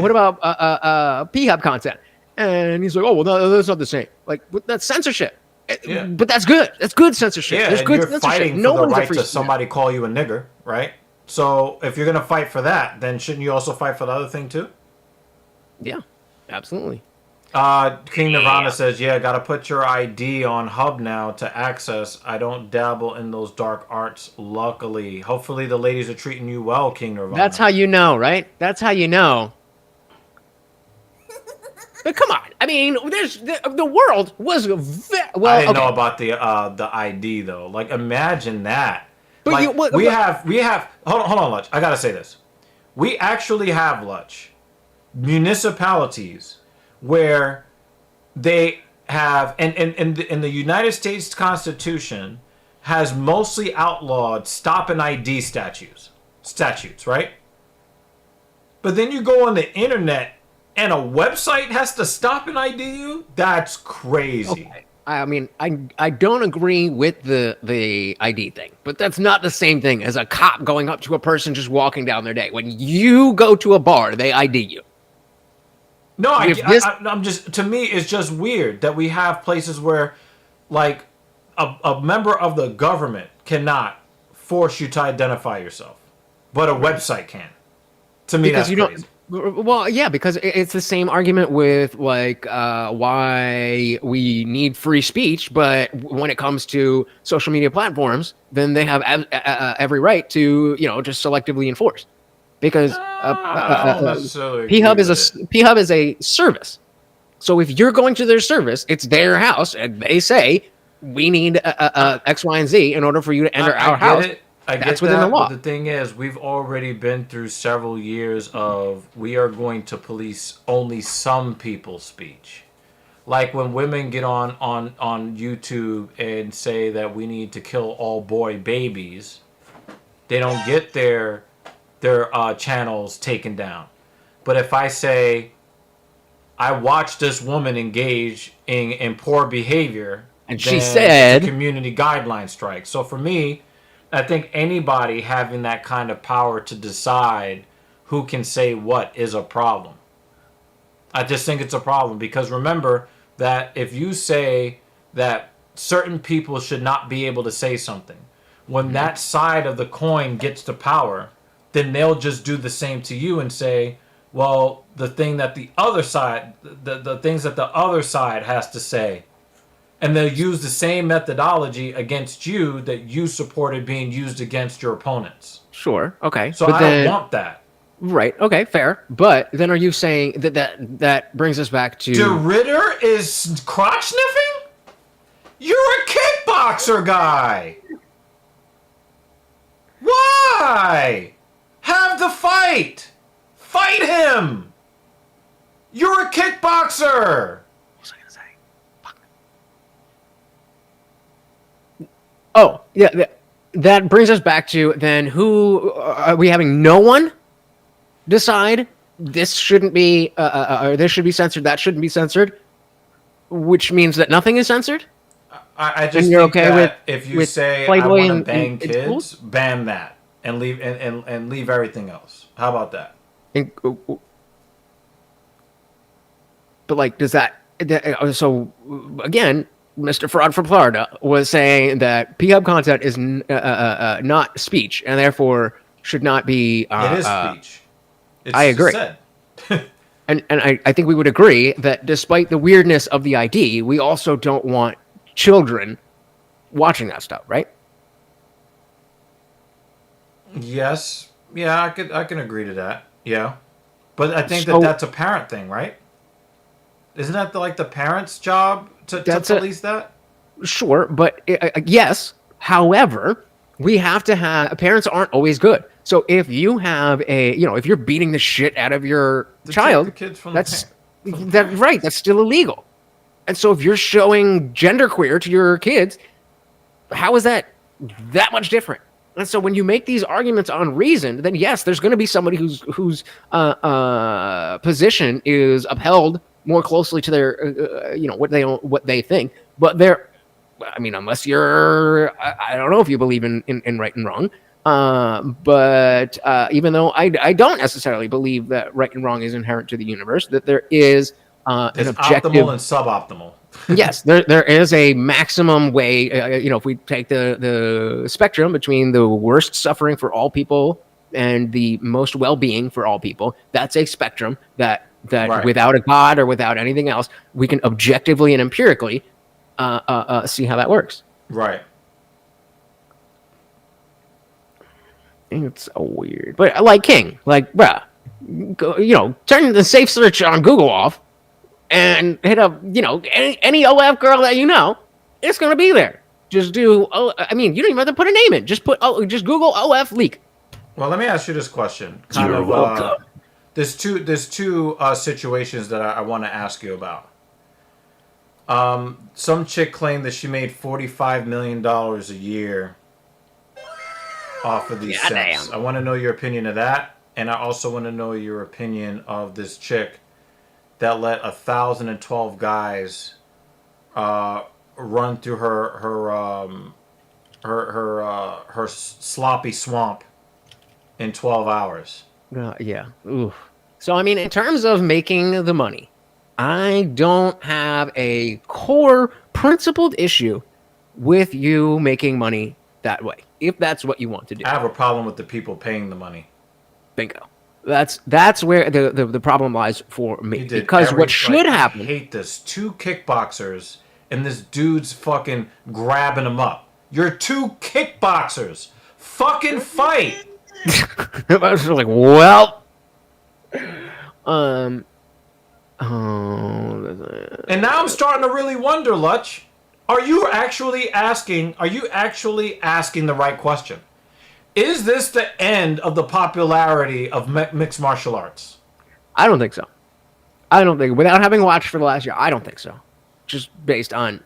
what about P-Hub content? And he's like, oh, well, no, that's not the same. Like, that's censorship. Yeah. But that's good. That's good censorship. Yeah, There's good you're censorship. fighting for the right to somebody call you a nigger, right? So if you're gonna fight for that, then shouldn't you also fight for the other thing too? Yeah, absolutely. King Nirvana says, yeah, gotta put your ID on Hub now to access. I don't dabble in those dark arts, luckily. Hopefully the ladies are treating you well, King Nirvana. That's how you know, right? That's how you know. But come on, I mean, the world was well. I didn't know about the ID though. Like, imagine that. But like, we have. Hold on, Lutch. I gotta say this. We actually have, Lutch, municipalities where they have, and in the United States Constitution has mostly outlawed stop and ID statutes, right? But then you go on the internet and a website has to stop and ID you? That's crazy. Okay. I mean, I don't agree with the ID thing, but that's not the same thing as a cop going up to a person just walking down their day. When you go to a bar, they ID you. No, I'm just, to me, it's just weird that we have places where, like, a member of the government cannot force you to identify yourself, but a website can. To me, because that's crazy. Well, yeah, because it's the same argument with why we need free speech, but when it comes to social media platforms, then they have every right to just selectively enforce. because I don't necessarily agree P-Hub with is it. P-Hub is a service. So if you're going to their service, it's their house, and they say we need X, Y, and Z in order for you to enter our I get house. it. I That's get within the that, law. but the thing is, we've already been through several years of we are going to police only some people's speech. Like when women get on YouTube and say that we need to kill all boy babies, they don't get their channels taken down. But if I say I watched this woman engage in poor behavior, And then she it's said, a community guideline strike. So for me, I think anybody having that kind of power to decide who can say what is a problem. I just think it's a problem because remember that if you say that certain people should not be able to say something, when that side of the coin gets to power, then they'll just do the same to you and say, well, the thing that the other side, the things that the other side has to say, and they'll use the same methodology against you that you supported being used against your opponents. sure, okay. So but I then, don't want that. right, okay, fair. But then are you saying that brings us back to... De Ritter is crotch sniffing? You're a kickboxer guy. Why? Have the fight. Fight him. You're a kickboxer. What was I gonna say? Fuck. Oh, yeah, that brings us back to then who... are we having no one decide this shouldn't be... or this should be censored, that shouldn't be censored? Which means that nothing is censored? I just you're think okay that with- if you with say I Playboy want to and bang kids, schools? ban that and leave and leave everything else. How about that? And, but like, does that... so again, Mr. Fraud from Florida was saying that P-Hub content is not speech and therefore should not be... It is speech. It's I agree. Said. And I think we would agree that despite the weirdness of the ID, we also don't want children watching that stuff, right? Yes. Yeah, I can agree to that. Yeah. But I think So- that's a parent thing, right? Isn't that like the parent's job to police that? Sure, but yes. However, we have to have... Parents aren't always good. So if you have if you're beating the shit out of your child, the kids from that's the right. That's still illegal. And so if you're showing genderqueer to your kids, how is that much different? And so when you make these arguments on reason, then yes, there's going to be somebody whose position is upheld more closely to their what they think. But unless you're, I don't know if you believe in right and wrong. But even though I don't necessarily believe that right and wrong is inherent to the universe, that there is an There's objective... optimal and suboptimal. Yes, there is a maximum way. If we take the spectrum between the worst suffering for all people and the most well-being for all people, that's a spectrum that Right. without a god or without anything else, we can objectively and empirically see how that works. Right. It's so weird, but like King, like bruh, turn the safe search on Google off and hit up any OF girl that it's gonna be there. Just do you don't even have to put a name in. Just Google OF leak. Well, let me ask you this question. You're welcome. There's two situations that I want to ask you about. Some chick claimed that she made $45 million a year off of these sets. I want to know your opinion of that, and I also want to know your opinion of this chick that let 1,012 guys run through her sloppy swamp in 12 hours. Yeah. Ooh. So in terms of making the money, I don't have a core principled issue with you making money that way, if that's what you want to do. I have a problem with the people paying the money. Bingo. That's where the problem lies for me. Because what should happen... I hate this. Two kickboxers and this dude's fucking grabbing them up. You're two kickboxers. Fucking fight. I was just like, well, oh, And now I'm starting to really wonder, Lutch, are you actually asking the right question? Is this the end of the popularity of mixed martial arts? I don't think so. I don't think, without having watched for the last year, I don't think so. Just based on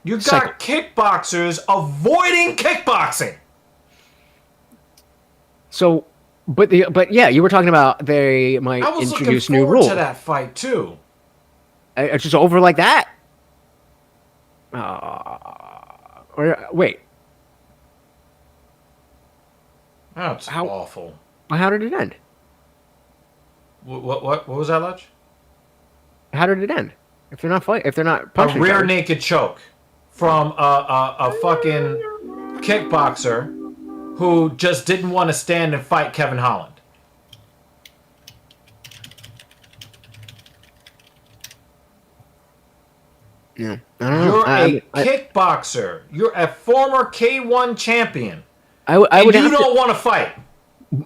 You got kickboxers avoiding kickboxing. So, but yeah, you were talking about they might I was introduce looking new forward rules. to that fight too. It's just over like that. Or wait, That's How- awful. how did it end? What was that, Lutch? How did it end? If they're not A punching each rear other. naked choke from a fucking kickboxer who just didn't want to stand and fight Kevin Holland. Yeah, I don't know. You're a kickboxer. You're a former K1 champion. I And would you have to, don't want to fight.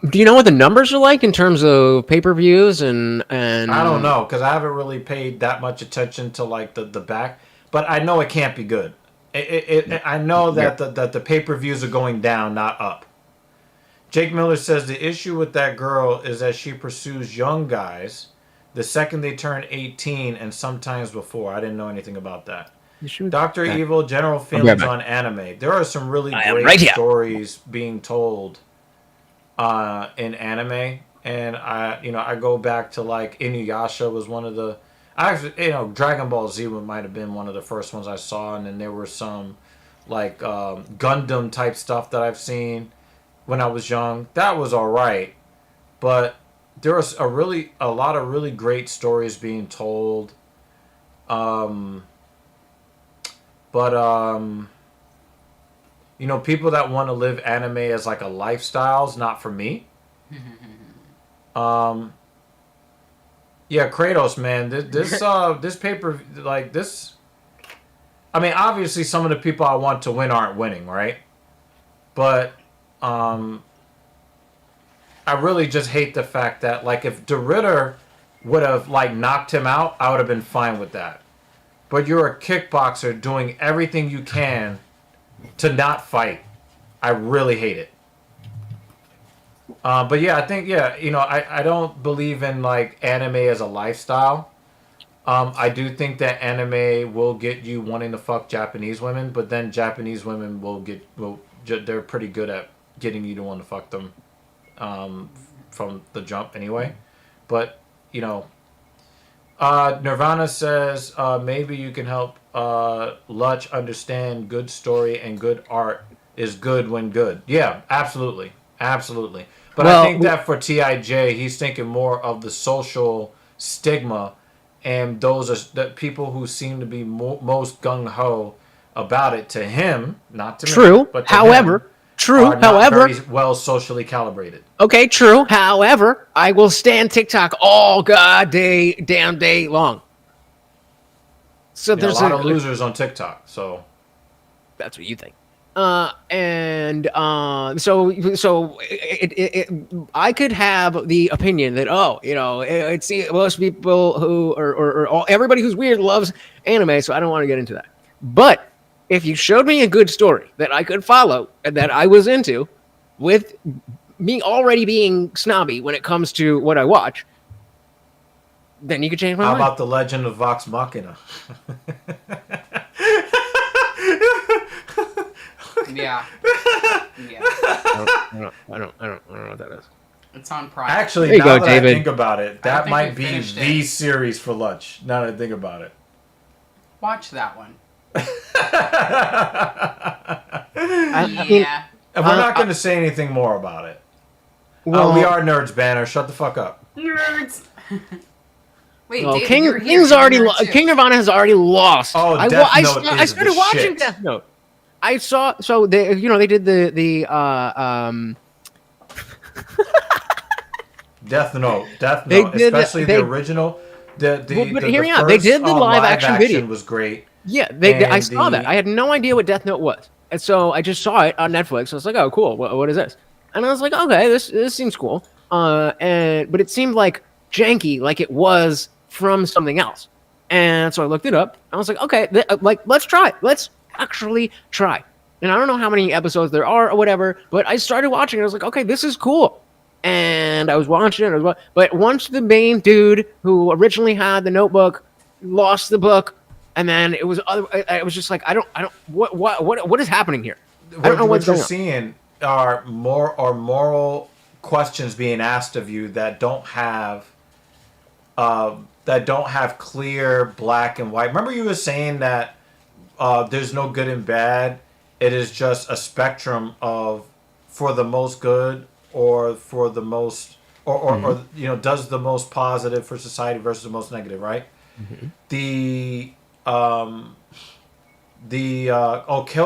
do you know what the numbers are like in terms of pay-per-views and I don't know, because I haven't really paid that much attention to like the back, but I know it can't be good. I know that the pay-per-views are going down, not up. Jake Miller says the issue with that girl is that she pursues young guys the second they turn 18 and sometimes before. I didn't know anything about that. Dr. Evil, general feelings on anime. There are some really great stories being told in anime, and I go back to like Inuyasha was one of the. Dragon Ball Z might have been one of the first ones I saw, and then there were some like Gundam type stuff that I've seen when I was young. That was all right, but there was a lot of really great stories being told. People that want to live anime as like a lifestyle is not for me. Yeah, Kratos, man, this paper, like this. I mean, obviously, some of the people I want to win aren't winning, right? But I really just hate the fact that, like, if De Ritter would have like knocked him out, I would have been fine with that. But you're a kickboxer doing everything you can to not fight. I really hate it. But yeah, I think, I don't believe in like anime as a lifestyle. I do think that anime will get you wanting to fuck Japanese women, but then Japanese women they're pretty good at getting you to want to fuck them from the jump anyway. But, Nirvana says, maybe you can help Lutch understand good story and good art is good when good. Yeah, absolutely. Absolutely. But I think that for TIJ, he's thinking more of the social stigma, and those are the people who seem to be most gung-ho about it to him, not to me. But to him, are not very well socially calibrated. Okay, true. However, I will stand TikTok all damn day long. So there's a lot of losers on TikTok. So that's what you think. So I could have the opinion that it's most people who or everybody who's weird loves anime, so I don't want to get into that. But if you showed me a good story that I could follow and that I was into, with me already being snobby when it comes to what I watch, then you could change my mind. How about the Legend of Vox Machina? Yeah. I don't know what that is. It's on Prime. Actually, now that I think about it, that might be the series for Lunch. Now that I think about it. Watch that one. Yeah. We're not going to say anything more about it. Well, we are nerds, Banner. Shut the fuck up. Nerds. Wait, well, David, King Nirvana has already lost. Oh, Death Note I started watching Death Note. I saw, so they, they did the Death Note, especially the original. But hear me out. They did the live action video. Was great. Yeah, I saw that. I had no idea what Death Note was, and so I just saw it on Netflix. I was like, oh, cool. What is this? And I was like, okay, this seems cool. But it seemed like janky, like it was from something else. And so I looked it up. I was like, okay, let's try. Let's actually try. And I don't know how many episodes there are or whatever, but I started watching it. I was like, okay, this is cool. And I was watching it. But once the main dude who originally had the notebook lost the book, and then it was just like, I don't, what is happening here? I don't know what what's you're going on. seeing are moral questions being asked of you that don't have clear black and white. Remember you were saying that there's no good and bad. It is just a spectrum of for the most good or for the most or does the most positive for society versus the most negative, right? Mm-hmm.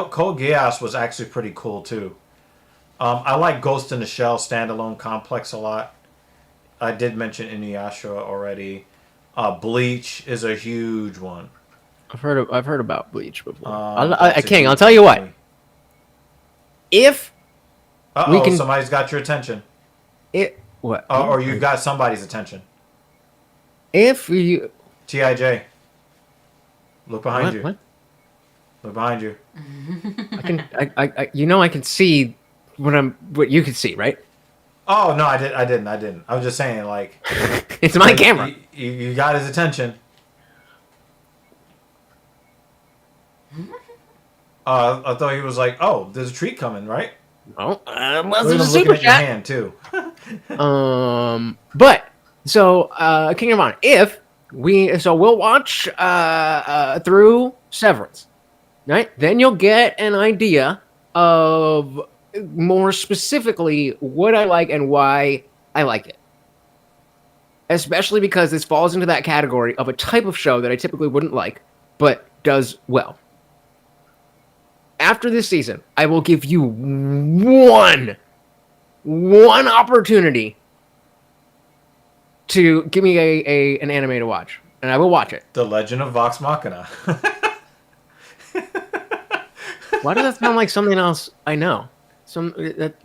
Code Geass was actually pretty cool too. I like Ghost in the Shell standalone complex a lot. I did mention Inuyasha already. Bleach is a huge one. I've heard about Bleach before. That's a King, huge I'll tell you one for what. me. If we can, somebody's got your attention. What? Or you've got somebody's attention. If you T.I.J. Look behind you. What? Look behind you. I can see what you can see, right? Oh no, I didn't. I was just saying, like, it's my camera. You got his attention. I thought he was like, oh, there's a treat coming, right? Oh, Look there's a at him super looking at your chat. hand too. But so Kingdom Hearts, we'll watch through Severance, right? Then you'll get an idea of more specifically what I like and why I like it. Especially because this falls into that category of a type of show that I typically wouldn't like, but does well. After this season, I will give you one opportunity to give me an anime to watch, and I will watch it. The Legend of Vox Machina. Why does that sound like something else I know? That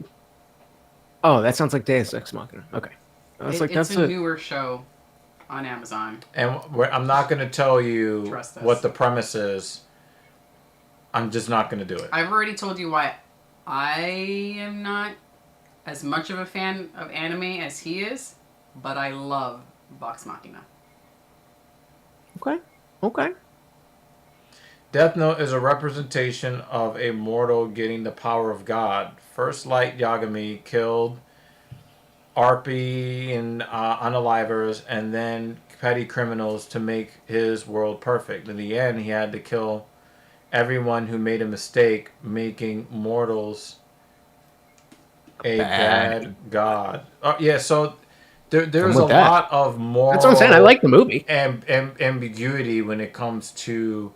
sounds like Deus Ex Machina. Okay. It's a newer show on Amazon. And I'm not going to tell you Trust us. what the premise is. I'm just not going to do it. I've already told you why I am not as much of a fan of anime as he is, but I love Vox Machina. Okay. Death Note is a representation of a mortal getting the power of God. First Light Yagami killed Arpy and unalivers, and then petty criminals to make his world perfect. In the end, he had to kill everyone who made a mistake, making mortals a bad god. Yeah, so there's a lot of moral. That's what I'm saying. I like the movie. Ambiguity when it comes to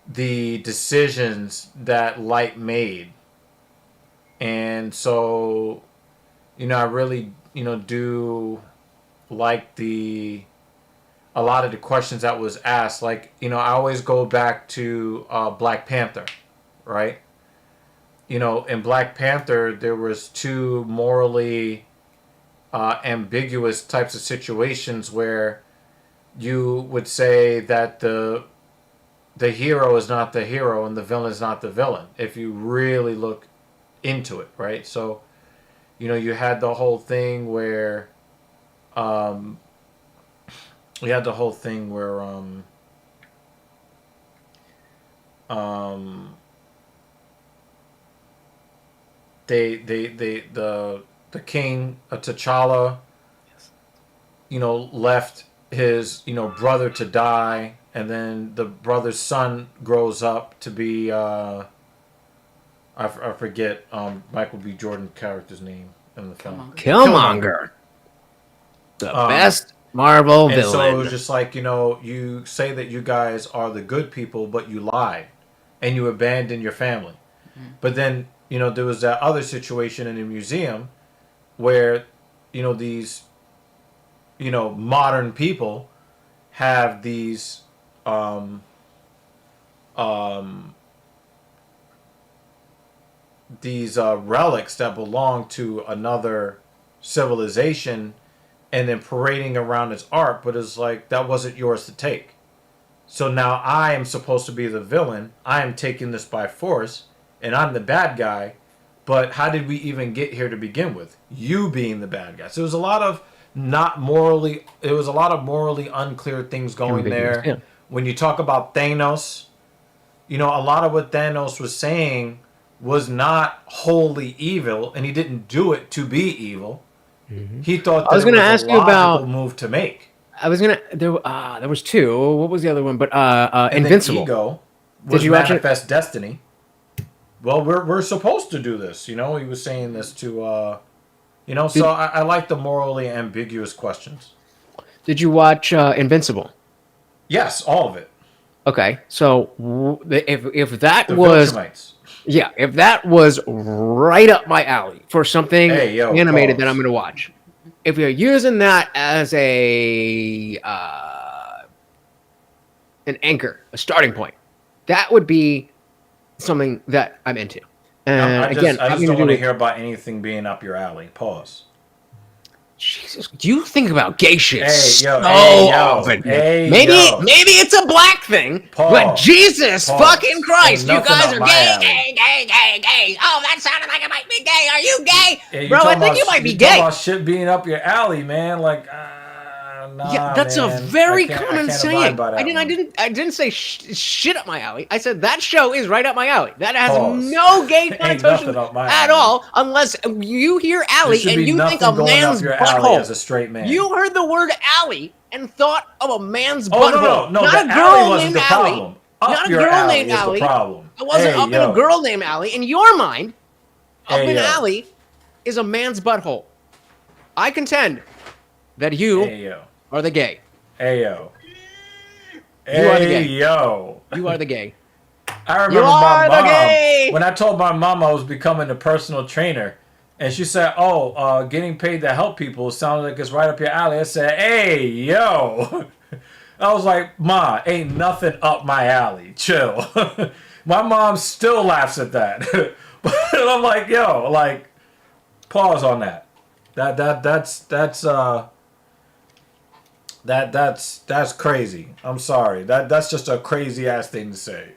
the decisions that Light made, and so I really do like a lot of the questions that was asked. Like, I always go back to Black Panther, right? In Black Panther, there was two morally ambiguous types of situations where you would say that the hero is not the hero and the villain is not the villain, if you really look into it, right? So, you had the whole thing where the king T'Challa, left his brother to die, and then the brother's son grows up to be I forget Michael B. Jordan character's name in the film. Killmonger. The best Marvel villain. And so it was just like, you say that you guys are the good people, but you lied and you abandoned your family. Mm-hmm. But then, there was that other situation in the museum where, these, modern people have these relics that belong to another civilization and then parading around its art, but it's like that wasn't yours to take. So now I am supposed to be the villain. I am taking this by force, and I'm the bad guy. But how did we even get here to begin with? You being the bad guy. So it was a lot of morally unclear things going there. Yeah. When you talk about Thanos, a lot of what Thanos was saying was not wholly evil, and he didn't do it to be evil. Mm-hmm. He thought that I was going to ask you about a move to make. I was gonna. There was two. What was the other one? But And Invincible. Then Ego was Did you watch Manifest Destiny. Well, we're supposed to do this. He was saying this to, So I like the morally ambiguous questions. Did you watch Invincible? Yes, all of it. Okay, so if that The was Viltrumites. yeah, if that was right up my alley for something animated that I'm going to watch. If you're using that as an anchor, a starting point, that would be something that I'm into. And I just don't want to hear about anything being up your alley. Pause. Jesus, you think about gay shit often. Maybe it's a black thing, but Jesus fucking Christ, you guys are gay. Oh, that sounded like it might be gay. Are you gay? Bro, I think you might be gay. Talking about shit being up your alley, man. Like, nah, yeah, that's man. a very common saying. I didn't say shit up my alley. I said that show is right up my alley. That has no gay connotation at all, unless you hear alley and you think of man's butthole. As a straight man. You heard the word alley and thought of a man's butthole. No, not a girl named Alley. Not a girl named Alley. It wasn't up in a girl named Alley. In your mind, up in alley is a man's butthole. I contend that you are the gay. Ayo. You are the gay. Yo. You are the gay. I remember my mom, when I told my mom I was becoming a personal trainer, and she said, getting paid to help people sounds like it's right up your alley. I said, hey, yo. I was like, Ma, ain't nothing up my alley. Chill. My mom still laughs at that. But I'm like, yo, like, pause on that. That's crazy. I'm sorry. That's just a crazy ass thing to say.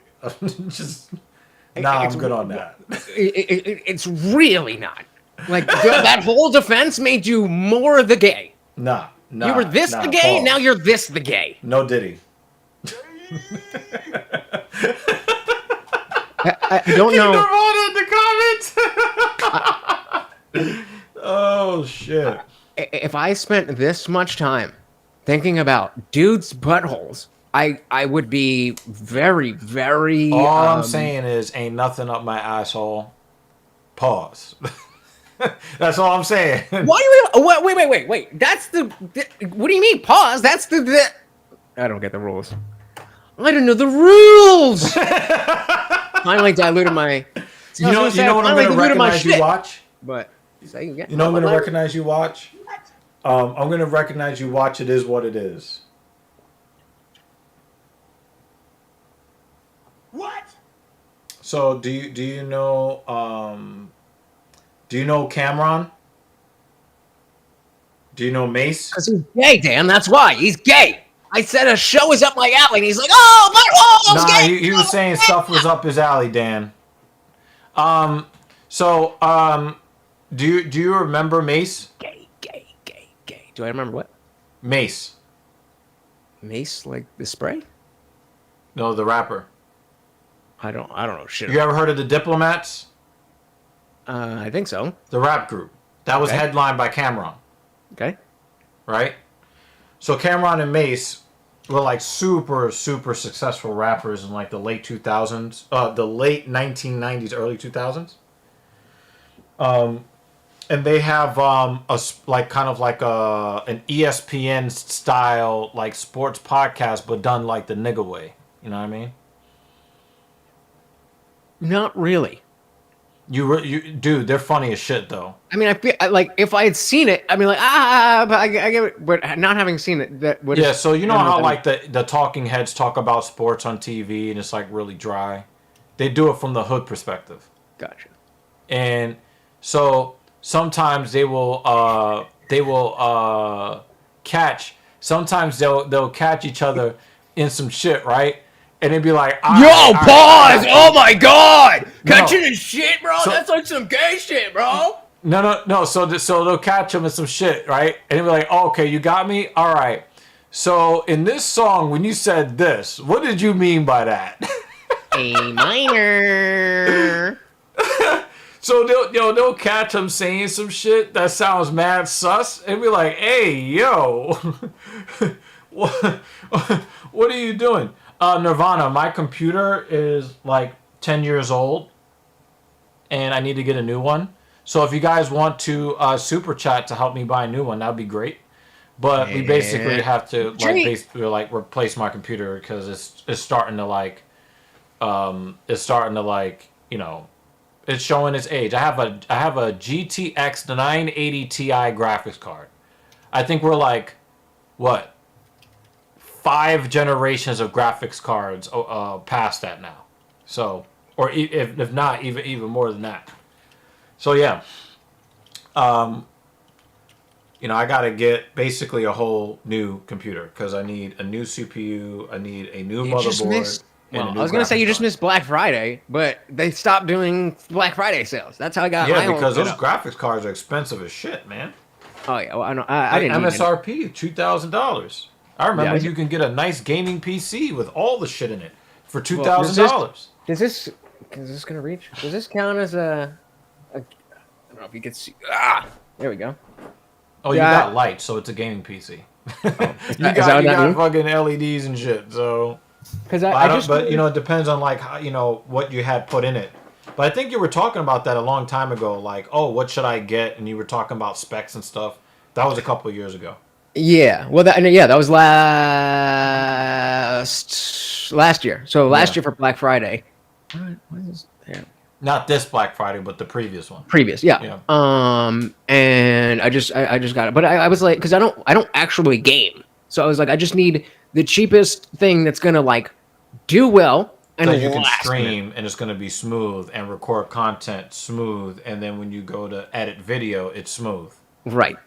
I'm good on that. It's really not. Like that whole defense made you more the gay. Nah. You were the gay. Pause. Now you're the gay. No Diddy. I don't know. In the comments. Oh shit. If I spent this much time thinking about dudes' buttholes, I would be very, very... All I'm saying is, ain't nothing up my asshole. Pause. That's all I'm saying. Why are you... Wait. That's the... What do you mean, pause? That's the... I don't get the rules. I don't know the rules! Finally diluted my... You know what I'm going to recognize you watch? But... You know I'm going to recognize you watch? I'm going to recognize you watch It Is What It Is. What? So do you know Cameron? Do you know Mace? Because he's gay, Dan. That's why. He's gay. I said a show is up my alley, and he's like, oh, butthole's gay. He was saying stuff was up his alley, Dan. Do you remember Mace? Gay. Do I remember what? Mace. Mace, like the spray? No, the rapper. I don't know shit. You ever heard of the Diplomats? I think so. The rap group. That was headlined by Cameron. Okay. Right? So Cameron and Mace were like super, super successful rappers in like the late 2000s, the late 1990s, early 2000s. And they have an ESPN style like sports podcast, but done like the nigga way. You know what I mean? Not really. Dude, they're funny as shit though. I mean, I feel like if I had seen it, I'd be like, but I get it. But not having seen it, that would. Yeah, so you know how like the talking heads talk about sports on TV and it's like really dry. They do it from the hood perspective. Gotcha. And so sometimes they will catch. Sometimes they'll catch each other in some shit, right? And it'd be like, Pause! Oh my god! No. Catching his shit, bro? So- That's like some gay shit, bro! No. So they'll catch him in some shit, right? And they'll be like, oh, okay, you got me? All right. So in this song, when you said this, what did you mean by that? A minor. So they'll catch him saying some shit that sounds mad sus, and be like, hey, yo, what are you doing? Nirvana, my computer is like 10 years old, and I need to get a new one. So if you guys want to super chat to help me buy a new one, that'd be great. But we basically have to replace my computer because it's starting to it's showing its age. I have a GTX 980 Ti graphics card. I think we're like, what, 5 generations of graphics cards past that now. So, or if not, even more than that. So yeah, I gotta get basically a whole new computer because I need a new CPU, I need a new motherboard. Well, I was gonna say you just missed Black Friday, but they stopped doing Black Friday sales. That's how I got my because own those graphics cards are expensive as shit, man. Oh yeah, well, I know. I didn't MSRP $2,000. I remember you can get a nice gaming PC with all the shit in it for $2,000. Is this gonna reach? Does this count as a I don't know if you can see. There we go. Oh, you got light, so it's a gaming PC. You got fucking LEDs and shit. So, because but it depends on like how, what you had put in it. But I think you were talking about that a long time ago. Like, oh, what should I get? And you were talking about specs and stuff. That was a couple of years ago. Yeah, well, that was last year. So last year for Black Friday. What is there? Not this Black Friday, but the previous one. Previous, yeah. And I just got it, but I was like, because I don't actually game, so I was like, I just need the cheapest thing that's gonna like do well and that you can stream and it's gonna be smooth and record content smooth, and then when you go to edit video, it's smooth. Right.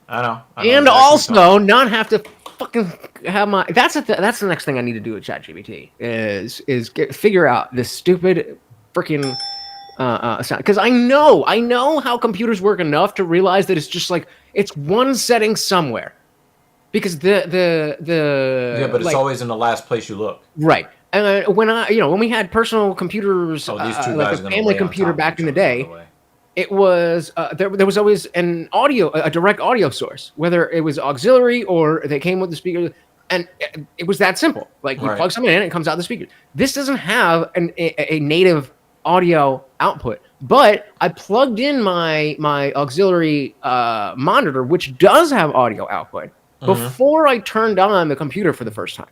I know and also not have to fucking have my. That's the next thing I need to do with ChatGPT is figure out this stupid freaking. Because I know how computers work enough to realize that it's just like it's one setting somewhere, because but it's always in the last place you look. Right. And when we had personal computers, these two like guys a family computer back in the day, it was there was always a direct audio source, whether it was auxiliary or they came with the speaker, and it was that simple. Like you plug something in, and it comes out the speaker. This doesn't have a native audio output, but I plugged in my auxiliary monitor, which does have audio output, before I turned on the computer for the first time.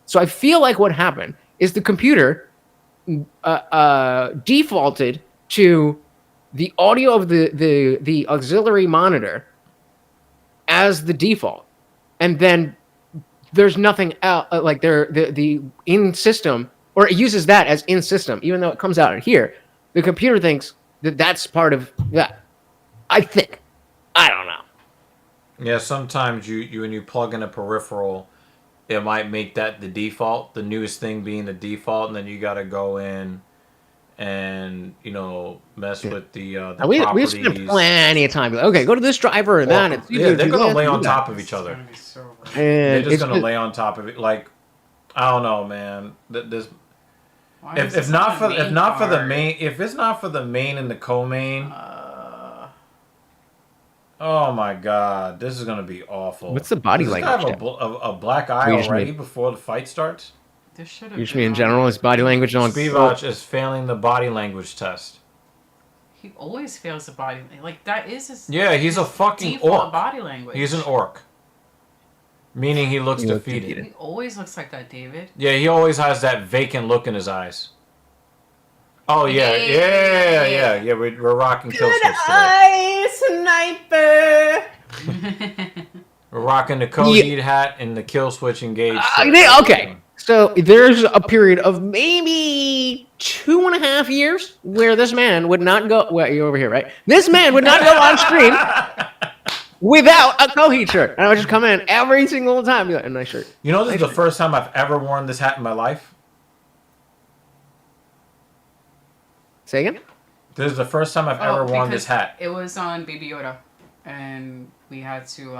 So I feel like what happened is the computer defaulted to the audio of the auxiliary monitor as the default, and then there's nothing else like the in system. Or it uses that as in system, even though it comes out here. The computer thinks that that's part of that. I think. I don't know. Yeah, sometimes when you plug in a peripheral, it might make that the default, the newest thing being the default, and then you got to go in and mess with the properties. We spent plenty of time. Okay, go to this driver and that. They're gonna lay on top of each other. They're just gonna lay on top of it. Like, I don't know, man. If it's not for the main and the co-main, oh my god, this is gonna be awful. What's the body language? Have a black eye already before the fight starts. You just mean in general, his body language on. Spivak is failing the body language test. He always fails the body like that is his. Yeah, he's a fucking orc. Body language. He's an orc. Meaning he looks defeated. He always looks like that, David. Yeah, he always has that vacant look in his eyes. Oh yeah. We're rocking kill switch today. Sniper. We're rocking the Coheed hat and the kill switch engaged. Okay, So there's a period of maybe 2.5 years where this man would not go. Well, you're over here, right? This man would not go on stream without a Coheed shirt, and I would just come in every single time. Be like, a nice shirt. You know, this is the first time I've ever worn this hat in my life. Say again? This is the first time I've ever worn this because hat. It was on Baby Yoda, and we had to.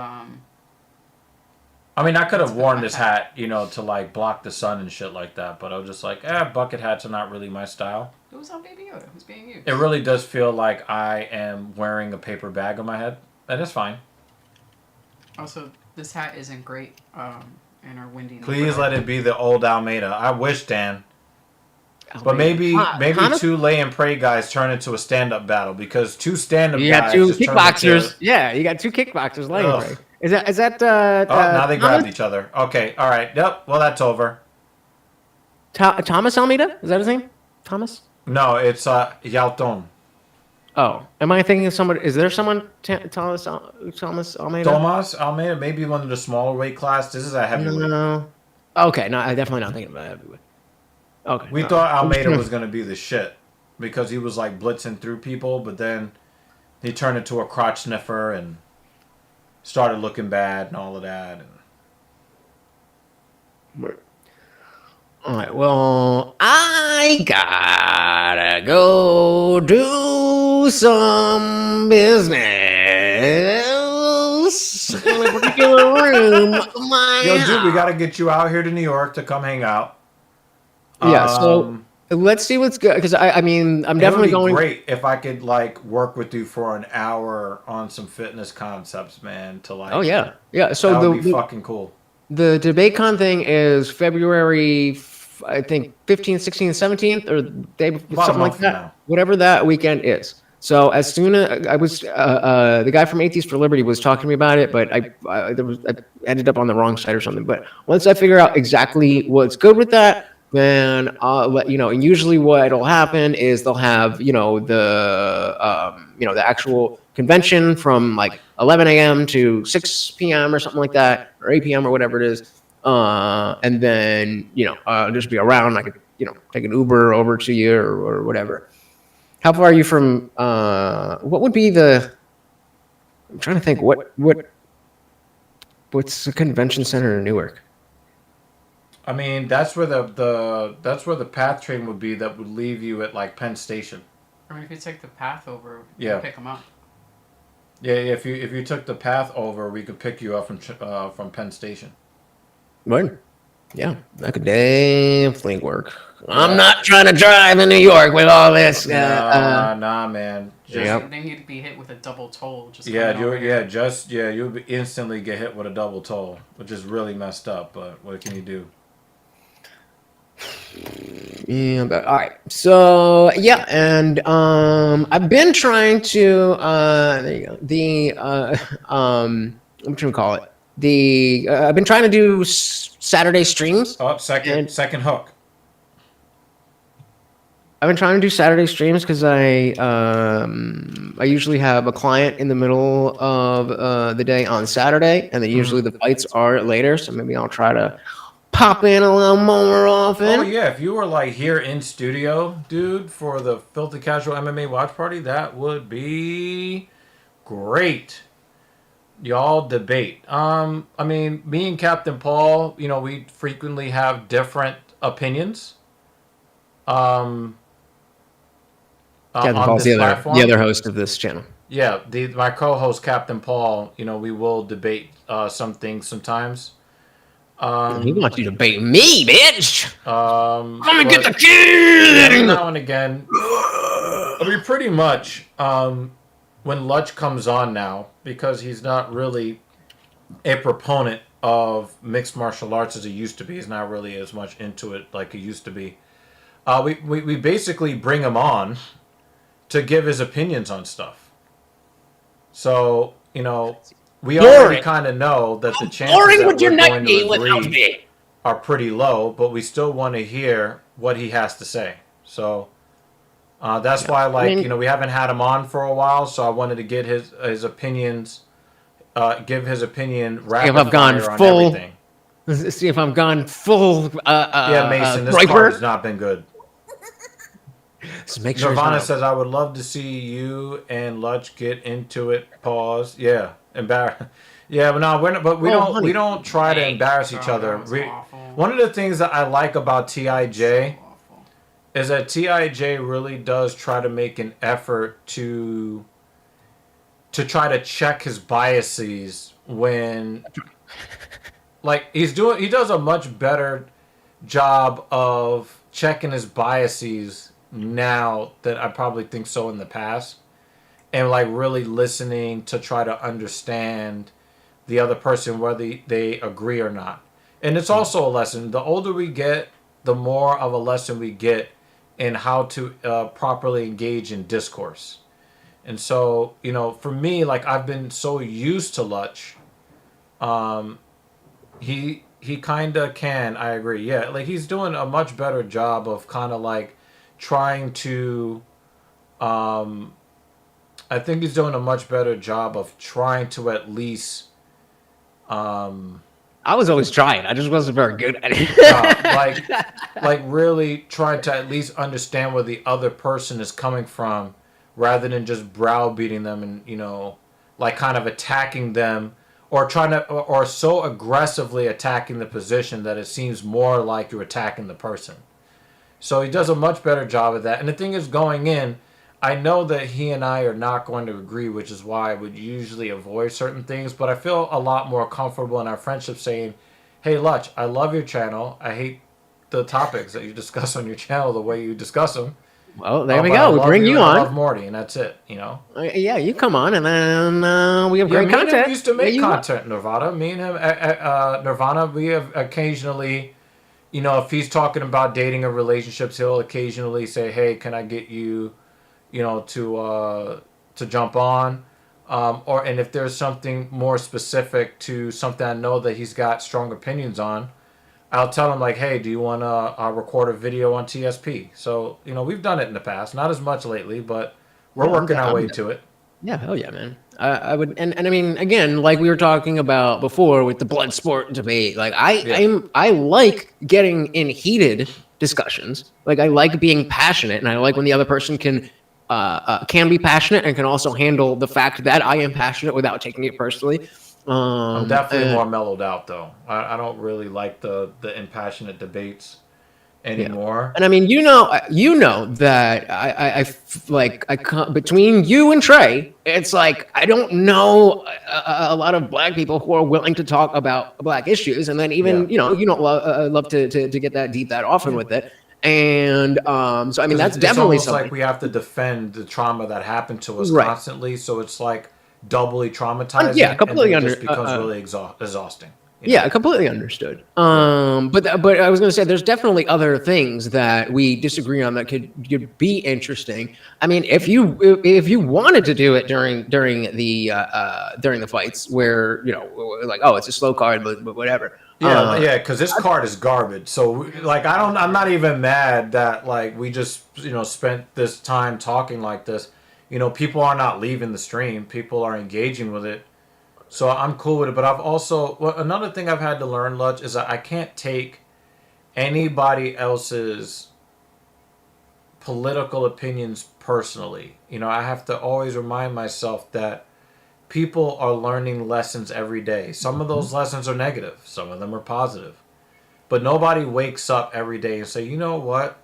I mean, I could have worn this hat, you know, to like block the sun and shit like that, but I was just like, bucket hats are not really my style. It was on Baby Yoda. It was being used. It really does feel like I am wearing a paper bag on my head, and it's fine. Also, this hat isn't great in our windy. Please let it be the old Almeida. I wish, Dan. But maybe Thomas? two lay and pray guys turn into a stand-up battle because two stand-up You guys got two just turn kickboxers. into... Yeah, you got two kickboxers laying Ugh. right. Is that now they grabbed Thomas? each other. Okay, all right. Yep, well, that's over. Thomas Almeida? Is that his name? Thomas? No, it's Yalton. Oh, am I thinking of somebody? Is there someone Thomas Almeida? Tomas Almeida, maybe one of the smaller weight class. This is a heavyweight. No. Okay, no, I'm definitely not thinking about heavyweight. Okay. We no. thought Almeida was going to be the shit because he was like blitzing through people, but then he turned into a crotch sniffer and started looking bad and all of that. All right. Well, I gotta go do some business in a particular room. Of my Yo, dude, we house. got to get you out here to New York to come hang out. Yeah. So let's see what's good because I mean I'm definitely it would be going. great if I could like work with you for an hour on some fitness concepts, man. To like, Oh yeah, yeah. So that would be the fucking cool. the DebateCon thing is February, I think 15th, 16th, 17th, or day About a something like month from that. now. Whatever that weekend is. So as soon as I was, the guy from Atheists for Liberty was talking to me about it, but I ended up on the wrong side or something. But once I figure out exactly what's good with that, then I'll let you know. And usually, what'll happen is they'll have the actual convention from like 11 a.m. to 6 p.m. or something like that, or 8 p.m. or whatever it is. And then just be around. I could take an Uber over to you or whatever. How far are you from? What would be the? I'm trying to think. What's the convention center in Newark? I mean, that's where the path train would be. That would leave you at like Penn Station. I mean, if you take the path over, Yeah. pick them up. Yeah, if you took the path over, we could pick you up from Penn Station. Right. Yeah, that could definitely work. I'm not trying to drive in New York with all this. Nah, man. Yep. Then you'd be hit with a double toll. You'll instantly get hit with a double toll, which is really messed up. But what can you do? Yeah, but all right. So yeah, and I've been trying to there you go. What you call it? I've been trying to do Saturday streams. Oh, second hook. I've been trying to do Saturday streams because I usually have a client in the middle of the day on Saturday, and then usually the fights are later. So maybe I'll try to pop in a little more often. Oh yeah, if you were like here in studio, dude, for the Filthy Casual MMA watch party, that would be great. Y'all debate. I mean, me and Captain Paul, we frequently have different opinions. Captain On Paul's this the platform. other host of this channel. Yeah, my co-host Captain Paul. We will debate some things sometimes. He wants you to debate me, bitch. Come and get the kid. Now and again. I mean, pretty much. When Lutch comes on now, because he's not really a proponent of mixed martial arts as he used to be. He's not really as much into it like he used to be. We basically bring him on to give his opinions on stuff. So, we already kind of know that the chances that we're going to agree are pretty low, but we still want to hear what he has to say. So that's why, we haven't had him on for a while, so I wanted to get his opinions, give his opinion rapid I've gone fire on full everything. Let's see if I'm gone full. Yeah, Mason, this Griper. card has not been good. Just make sure. Nirvana says, "I would love to see you and Lutch get into it." Pause. Yeah, Yeah, but no, we're not, but we don't. honey. We don't try to embarrass each other. One of the things that I like about Tij is that Tij really does try to make an effort to try to check his biases when, like, he does a much better job of checking his biases now than I probably think so in the past, and like really listening to try to understand the other person whether they agree or not. And it's also a lesson. The older we get, the more of a lesson we get in how to properly engage in discourse. And so, you know, for me, like, I've been so used to Lutch. He kind of can, I agree. Yeah, like, he's doing a much better job of kind of like trying to I think he's doing a much better job of trying to at least I was always trying. I just wasn't very good at it. like really trying to at least understand where the other person is coming from, rather than just browbeating them and, you know, like kind of attacking them, or trying to, or so aggressively attacking the position that it seems more like you're attacking the person. So he does a much better job of that. And the thing is, going in, I know that he and I are not going to agree, which is why I would usually avoid certain things. But I feel a lot more comfortable in our friendship saying, "Hey, Lutch, I love your channel. I hate the topics that you discuss on your channel, the way you discuss them. Well, there we But go. I We love bring you and I love on. Morty, and that's it. You know." Yeah, you come on, and then we have great Me and content. him used to make Yeah, you go. content, Nirvana. Me and him, Nirvana, we have occasionally, you know, if he's talking about dating or relationships, he'll occasionally say, "Hey, can I get you, you know, to jump on?" And if there's something more specific to something I know that he's got strong opinions on, I'll tell him, like, "Hey, do you want to record a video on TSP?" So, you know, we've done it in the past, not as much lately, but we're working our way to it. Yeah, hell yeah, man. I would, and I mean, again, like we were talking about before with the blood sport debate, like I like getting in heated discussions. Like, I like being passionate, and I like when the other person can be passionate and can also handle the fact that I am passionate without taking it personally. I'm definitely more mellowed out, though. I don't really like the impassionate debates anymore. And I mean, you know that between you and Trey, it's like I don't know a lot of black people who are willing to talk about black issues, and then even you don't love to get that deep that often with it. And so I mean, that's definitely it's almost something. like we have to defend the trauma that happened to us constantly, so it's like doubly traumatizing. Yeah, completely and then it just becomes really exhausting. Yeah, completely understood. But I was going to say, there's definitely other things that we disagree on that could be interesting. I mean, if you wanted to do it during the fights, where, you know, like, oh, it's a slow card, but whatever. Yeah, because this card is garbage. So, like, I'm not even mad that, like, we just, you know, spent this time talking like this. You know, people are not leaving the stream. People are engaging with it. So I'm cool with it. But I've also, another thing I've had to learn, Lutch, is that I can't take anybody else's political opinions personally. You know, I have to always remind myself that people are learning lessons every day. Some of those lessons are negative. Some of them are positive. But nobody wakes up every day and say, "You know what?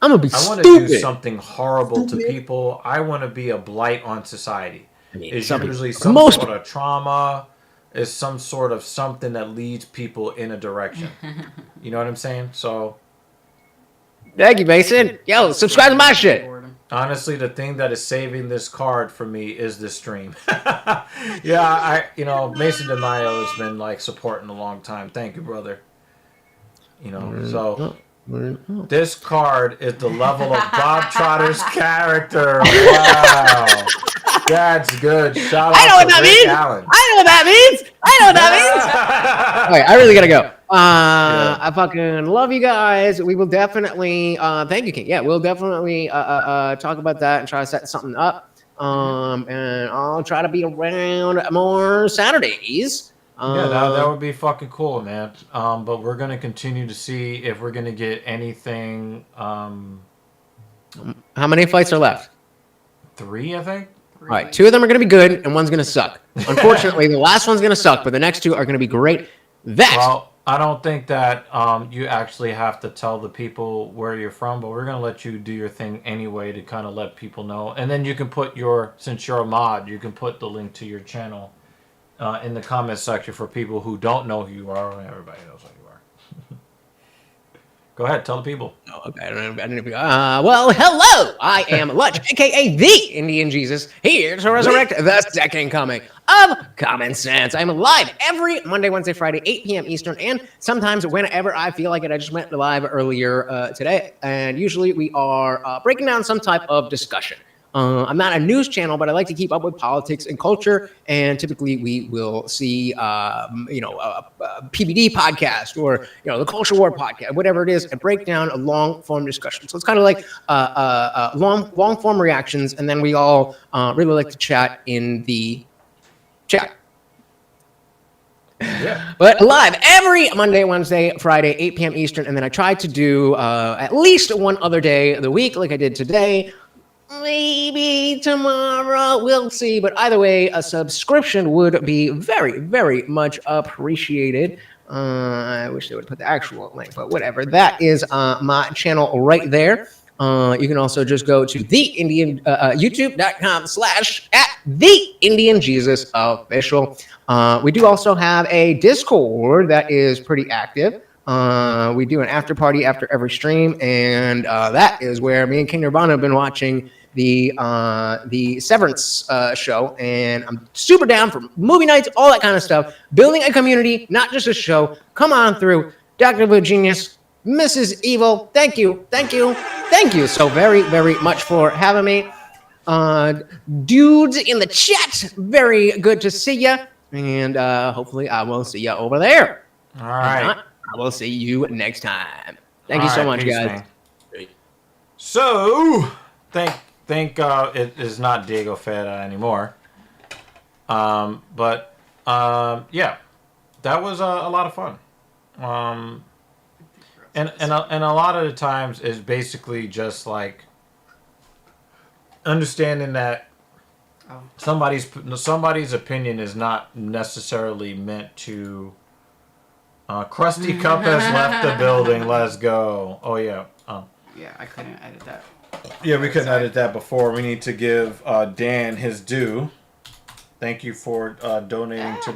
I want to do something horrible to people. I want to be a blight on society." I mean, It's usually some sort of trauma. Is some sort of something that leads people in a direction. You know what I'm saying? So, thank you, Mason. Yo, subscribe to my shit. honestly, the thing that is saving this card for me is this stream. Yeah, Mason DeMaio has been, like, supporting a long time. Thank you, brother. You know, so this card is the level of Bob Trotter's character. Wow. That's good. Shout out I know what to that Rick means. Allen. I know what that means. All right, I really gotta go. I fucking love you guys. We will definitely. Thank you, King. Yeah, we'll definitely talk about that and try to set something up. And I'll try to be around more Saturdays. Yeah, that would be fucking cool, man. But we're gonna continue to see if we're gonna get anything. How many fights are left? 3, I think. All right, 2 of them are going to be good, and one's going to suck. Unfortunately, the last one's going to suck, but the next 2 are going to be great. Well, I don't think that you actually have to tell the people where you're from, but we're gonna let you do your thing anyway to kind of let people know, and then you can put since you're a mod, you can put the link to your channel in the comments section for people who don't know who you are. Everybody knows who you are. Go ahead, tell the people. Okay, well, hello! I am Lutch, aka the Indian Jesus, here to resurrect the second coming of Common Sense. I'm live every Monday, Wednesday, Friday, 8 p.m. Eastern, and sometimes whenever I feel like it. I just went live earlier today, and usually we are breaking down some type of discussion. I'm not a news channel, but I like to keep up with politics and culture. And typically, we will see, a PBD podcast or the Culture War podcast, whatever it is, and break down a long form discussion. So it's kind of like long form reactions, and then we all really like to chat in the chat. Yeah. But live every Monday, Wednesday, Friday, 8 p.m. Eastern, and then I try to do at least one other day of the week, like I did today. Maybe tomorrow, we'll see. But either way, a subscription would be very, very much appreciated. I wish they would put the actual link, but whatever. That is my channel right there. You can also just go to youtube.com/@TheIndianJesusOfficial. We do also have a Discord that is pretty active. We do an after party after every stream, and that is where me and King Nirvana have been watching the Severance show, and I'm super down for movie nights, all that kind of stuff. Building a community, not just a show. Come on through, Dr. Blue Genius, Mrs. Evil. Thank you so very, very much for having me. Dudes in the chat, very good to see you, and hopefully I will see you over there. All right. I will see you next time. Thank you so much, peace, guys. Man. So, thank it is not Diego Feta anymore. Yeah, that was a lot of fun. And a lot of the times is basically just like understanding that somebody's opinion is not necessarily meant to. Krusty Cup has left the building. Let's go. Oh yeah. Yeah, I couldn't edit that. Yeah, we couldn't edit that before. We need to give Dan his due. Thank you for donating to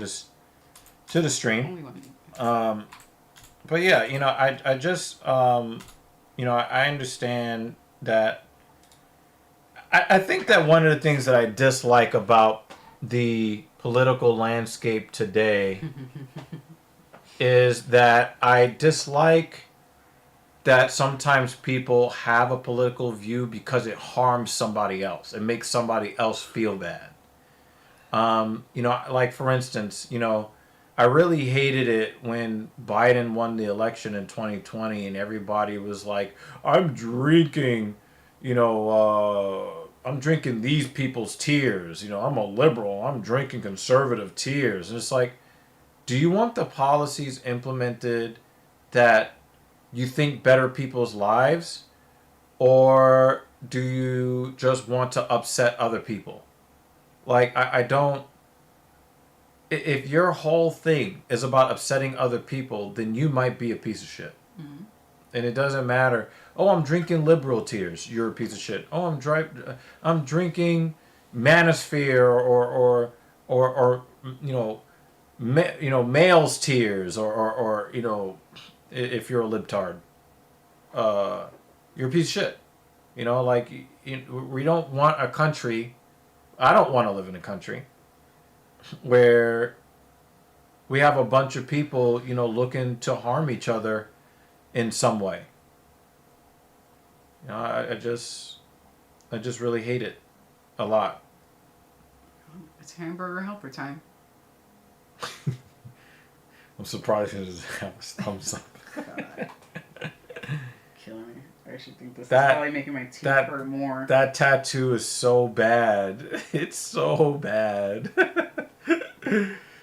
the stream. But yeah, I just I understand that. I think that one of the things that I dislike about the political landscape today is that I dislike that sometimes people have a political view because it harms somebody else. It makes somebody else feel bad. Like for instance, I really hated it when Biden won the election in 2020 and everybody was like, I'm drinking, I'm drinking these people's tears. I'm a liberal. I'm drinking conservative tears. And it's like, do you want the policies implemented that you think better people's lives? Or do you just want to upset other people? Like, I don't... If your whole thing is about upsetting other people, then you might be a piece of shit. Mm-hmm. And it doesn't matter. Oh, I'm drinking liberal tears. You're a piece of shit. Oh, I'm drinking manosphere or male's tears, or if you're a libtard, you're a piece of shit. We don't want a country. I don't want to live in a country where we have a bunch of people, looking to harm each other in some way. I just really hate it a lot. It's hamburger helper time. I'm surprised he doesn't have a thumbs up. Killing me. I actually think this is probably making my teeth hurt more. That tattoo is so bad. It's so bad.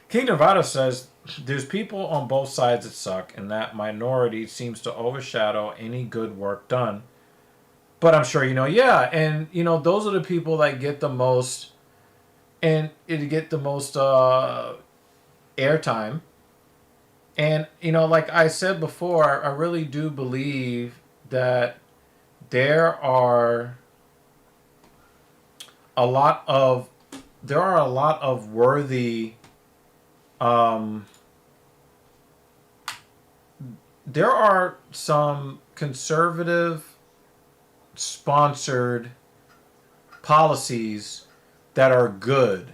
Can King Nevada says there's people on both sides that suck, and that minority seems to overshadow any good work done. But I'm sure yeah, and those are the people that get the most, and it get the most airtime. And like I said before, I really do believe that there are a lot of worthy there are some conservative sponsored policies that are good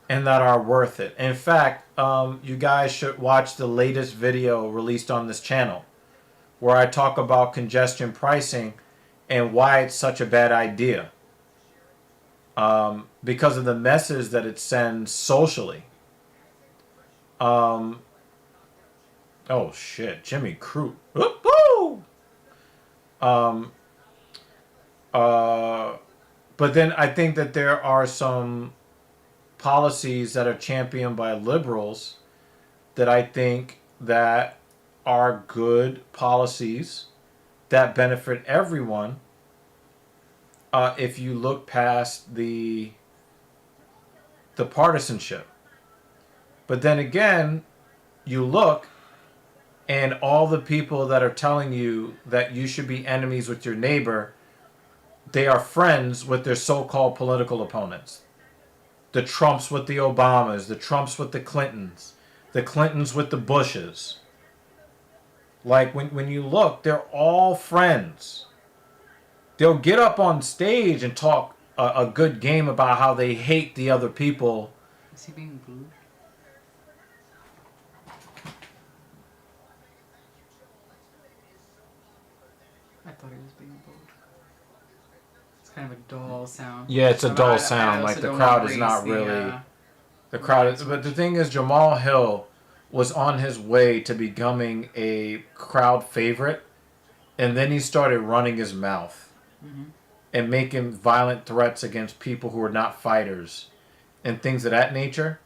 and that are worth it. In fact, you guys should watch the latest video released on this channel where I talk about congestion pricing and why it's such a bad idea. Because of the message that it sends socially. Oh shit, Jimmy Crute. Woo! But then I think that there are some policies that are championed by liberals that I think that are good policies that benefit everyone. If you look past the partisanship. But then again, you look and all the people that are telling you that you should be enemies with your neighbor, they are friends with their so-called political opponents. The Trumps with the Obamas, the Trumps with the Clintons with the Bushes. Like when you look, they're all friends. They'll get up on stage and talk a good game about how they hate the other people. Is he being booed? I thought he was being booed. It's kind of a dull sound. Yeah, it's a But dull sound. Like the crowd is not raise really. The crowd is. But the thing is, Jamal Hill was on his way to becoming a crowd favorite, and then he started running his mouth. Mm-hmm. And making violent threats against people who are not fighters and things of that nature.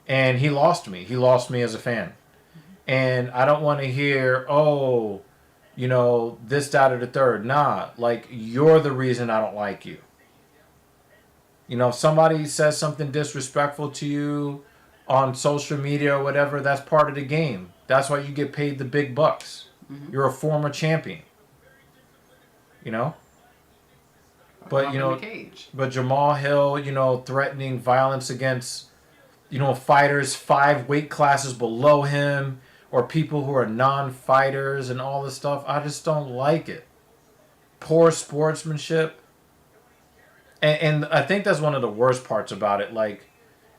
And he lost me. He lost me as a fan. Mm-hmm. And I don't want to hear, this, that, or the third. Nah, like, you're the reason I don't like you. If somebody says something disrespectful to you on social media or whatever, that's part of the game. That's why you get paid the big bucks. Mm-hmm. You're a former champion. But but Jamal Hill, threatening violence against, fighters 5 weight classes below him or people who are non-fighters and all this stuff. I just don't like it. Poor sportsmanship. And I think that's one of the worst parts about it. Like,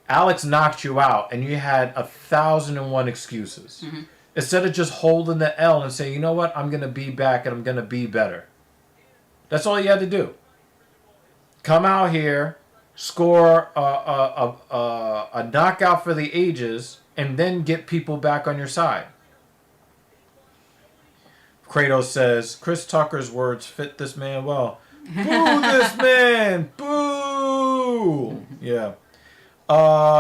Alex knocked you out and you had 1,001 excuses. Mm-hmm. Instead of just holding the L and saying, you know what, I'm going to be back and I'm going to be better. That's all you had to do. Come out here, score a knockout for the ages, and then get people back on your side. Kratos says, Chris Tucker's words fit this man well. Boo this man! Boo! Yeah.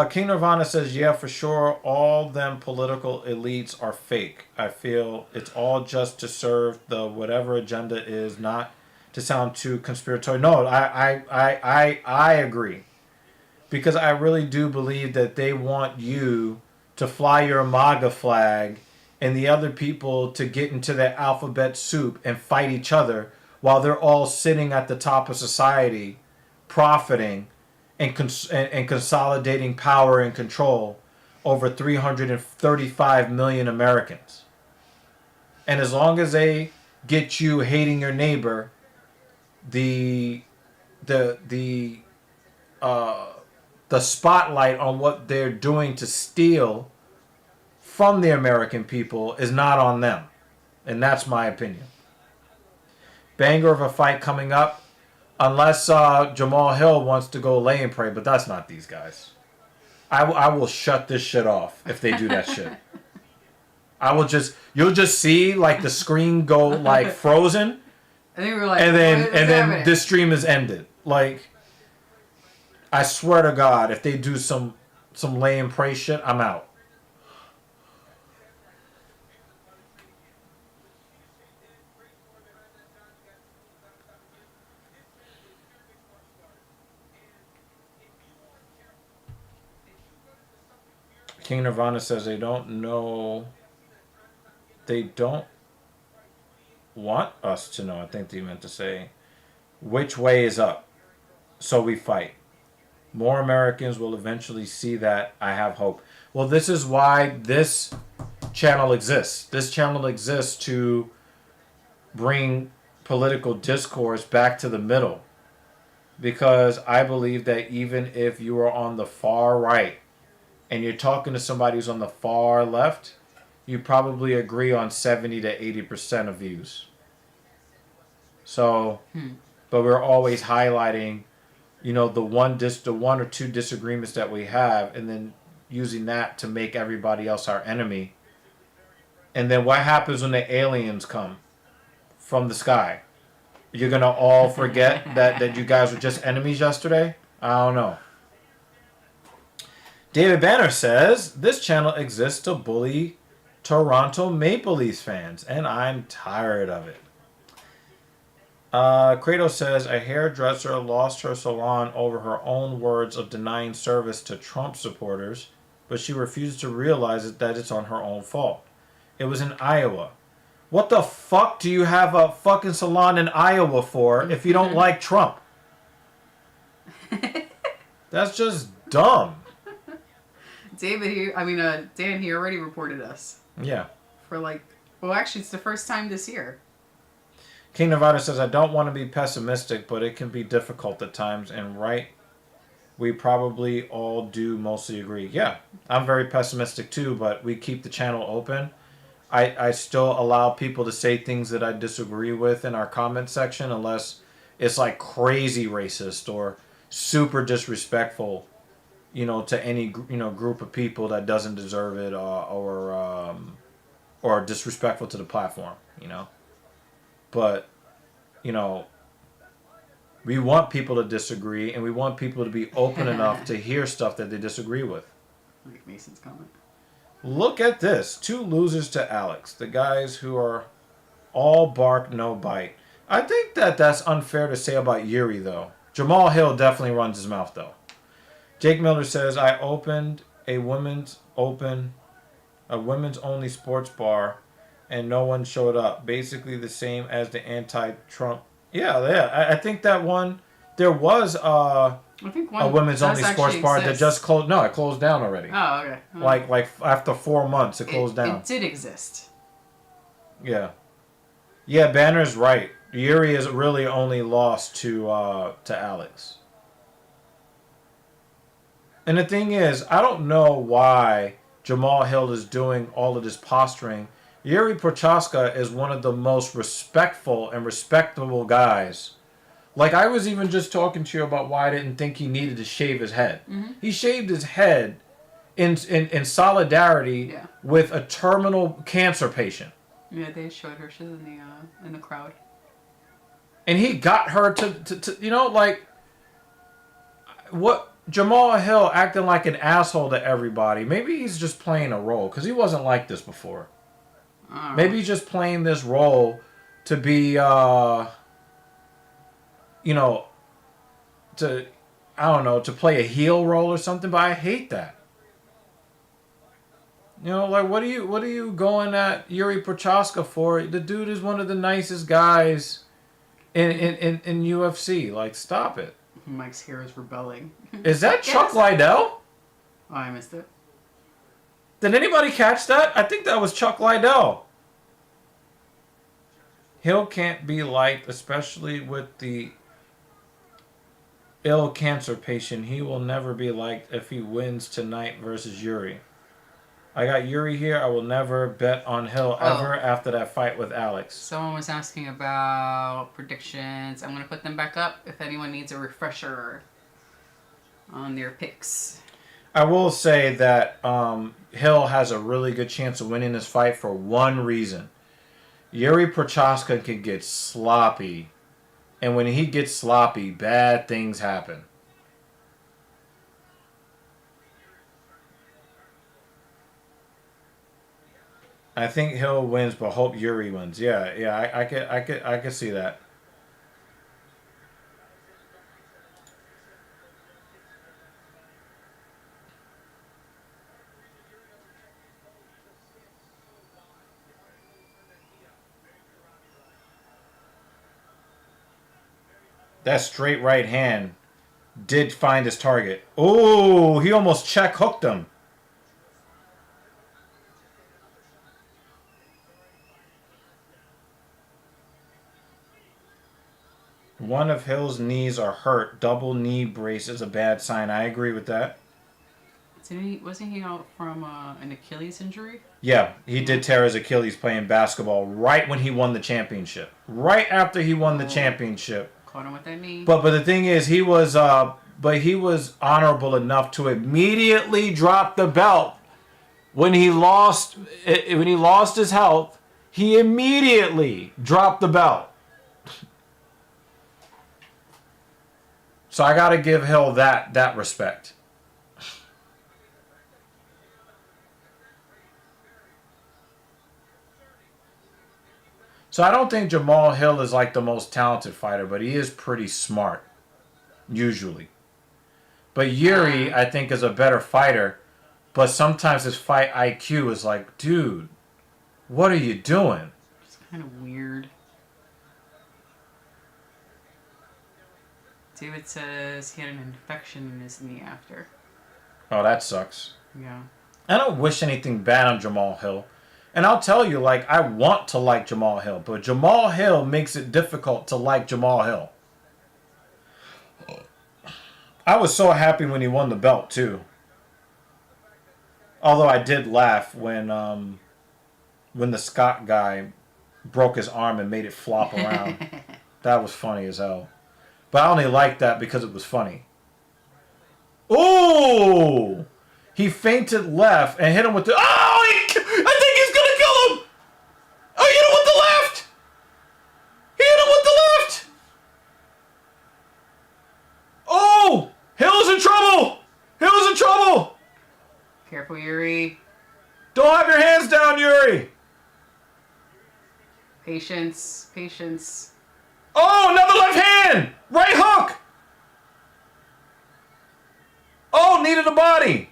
King Nirvana says, yeah, for sure, all them political elites are fake. I feel it's all just to serve the whatever agenda is, not to sound too conspiratorial. No, I agree. Because I really do believe that they want you to fly your MAGA flag and the other people to get into that alphabet soup and fight each other while they're all sitting at the top of society, profiting and consolidating power and control over 335 million Americans. And as long as they get you hating your neighbor, the spotlight on what they're doing to steal from the American people is not on them. And that's my opinion. Banger of a fight coming up. Unless Jamal Hill wants to go lay and pray, but that's not these guys. I will shut this shit off if they do that shit. You'll just see like the screen go like frozen. And then this stream is ended. Like, I swear to God, if they do some some lay and pray shit, I'm out. King Nirvana says they don't know. They don't want us to know. I think they meant to say which way is up. So we fight. More Americans will eventually see that. I have hope. Well, this is why this channel exists. This channel exists to bring political discourse back to the middle. Because I believe that even if you are on the far right and you're talking to somebody who's on the far left, you probably agree on 70 to 80% of views. So, but we're always highlighting, you know, the one or two disagreements that we have, and then using that to make everybody else our enemy. And then what happens when the aliens come from the sky? You're gonna all forget that you guys were just enemies yesterday? I don't know. David Banner says, this channel exists to bully Toronto Maple Leafs fans, and I'm tired of it. Kratos says, a hairdresser lost her salon over her own words of denying service to Trump supporters, but she refused to realize that it's on her own fault. It was in Iowa. What the fuck do you have a fucking salon in Iowa for if you don't like Trump? That's just dumb. Dan, he already reported us. Yeah. For actually, it's the first time this year. King Nevada says, I don't want to be pessimistic, but it can be difficult at times, and we probably all do mostly agree. Yeah, I'm very pessimistic too, but we keep the channel open. I still allow people to say things that I disagree with in our comment section, unless it's like crazy racist or super disrespectful, you know, to any, you know, group of people that doesn't deserve it, or disrespectful to the platform, you know. But, you know, we want people to disagree, and we want people to be open enough to hear stuff that they disagree with. Like Mason's comment. Look at this. 2 losers to Alex. The guys who are all bark, no bite. I think that's unfair to say about Yuri, though. Jamal Hill definitely runs his mouth, though. Jake Miller says, I opened a women's only sports bar, and no one showed up. Basically the same as the anti-Trump. Yeah. I think that one, there was a women's only sports bar that just closed. No, it closed down already. Oh, okay. Like after 4 months, it closed down. It did exist. Yeah. Yeah, Banner's right. Yuri is really only lost to Alex. And the thing is, I don't know why Jamal Hill is doing all of this posturing. Yuri Prochaska is one of the most respectful and respectable guys. Like, I was even just talking to you about why I didn't think he needed to shave his head. Mm-hmm. He shaved his head in solidarity with a terminal cancer patient. Yeah, they showed her. She's in the crowd. And he got her to you know, like, what Jamal Hill acting like an asshole to everybody. Maybe he's just playing a role, because he wasn't like this before. Maybe he's just playing this role to be, you know, to play a heel role or something. But I hate that. You know, like, what are you going at Yuri Prochaska for? The dude is one of the nicest guys in UFC. Like, stop it. Mike's hair is rebelling. Is that Chuck Liddell? Oh, I missed it. Did anybody catch that? I think that was Chuck Liddell. Hill can't be liked, especially with the ill cancer patient. He will never be liked if he wins tonight versus Yuri. I got Yuri here. I will never bet on Hill ever after that fight with Alex. Someone was asking about predictions. I'm going to put them back up if anyone needs a refresher on their picks. I will say that Hill has a really good chance of winning this fight for one reason. Yuri Prochaska can get sloppy, and when he gets sloppy, bad things happen. I think Hill wins, but hope Yuri wins. Yeah. I could see that. That straight right hand did find his target. Oh, he almost check hooked him. One of Hill's knees are hurt. Double knee brace is a bad sign. I agree with that. Wasn't he out from an Achilles injury? Yeah, he did tear his Achilles playing basketball right when he won the championship. Right after he won the championship. Caught him with that knee. But the thing is, he was honorable enough to immediately drop the belt when he lost his health. He immediately dropped the belt. So I got to give Hill that respect. So I don't think Jamal Hill is like the most talented fighter, but he is pretty smart, usually. But Yuri, I think, is a better fighter, but sometimes his fight IQ is like, dude, what are you doing? It's kind of weird. David says he had an infection in his knee after. Oh, that sucks. Yeah. I don't wish anything bad on Jamal Hill. And I'll tell you, like, I want to like Jamal Hill, but Jamal Hill makes it difficult to like Jamal Hill. I was so happy when he won the belt, too. Although I did laugh when the Scott guy broke his arm and made it flop around. That was funny as hell. But I only liked that because it was funny. Ooh! He feinted left and hit him with the... Oh! I think he's going to kill him! Oh, he hit him with the left! He hit him with the left! Oh! Hill's in trouble! Hill's in trouble! Careful, Yuri. Don't have your hands down, Yuri! Patience. Patience. Oh, another left hand! Right hook! Oh, knee to the body!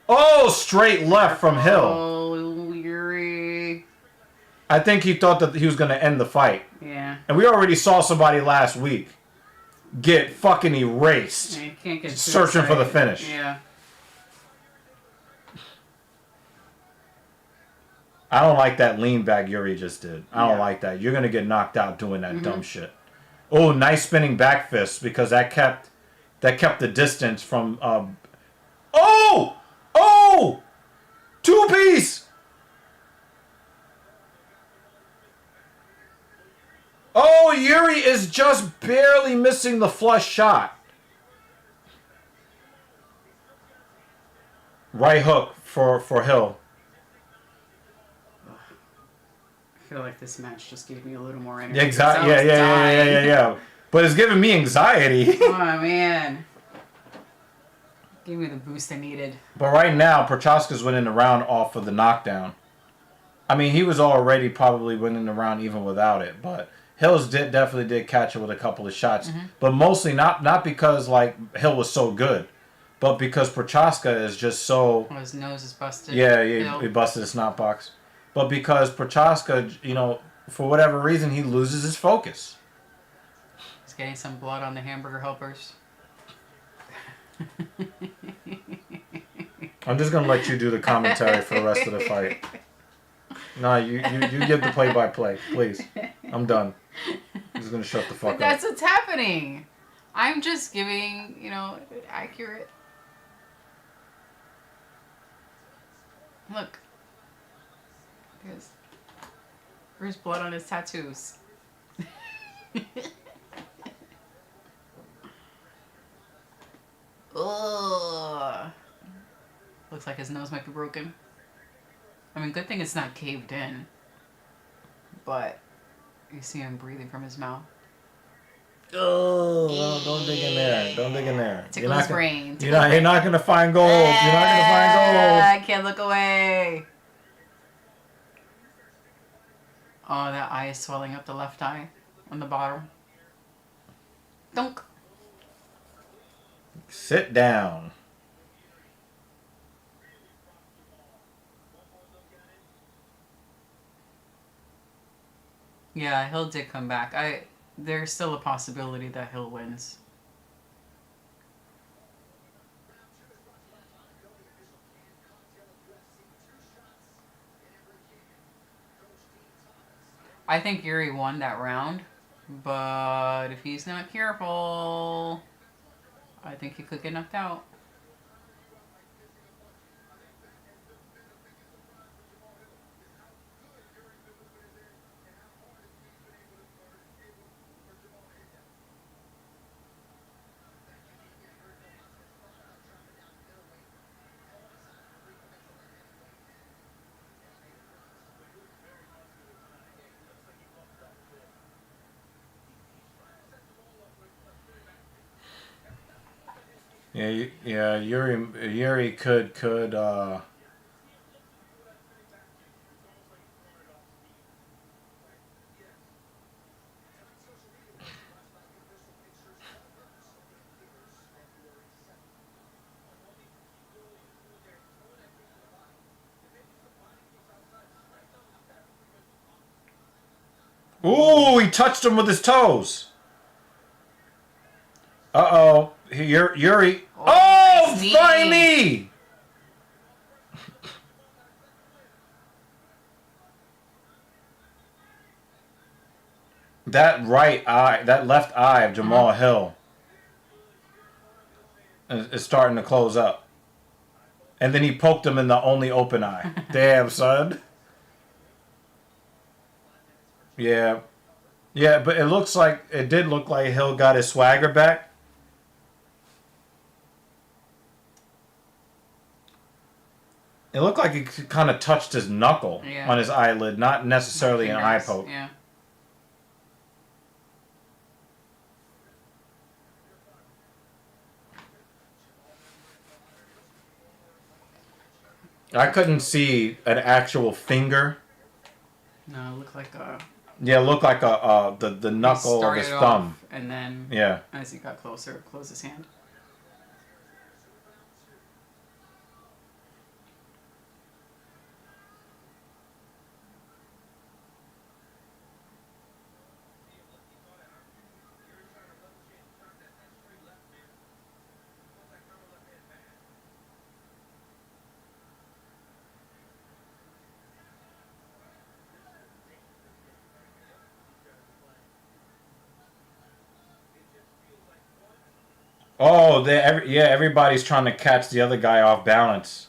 Oh, straight left from Hill. Oh, Yuri. I think he thought that he was going to end the fight. Yeah. And we already saw somebody last week get fucking erased. Yeah, you can't get searching for the suicide. finish. Yeah. I don't like that lean back Yuri just did. I don't Yeah. like that. You're going to get knocked out doing that dumb shit. Oh, nice spinning back fist because that kept the distance from... Oh! Oh! Two-piece! Oh, Yuri is just barely missing the flush shot. Right hook for Hill. I feel like this match just gave me a little more energy. Exactly. I was dying. Yeah. But it's giving me anxiety. Oh, man. Gave me the boost I needed. But right now, Prochaska's winning the round off of the knockdown. I mean, he was already probably winning the round even without it. But Hills definitely did catch it with a couple of shots. But mostly not because like Hill was so good, but because Prochaska is just so... Oh, his nose is busted. Yeah, he busted his snot box. But because Prochaska, for whatever reason, he loses his focus. He's getting some blood on the hamburger helpers. I'm just gonna let you do the commentary for the rest of the fight. No, you give the play-by-play, please. I'm done. I'm just gonna shut the fuck But that's what's happening. I'm just giving, accurate. Look. There's blood on his tattoos. Ugh. Looks like his nose might be broken. I mean, good thing it's not caved in. But you see him breathing from his mouth. Oh, don't dig in there. Don't dig in there. Tickle his brain. You're not gonna find gold. You're not gonna find gold. I can't look away. Oh, that eye is swelling up, the left eye on the bottom. Dunk. Sit down. Yeah, Hill did come back. There's still a possibility that Hill wins. I think Yuri won that round, but if he's not careful, I think he could get knocked out. Yeah, Yuri could Ooh, he touched him with his toes. Uh-oh. Yuri. Oh, knee. flying knee! That right eye, that left eye of Jamal Hill is starting to close up. And then he poked him in the only open eye. Damn, son. Yeah. Yeah, but it did look like Hill got his swagger back. It looked like he kind of touched his knuckle on his eyelid, not necessarily an eye poke. Yeah. I couldn't see an actual finger. No, it looked like a... Yeah, it looked like the knuckle of his thumb. And then, as he got closer, closed his hand. Oh, everybody's trying to catch the other guy off balance.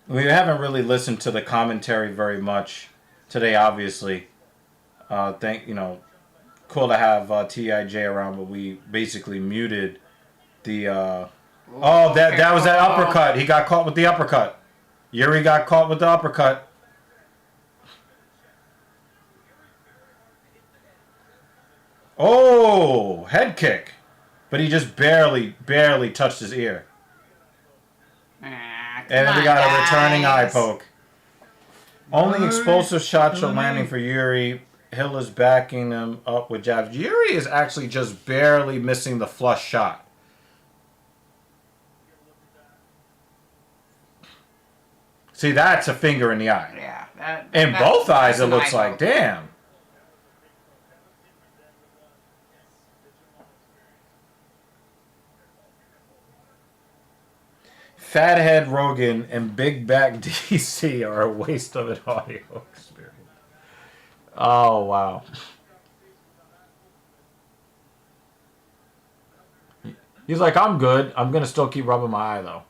We haven't really listened to the commentary very much today, obviously. Cool to have TIJ around, but we basically muted the. That was that uppercut. He got caught with the uppercut. Yuri got caught with the uppercut. Oh, head kick. But he just barely touched his ear. And we got a returning eye poke. Only explosive shots are landing for Yuri. Hill is backing him up with jabs. Yuri is actually just barely missing the flush shot. See, that's a finger in the eye. Yeah. In both eyes, it looks like. Damn. Fathead Rogan and Big Back DC are a waste of an audio experience. Oh, wow. He's like, I'm good. I'm going to still keep rubbing my eye, though.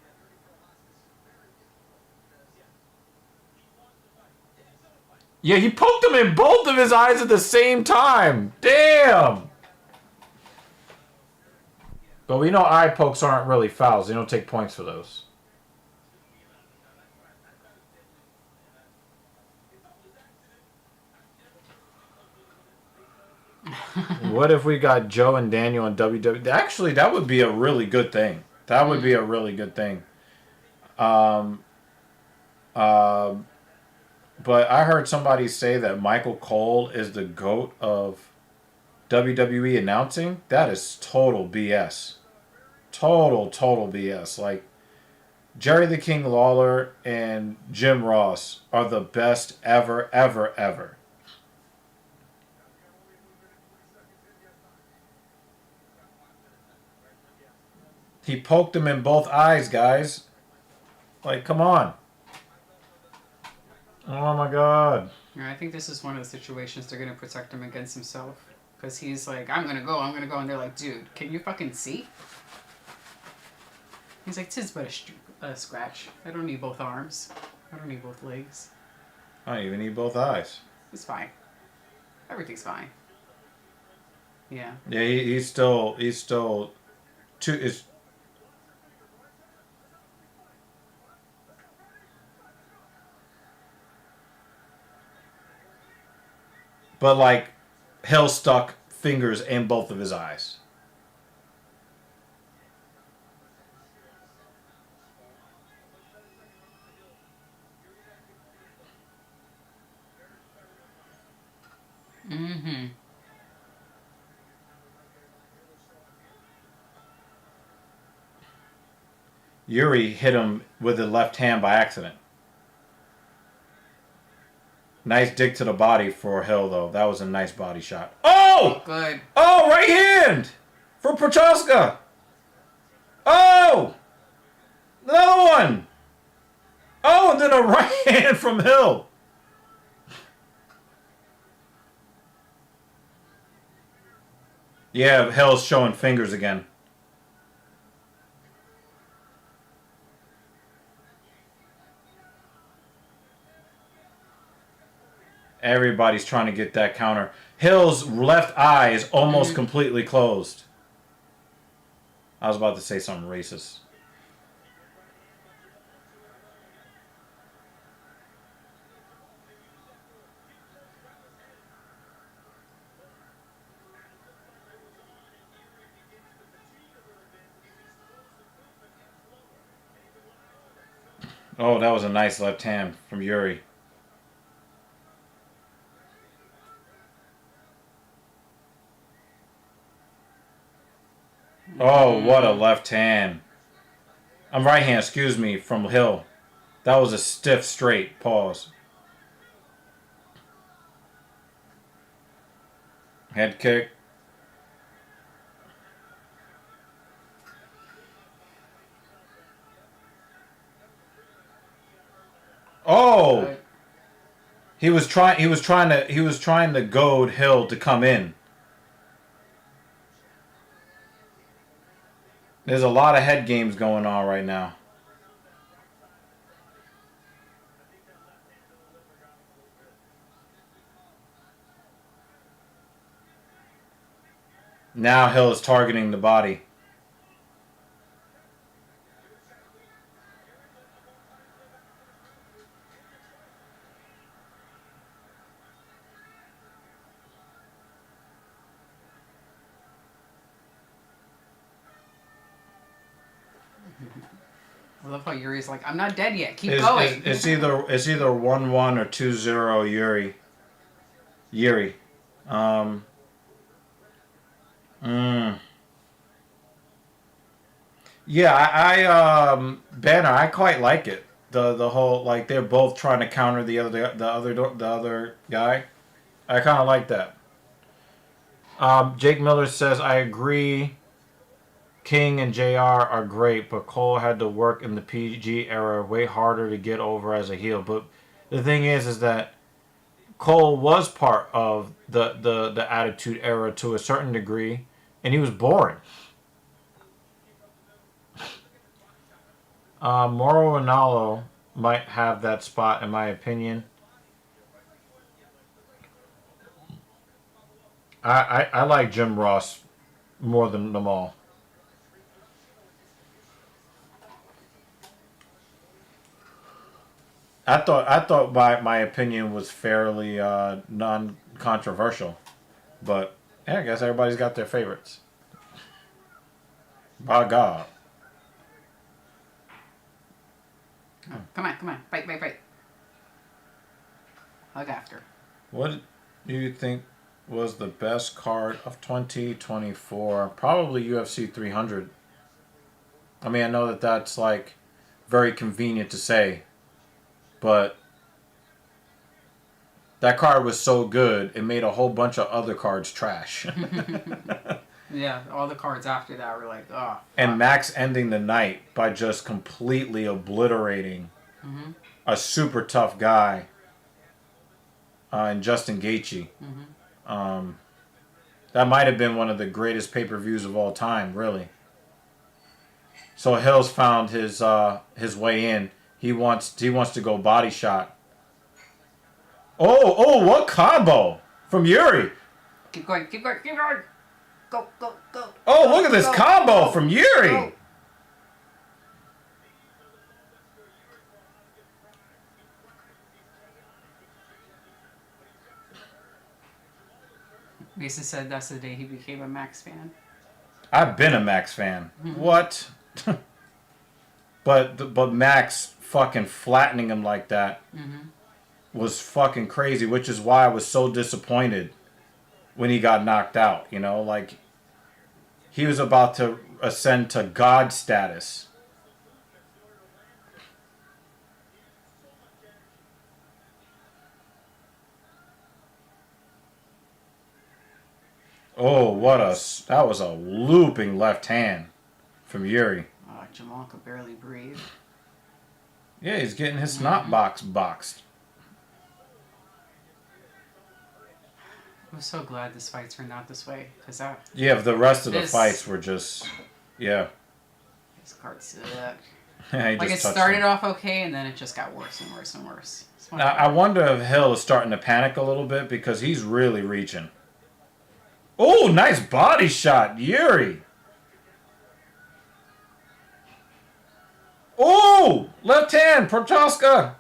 Yeah, he poked him in both of his eyes at the same time. Damn. But we know eye pokes aren't really fouls. They don't take points for those. What if we got Joe and Daniel in WWE? Actually, that would be a really good thing. That would be a really good thing. But I heard somebody say that Michael Cole is the GOAT of WWE announcing. That is total BS. Total BS. Like, Jerry the King Lawler and Jim Ross are the best ever. He poked him in both eyes, guys. Like, come on. Oh my God. Yeah, I think this is one of the situations they're going to protect him against himself. Because he's like, I'm going to go. And they're like, dude, can you fucking see? He's like, tis but a scratch. I don't need both arms. I don't need both legs. I don't even need both eyes. It's fine. Everything's fine. Yeah. Yeah, he's still too. It's but like, Hill stuck fingers in both of his eyes. Mm-hmm. Yuri hit him with the left hand by accident. Nice dig to the body for Hill, though. That was a nice body shot. Oh! Good. Oh, right hand! For Prochaska! Oh! Another one! Oh, and then a right hand from Hill. Yeah, Hill's showing fingers again. Everybody's trying to get that counter. Hill's left eye is almost completely closed. I was about to say something racist. Oh, that was a nice left hand from Yuri. Oh, what a left hand. I'm right hand, excuse me, from Hill. That was a stiff straight. Pause. Head kick. Oh! He was trying to goad Hill to come in. There's a lot of head games going on right now. Now Hill is targeting the body. I love how Yuri's like, I'm not dead yet. Keep going. It's either 1-1 or 2-0 Yuri. Yuri. Yeah, I Banner, I quite like it. The whole, like, they're both trying to counter the other guy. I kind of like that. Jake Miller says, I agree. King and JR are great, but Cole had to work in the PG era way harder to get over as a heel. But the thing is that Cole was part of the Attitude Era to a certain degree, and he was boring. Mauro Ranallo might have that spot, in my opinion. I like Jim Ross more than them all. I thought my opinion was fairly non-controversial, but yeah, I guess everybody's got their favorites. By God. Oh, come on. Fight. Hug after. What do you think was the best card of 2024? Probably UFC 300. I mean, I know that that's like very convenient to say, but that card was so good, it made a whole bunch of other cards trash. Yeah, all the cards after that were like, oh. And Max ending the night by just completely obliterating a super tough guy in Justin Gaethje. That might have been one of the greatest pay-per-views of all time, really. So Hill's found his way in. He wants to go body shot. Oh, what combo from Yuri. Keep going, keep going, keep going. Go, go, go. Oh, look at this combo from Yuri. Go. Mason said that's the day he became a Max fan. I've been a Max fan. What? but Max fucking flattening him like that was fucking crazy, which is why I was so disappointed when he got knocked out. You know, like he was about to ascend to God status. Oh, that was a looping left hand from Yuri. Jamal could barely breathe. Yeah, he's getting his snot boxed. I'm so glad this fight turned out this way, because that... Yeah, the rest of the fights were just... Yeah. This card sucked. Like, it started off okay, and then it just got worse and worse and worse. Now, I wonder if Hill is starting to panic a little bit, because he's really reaching. Oh, nice body shot, Yuri. Oh, left hand, Prochaska.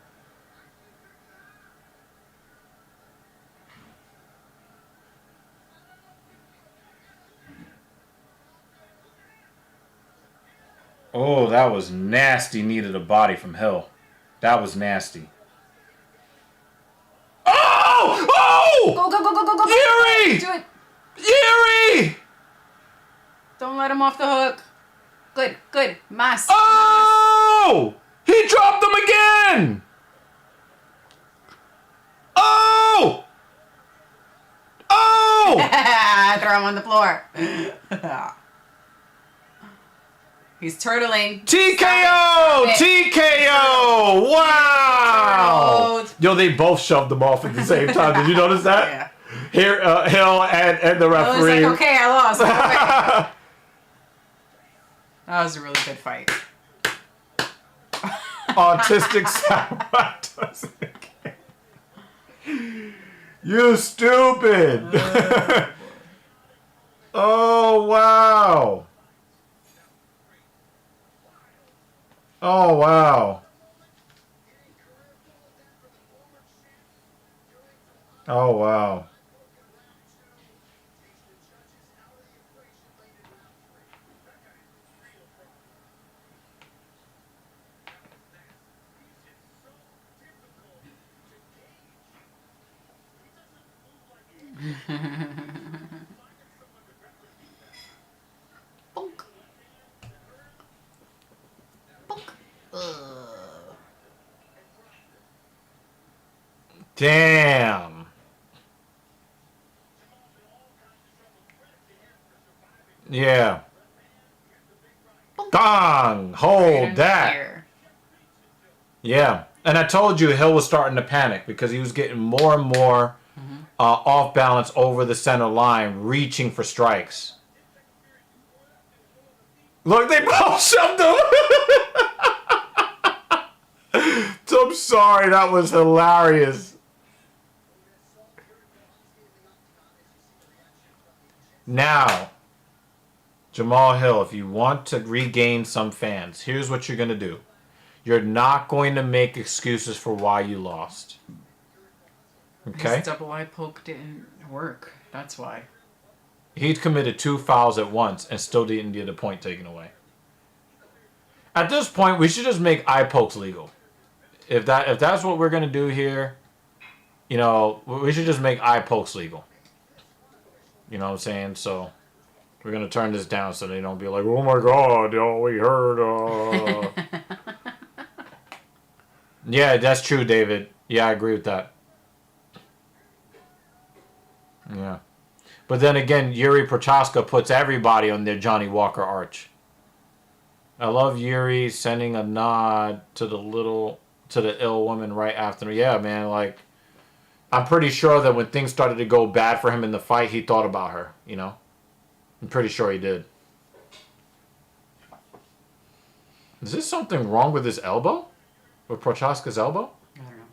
Oh, that was nasty. Needed a body from Hill. That was nasty. Oh! Oh! Go, go, go, go, go, go! Yuri! Do it! Yuri! Don't let him off the hook. Good, good. Mas. Oh! He dropped him again! Oh! Oh! Throw him on the floor. He's turtling. TKO! TKO! Wow! Turtled. Yo, they both shoved them off at the same time. Did you notice that? Yeah. Here, Hill and the I was referee. like, okay, I lost. Okay. That was a really good fight. Autistic sabotage. You stupid. Oh, wow. Oh, wow. Oh, wow. Bonk. Bonk. Damn. Yeah. Gong. Hold that. Here. Yeah. And I told you Hill was starting to panic because he was getting more and more off balance over the center line, reaching for strikes. Look, they both shoved him. I'm sorry, that was hilarious. Now, Jamal Hill, if you want to regain some fans, here's what you're going to do. You're not going to make excuses for why you lost. Okay? His double eye poke didn't work. That's why. He'd committed 2 fouls at once and still didn't get a point taken away. At this point, we should just make eye pokes legal. If that's what we're going to do here, You know, we should just make eye pokes legal. You know what I'm saying? So we're gonna turn this down so they don't be like, oh my god, yo, we heard. Yeah, that's true, David. Yeah, I agree with that. Yeah. But then again, Yuri Prochaska puts everybody on their Johnny Walker arch. I love Yuri sending a nod to the ill woman right after. Yeah, man, like, I'm pretty sure that when things started to go bad for him in the fight, he thought about her, you know? I'm pretty sure he did. Is there something wrong with his elbow? With Prochaska's elbow? I don't know.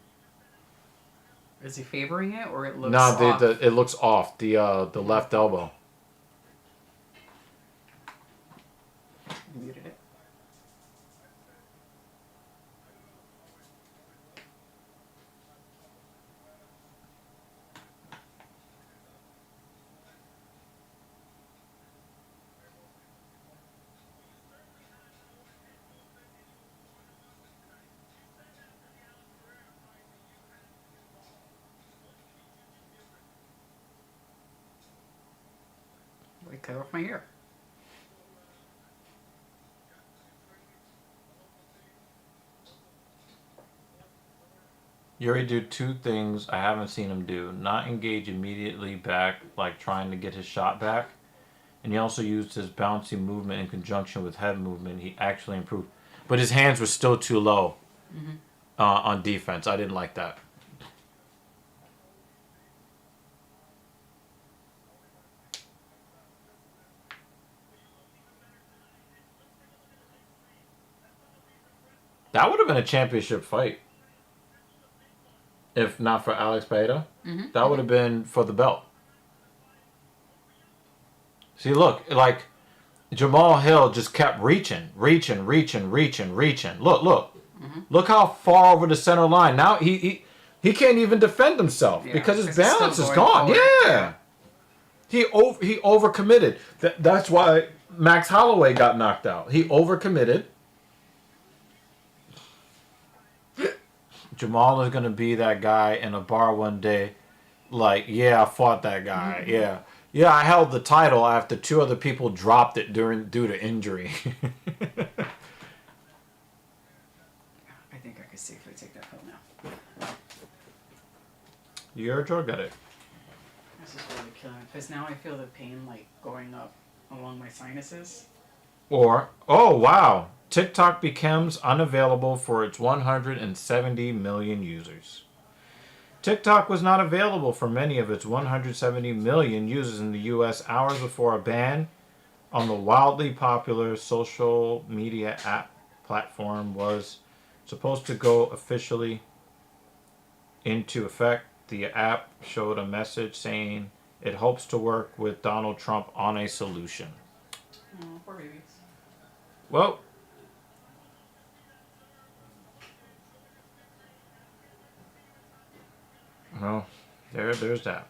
Is he favoring it or it looks No, off? it looks off. The left elbow. Muted it. Wait, cut off my hair. Yuri did two things I haven't seen him do. Not engage immediately back, like trying to get his shot back. And he also used his bouncy movement in conjunction with head movement. He actually improved. But his hands were still too low on defense. I didn't like that. That would have been a championship fight. If not for Alex Pereira. That would have been for the belt. See, look, like, Jamal Hill just kept reaching. Look. Look how far over the center line. Now he can't even defend himself because his balance is gone. Forward. Yeah. He overcommitted. That's why Max Holloway got knocked out. He overcommitted. Jamal is going to be that guy in a bar one day. Like, yeah, I fought that guy. Yeah. Yeah, I held the title after two other people dropped it due to injury. I think I could safely take that pill now. You're a drug addict. This is really killing me because now I feel the pain like going up along my sinuses. Or, oh, wow. TikTok becomes unavailable for its 170 million users. TikTok was not available for many of its 170 million users in the US hours before a ban on the wildly popular social media app platform was supposed to go officially into effect. The app showed a message saying it hopes to work with Donald Trump on a solution. Oh, poor babies. Well, there's that.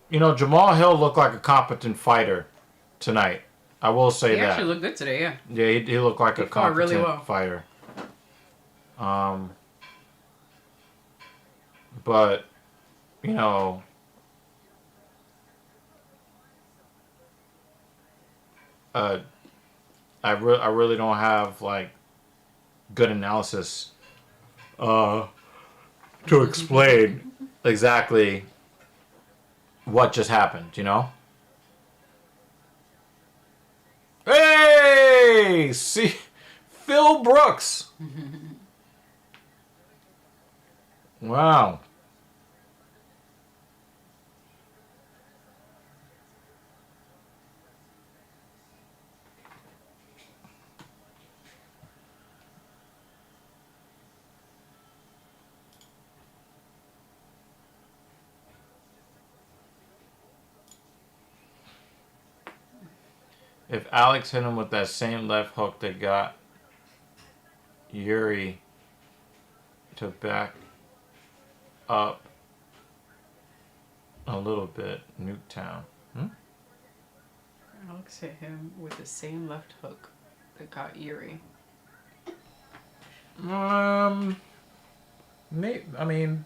You know, Jamal Hill looked like a competent fighter tonight. I will say He that. actually looked good today, yeah. Yeah, he looked like a fought really competent well. fighter. But, you know, I really don't have, like, good analysis to explain exactly what just happened, you know? Hey! See? Phil Brooks! Wow. if Alex hit him with that same left hook that got Yuri to back up a little bit, Nuketown. Alex hit him with the same left hook that got Yuri. I mean,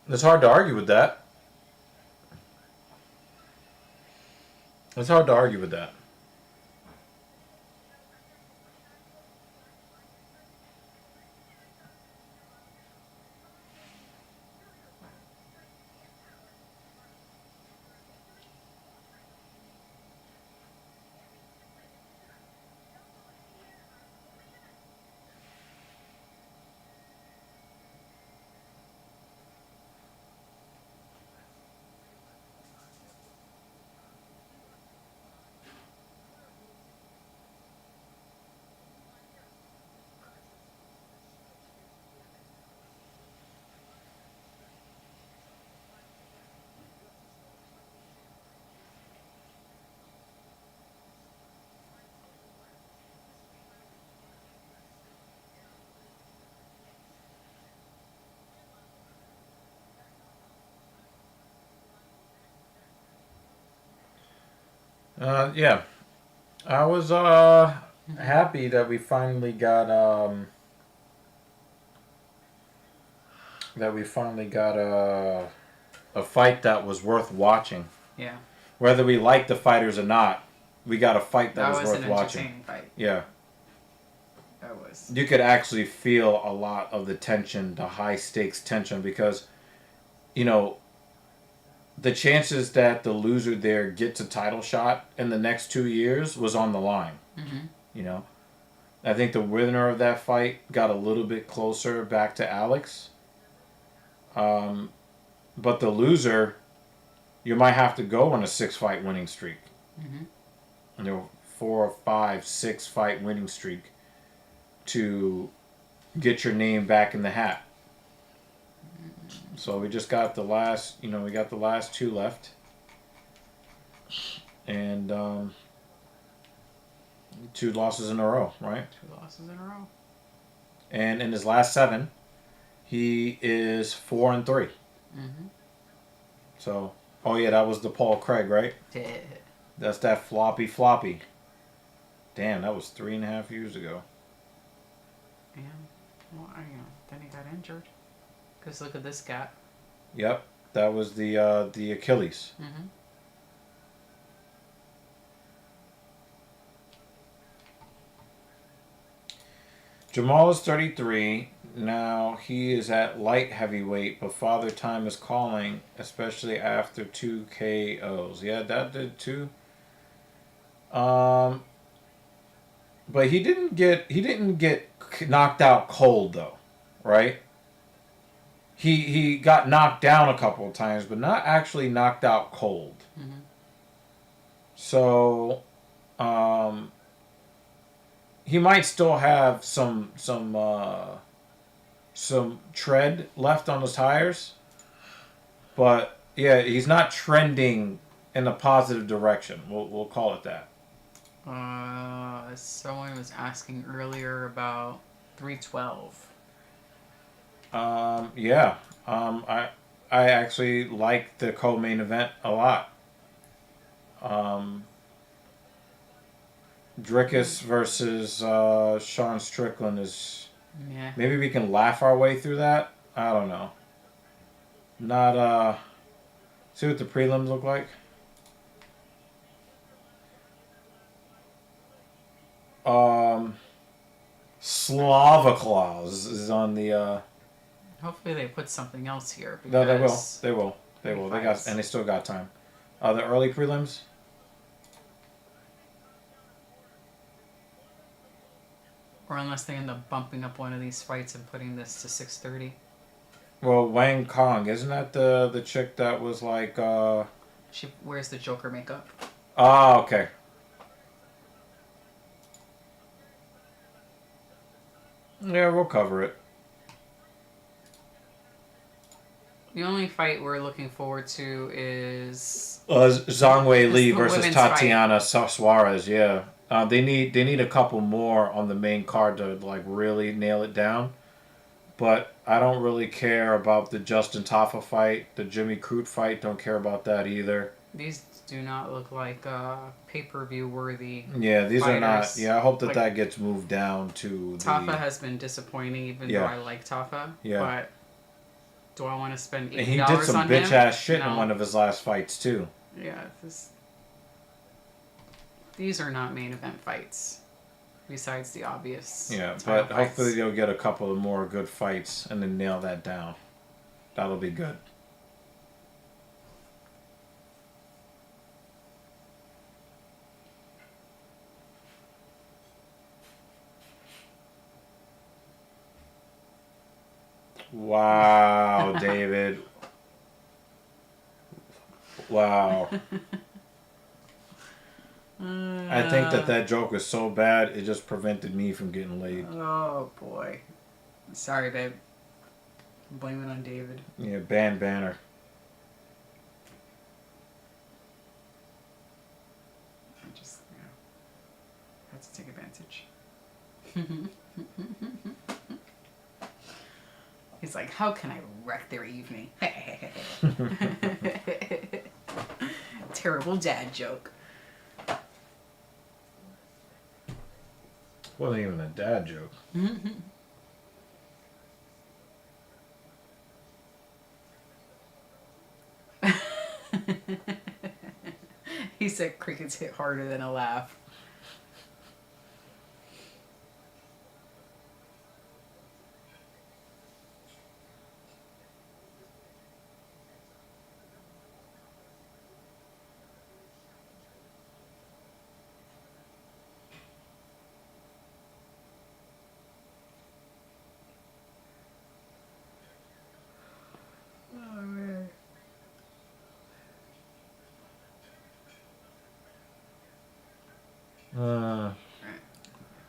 it's hard to argue with that. It's hard to argue with that. Yeah. I was happy that we finally got a fight that was worth watching. Yeah. Whether we like the fighters or not, we got a fight that was worth an watching. entertaining fight. Yeah. That was. You could actually feel a lot of the tension, the high stakes tension, because, you know, the chances that the loser there gets a title shot in the next 2 years was on the line. Mm-hmm. You know, I think the winner of that fight got a little bit closer back to Alex. But the loser, you might have to go on a 6-fight winning streak. Mm-hmm. You know, 4, 5, 6-fight winning streak to get your name back in the hat. So we just got the last, we got the last 2 left. And 2 losses in a row, right? 2 losses in a row. And in his last 7, he is 4-3. Mm-hmm. So, oh yeah, that was the Paul Craig, right? Yeah. That's that floppy. Damn, that was 3.5 years ago. Yeah. Well, then he got injured. Because look at this gap. Yep, that was the Achilles. Mm-hmm. Jamal is 33. Now he is at light heavyweight, but Father Time is calling, especially after 2 KOs. Yeah, that did too. But he didn't get knocked out cold though, right? He got knocked down a couple of times, but not actually knocked out cold. Mm-hmm. So, he might still have some tread left on his tires, but yeah, he's not trending in a positive direction. We'll call it that. Someone was asking earlier about 312. Yeah. I actually like the co-main event a lot. Drickus versus Sean Strickland is... Yeah. Maybe we can laugh our way through that? I don't know. Not, see what the prelims look like? Slava Claus is on the, Hopefully they put something else here. No, they will. because- They will. They will. They got, and they still got time. The early prelims? Or unless they end up bumping up one of these fights and putting this to 6:30. Well, Wang Kong, isn't that the chick that was like, She wears the Joker makeup. Ah, okay. Yeah, we'll cover it. The only fight we're looking forward to is Zhang Wei Li the versus women's Tatiana Suarez. Yeah, they need a couple more on the main card to like really nail it down. But I don't really care about the Justin Taffa fight, the Jimmy Crute fight. Don't care about that either. these do not look like pay-per-view worthy. Yeah, these are not. fighters. Yeah, I hope that Like, that gets moved down to Taffa the. has been disappointing, even Yeah. though I like Taffa. Yeah. But do I want to spend $80 And he did some on him? bitch ass shit No. in one of his last fights too. Yeah, these are not main event fights. Besides the obvious. Yeah, title but fights. hopefully you'll get a couple of more good fights and then nail that down. That'll be good. Wow, David. Wow. I think that joke was so bad, it just prevented me from getting laid. Oh boy. Sorry, babe. Blame it on David. Yeah, ban Banner. I just, had to take advantage. He's like, how can I wreck their evening? Terrible dad joke. Wasn't even a dad joke. He said crickets hit harder than a laugh. Oh man.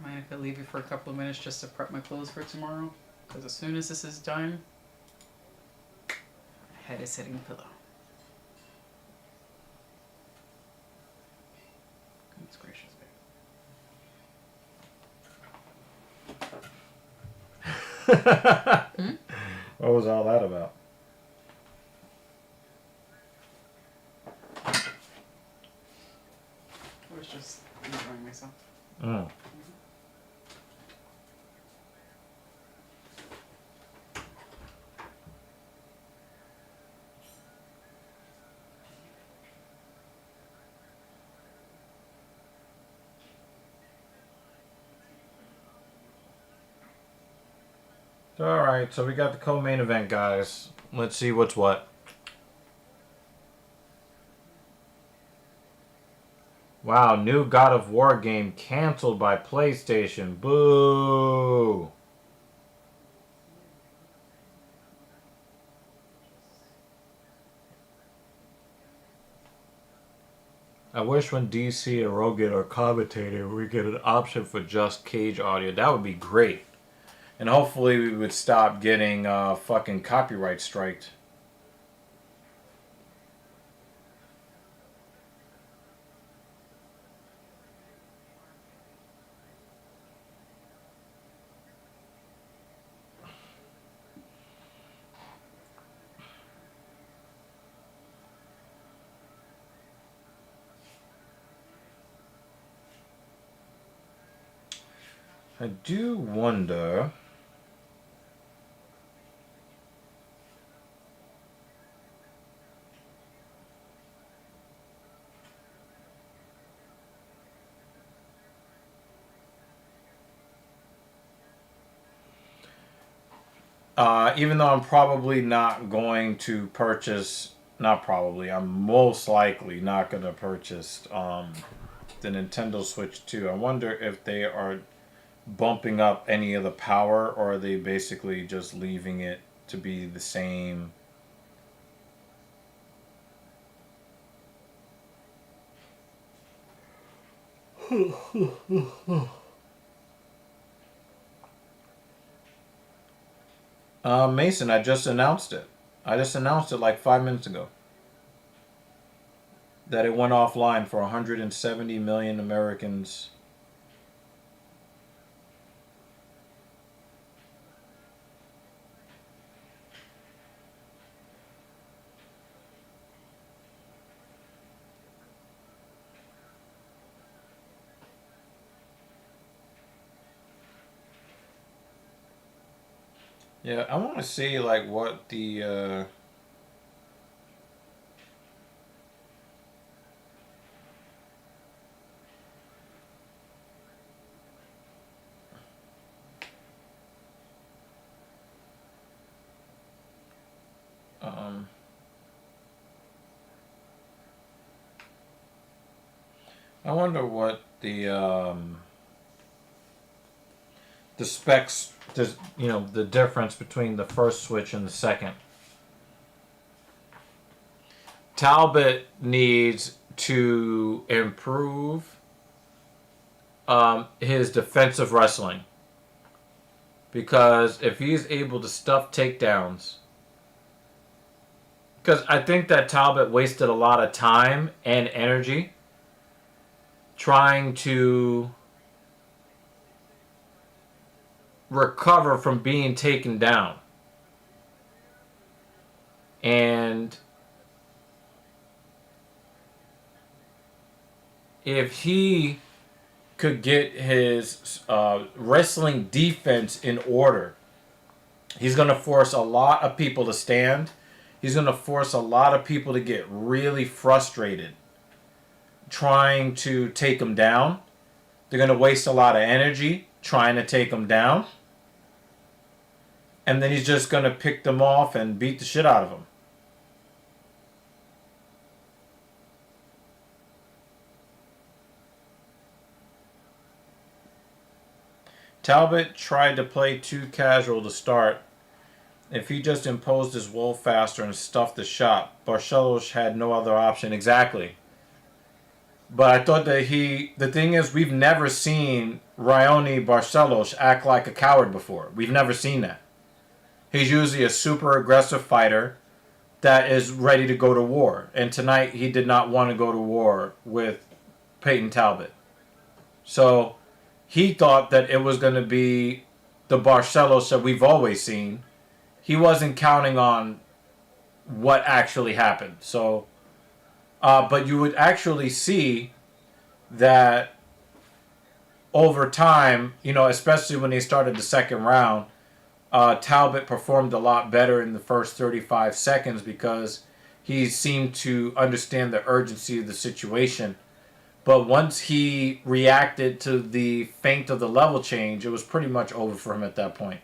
Mind if I leave you for a couple of minutes just to prep my clothes for tomorrow? Because as soon as this is done, my head is hitting the pillow. Goodness gracious, babe. What was all that about? I was just enjoying myself. Mm. Alright, so we got the co-main event, guys. Let's see what's what. Wow, new God of War game canceled by PlayStation. Boo! I wish when DC and Rogan are commentating, we get an option for just cage audio. That would be great. And hopefully we would stop getting fucking copyright striked. I do wonder... even though I'm probably not going to purchase, not probably, I'm most likely not going to purchase the Nintendo Switch 2. I wonder if they are bumping up any of the power, or are they basically just leaving it to be the same? Mason, I just announced it. I just announced it like 5 minutes ago. That it went offline for 170 million Americans. Yeah, I want to see like what the um I wonder what the specs, the difference between the first switch and the second. Talbot needs to improve his defensive wrestling, because if he's able to stuff takedowns, because I think that Talbot wasted a lot of time and energy trying to recover from being taken down. And if he could get his wrestling defense in order, he's going to force a lot of people to stand. He's going to force a lot of people to get really frustrated trying to take him down. They're going to waste a lot of energy trying to take him down. And then he's just going to pick them off and beat the shit out of them. Talbot tried to play too casual to start. If he just imposed his will faster and stuffed the shot, Barcelos had no other option. Exactly. But I thought that the thing is, we've never seen Raoni Barcelos act like a coward before. We've never seen that. He's usually a super aggressive fighter that is ready to go to war. And tonight he did not want to go to war with Peyton Talbot. So he thought that it was going to be the Barcelos that we've always seen. He wasn't counting on what actually happened. So, but you would actually see that over time, especially when they started the second round, Talbot performed a lot better in the first 35 seconds because he seemed to understand the urgency of the situation. But once he reacted to the feint of the level change, it was pretty much over for him at that point.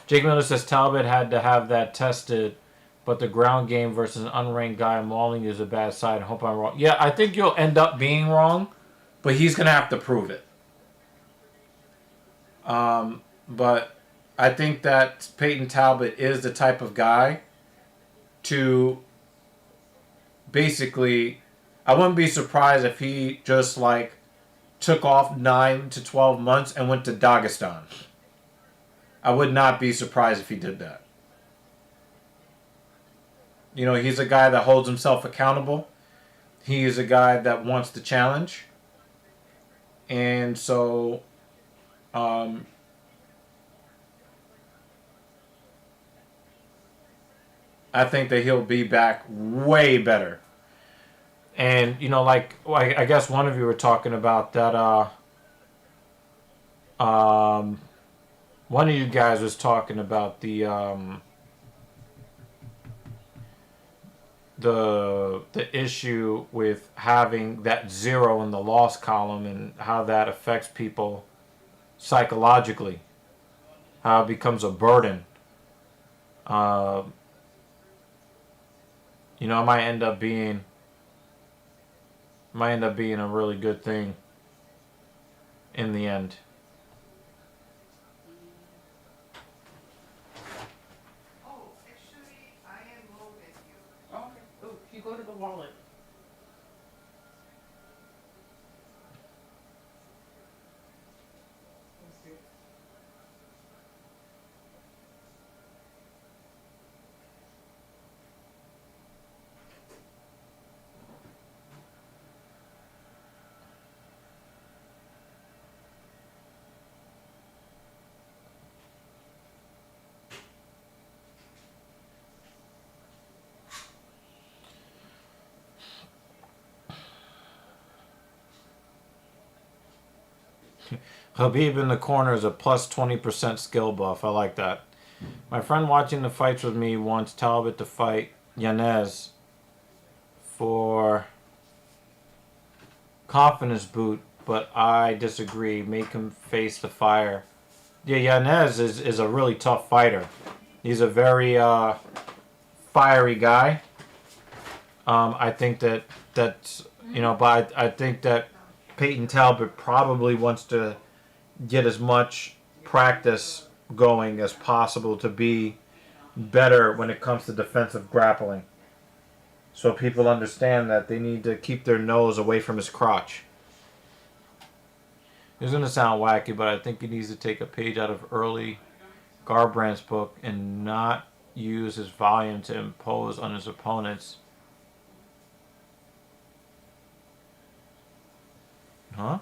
Jake Miller says Talbot had to have that tested, but the ground game versus an unranked guy mauling is a bad side. I hope I'm wrong. Yeah, I think you'll end up being wrong, but he's going to have to prove it. But I think that Peyton Talbot is the type of guy to basically, I wouldn't be surprised if he just took off 9 to 12 months and went to Dagestan. I would not be surprised if he did that. He's a guy that holds himself accountable. He is a guy that wants to challenge. And so, I think that he'll be back way better. And, I guess one of you were talking about that, one of you guys was talking about the issue with having that 0 in the loss column and how that affects people psychologically, how it becomes a burden. It might end up being a really good thing in the end. Go to the wallet. Habib in the corner is a plus 20% skill buff. I like that. My friend watching the fights with me wants Talbot to fight Yanez for confidence boot, but I disagree. Make him face the fire. Yeah, Yanez is a really tough fighter. He's a very fiery guy. I think that's but I think that Peyton Talbot probably wants to get as much practice going as possible to be better when it comes to defensive grappling. So people understand that they need to keep their nose away from his crotch. It's going to sound wacky, but I think he needs to take a page out of early Garbrandt's book and not use his volume to impose on his opponents. Huh?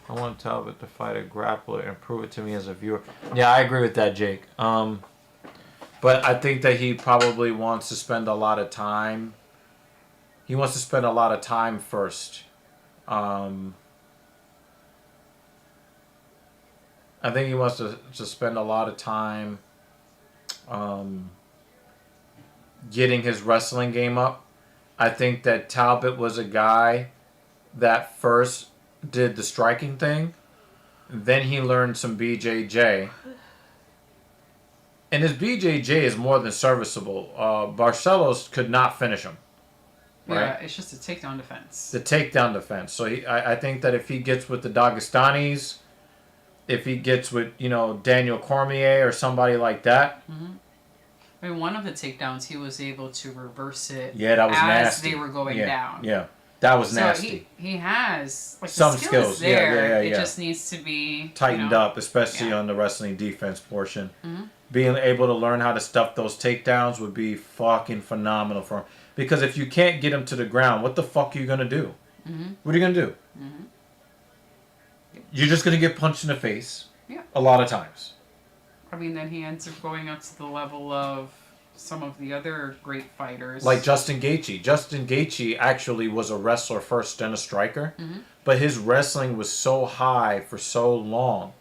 I want Talbot to fight a grappler and prove it to me as a viewer. Yeah, I agree with that, Jake. But I think that he probably wants to spend a lot of time. He wants to spend a lot of time first. I think he wants to spend a lot of time getting his wrestling game up. I think that Talbot was a guy that first did the striking thing. Then he learned some BJJ. And his BJJ is more than serviceable. Barcelos could not finish him. Right? Yeah, it's just a takedown defense. The takedown defense. So I think that if he gets with the Dagestanis, if he gets with, Daniel Cormier or somebody like that. Mm-hmm. I mean, one of the takedowns, he was able to reverse it that was as nasty. they were going down. Yeah, that was nasty. So he has some the skill skills. is there. Yeah. It just needs to be tightened up, especially on the wrestling defense portion. Mm-hmm. Being able to learn how to stuff those takedowns would be fucking phenomenal for him. Because if you can't get him to the ground, what the fuck are you gonna do? Mm-hmm. What are you gonna do? Mm-hmm. You're just gonna get punched in the face. Yeah. A lot of times. I mean, then he ends up going up to the level of some of the other great fighters. Like Justin Gaethje. Justin Gaethje actually was a wrestler first, then a striker. Mm-hmm. But his wrestling was so high for so long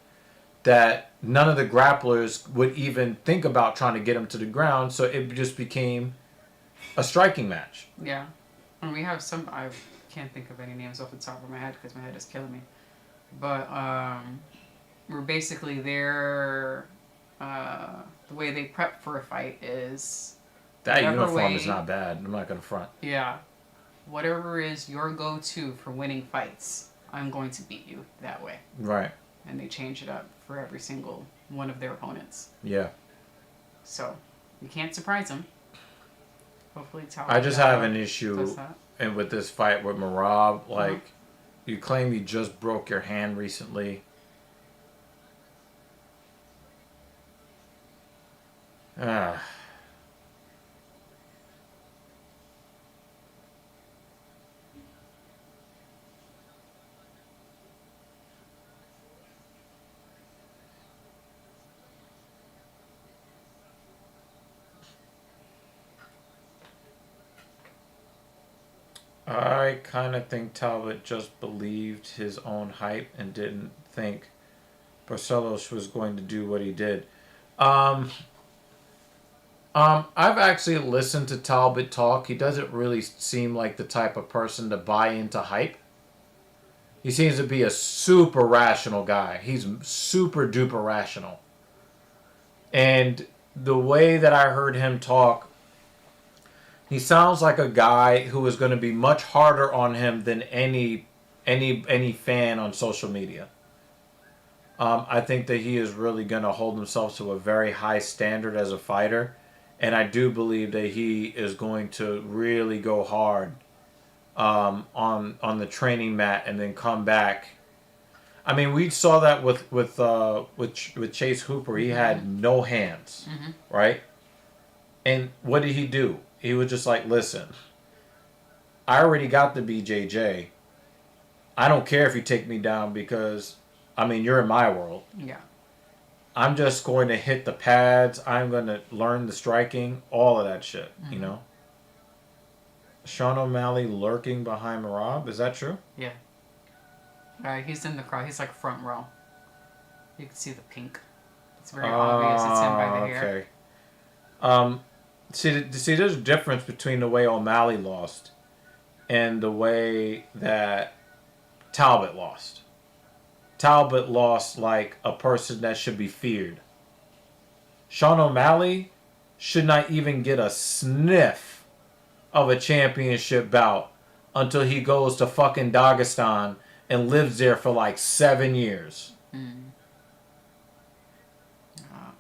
that none of the grapplers would even think about trying to get him to the ground. So it just became a striking match. Yeah. And we have some... I can't think of any names off the top of my head because my head is killing me. But we're basically there... the way they prep for a fight is... That uniform is not bad. I'm not going to front. Yeah. Whatever is your go-to for winning fights, I'm going to beat you that way. Right. And they change it up for every single one of their opponents. Yeah. So, you can't surprise them. Hopefully it's how I just have an issue and with this fight with Merab. Like, you claim you just broke your hand recently. I kind of think Talbot just believed his own hype and didn't think Barcelos was going to do what he did. I've actually listened to Talbot talk. He doesn't really seem like the type of person to buy into hype. He seems to be a super rational guy. He's super duper rational. And the way that I heard him talk, he sounds like a guy who is going to be much harder on him than any fan on social media. I think that he is really going to hold himself to a very high standard as a fighter. And I do believe that he is going to really go hard on the training mat and then come back. I mean, we saw that with Chase Hooper. He had no hands, right? And what did he do? He was just like, listen, I already got the BJJ. I don't care if you take me down because, I mean, you're in my world. Yeah. I'm just going to hit the pads. I'm going to learn the striking, all of that shit, you know? Sean O'Malley lurking behind Merab, is that true? Yeah. He's in the crowd. He's like front row. You can see the pink. It's very obvious. It's him by the hair. Okay. See, there's a difference between the way O'Malley lost and the way that Talbot lost. Talbot lost like a person that should be feared. Sean O'Malley should not even get a sniff of a championship bout until he goes to fucking Dagestan and lives there for like 7 years.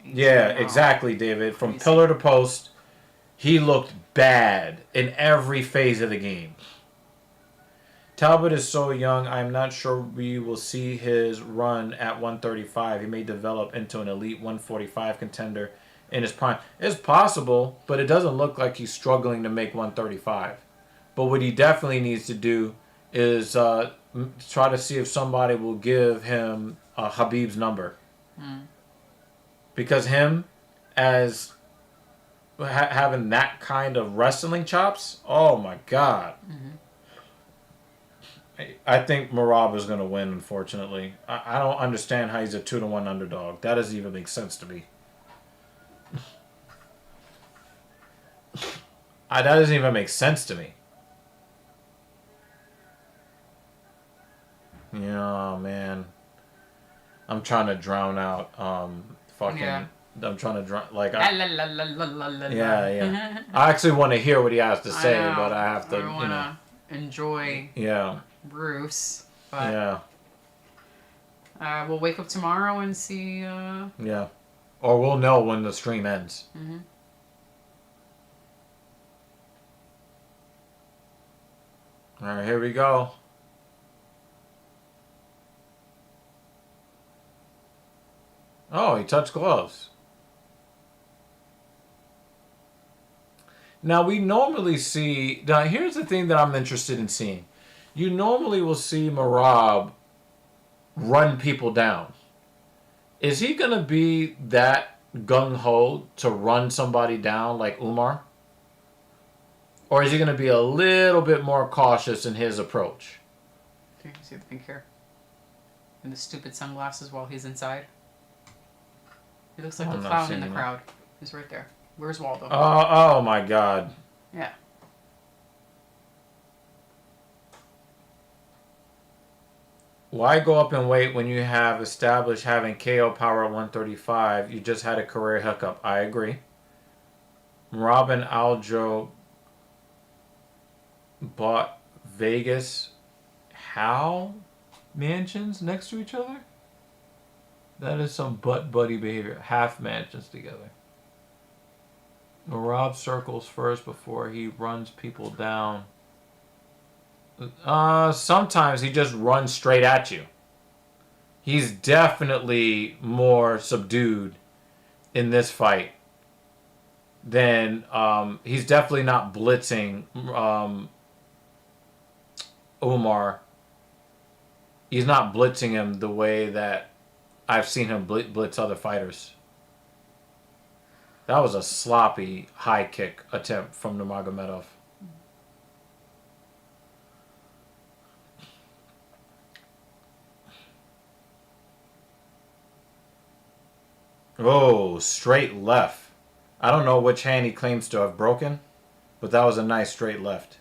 Yeah, exactly, David. From pillar to post, he looked bad in every phase of the game. Talbot is so young, I'm not sure we will see his run at 135. He may develop into an elite 145 contender in his prime. It's possible, but it doesn't look like he's struggling to make 135. But what he definitely needs to do is try to see if somebody will give him Habib's number. Because him, as having that kind of wrestling chops, oh my God. I think Merab is going to win, unfortunately. I don't understand how he's a 2-1 underdog. That doesn't even make sense to me. That doesn't even make sense to me. Yeah, man. I'm trying to drown out fucking... Yeah. I'm trying to drown... Like, yeah. I actually want to hear what he has to say, but I have to, enjoy... Yeah. Bruce, but we'll wake up tomorrow and see. Yeah, or we'll know when the stream ends. All right, here we go. Oh, he touched gloves. Now we normally see. Now here's the thing that I'm interested in seeing. You normally will see Merab run people down. Is he going to be that gung-ho to run somebody down like Umar? Or is he going to be a little bit more cautious in his approach? You can see the pink hair. And the stupid sunglasses while he's inside. He looks like the clown in the crowd. He's right there. Where's Waldo? Oh my God. Yeah. Why go up and wait when you have established having KO power at 135? You just had a career hookup. I agree. Robin Aljo bought Vegas how mansions next to each other? That is some butt buddy behavior. Half mansions together. Rob circles first before he runs people down. Sometimes he just runs straight at you. He's definitely more subdued in this fight than he's definitely not blitzing Umar. He's not blitzing him the way that I've seen him blitz other fighters. That was a sloppy high kick attempt from Nurmagomedov. Oh, straight left. I don't know which hand he claims to have broken, but that was a nice straight left.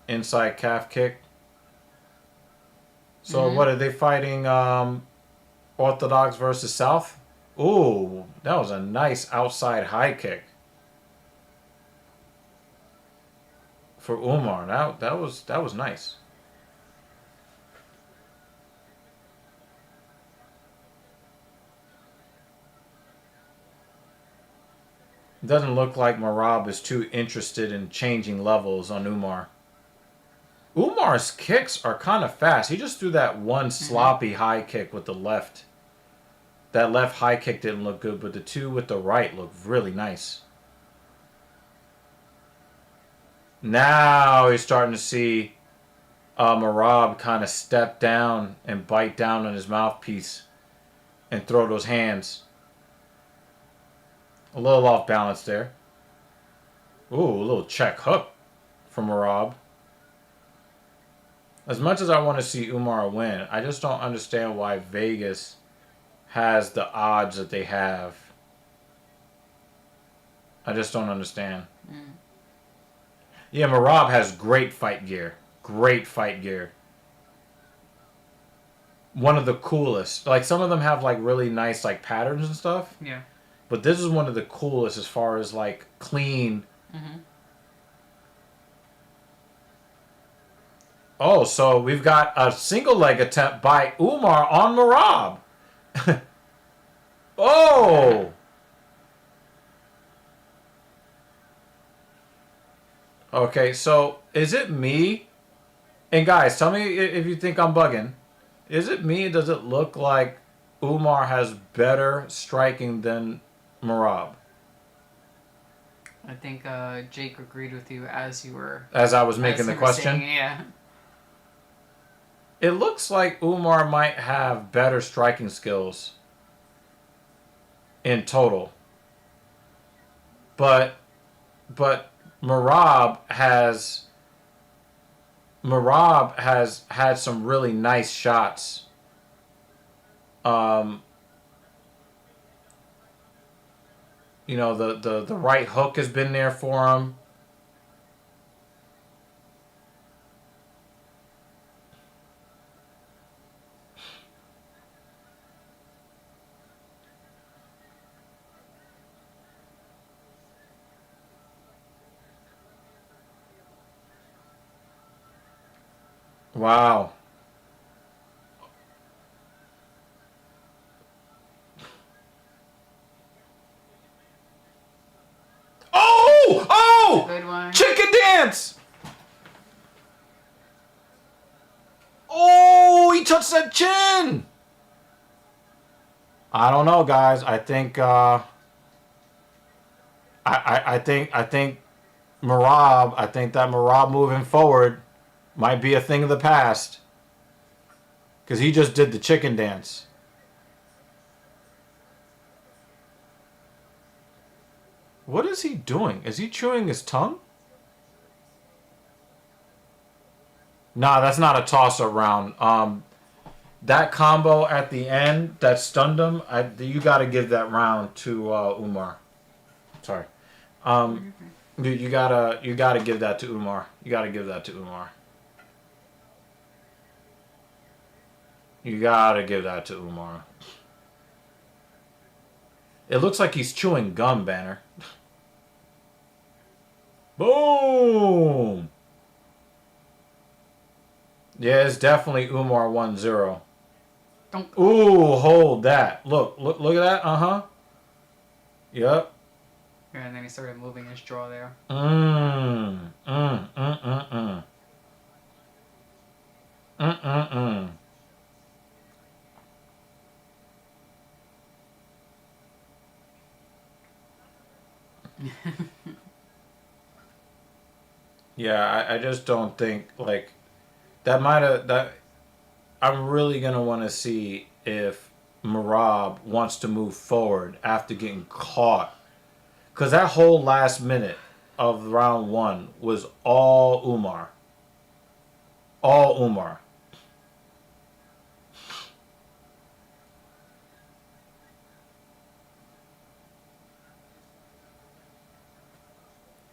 Inside calf kick. So what are they fighting? Orthodox versus South? Ooh, that was a nice outside high kick. For Umar, that was nice. It doesn't look like Merab is too interested in changing levels on Umar. Umar's kicks are kind of fast. He just threw that one sloppy high kick with the left. That left high kick didn't look good, but the two with the right looked really nice. Now he's starting to see Merab kind of step down and bite down on his mouthpiece and throw those hands. A little off balance there. Ooh, a little check hook from Marab. As much as I want to see Umar win, I just don't understand why Vegas has the odds that they have. I just don't understand. Yeah, Marab has great fight gear. Great fight gear. One of the coolest. Like, some of them have, like, really nice, like, patterns and stuff. Yeah. But this is one of the coolest as far as, like, clean. Oh, so we've got a single leg attempt by Umar on Marab. Oh! Okay, so is it me? And guys, tell me if you think I'm bugging. Is it me? Does it look like Umar has better striking than Marab? I think Jake agreed with you as you were... As I was as making the you were question? saying, yeah. It looks like Umar might have better striking skills in total. But Marab has had some really nice shots. You know, the right hook has been there for him. Wow. Oh! Oh! Good one. Chicken dance! Oh, he touched that chin! I don't know, guys. I think I think Marab, I think that Marab moving forward might be a thing of the past. Because he just did the chicken dance. What is he doing? Is he chewing his tongue? Nah, that's not a toss-up round. That combo at the end that stunned him, you got to give that round to Umar. Sorry. You gotta give that to Umar. You gotta give that to Umar. You gotta give that to Umar. It looks like he's chewing gum, Banner. Boom! Yeah, it's definitely Umar 1-0. Ooh, hold that. Look at that. Uh-huh. Yep. And then he started moving his jaw there. Yeah, I just don't think, like, that I'm really gonna want to see if Marab wants to move forward after getting caught. Because that whole last minute of round one was all Umar. All Umar.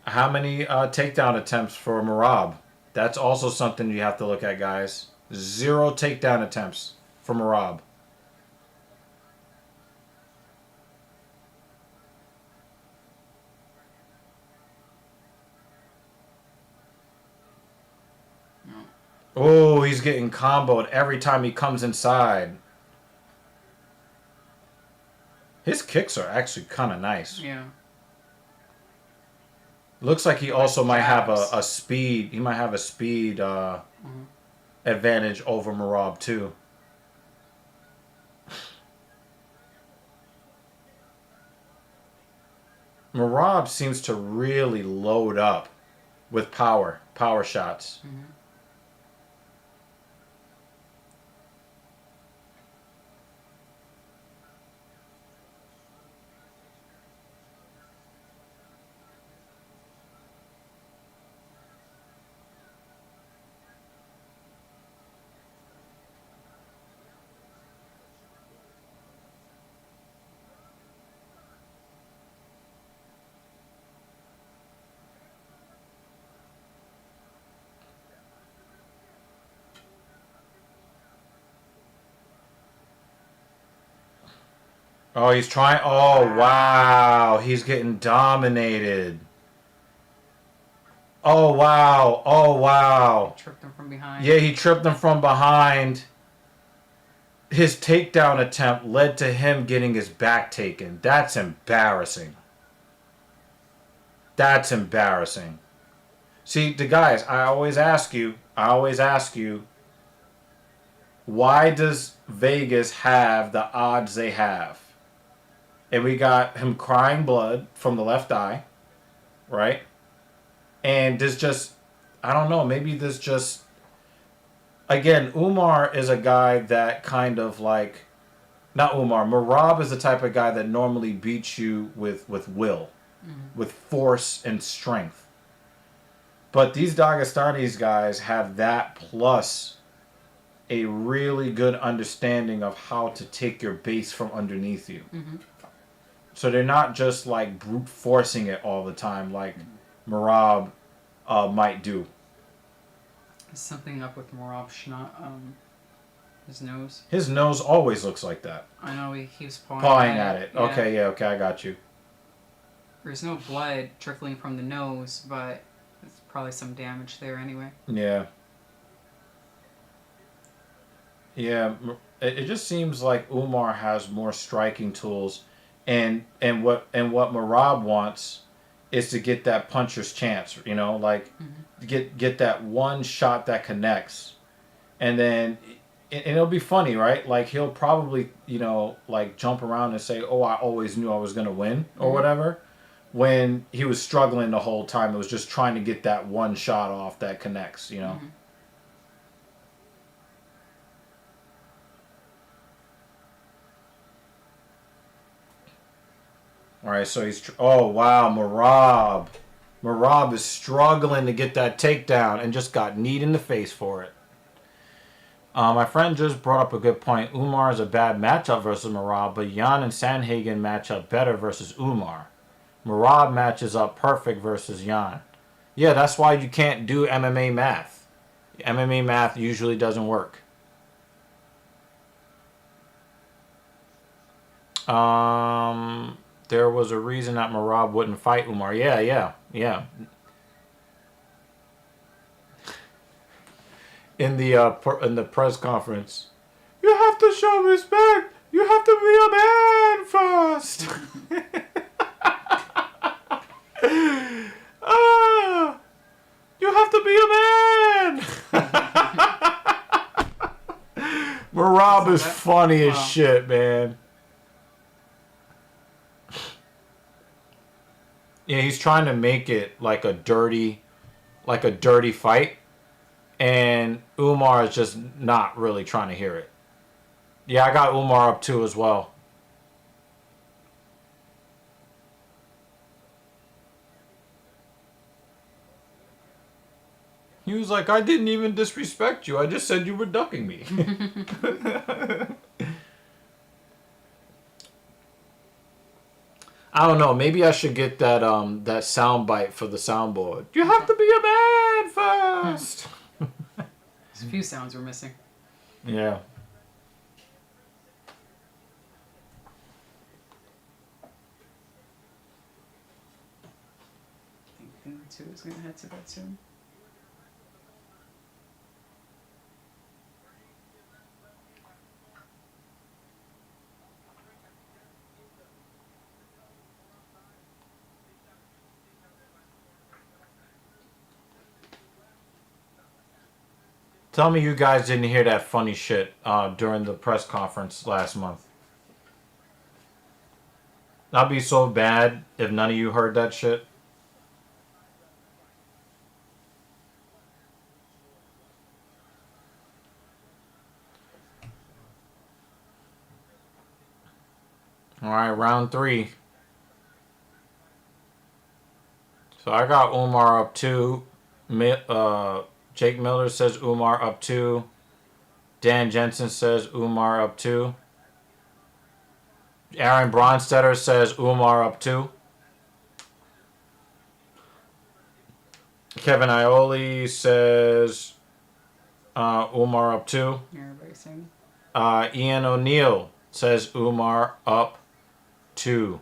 How many takedown attempts for Marab? That's also something you have to look at, guys. 0 takedown attempts for Marab. Oh, he's getting comboed every time he comes inside. His kicks are actually kind of nice. Yeah. Looks like he also might have jabs. a speed. He might have a speed advantage over Marab too. Marab seems to really load up with power shots. Oh, he's trying. Oh, wow. He's getting dominated. Oh, wow. Oh, wow. Tripped him from behind. Yeah, he tripped him from behind. His takedown attempt led to him getting his back taken. That's embarrassing. That's embarrassing. See, the guys, I always ask you, why does Vegas have the odds they have? And we got him crying blood from the left eye, right? And there's just, I don't know, maybe there's just, again, Umar is a guy that kind of like, not Umar, Merab is the type of guy that normally beats you with will, with force and strength. But these Dagestanis guys have that plus a really good understanding of how to take your base from underneath you. So they're not just like brute forcing it all the time like Merab might do. There's something up with Morab his nose. His nose always looks like that. I know he was Pawing at it. Yeah. Okay, yeah, okay, I got you. There's no blood trickling from the nose, but there's probably some damage there anyway. Yeah. Yeah, it just seems like Umar has more striking tools, and what Merab wants is to get that puncher's chance, you know, like get that one shot that connects, and then and it'll be funny, right? Like he'll probably, you know, like jump around and say, "Oh, I always knew I was gonna win" or whatever, when he was struggling the whole time. It was just trying to get that one shot off that connects, you know. All right, so he's... oh, wow, Merab. Merab is struggling to get that takedown and just got kneed in the face for it. My friend just brought up a good point. Umar is a bad matchup versus Merab, but Jan and Sandhagen match up better versus Umar. Merab matches up perfect versus Jan. Yeah, that's why you can't do MMA math. MMA math usually doesn't work. There was a reason that Merab wouldn't fight Umar. Yeah. In the press conference, you have to show respect. You have to be a man first. You have to be a man. Merab is funny as shit, man. Yeah, he's trying to make it like a dirty fight, and Umar is just not really trying to hear it. Yeah, I got Umar up 2 as well. He was like, I didn't even disrespect you. I just said you were ducking me. I don't know. Maybe I should get that sound bite for the soundboard. You have to be a man first. There's a few sounds we're missing. Yeah. I think the 2 is going to head to that soon. Tell me you guys didn't hear that funny shit during the press conference last month. That'd be so bad if none of you heard that shit. All right, round 3. So I got Umar up 2. Jake Miller says Umar up 2. Dan Jensen says Umar up 2. Aaron Bronstetter says Umar up 2. Kevin Ioli says Umar up 2. Everybody's saying. Ian O'Neill says Umar up 2.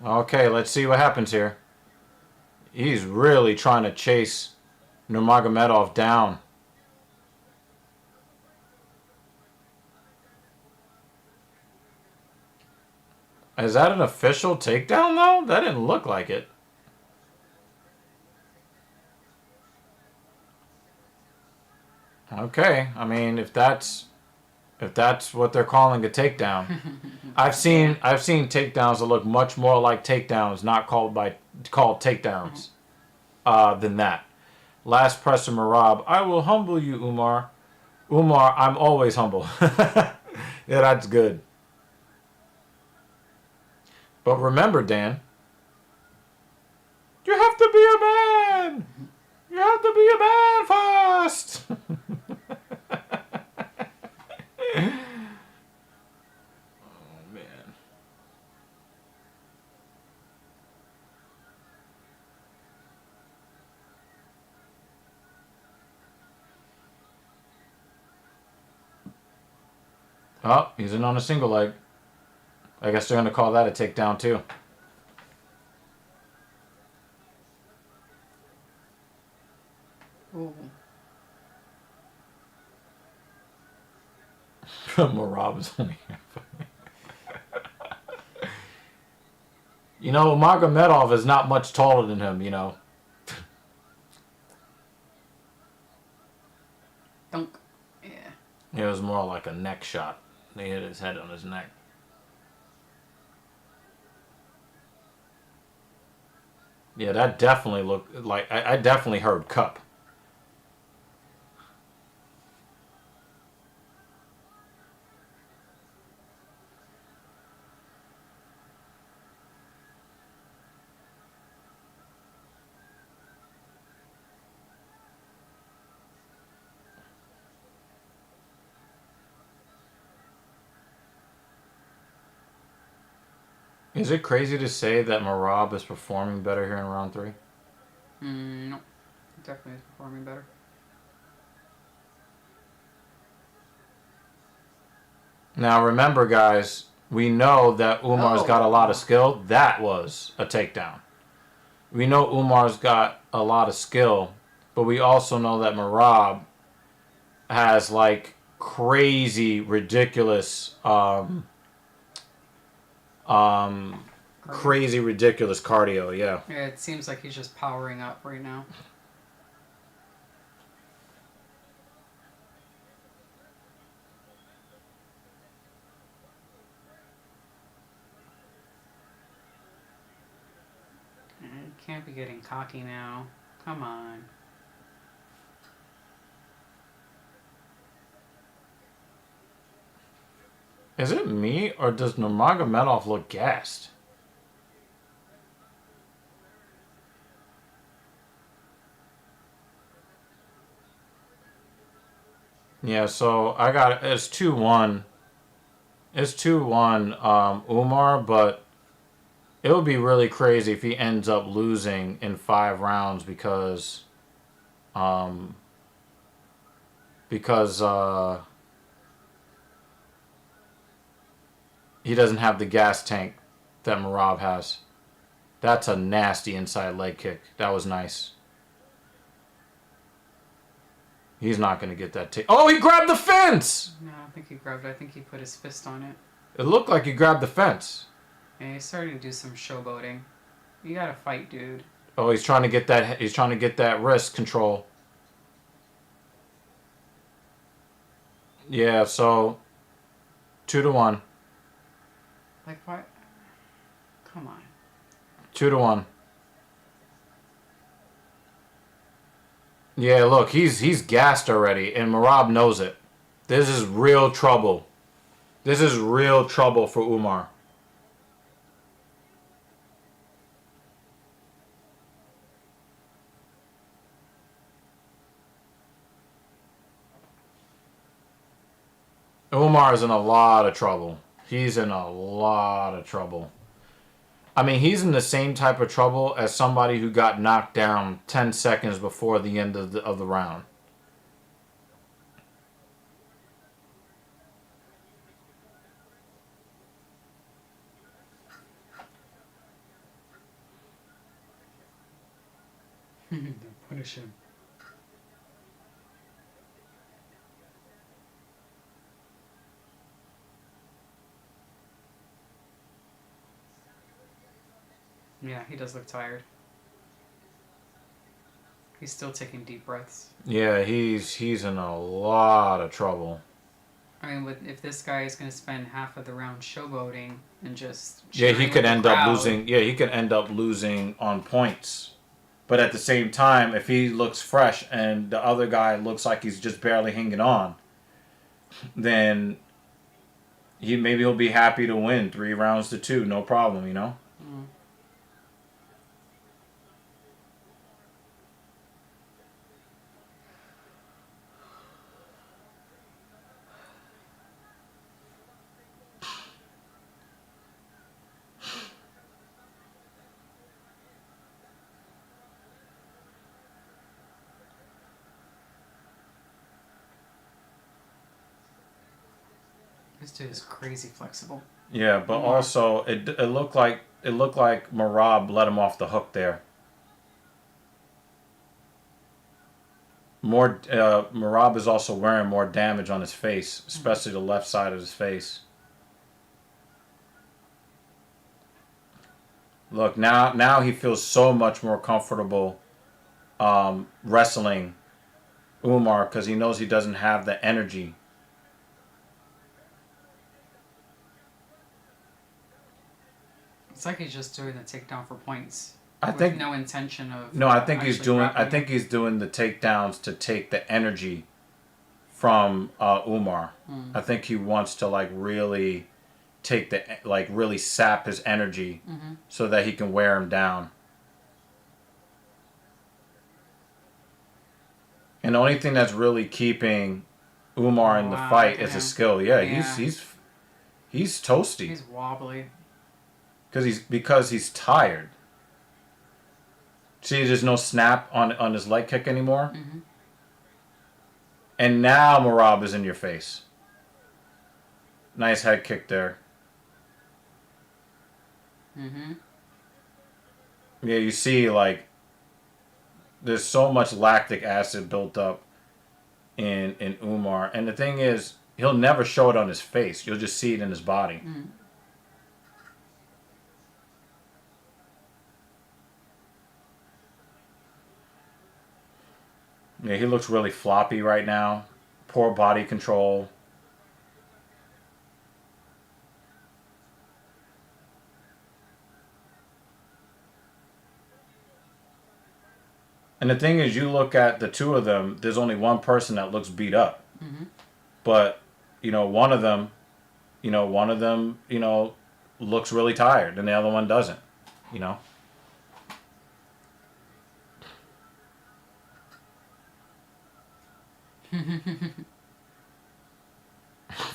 Okay, let's see what happens here. He's really trying to chase Nurmagomedov down. Is that an official takedown, though? That didn't look like it. Okay, I mean, if that's what they're calling a takedown, I've seen takedowns that look much more like takedowns, not called takedowns, than that. Last press of Merab. I will humble you, Umar. Umar, I'm always humble. Yeah, that's good. But remember, Dan, you have to be a man. You have to be a man first. Oh, man. Oh, he's in on a single leg. I guess they're going to call that a takedown, too. Ooh. Merab is only half. You know, Magomedov is not much taller than him, you know. Dunk. Yeah. It was more like a neck shot. They hit his head on his neck. Yeah, that definitely looked like... I definitely heard cup. Is it crazy to say that Merab is performing better here in round 3? No. Definitely is performing better. Now remember, guys, we know that Umar's got a lot of skill. That was a takedown. We know Umar's got a lot of skill, but we also know that Merab has like crazy, ridiculous, crazy, ridiculous cardio. Yeah. Yeah, it seems like he's just powering up right now. You can't be getting cocky now. Come on. Is it me, or does Nurmagomedov look gassed? Yeah, so I got it's 2-1. It's 2-1 Umar, but it would be really crazy if he ends up losing in 5 rounds because he doesn't have the gas tank that Merab has. That's a nasty inside leg kick. That was nice. He's not going to get that Oh, he grabbed the fence! No, I don't think he grabbed it. I think he put his fist on it. It looked like he grabbed the fence. And he's starting to do some showboating. You gotta fight, dude. Oh, he's trying to get that. He's trying to get that wrist control. Yeah. So 2-1. Like what? Come on. 2-1. Yeah. Look, he's gassed already, and Merab knows it. This is real trouble. This is real trouble for Umar. Umar is in a lot of trouble. He's in a lot of trouble. I mean, he's in the same type of trouble as somebody who got knocked down 10 seconds before the end of the round. Punish him. Yeah, he does look tired. He's still taking deep breaths. Yeah, he's in a lot of trouble. I mean, if this guy is going to spend half of the round showboating and just Yeah, he cheering could with the end up crowd, losing. Yeah, he could end up losing on points. But at the same time, if he looks fresh and the other guy looks like he's just barely hanging on, then he'll be happy to win 3 rounds to 2, no problem, you know? Mm. This dude is crazy flexible. Yeah, but also it looked like Marab let him off the hook there. Marab is also wearing more damage on his face, especially the left side of his face. Look, now he feels so much more comfortable wrestling Umar because he knows he doesn't have the energy. It's like he's just doing the takedown for points. I with think no intention of. No, I think he's actually doing. I grappling. think he's doing the takedowns to take the energy from Umar. I think he wants to really take really sap his energy so that he can wear him down. And the only thing that's really keeping Umar in the Wow, fight look at is him. his skill. Yeah, Yeah. he's toasty He's wobbly. because he's tired. See, there's no snap on his leg kick anymore. Mm-hmm. And now Marab is in your face. Nice head kick there. Mm-hmm. Yeah, you see, there's so much lactic acid built up in Umar. And the thing is, he'll never show it on his face. You'll just see it in his body. Mm. Yeah, he looks really floppy right now. Poor body control. And the thing is, you look at the two of them, there's only one person that looks beat up. Mm-hmm. But, one of them, looks really tired and the other one doesn't,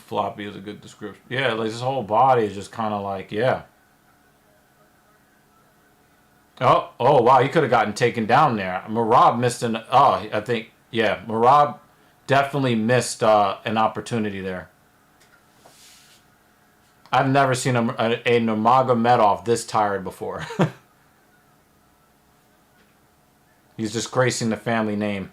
Floppy is a good description. Yeah, his whole body is just kind of yeah. Oh, wow, he could have gotten taken down there. Marab missed Marab definitely missed an opportunity there. I've never seen a Nurmagomedov this tired before. He's disgracing the family name.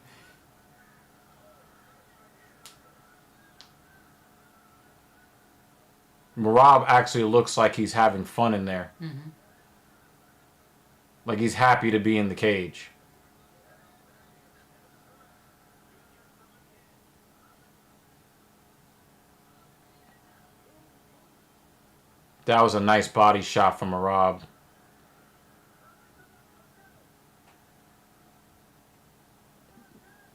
Marab actually looks like he's having fun in there. Mm-hmm. Like he's happy to be in the cage. That was a nice body shot from Marab.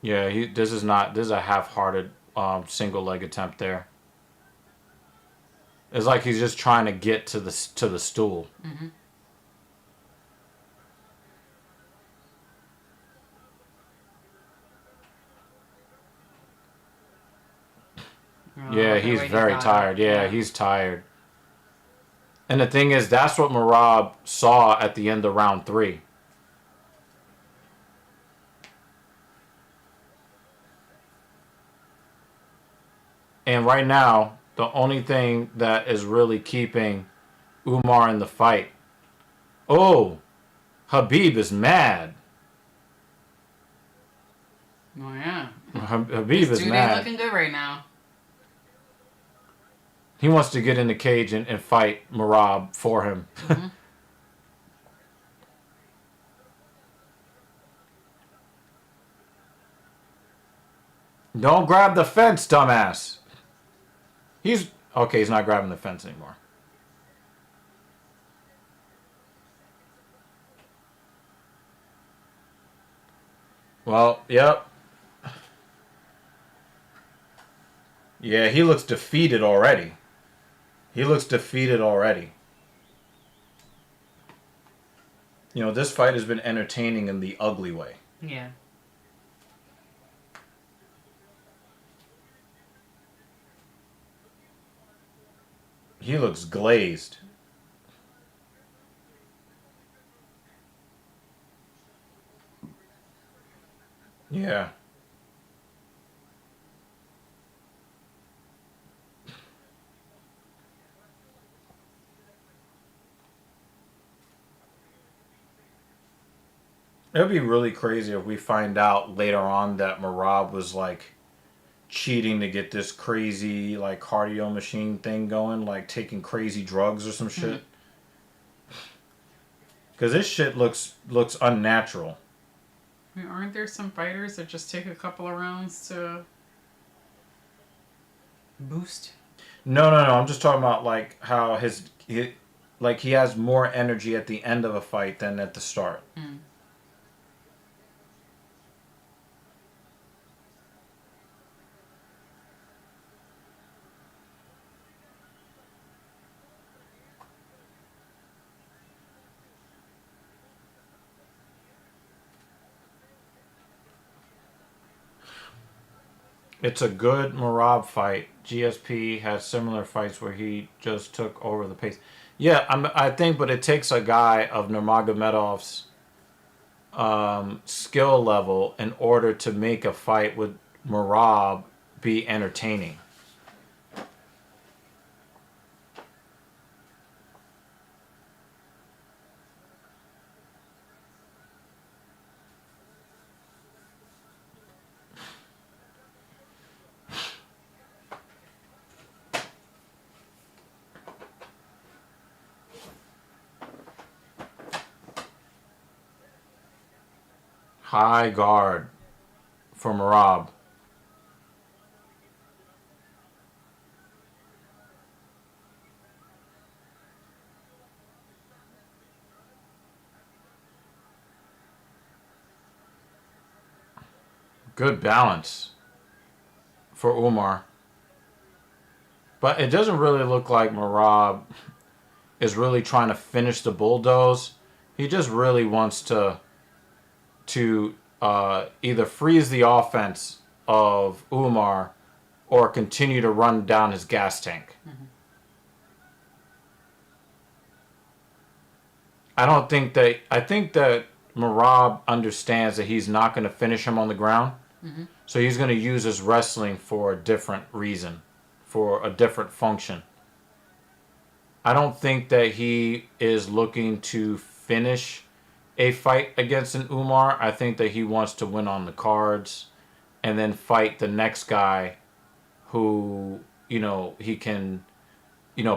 Yeah, this is a half-hearted single leg attempt there. It's like he's just trying to get to the stool. Mm-hmm. Yeah, he's very tired. Yeah, he's tired. And the thing is, that's what Marab saw at the end of round 3. And right now, the only thing that is really keeping Umar in the fight. Oh, Habib is mad. Oh yeah. Habib This is dude ain't mad. looking good right now. He wants to get in the cage and fight Merab for him. Mm-hmm. Don't grab the fence, dumbass. He's okay. He's not grabbing the fence anymore. Well, yep. Yeah, he looks defeated already. He looks defeated already. You know, this fight has been entertaining in the ugly way. Yeah. He looks glazed. Yeah. It would be really crazy if we find out later on that Merab was like cheating to get this crazy like cardio machine thing going, like taking crazy drugs or some shit. Because this shit looks unnatural. I mean, aren't there some fighters that just take a couple of rounds to boost? No. I'm just talking about like how he has more energy at the end of a fight than at the start. Mm. It's a good Merab fight. GSP has similar fights where he just took over the pace. Yeah, I think, but it takes a guy of Nurmagomedov's skill level in order to make a fight with Merab be entertaining. High guard for Merab. Good balance for Umar. But it doesn't really look like Merab is really trying to finish the bulldoze. He just really wants to either freeze the offense of Umar or continue to run down his gas tank. Mm-hmm. I think that Merab understands that he's not going to finish him on the ground. Mm-hmm. So he's going to use his wrestling for a different reason, for a different function. I don't think that he is looking to finish a fight against an Umar. I think that he wants to win on the cards and then fight the next guy who, he can,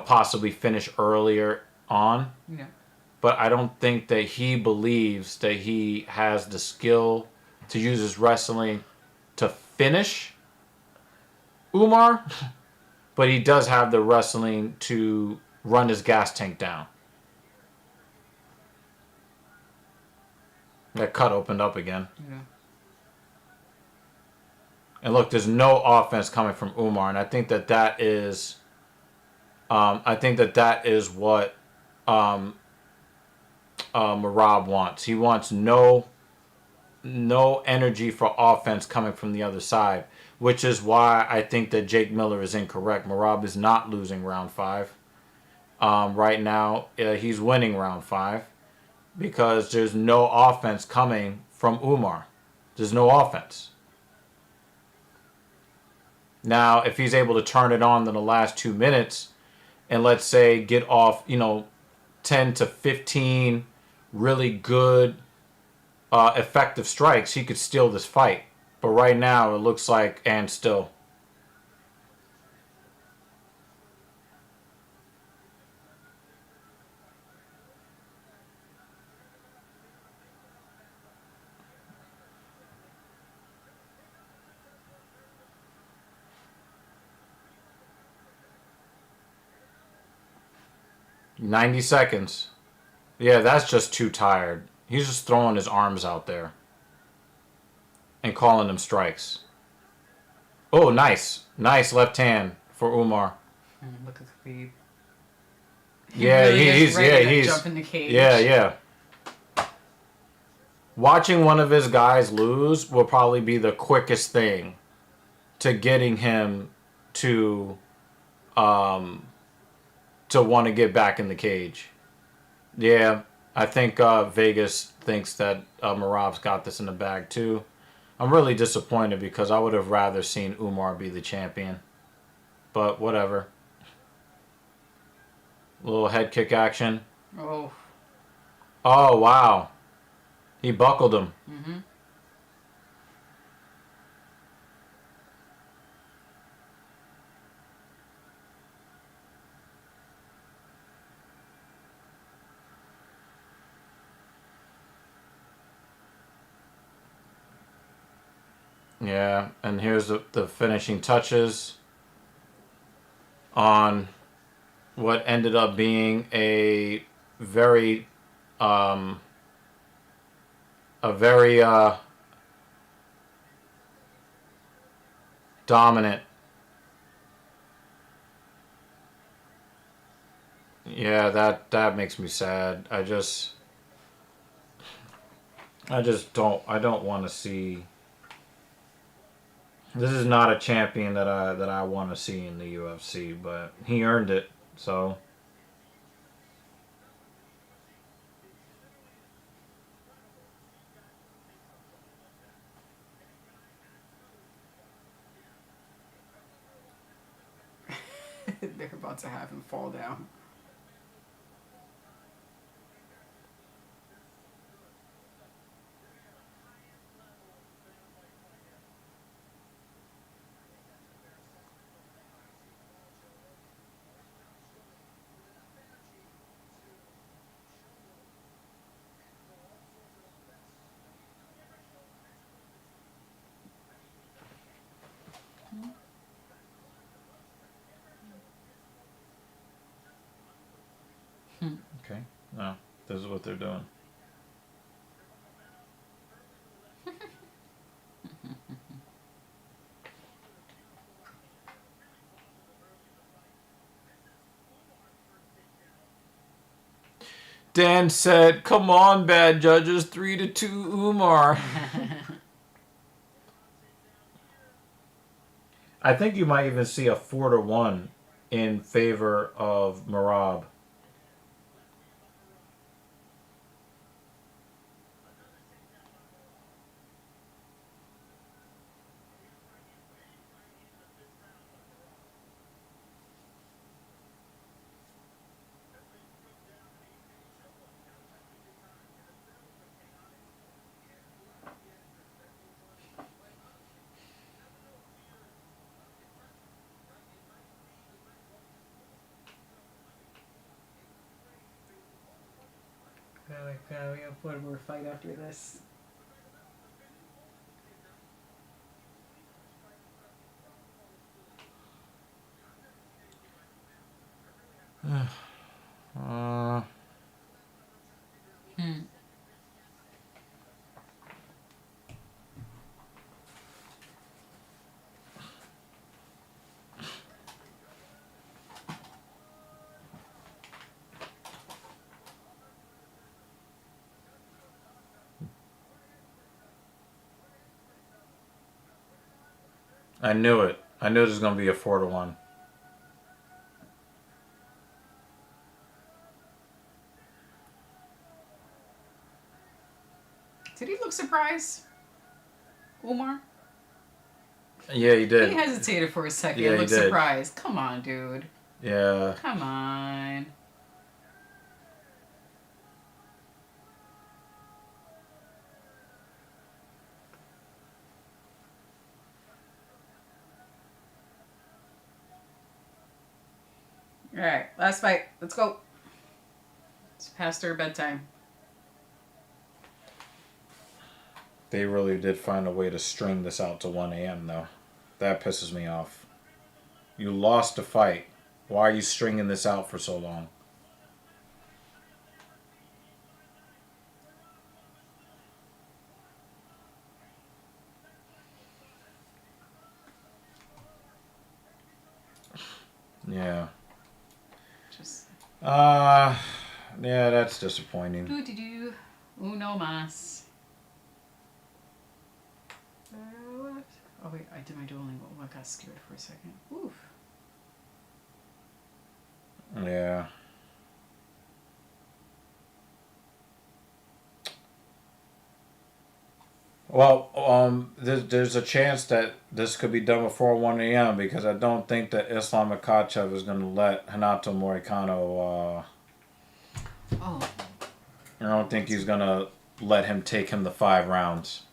possibly finish earlier on. Yeah. But I don't think that he believes that he has the skill to use his wrestling to finish Umar, but he does have the wrestling to run his gas tank down. That cut opened up again. Yeah. And look, there's no offense coming from Umar, and I think that is what Merab wants. He wants no energy for offense coming from the other side, which is why I think that Jake Miller is incorrect. Merab is not losing round 5. Right now, he's winning round 5 because there's no offense coming from Umar. There's no offense. Now, if he's able to turn it on in the last 2 minutes and let's say get off, 10 to 15 really good effective strikes, he could steal this fight. But right now, it looks like, and still. "90 seconds." Yeah, that's just too tired. He's just throwing his arms out there and calling them strikes. Oh, nice. Nice left hand for Umar. Look at Khabib. Yeah, really is he's ready to he's jump in the cage. yeah. Watching one of his guys lose will probably be the quickest thing to getting him to want to get back in the cage. Yeah, I think Vegas thinks that Marav's got this in the bag too. I'm really disappointed because I would have rather seen Umar be the champion. But whatever. Little head kick action. Oh. Oh, wow. He buckled him. Mm-hmm. Yeah, and here's the finishing touches on what ended up being a very dominant. Yeah, that makes me sad. I don't want to see. This is not a champion that I want to see in the UFC, but he earned it. So They're about to have him fall down. okay, no, this is what they're doing. Dan said, "Come on, bad judges, 3-2 Umar." I think you might even see a 4-1 in favor of Marab. We have one more fight after this. I knew it. I knew it was going to be a 4-1. Did he look surprised? Umar? Yeah, he did. He hesitated for a second. Yeah, he Looked did. surprised. Come on, dude. Yeah. Come on. All right, last fight. Let's go. It's past their bedtime. They really did find a way to string this out to 1 a.m. though. That pisses me off. You lost the fight. Why are you stringing this out for so long? Yeah. Just Yeah, that's disappointing. do. Uno mas. What? Oh wait, I did my Duolingo. Oh, I got scared for a second. Oof. Yeah. Well, there's a chance that this could be done before 1 a.m. because I don't think that Islam Makhachev is going to let Renato Moicano. Oh. I don't think he's going to let him take him the 5 rounds.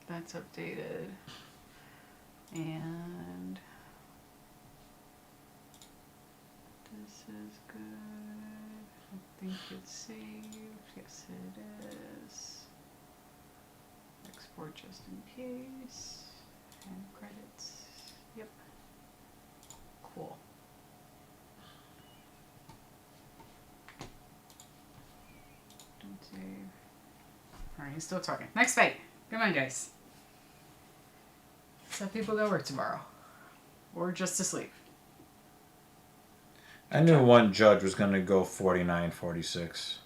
That's updated. And this is good. I think it's saved. Yes, it is. Export just in case. And credits. Yep. Cool. Don't save. Alright, he's still talking. Next fight. Come on, guys. Some people go work tomorrow. Or just to sleep. I knew one judge was going to go 49-46.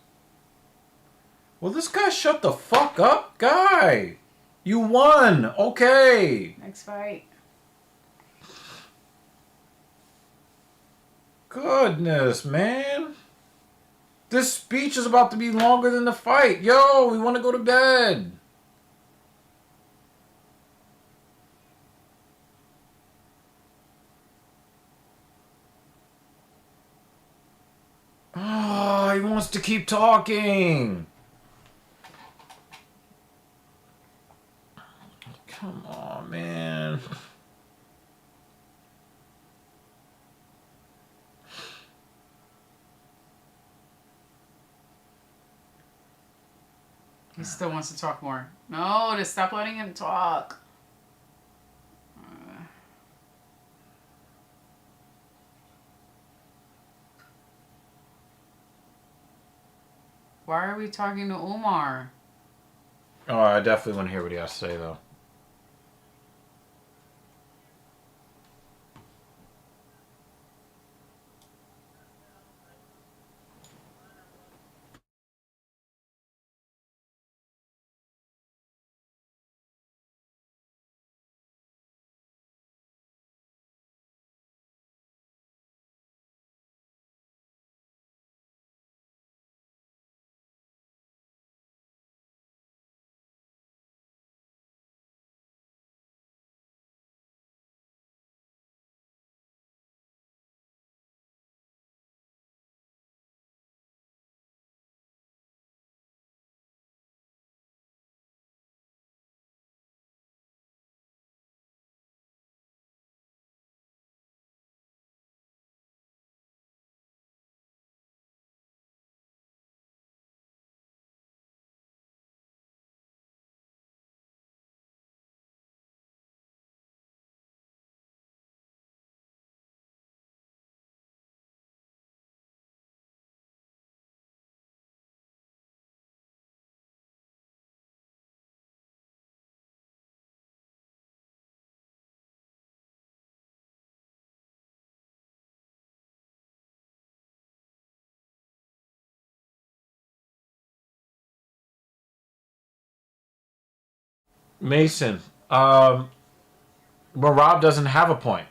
Well, this guy shut the fuck up, guy. You won. Okay. Next fight. Goodness, man. This speech is about to be longer than the fight. Yo, we want to go to bed. Oh, he wants to keep talking. Come on, man. He still wants to talk more. No, just stop letting him talk. Why are we talking to Umar? Oh, I definitely want to hear what he has to say, though. Mason, Marab doesn't have a point.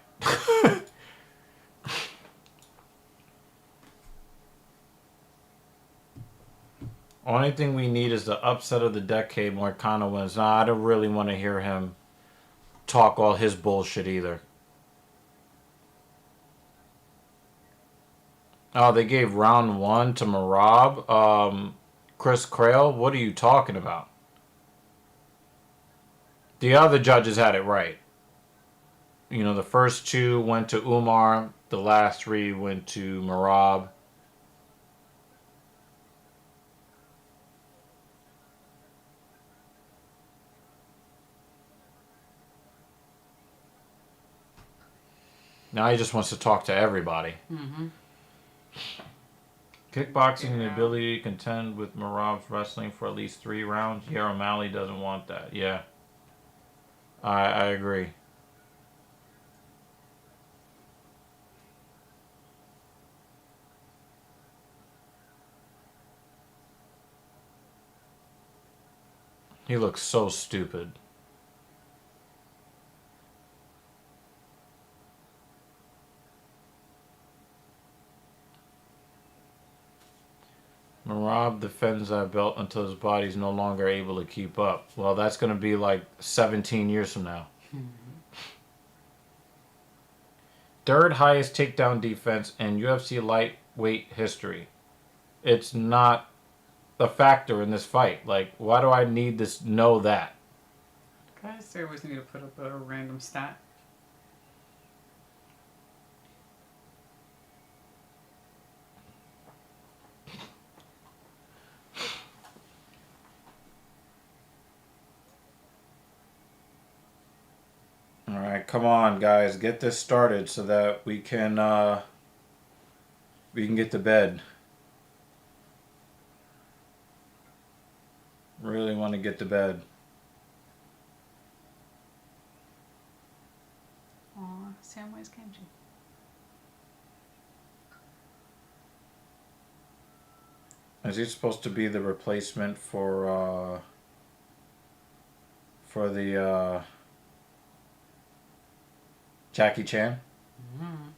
Only thing we need is the upset of the decade. Moicano wins. Nah, I don't really want to hear him talk all his bullshit either. Oh, they gave round 1 to Marab. Chris Crail, what are you talking about? The other judges had it right. You know, the first 2 went to Umar. The last 3 went to Marab. Now he just wants to talk to everybody. Mm-hmm. Kickboxing and the ability to contend with Marab's wrestling for at least 3 rounds. Yeah, O'Malley doesn't want that. Yeah. I agree. He looks so stupid. Marab defends that belt until his body's no longer able to keep up. Well, that's going to be like 17 years from now. Third highest takedown defense in UFC lightweight history. It's not a factor in this fight. Like, why do I need to know that? Guys, they always need to put up a random stat. All right, come on, guys, get this started so that we can get to bed. Really want to get to bed. Aw, Samwise Gamgee. Is he supposed to be the replacement for the Jackie Chan? Mm-hmm.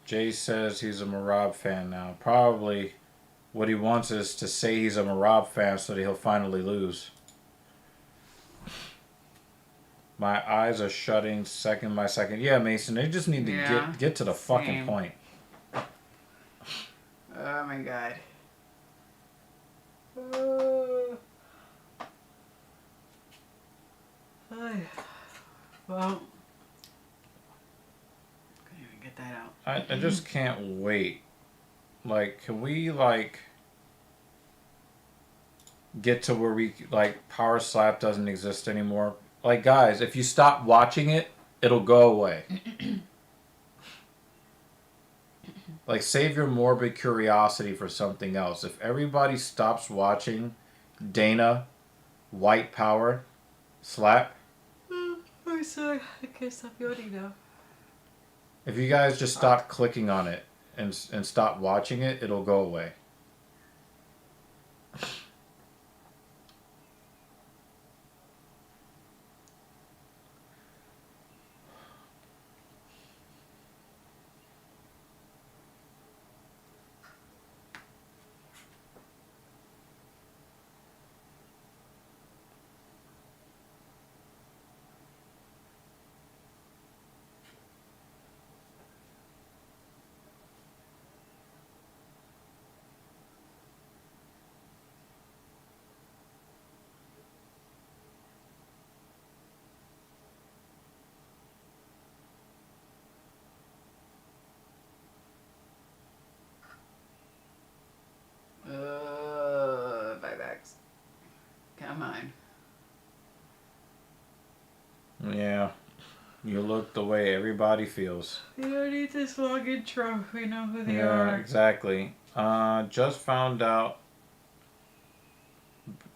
Jay says he's a Marab fan now. Probably what he wants is to say he's a Marab fan so that he'll finally lose. My eyes are shutting second by second. Yeah, Mason, they just need to get to the fucking same. point. Oh my god. Well, couldn't even get that out. I just can't wait. Like, can we, like, get to where we, like, Power Slap doesn't exist anymore? Like, guys, if you stop watching it, it'll go away. Like, save your morbid curiosity for something else. If everybody stops watching Dana, White Power, Slap. I'm sorry, I can't stop yawning now. If you guys just stop clicking on it and stop watching it, it'll go away. Buybacks. Come on. Yeah. You look the way everybody feels. We don't need this long intro. We know who they Yeah, are. exactly. Just found out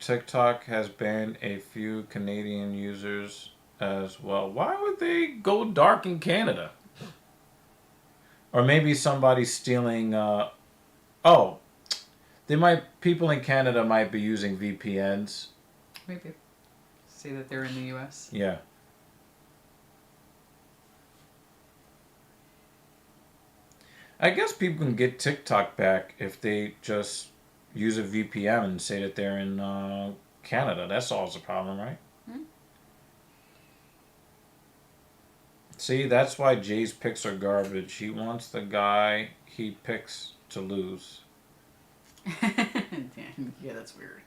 TikTok has banned a few Canadian users as well. Why would they go dark in Canada? Or maybe somebody's stealing. People in Canada might be using VPNs. Maybe. See that they're in the U.S. Yeah. I guess people can get TikTok back if they just use a VPN and say that they're in Canada. That solves the problem, right? Hmm? See, that's why Jay's picks are garbage. He wants the guy he picks to lose. Damn, yeah, that's weird.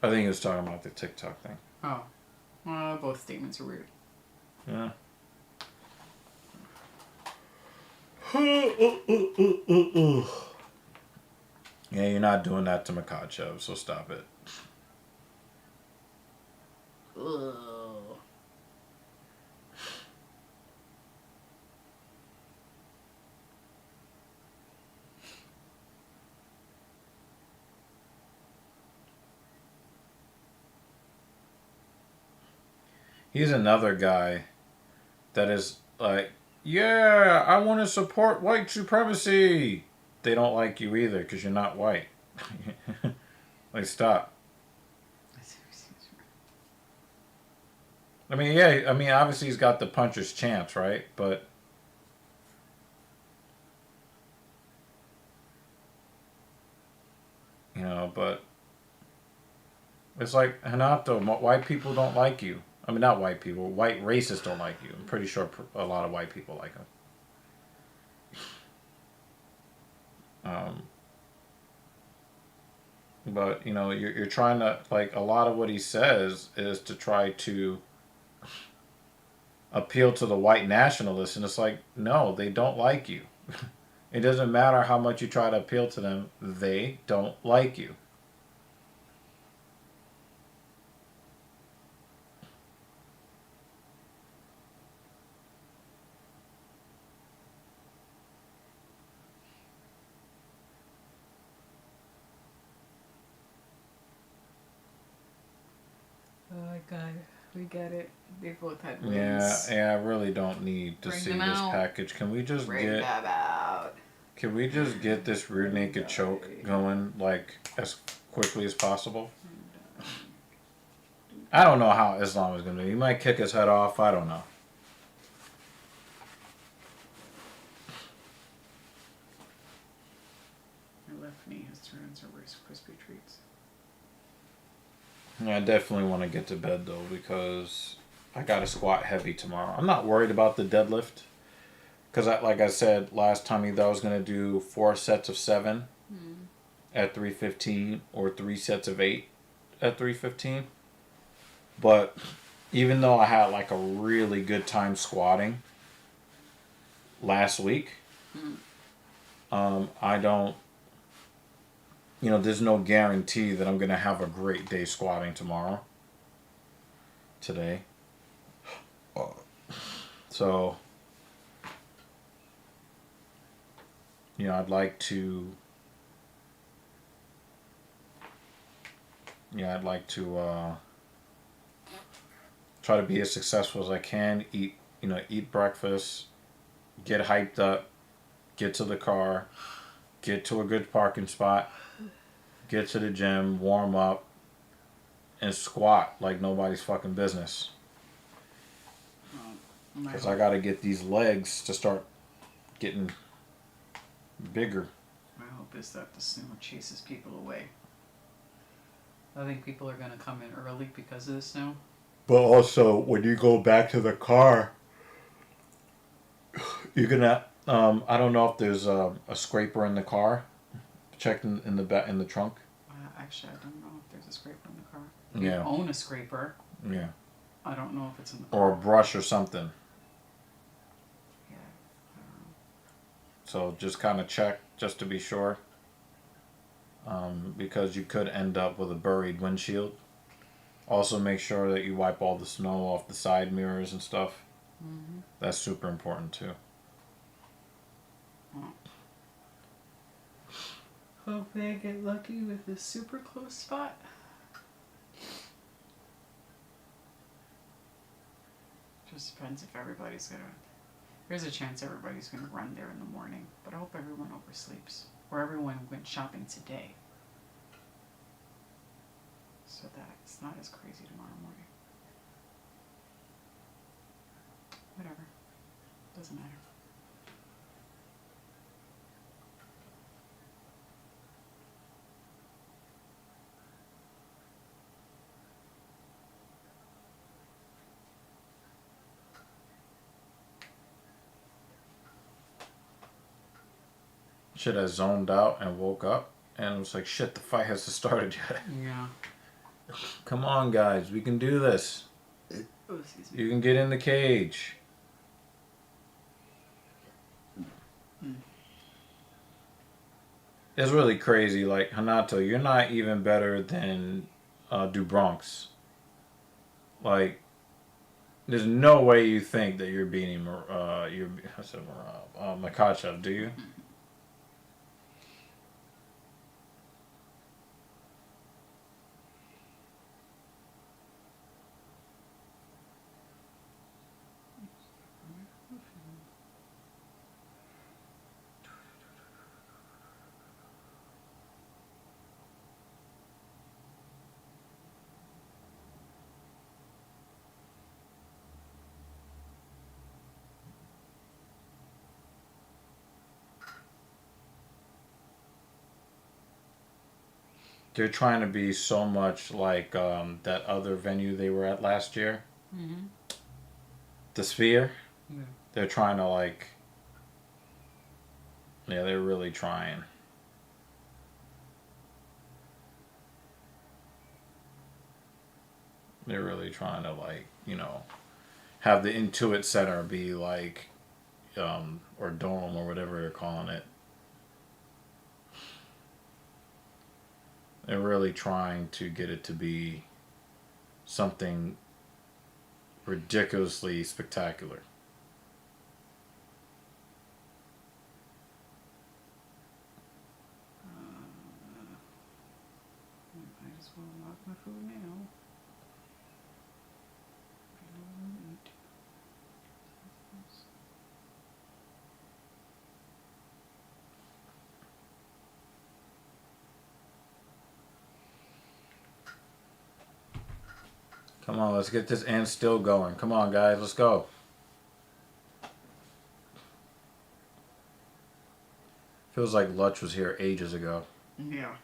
I think he was talking about the TikTok thing. Oh. Both statements are weird. Yeah. Yeah, you're not doing that to Makhachev, so stop it. Ugh. He's another guy that is like, yeah, I want to support white supremacy. They don't like you either because you're not white. Like, stop. I mean, yeah, I mean, obviously he's got the puncher's chance, right? But you know, but it's like, Renato, white people don't like you. I mean, not white people, white racists don't like you. I'm pretty sure a lot of white people like him. But you know, you're trying to, like, a lot of what he says is to try to appeal to the white nationalists, and it's like, no, they don't like you. It doesn't matter how much you try to appeal to them, they don't like you. Oh, God. We get it. They both had Yeah, wins. I really don't need to Bring see them this out. package. Can we just get out. Can we just get this rear naked choke going, like, as quickly as possible? I don't know how Islam is gonna do. He might kick his head off. I don't know. My left knee has turned into Rice Krispie treats. Yeah, I definitely want to get to bed though because I got to squat heavy tomorrow. I'm not worried about the deadlift because, like I said last time, either I was gonna do 4 sets of 7 at 315 or 3 sets of 8 at 315. But even though I had like a really good time squatting last week, I don't. You know, there's no guarantee that I'm gonna have a great day squatting today. So, you know, I'd like to try to be as successful as I can. Eat breakfast, get hyped up, get to the car, get to a good parking spot, get to the gym, warm up, and squat like nobody's fucking business. Because I gotta get these legs to start getting bigger. My hope is that the snow chases people away. I think people are going to come in early because of the snow. But also, when you go back to the car, you're gonna. I don't know if there's a scraper in the car. Check in the trunk. Actually, I don't know if there's a scraper in the car. Yeah. You own a scraper. Yeah. I don't know if it's in the car. Or a brush or something. Yeah, I don't know. So just kind of check just to be sure. Because you could end up with a buried windshield. Also, make sure that you wipe all the snow off the side mirrors and stuff. Mm-hmm. That's super important too. Hope they get lucky with this super close spot. Just depends if everybody's gonna. There's a chance everybody's gonna run there in the morning, but I hope everyone oversleeps. Or everyone went shopping today. So that it's not as crazy tomorrow morning. Whatever. Doesn't matter. Shit, I zoned out and woke up, and it was like, shit, the fight hasn't started yet. Yeah. Come on, guys, we can do this. Oh, excuse me. You can get in the cage. It's really crazy. Like, Renato, you're not even better than Dubronx. Like, there's no way you think that you're beating Makhachev, do you? They're trying to be so much like that other venue they were at last year. Mm-hmm. The Sphere. Yeah. They're trying to like. Yeah, they're really trying. They're really trying to like, have the Intuit Center be like, or Dome or whatever they're calling it. They're really trying to get it to be something ridiculously spectacular. I just want to lock my food now. Come on, let's get this and still going. Come on, guys, let's go. Feels like Lutch was here ages ago. Yeah.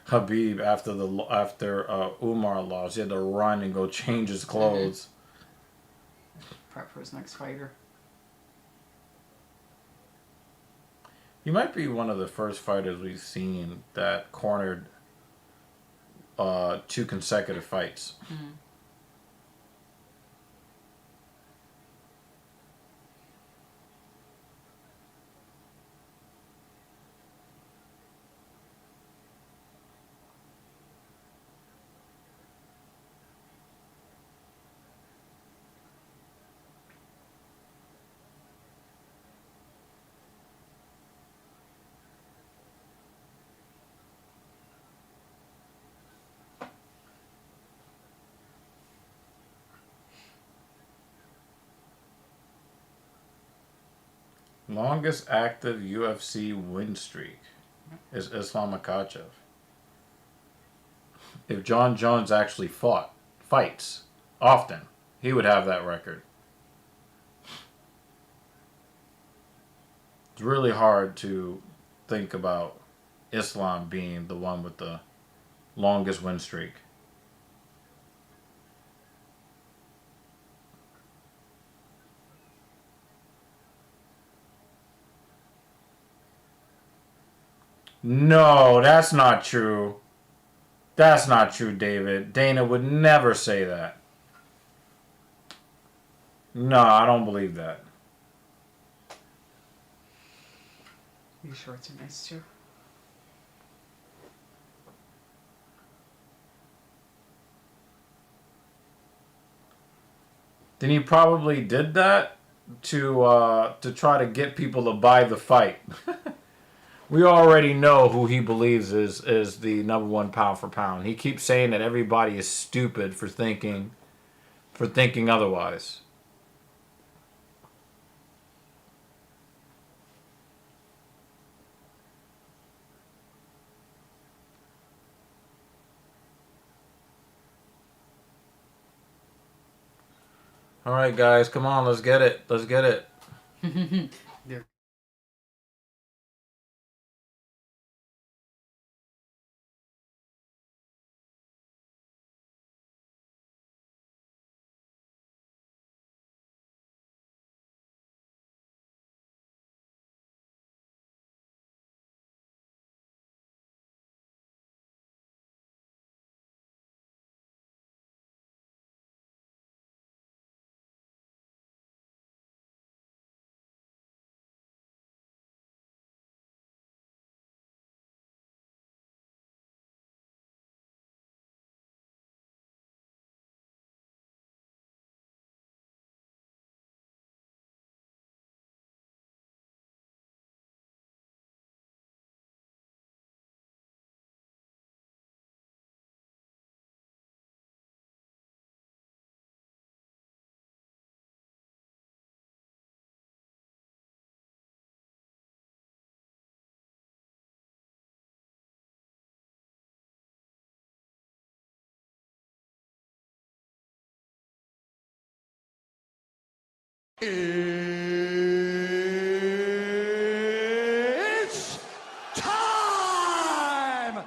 Habib, after Umar lost, he had to run and go change his clothes. Prep for his next fighter. He might be one of the first fighters we've seen that cornered 2 consecutive fights. Mm-hmm. Longest active UFC win streak is Islam Makhachev. If John Jones actually fights often, he would have that record. It's really hard to think about Islam being the one with the longest win streak. No, that's not true. That's not true, David. Dana would never say that. No, I don't believe that. These shorts are nice too. Then he probably did that to try to get people to buy the fight. We already know who he believes is the number 1 pound for pound. He keeps saying that everybody is stupid for thinking otherwise. All right, guys, come on, let's get it. Let's get it. They're It's time!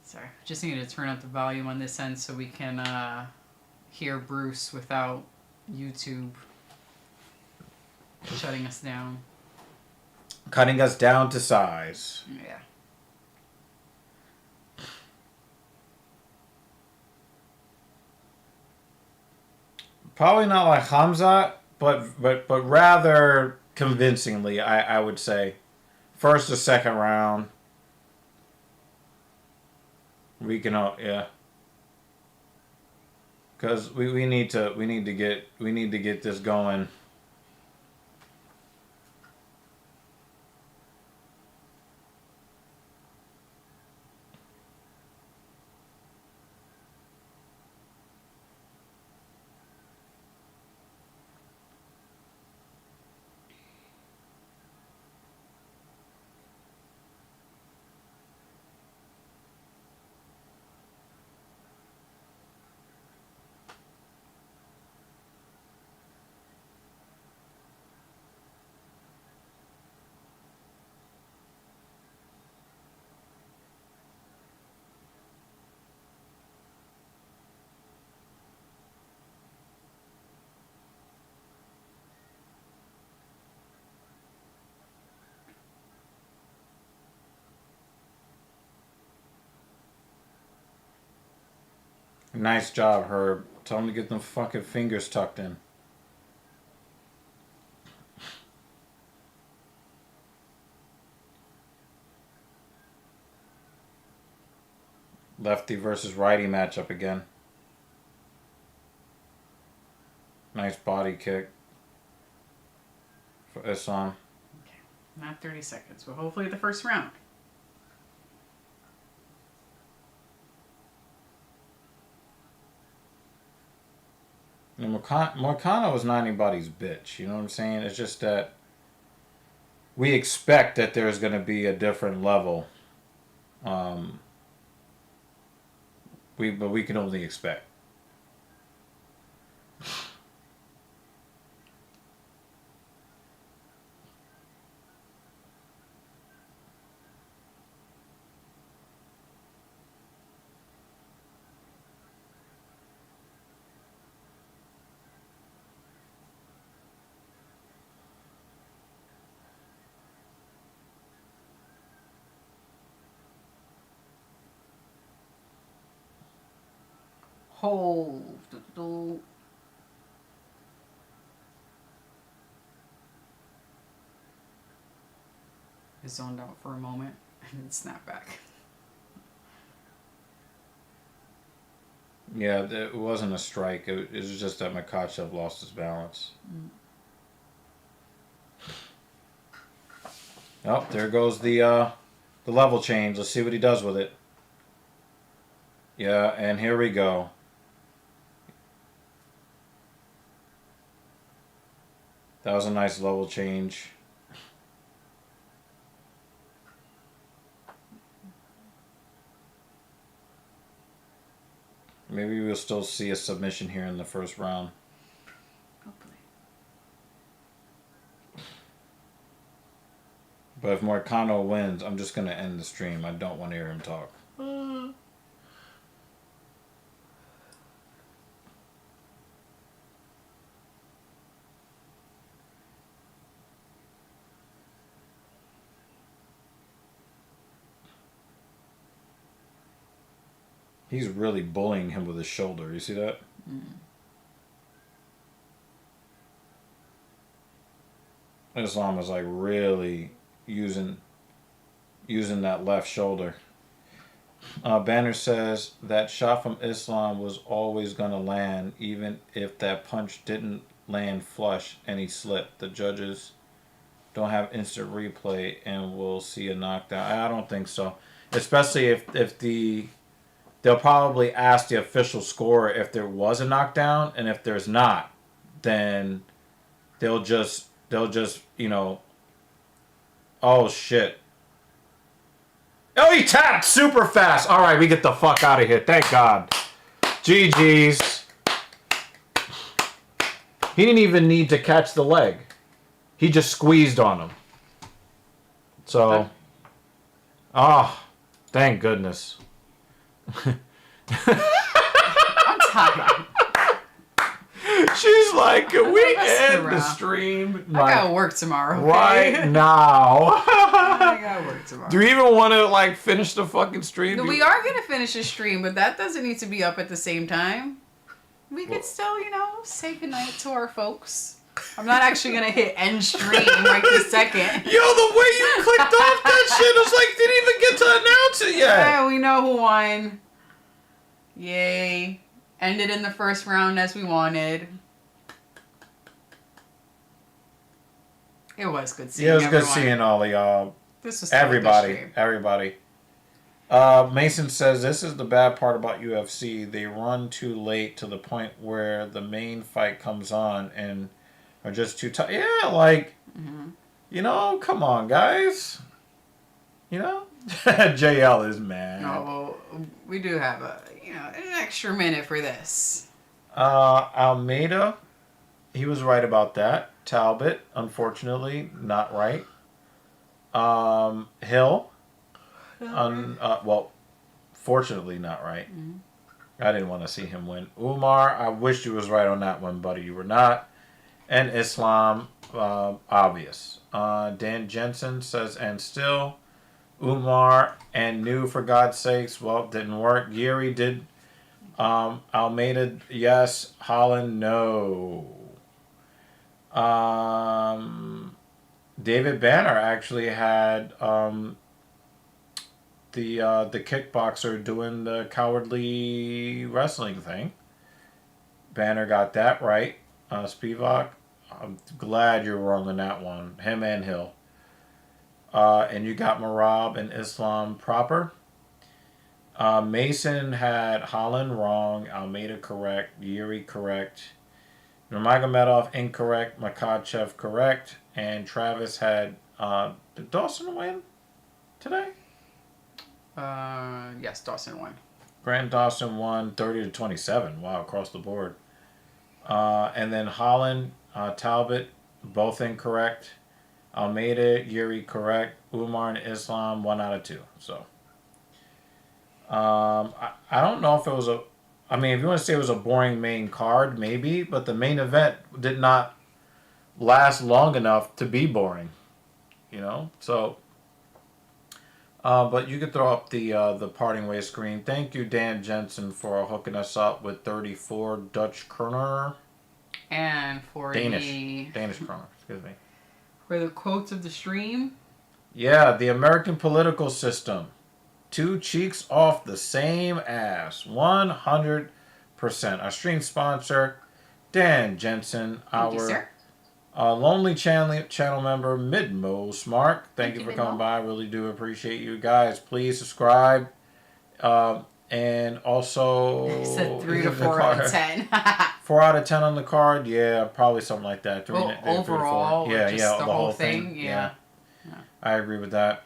Sorry, just needed to turn up the volume on this end so we can hear Bruce without YouTube shutting us down. Cutting us down to size. Yeah. Probably not like Hamza, but rather convincingly, I would say. First or second round. We can yeah. Cause we need to get this going. Nice job, Herb. Tell him to get them fucking fingers tucked in. Lefty versus righty matchup again. Nice body kick for Islam. Okay. Not 30 seconds, but hopefully the first round. And Moicano is not anybody's bitch. You know what I'm saying? It's just that we expect that there's going to be a different level. But we can only expect. Hold. I zoned out for a moment and then snap back. Yeah, it wasn't a strike. It was just that Makhachev lost his balance. Oh, there goes the level change. Let's see what he does with it. Yeah, and here we go. That was a nice level change. Maybe we'll still see a submission here in the first round. Hopefully. But if Moicano wins, I'm just going to end the stream. I don't want to hear him talk. He's really bullying him with his shoulder. You see that? Islam is like really using that left shoulder. Banner says that shot from Islam was always going to land, even if that punch didn't land flush and he slipped. The judges don't have instant replay and we'll see a knockdown. I don't think so. Especially if they'll probably ask the official scorer if there was a knockdown, and if there's not, then they'll just oh shit. Oh, he tapped super fast. All right, we get the fuck out of here. Thank God. GG's. He didn't even need to catch the leg. He just squeezed on him. So, thank goodness. I'm tired. She's like, can we messing end the around. stream I gotta work tomorrow. Okay? right now? I gotta work tomorrow. Do we even want to like finish the fucking stream? No, we are gonna finish the stream, but that doesn't need to be up at the same time. We could still, say goodnight to our folks. I'm not actually gonna hit end stream right this second. Yo, the way you clicked off that shit was like didn't even get to announce it yet. Yeah, we know who won. Yay. Ended in the first round as we wanted. It was good seeing everyone. Yeah, it was good seeing all of y'all. This was Everybody. Mason says this is the bad part about UFC. They run too late to the point where the main fight comes on and are just too tight. Yeah, like, come on, guys. JL is mad. No, well, we do have an extra minute for this. Almeida, he was right about that. Talbot, unfortunately, not right. Hill, fortunately not right. I didn't want to see him win. Umar, I wish you was right on that one, buddy. You were not. And Islam, obvious. Dan Jensen says, and still, Umar and New, for God's sakes, well, didn't work. Yuri did. Almeida, yes. Holland, no. David Banner actually had the kickboxer doing the cowardly wrestling thing. Banner got that right. Spivak, I'm glad you're wrong on that one. Him and Hill. And you got Marab and Islam proper. Mason had Holland wrong. Almeida correct. Yuri correct. Nurmagomedov incorrect. Makhachev correct. And Travis had did Dawson win today? Yes, Dawson won. Grant Dawson won 30-27. Wow, across the board. And then Holland, Talbot, both incorrect. Almeida, Yuri correct. Umar and Islam, 1 out of 2. So, I don't know if it was if you want to say it was a boring main card, maybe, but the main event did not last long enough to be boring, So, but you could throw up the parting ways screen. Thank you, Dan Jensen, for hooking us up with 34 Dutch Coroner. And for Danish Coroner, excuse me. For the quotes of the stream. Yeah, the American political system. 2 cheeks off the same ass. 100% 100%. Our stream sponsor, Dan Jensen. Thank you, sir. Lonely channel member, Midmo Smart. Thank you for coming Midmo. by. I really do appreciate you guys. Please subscribe. And also... It's a 3 to the 4 out of 10. 4 out of 10 on the card? Yeah, probably something like that. Well, 3 to 4. overall, or Yeah, just yeah, the whole thing. Yeah. I agree with that.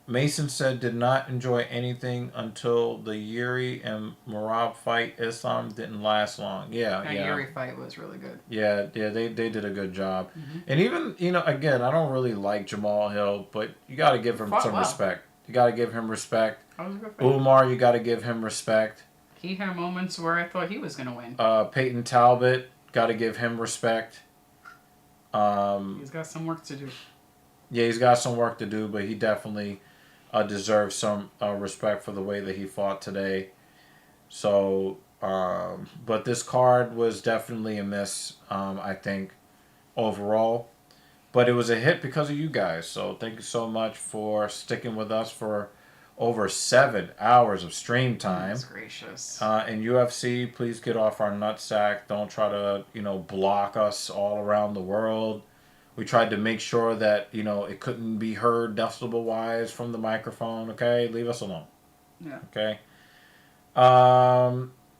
Mason said did not enjoy anything until the Yuri and Marab fight. Islam didn't last long. That Yuri fight was really good. Yeah, they did a good job. And even, again, I don't really like Jamal Hill, but you got to give him some respect. You got to give him respect. That was a good fight. Umar, you got to give him respect. He had moments where I thought he was going to win. Peyton Talbot, got to give him respect. He's got some work to do. Yeah, he's got some work to do, but he definitely deserves some respect for the way that he fought today. So, but this card was definitely a miss, I think, overall. But it was a hit because of you guys. So thank you so much for sticking with us for over 7 hours of stream time. That's gracious. And UFC, please get off our nutsack. Don't try to, block us all around the world. We tried to make sure that, it couldn't be heard decibel-wise from the microphone, okay? Leave us alone. Yeah. Okay?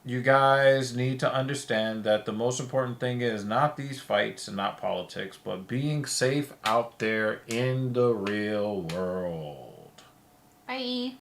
You guys need to understand that the most important thing is not these fights and not politics, but being safe out there in the real world. Bye.